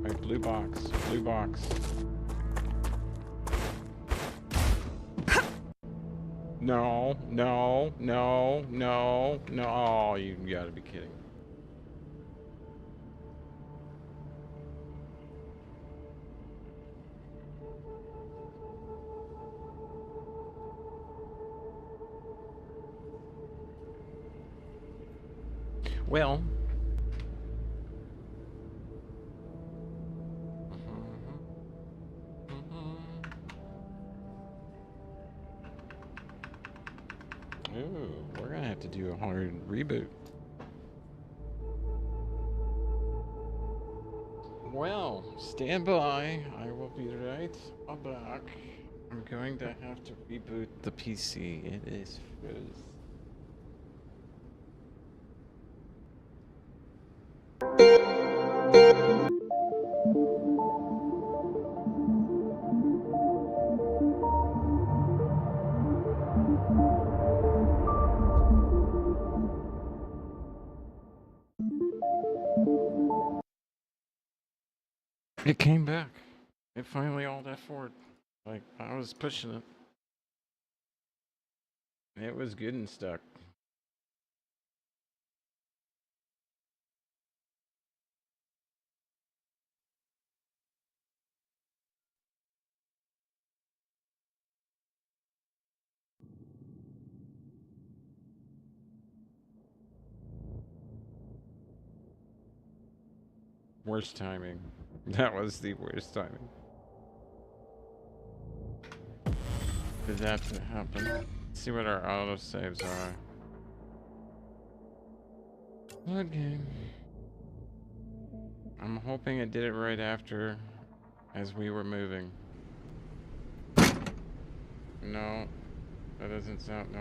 Right, blue box, blue box. No, no, no, no, no. Oh, you gotta be kidding. Well. Ooh, we're gonna have to do a hard reboot. Well, stand by. I will be right back. I'm going to have to reboot the PC. It is froze. It came back. It finally all that forward. Like, I was pushing it. It was good and stuck. Worst timing. That was the worst timing. For that to happen. Let's see what our autosaves are. Okay. I'm hoping it did it right after as we were moving. No. That doesn't sound. No.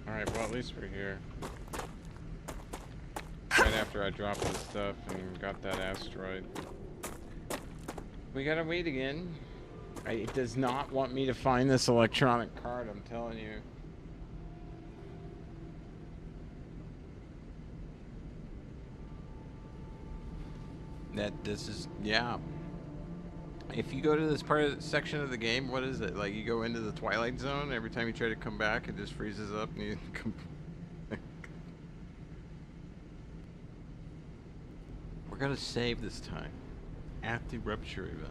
Alright, well, at least we're here. Right after I dropped this stuff and got that asteroid. We gotta wait again. It does not want me to find this electronic card, I'm telling you. This is, yeah. If you go to this part of the section of the game, what is it? Like, you go into the Twilight Zone, every time you try to come back, it just freezes up and you come. We're gonna save this time at the Rupture event.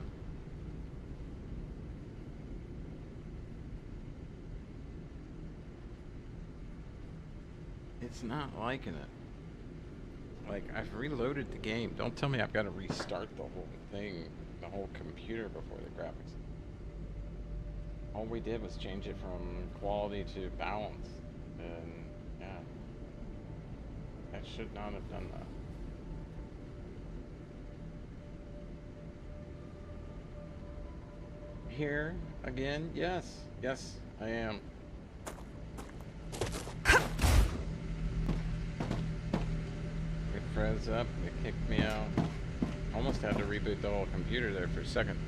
It's not liking it. Like, I've reloaded the game. Don't tell me I've got to restart the whole thing, the whole computer before the graphics. All we did was change it from quality to balance. And, yeah. That should not have done that. Here again? Yes. Yes, I am. It froze up. It kicked me out. Almost had to reboot the whole computer there for a second.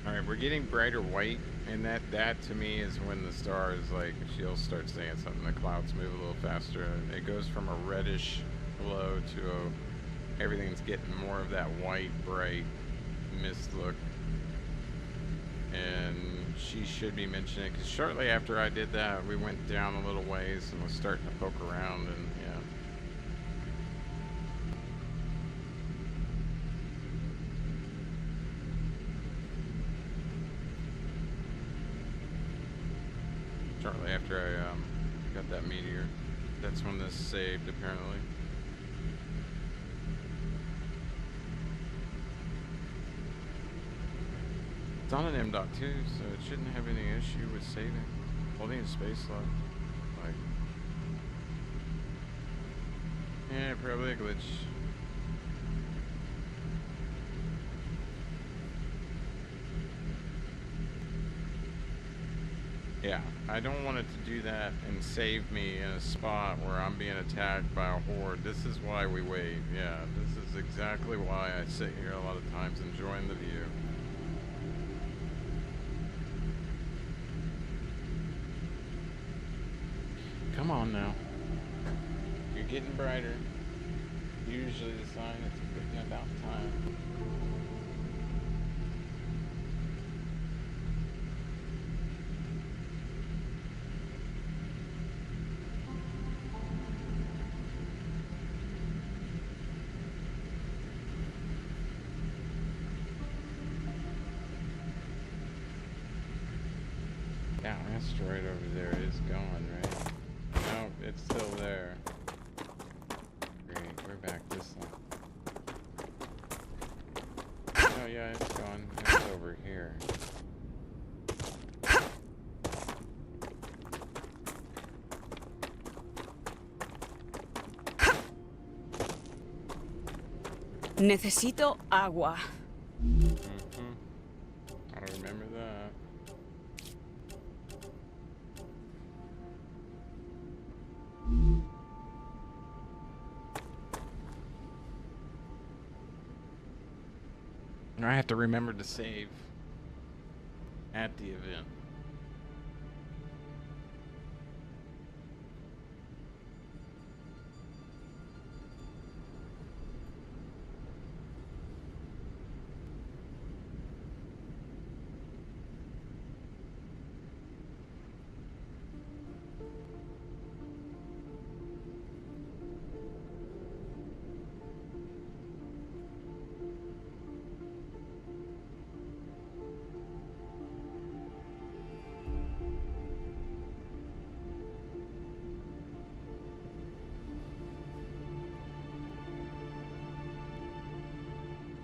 Alright, we're getting brighter white, and that to me is when the star is like, she'll start saying something, the clouds move a little faster, and it goes from a reddish glow to everything's getting more of that white, bright mist look. And she should be mentioning it, because shortly after I did that, we went down a little ways and was starting to poke around, and yeah. Shortly after I got that meteor, that's when this saved, apparently. It's on an M.2, so it shouldn't have any issue with saving. Holding a space lock, like, Yeah, probably a glitch. Yeah, I don't want it to do that and save me in a spot where I'm being attacked by a horde. This is why we wait. Yeah, this is exactly why I sit here a lot of times enjoying the view. Come on now. You're getting brighter. Usually the sign it's freaking about time. That asteroid over there is gone, right? No, it's still there. Great, we're back this time. Oh yeah, it's gone. It's over here. Necesito agua. I remember that. I have to remember to save at the event.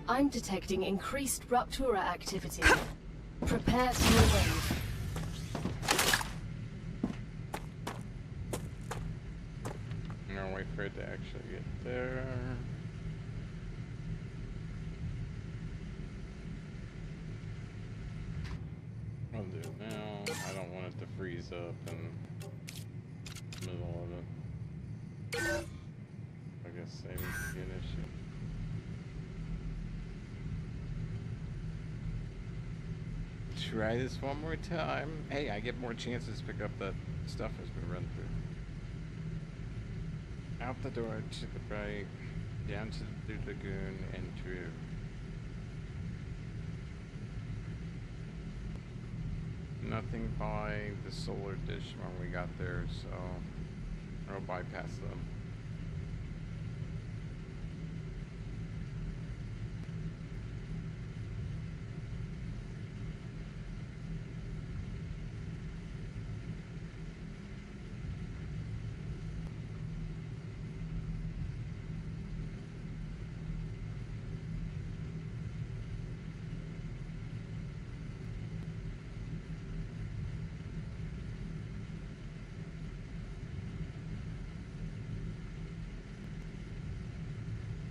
I'm detecting increased Ruptura activity. Prepare for your wave. No, wait for it to actually get there. I'll do it now. I don't want it to freeze up in the middle of it. I guess saving could be an issue. Try this one more time. Hey, I get more chances to pick up that stuff as we run through. Out the door to the right, down to the lagoon, and through. Nothing by the solar dish when we got there, so I'll bypass them.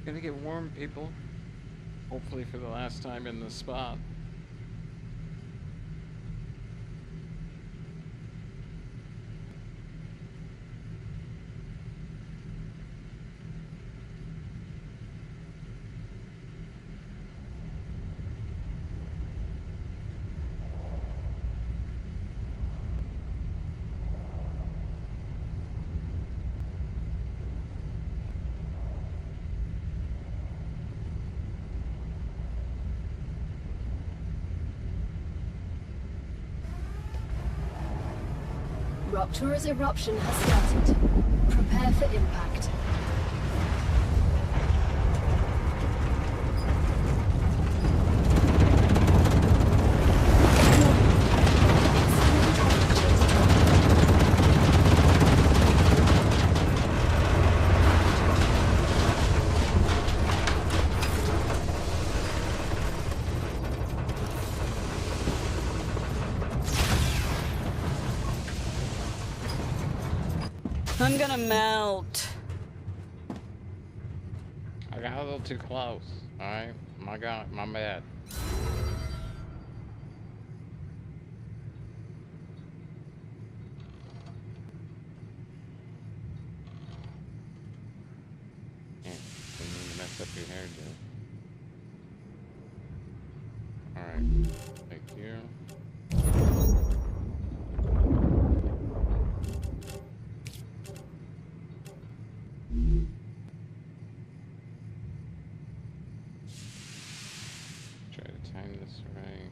Gonna get warm, people. Hopefully for the last time in the spot. Ruptura's eruption has started. Prepare for impact. I'm gonna melt. I got a little too close. Alright? My God, my bad. Yeah, didn't mean to mess up your hair, dude. Alright. Thank you. Try to time this right.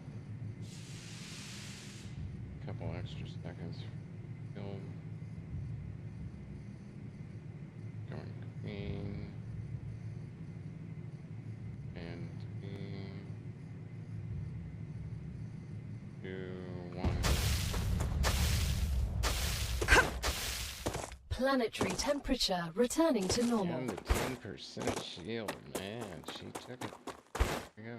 Couple extra seconds. Build. Going green. And 3, 2, 1. Planetary temperature returning to normal. Down to 10% shield, man. She took it. There we go.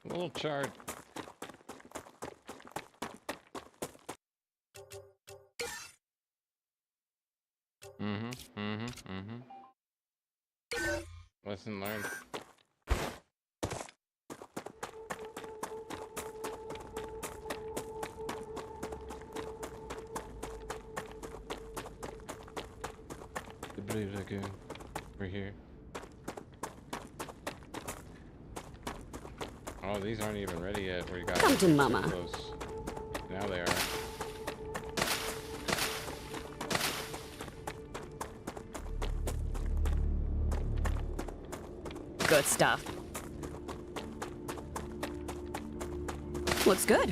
A little chart. Lesson learned. The Blue Lagoon. We're here. Oh, these aren't even ready yet. We got Come to mama. close. Now they are. Good stuff. Looks good.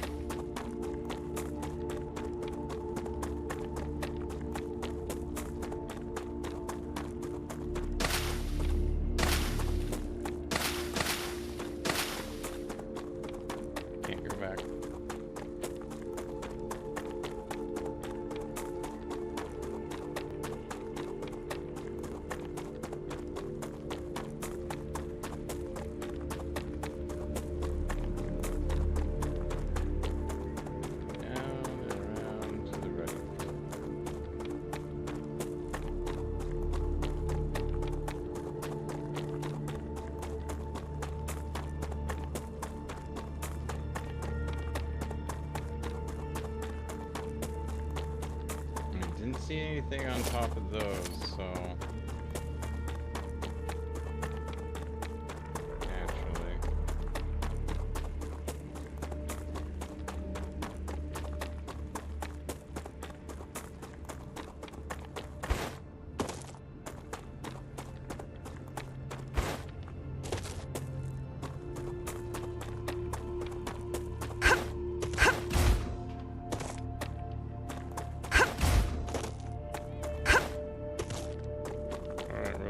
Can't go back. Didn't see anything on top of those, so naturally.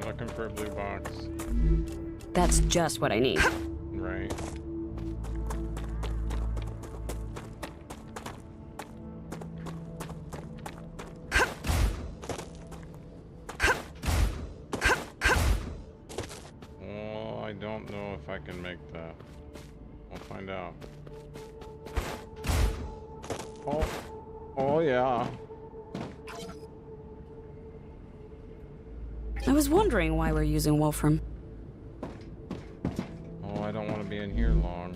Looking for a blue box. That's just what I need. Right. Well, I don't know if I can make that. We'll find out. Oh yeah. I was wondering why we're using Wolfram. Oh, I don't want to be in here long.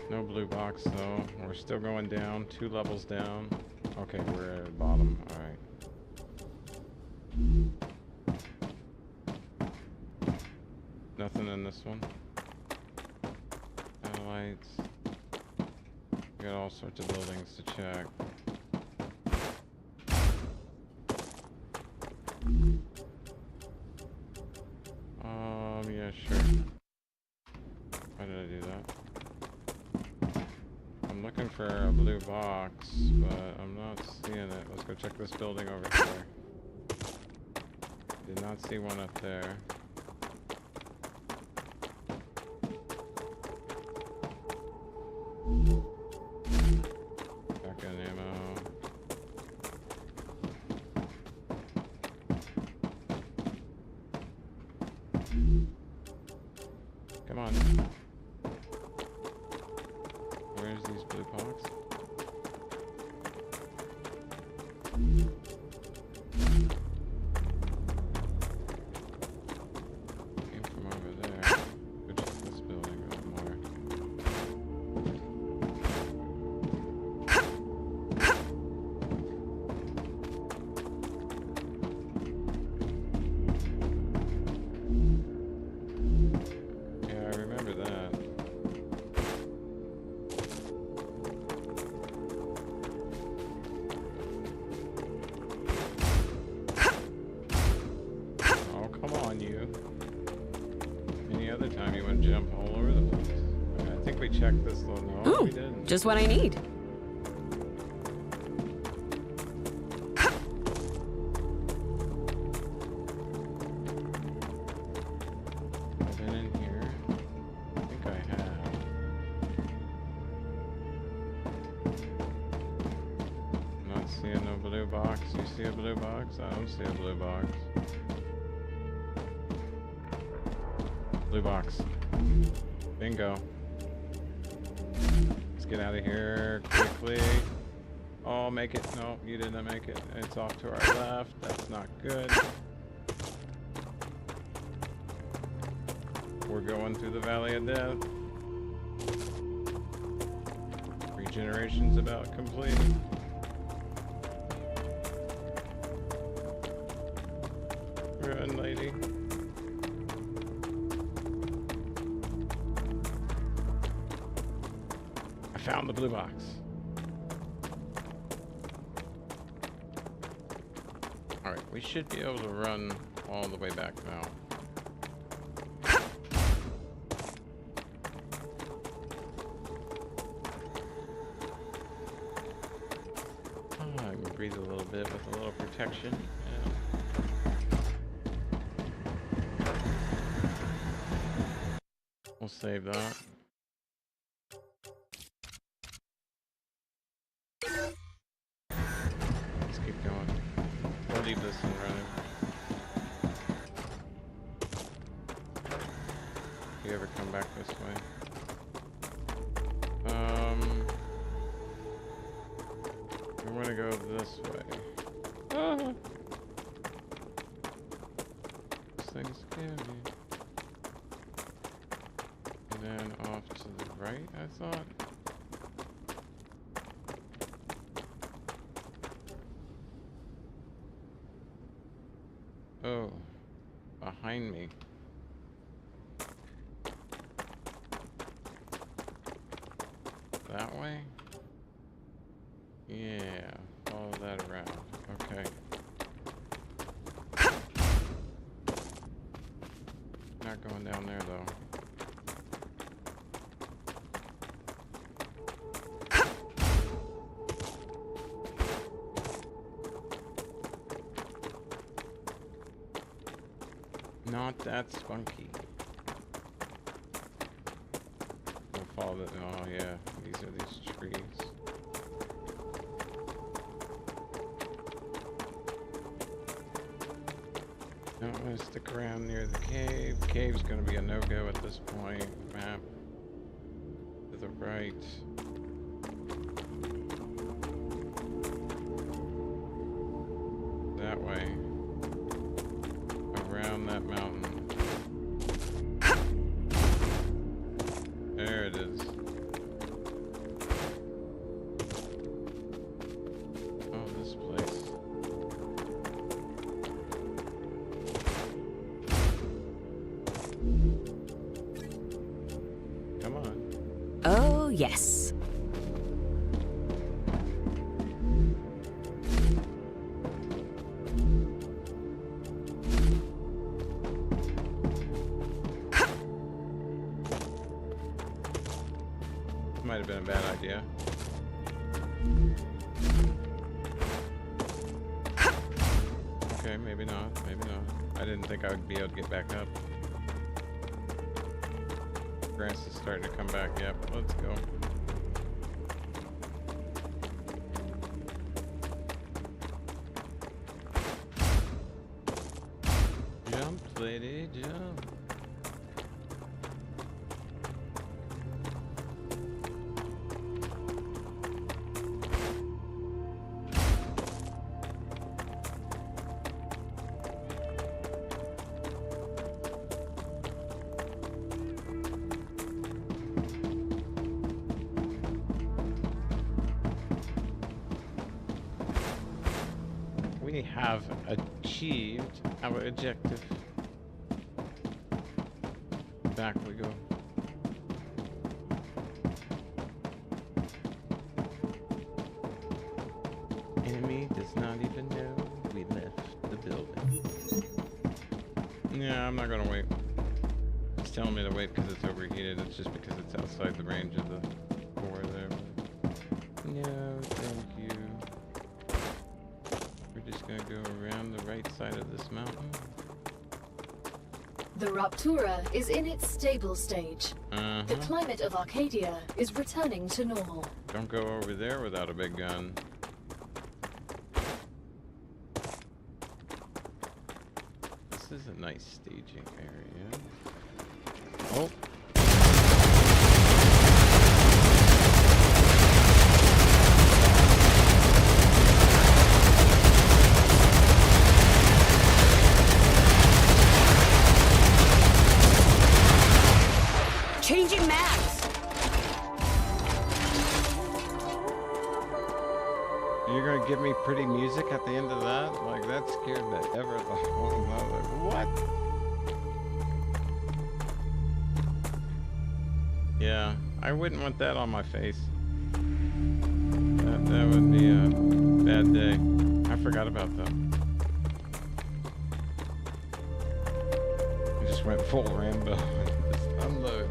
No blue box though. We're still going down, 2 levels down. Okay, we're at the bottom. Alright. Nothing in this one. Satellites. We got all sorts of buildings to check. Yeah, sure. Why did I do that? I'm looking for a blue box, but I'm not seeing it. Let's go check this building over here. Did not see one up there. on. Where's these blue pogs? Came from over there. Go check this building a little more. Yeah, I remember that. Oh, come on, you. Any other time you want to jump all over the place. Okay, I think we checked this little. No, Ooh, we didn't. just what I need. I've been in here. I think I have. I'm not seeing no blue box. You see a blue box? I don't see a blue box. Blue box. Bingo. Let's get out of here quickly. Oh, make it. No, you didn't make it. It's off to our left. That's not good. We're going through the Valley of Death. Regeneration's about complete. Run, lady. I found the blue box. Alright, we should be able to run all the way back now. I can breathe a little bit with a little protection. Yeah. We'll save that. Let's keep going. We'll leave this one running. If you ever come back this way. I want to go this way. Ah! This thing's scary. And then off to the right, I thought. Oh, behind me. That way? Yeah, follow that around. Okay. Not going down there though. Not that spunky. We'll follow the. Oh yeah, these are these trees. Don't want to stick around near the cave. Cave's going to be a no-go at this point. Map to the right. That way. Around that mountain. There it is. Oh, this place. Come on. Oh, yes. Might have been a bad idea. Okay, maybe not. Maybe not. I didn't think I would be able to get back up. Grass is starting to come back. Yep, let's go. Jump, lady, jump. We have achieved our objective. Back we go. Enemy does not even know we left the building. Yeah, I'm not gonna wait. It's telling me to wait because it's overheated. It's just because it's outside the range of the core there. No, thank you. We're just gonna go around the right side of this mountain. The Ruptura is in its stable stage. The climate of Arcadia is returning to normal. Don't go over there without a big gun. This is a nice staging area. Oh. Changing mags. You're gonna give me pretty music at the end of that? Like, that scared the ever the whole like, what? Yeah, I wouldn't want that on my face. That would be a bad day. I forgot about that. I just went full Rambo. Just unload.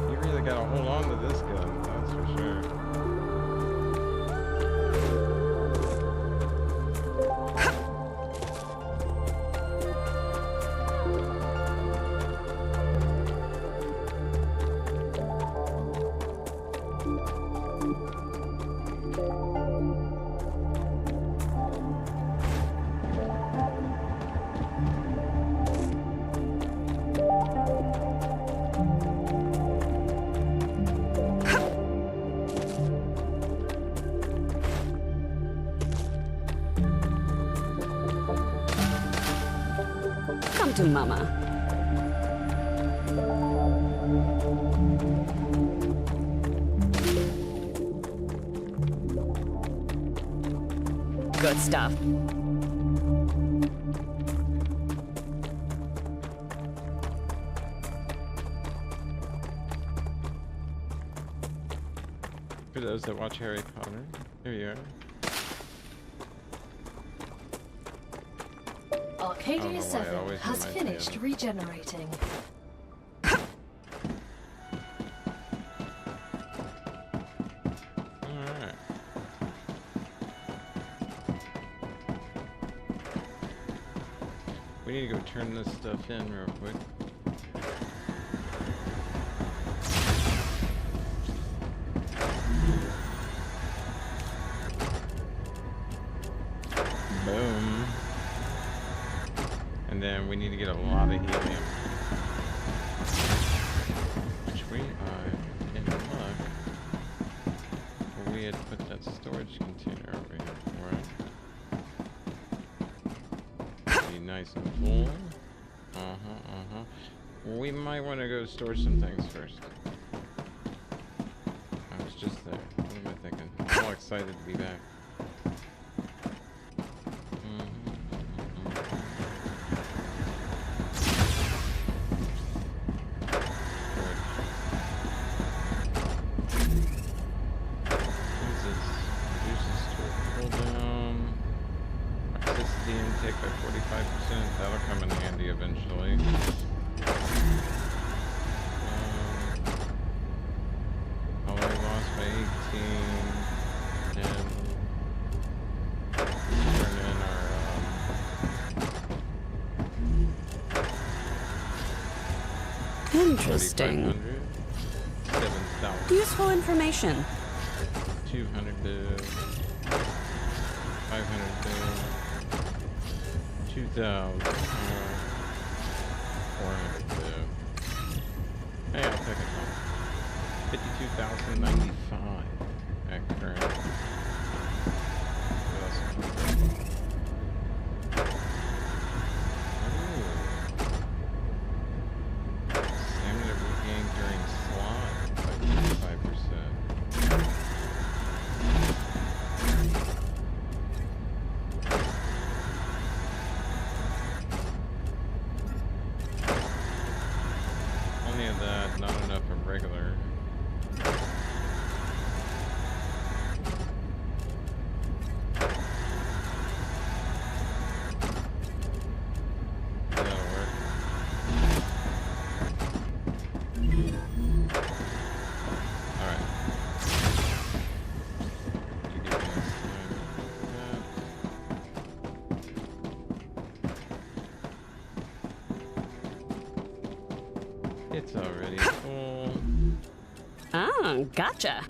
You really gotta hold on to this gun, that's for sure. Come to mama. Good stuff. For those that watch Harry Potter, here you are. Arcadia I 7 always has remind me of finished it. regenerating. Alright. We need to go turn this stuff in real quick. Boom. And then we need to get a lot of helium. Which we are in luck. Where we had put that storage container over here for it. Be nice and full. We might want to go store some things first. I was just there. What am I thinking? I'm all excited to be back. Intake by 45%. That'll come in handy eventually. Already lost by 18. And turn in our Interesting. 7,000. Useful information. 200 to 500 to 2,000. 400 to. Hey, I'll take it home. 52,095 at current. What else? Stamina regained during slot by 25%. Ah, gotcha.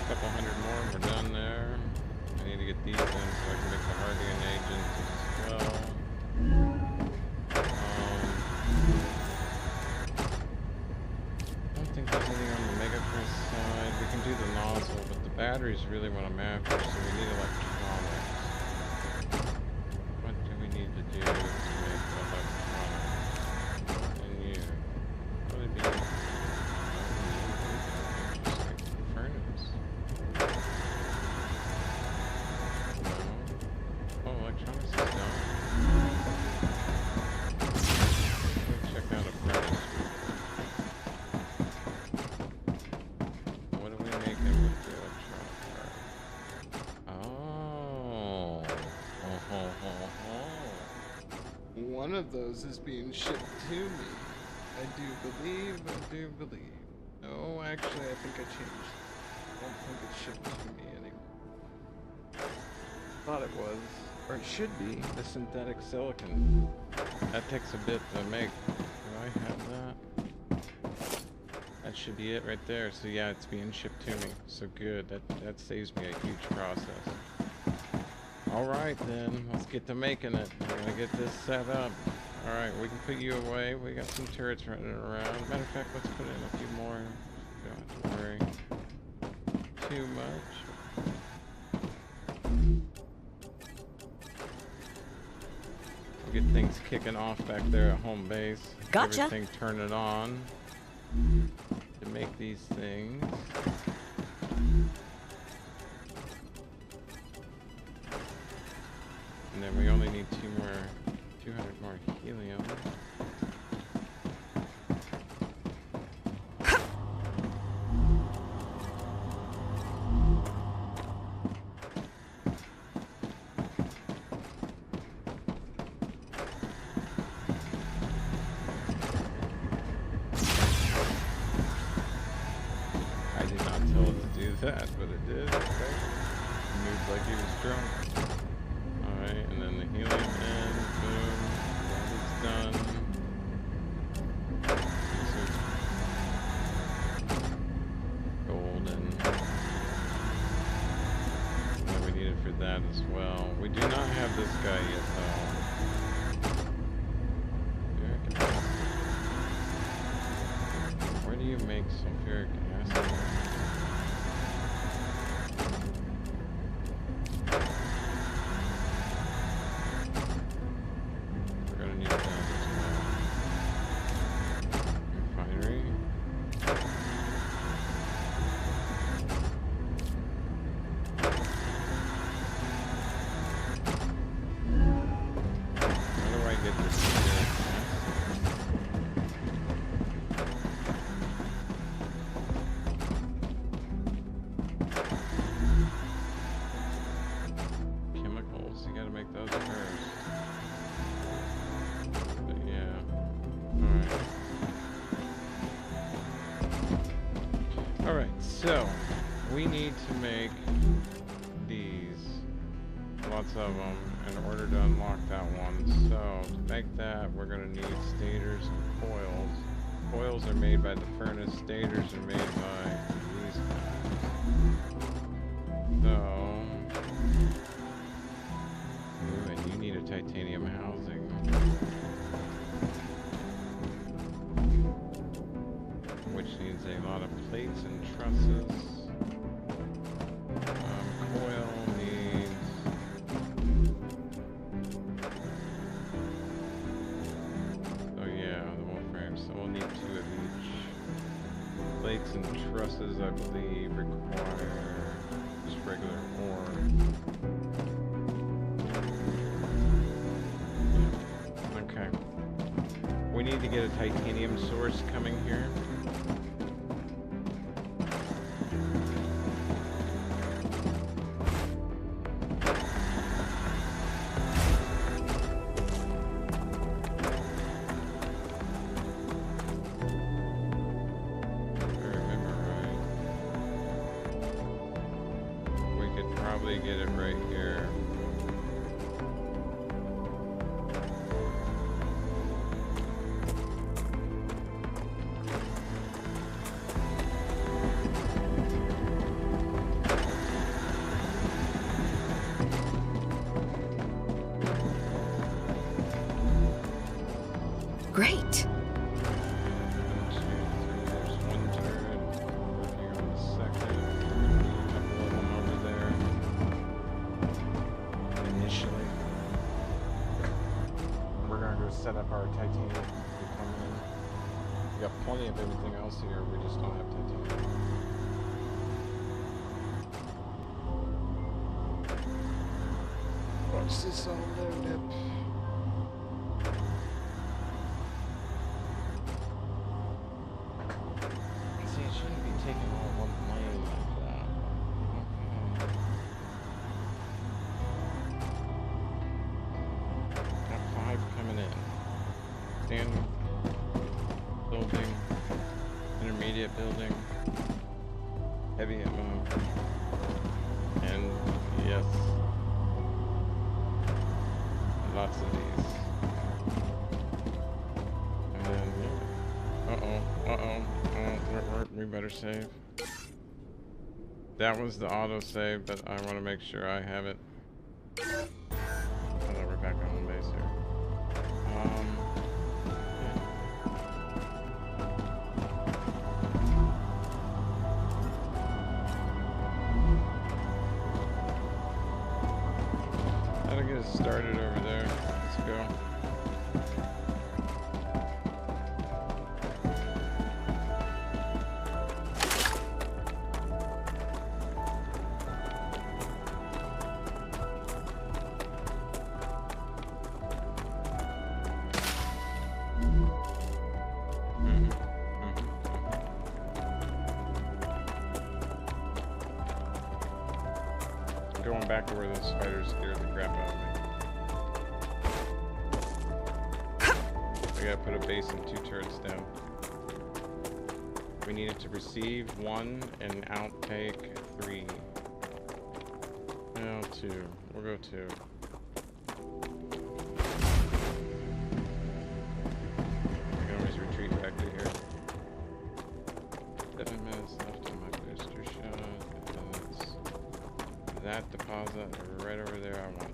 Couple hundred more and we're done there. I need to get these in so I can make the Hardian agents as well. I don't think there's anything on the Mega Press side. We can do the nozzle, but the batteries really what I'm after, so we need electronics. What do we need to do to make electronics? And you. What would be furnace? No. Oh, electronics is done. Let's check out a furnace. What are we making with the electronic part? Oh. One of those is being shipped to me. I do believe. Oh, actually, I think I changed. I don't think it's shipped to me anymore. Thought it was, or it should be, the synthetic silicon. That takes a bit to make. Do I have that? That should be it right there. So yeah, it's being shipped to me. So good. That saves me a huge process. All right then, let's get to making it. We're gonna get this set up. All right, we can put you away. We got some turrets running around. Matter of fact, let's put in a few more. Don't have to worry too much. Get things kicking off back there at home base. Gotcha. Everything turning on to make these things. And then we only need 200 more helium. I did not tell it to do that, but it did. Okay. Moved like he was drunk. Alright, and then the helium in, boom, that is done. This is golden. And then we need it for that as well. We do not have this guy yet though. Where do you make sulfuric acid? We're gonna need that as well. Refinery. How do I get this sulfuric acid? Chemicals, you gotta make those first. But yeah. Alright, so we need to make these. Lots of them in order to unlock that one. So to make that, we're gonna need stators and coils. Coils are made by the furnace, stators are made by these guys. So, ooh, and you need a titanium housing. Which needs a lot of plates and trusses. Coil needs... Oh yeah, the wolframe. So we'll need 2 of each. Plates and trusses, I believe, require just regular ore. Okay. We need to get a titanium source coming here. probably get it right here. Great. Set up our titanium to come in. We got plenty of everything else here, we just don't have titanium. Watch this on load up. See, it shouldn't be taking all one lane like that. Okay. Got 5 coming in. Standard building, intermediate building, heavy ammo, and yes, lots of these. And then, we better save. That was the auto save, but I want to make sure I have it. Oh, no, we're back on home base here. That'll get us started over there. Let's go. Going back to where those spiders scared the crap out of me. We gotta put a base and 2 turrets down. We needed to receive 1 and outtake 3. No, 2. We'll go 2. I can always retreat back to here. 7 minutes left on my booster shot. That deposit right over there I want.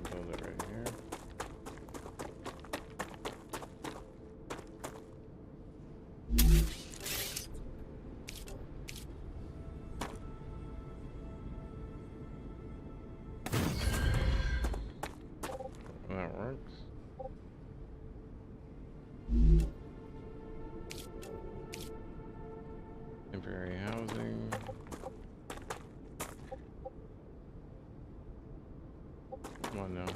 Build it right here. That works. Temporary housing. Come on now.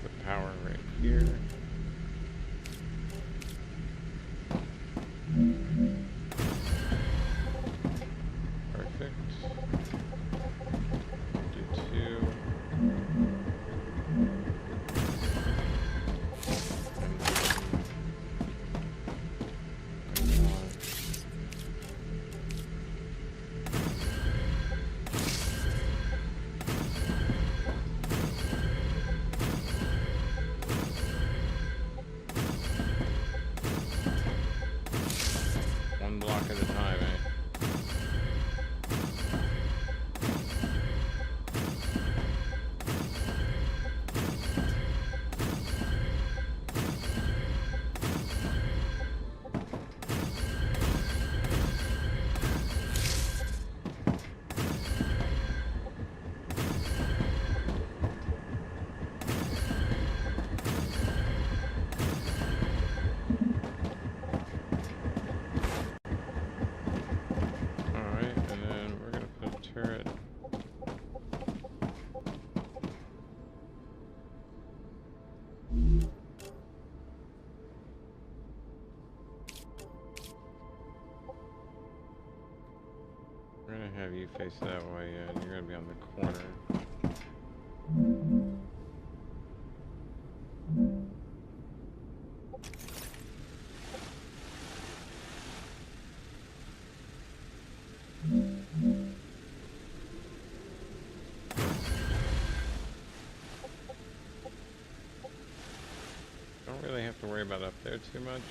Put power right here. Perfect. Do 2. And 1. you face that way, yeah, and you're gonna be on the corner. Don't really have to worry about up there too much.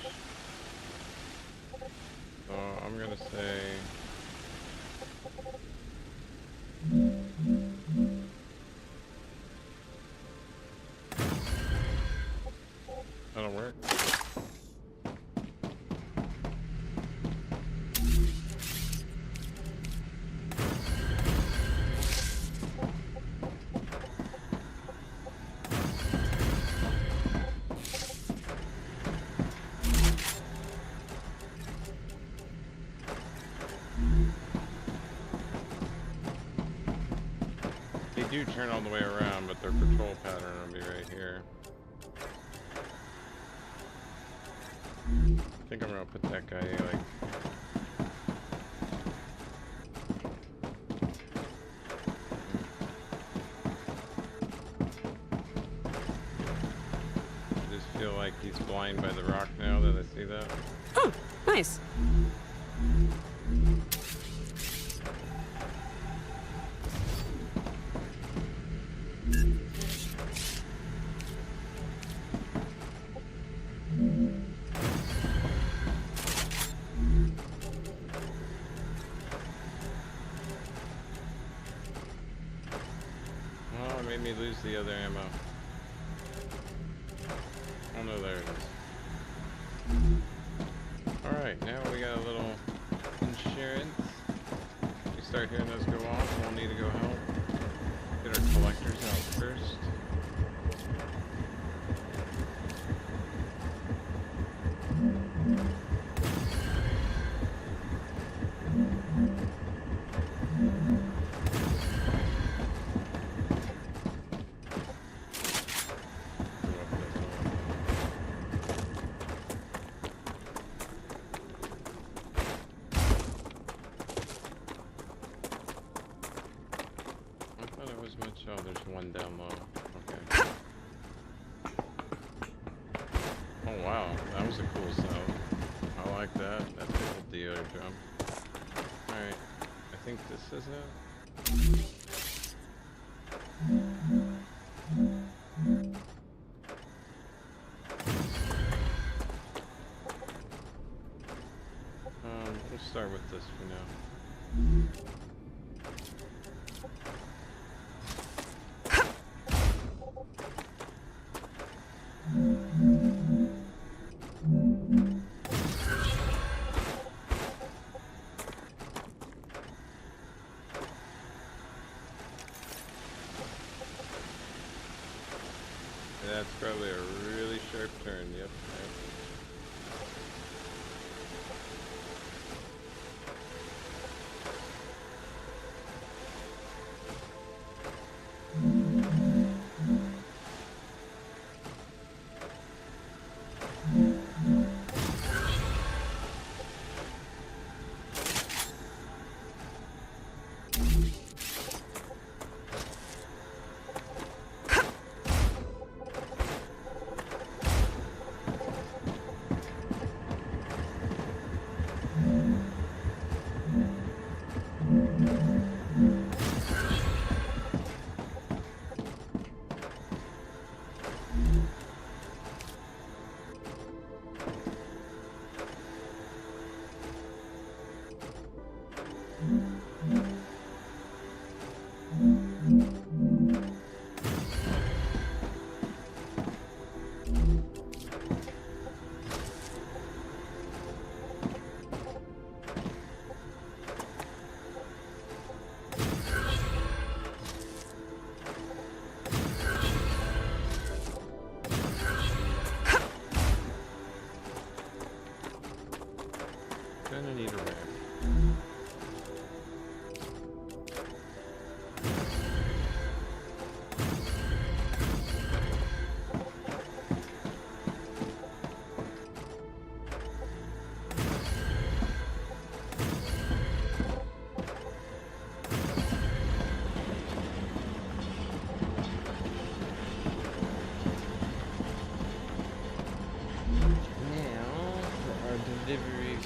So I'm gonna say that'll work. They do turn all the way around, but their patrol pattern will be right here. I think I'm gonna put that guy like I just feel like he's blind by the rock now that I see that. Oh, nice. Oh, it made me lose the other ammo. Oh no, there it is. Alright, now we got a little insurance. We start hearing those go off, we'll need to go help. Get our collectors out first. Oh, there's one down low. Okay. Oh wow, that was a cool sound. I like that. That tickled the eardrum. Alright, I think this is it. We'll start with this for now. That's probably a really sharp turn, yep.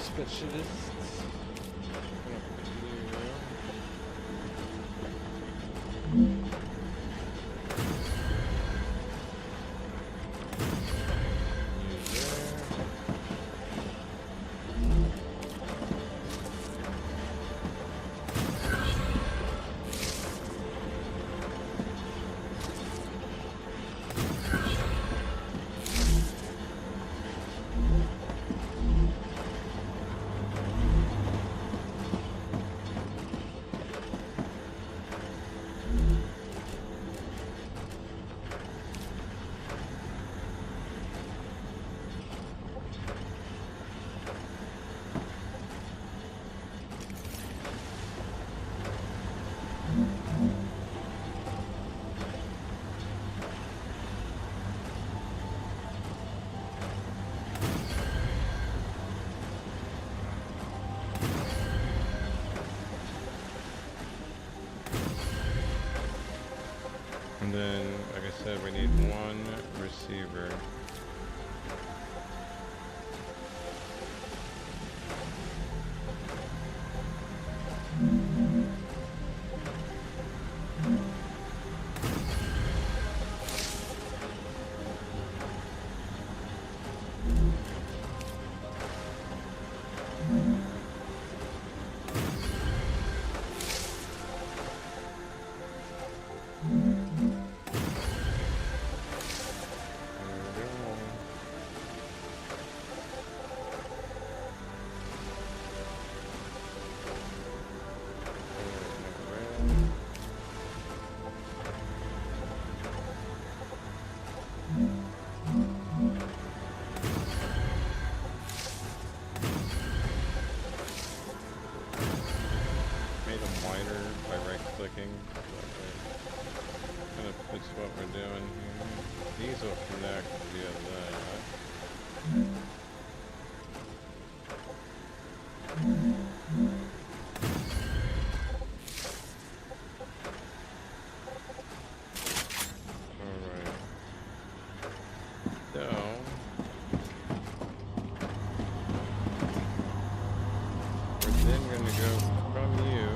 specialists. And then, like I said, we need one receiver. Clicking. Kind of fits what we're doing here. These will connect via that. Alright. So we're then going to go from you.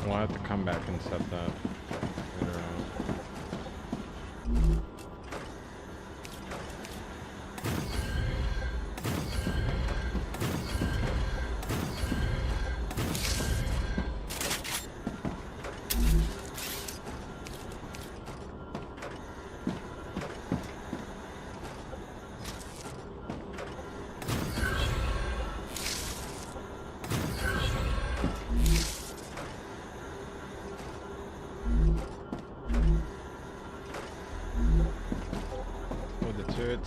We'll have to come back and set that later on.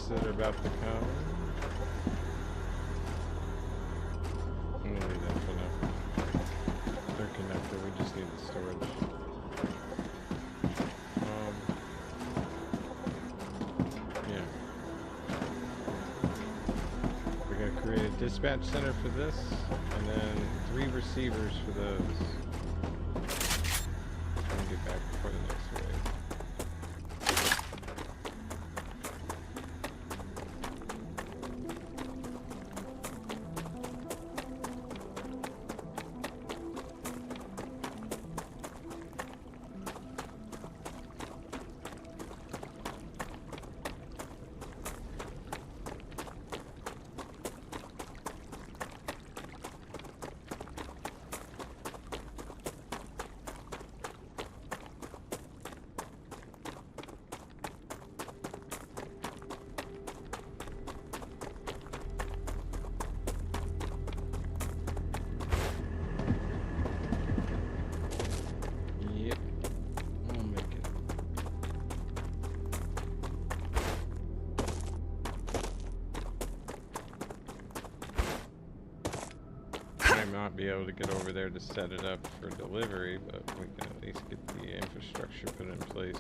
That are about to come. I'm gonna leave that for now. They're connected, we just need the storage. Yeah. We're gonna create a dispatch center for this, and then 3 receivers for those. And get back before the next wave. not be able to get over there to set it up for delivery, but we can at least get the infrastructure put in place.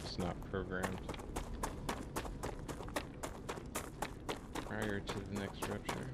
It's not programmed. Prior to the next rupture.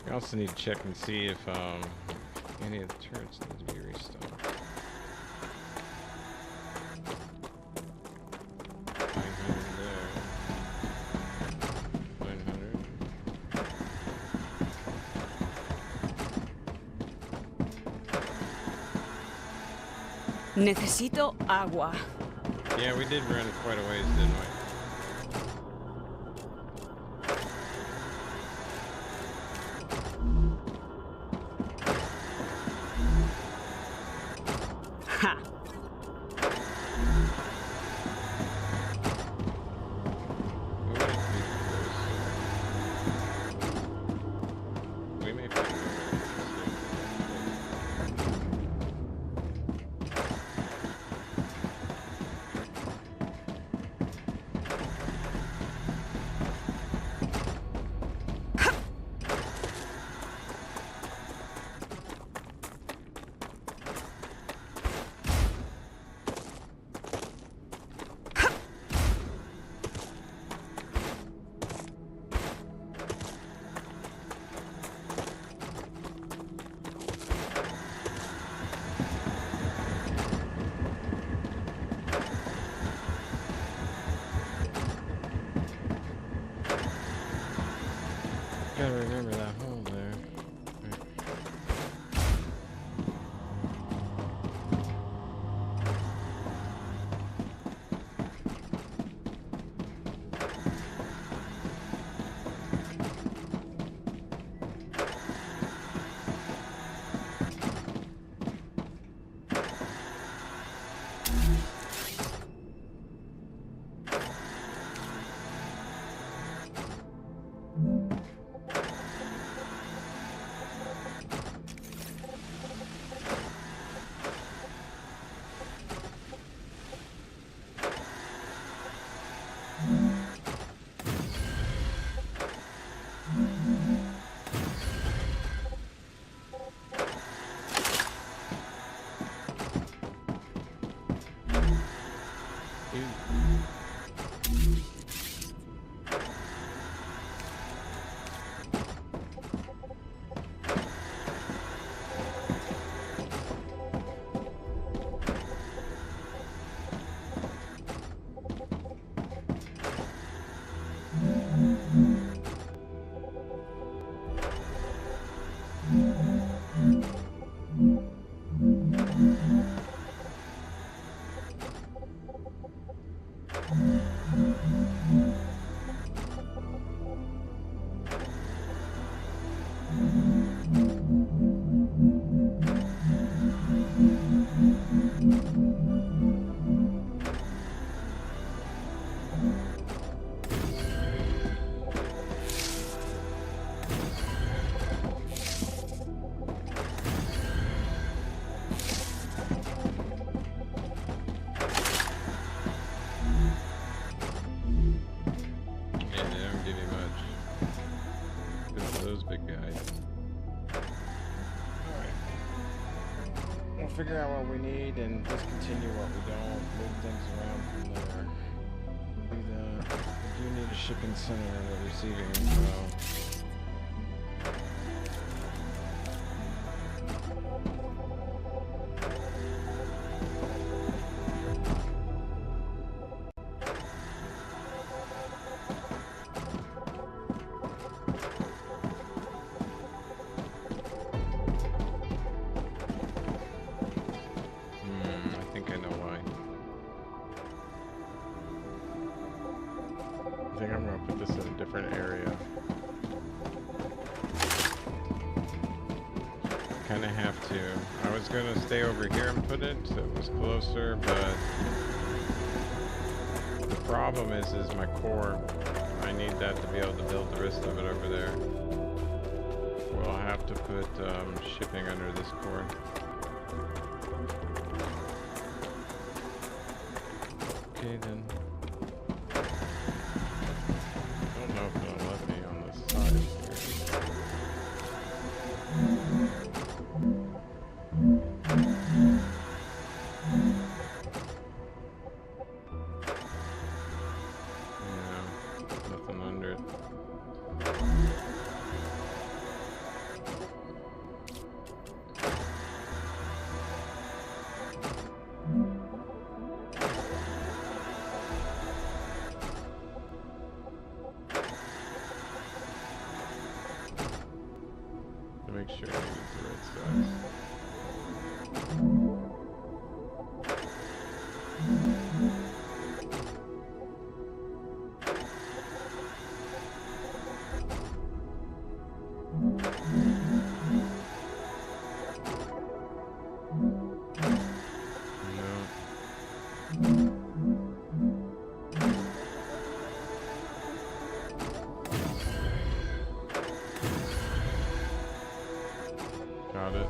I also need to check and see if any of the turrets need to be restocked. 900 there. 900. Necesito agua. Yeah, we did run quite a ways, didn't we? Ha! We may find it. Gotta remember that hole there. Yeah, they don't give you much. Good for those big guys. Alright. We'll figure out what we need and discontinue what we don't. Move things around from there. We do need a shipping center and a receiving as well. kind of have to. I was going to stay over here and put it so it was closer, but the problem is my core. I need that to be able to build the rest of it over there. We'll have to put shipping under this core. Okay then. I don't know if it'll let me on this side here. No, nothing under it. To make sure I use the right size. Got it.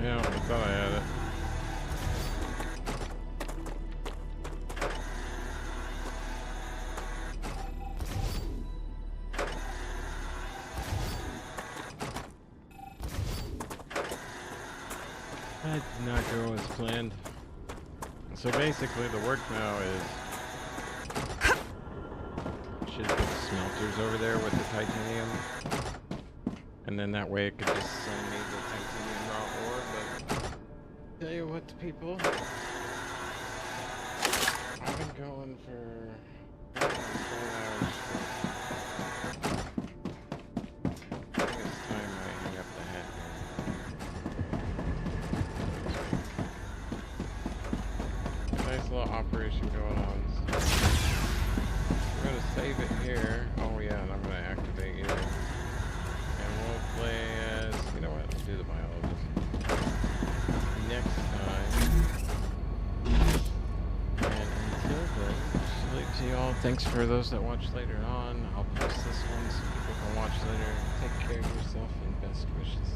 Yeah, I thought I had it. That did not go as planned. So basically the work now is should put the smelters over there with the titanium. And then that way it could just send me the titanium raw ore, but tell you what, people, I've been going for 4 hours. I think it's time I hang up the hat here. Nice little operation going on. We're gonna save it here. Oh yeah, and I'm gonna activate you. And we'll play as, you know what, let's do the biologist next time. And until then, salute to y'all. Thanks for those that watch later on. I'll post this one so people can watch later. Take care of yourself and best wishes.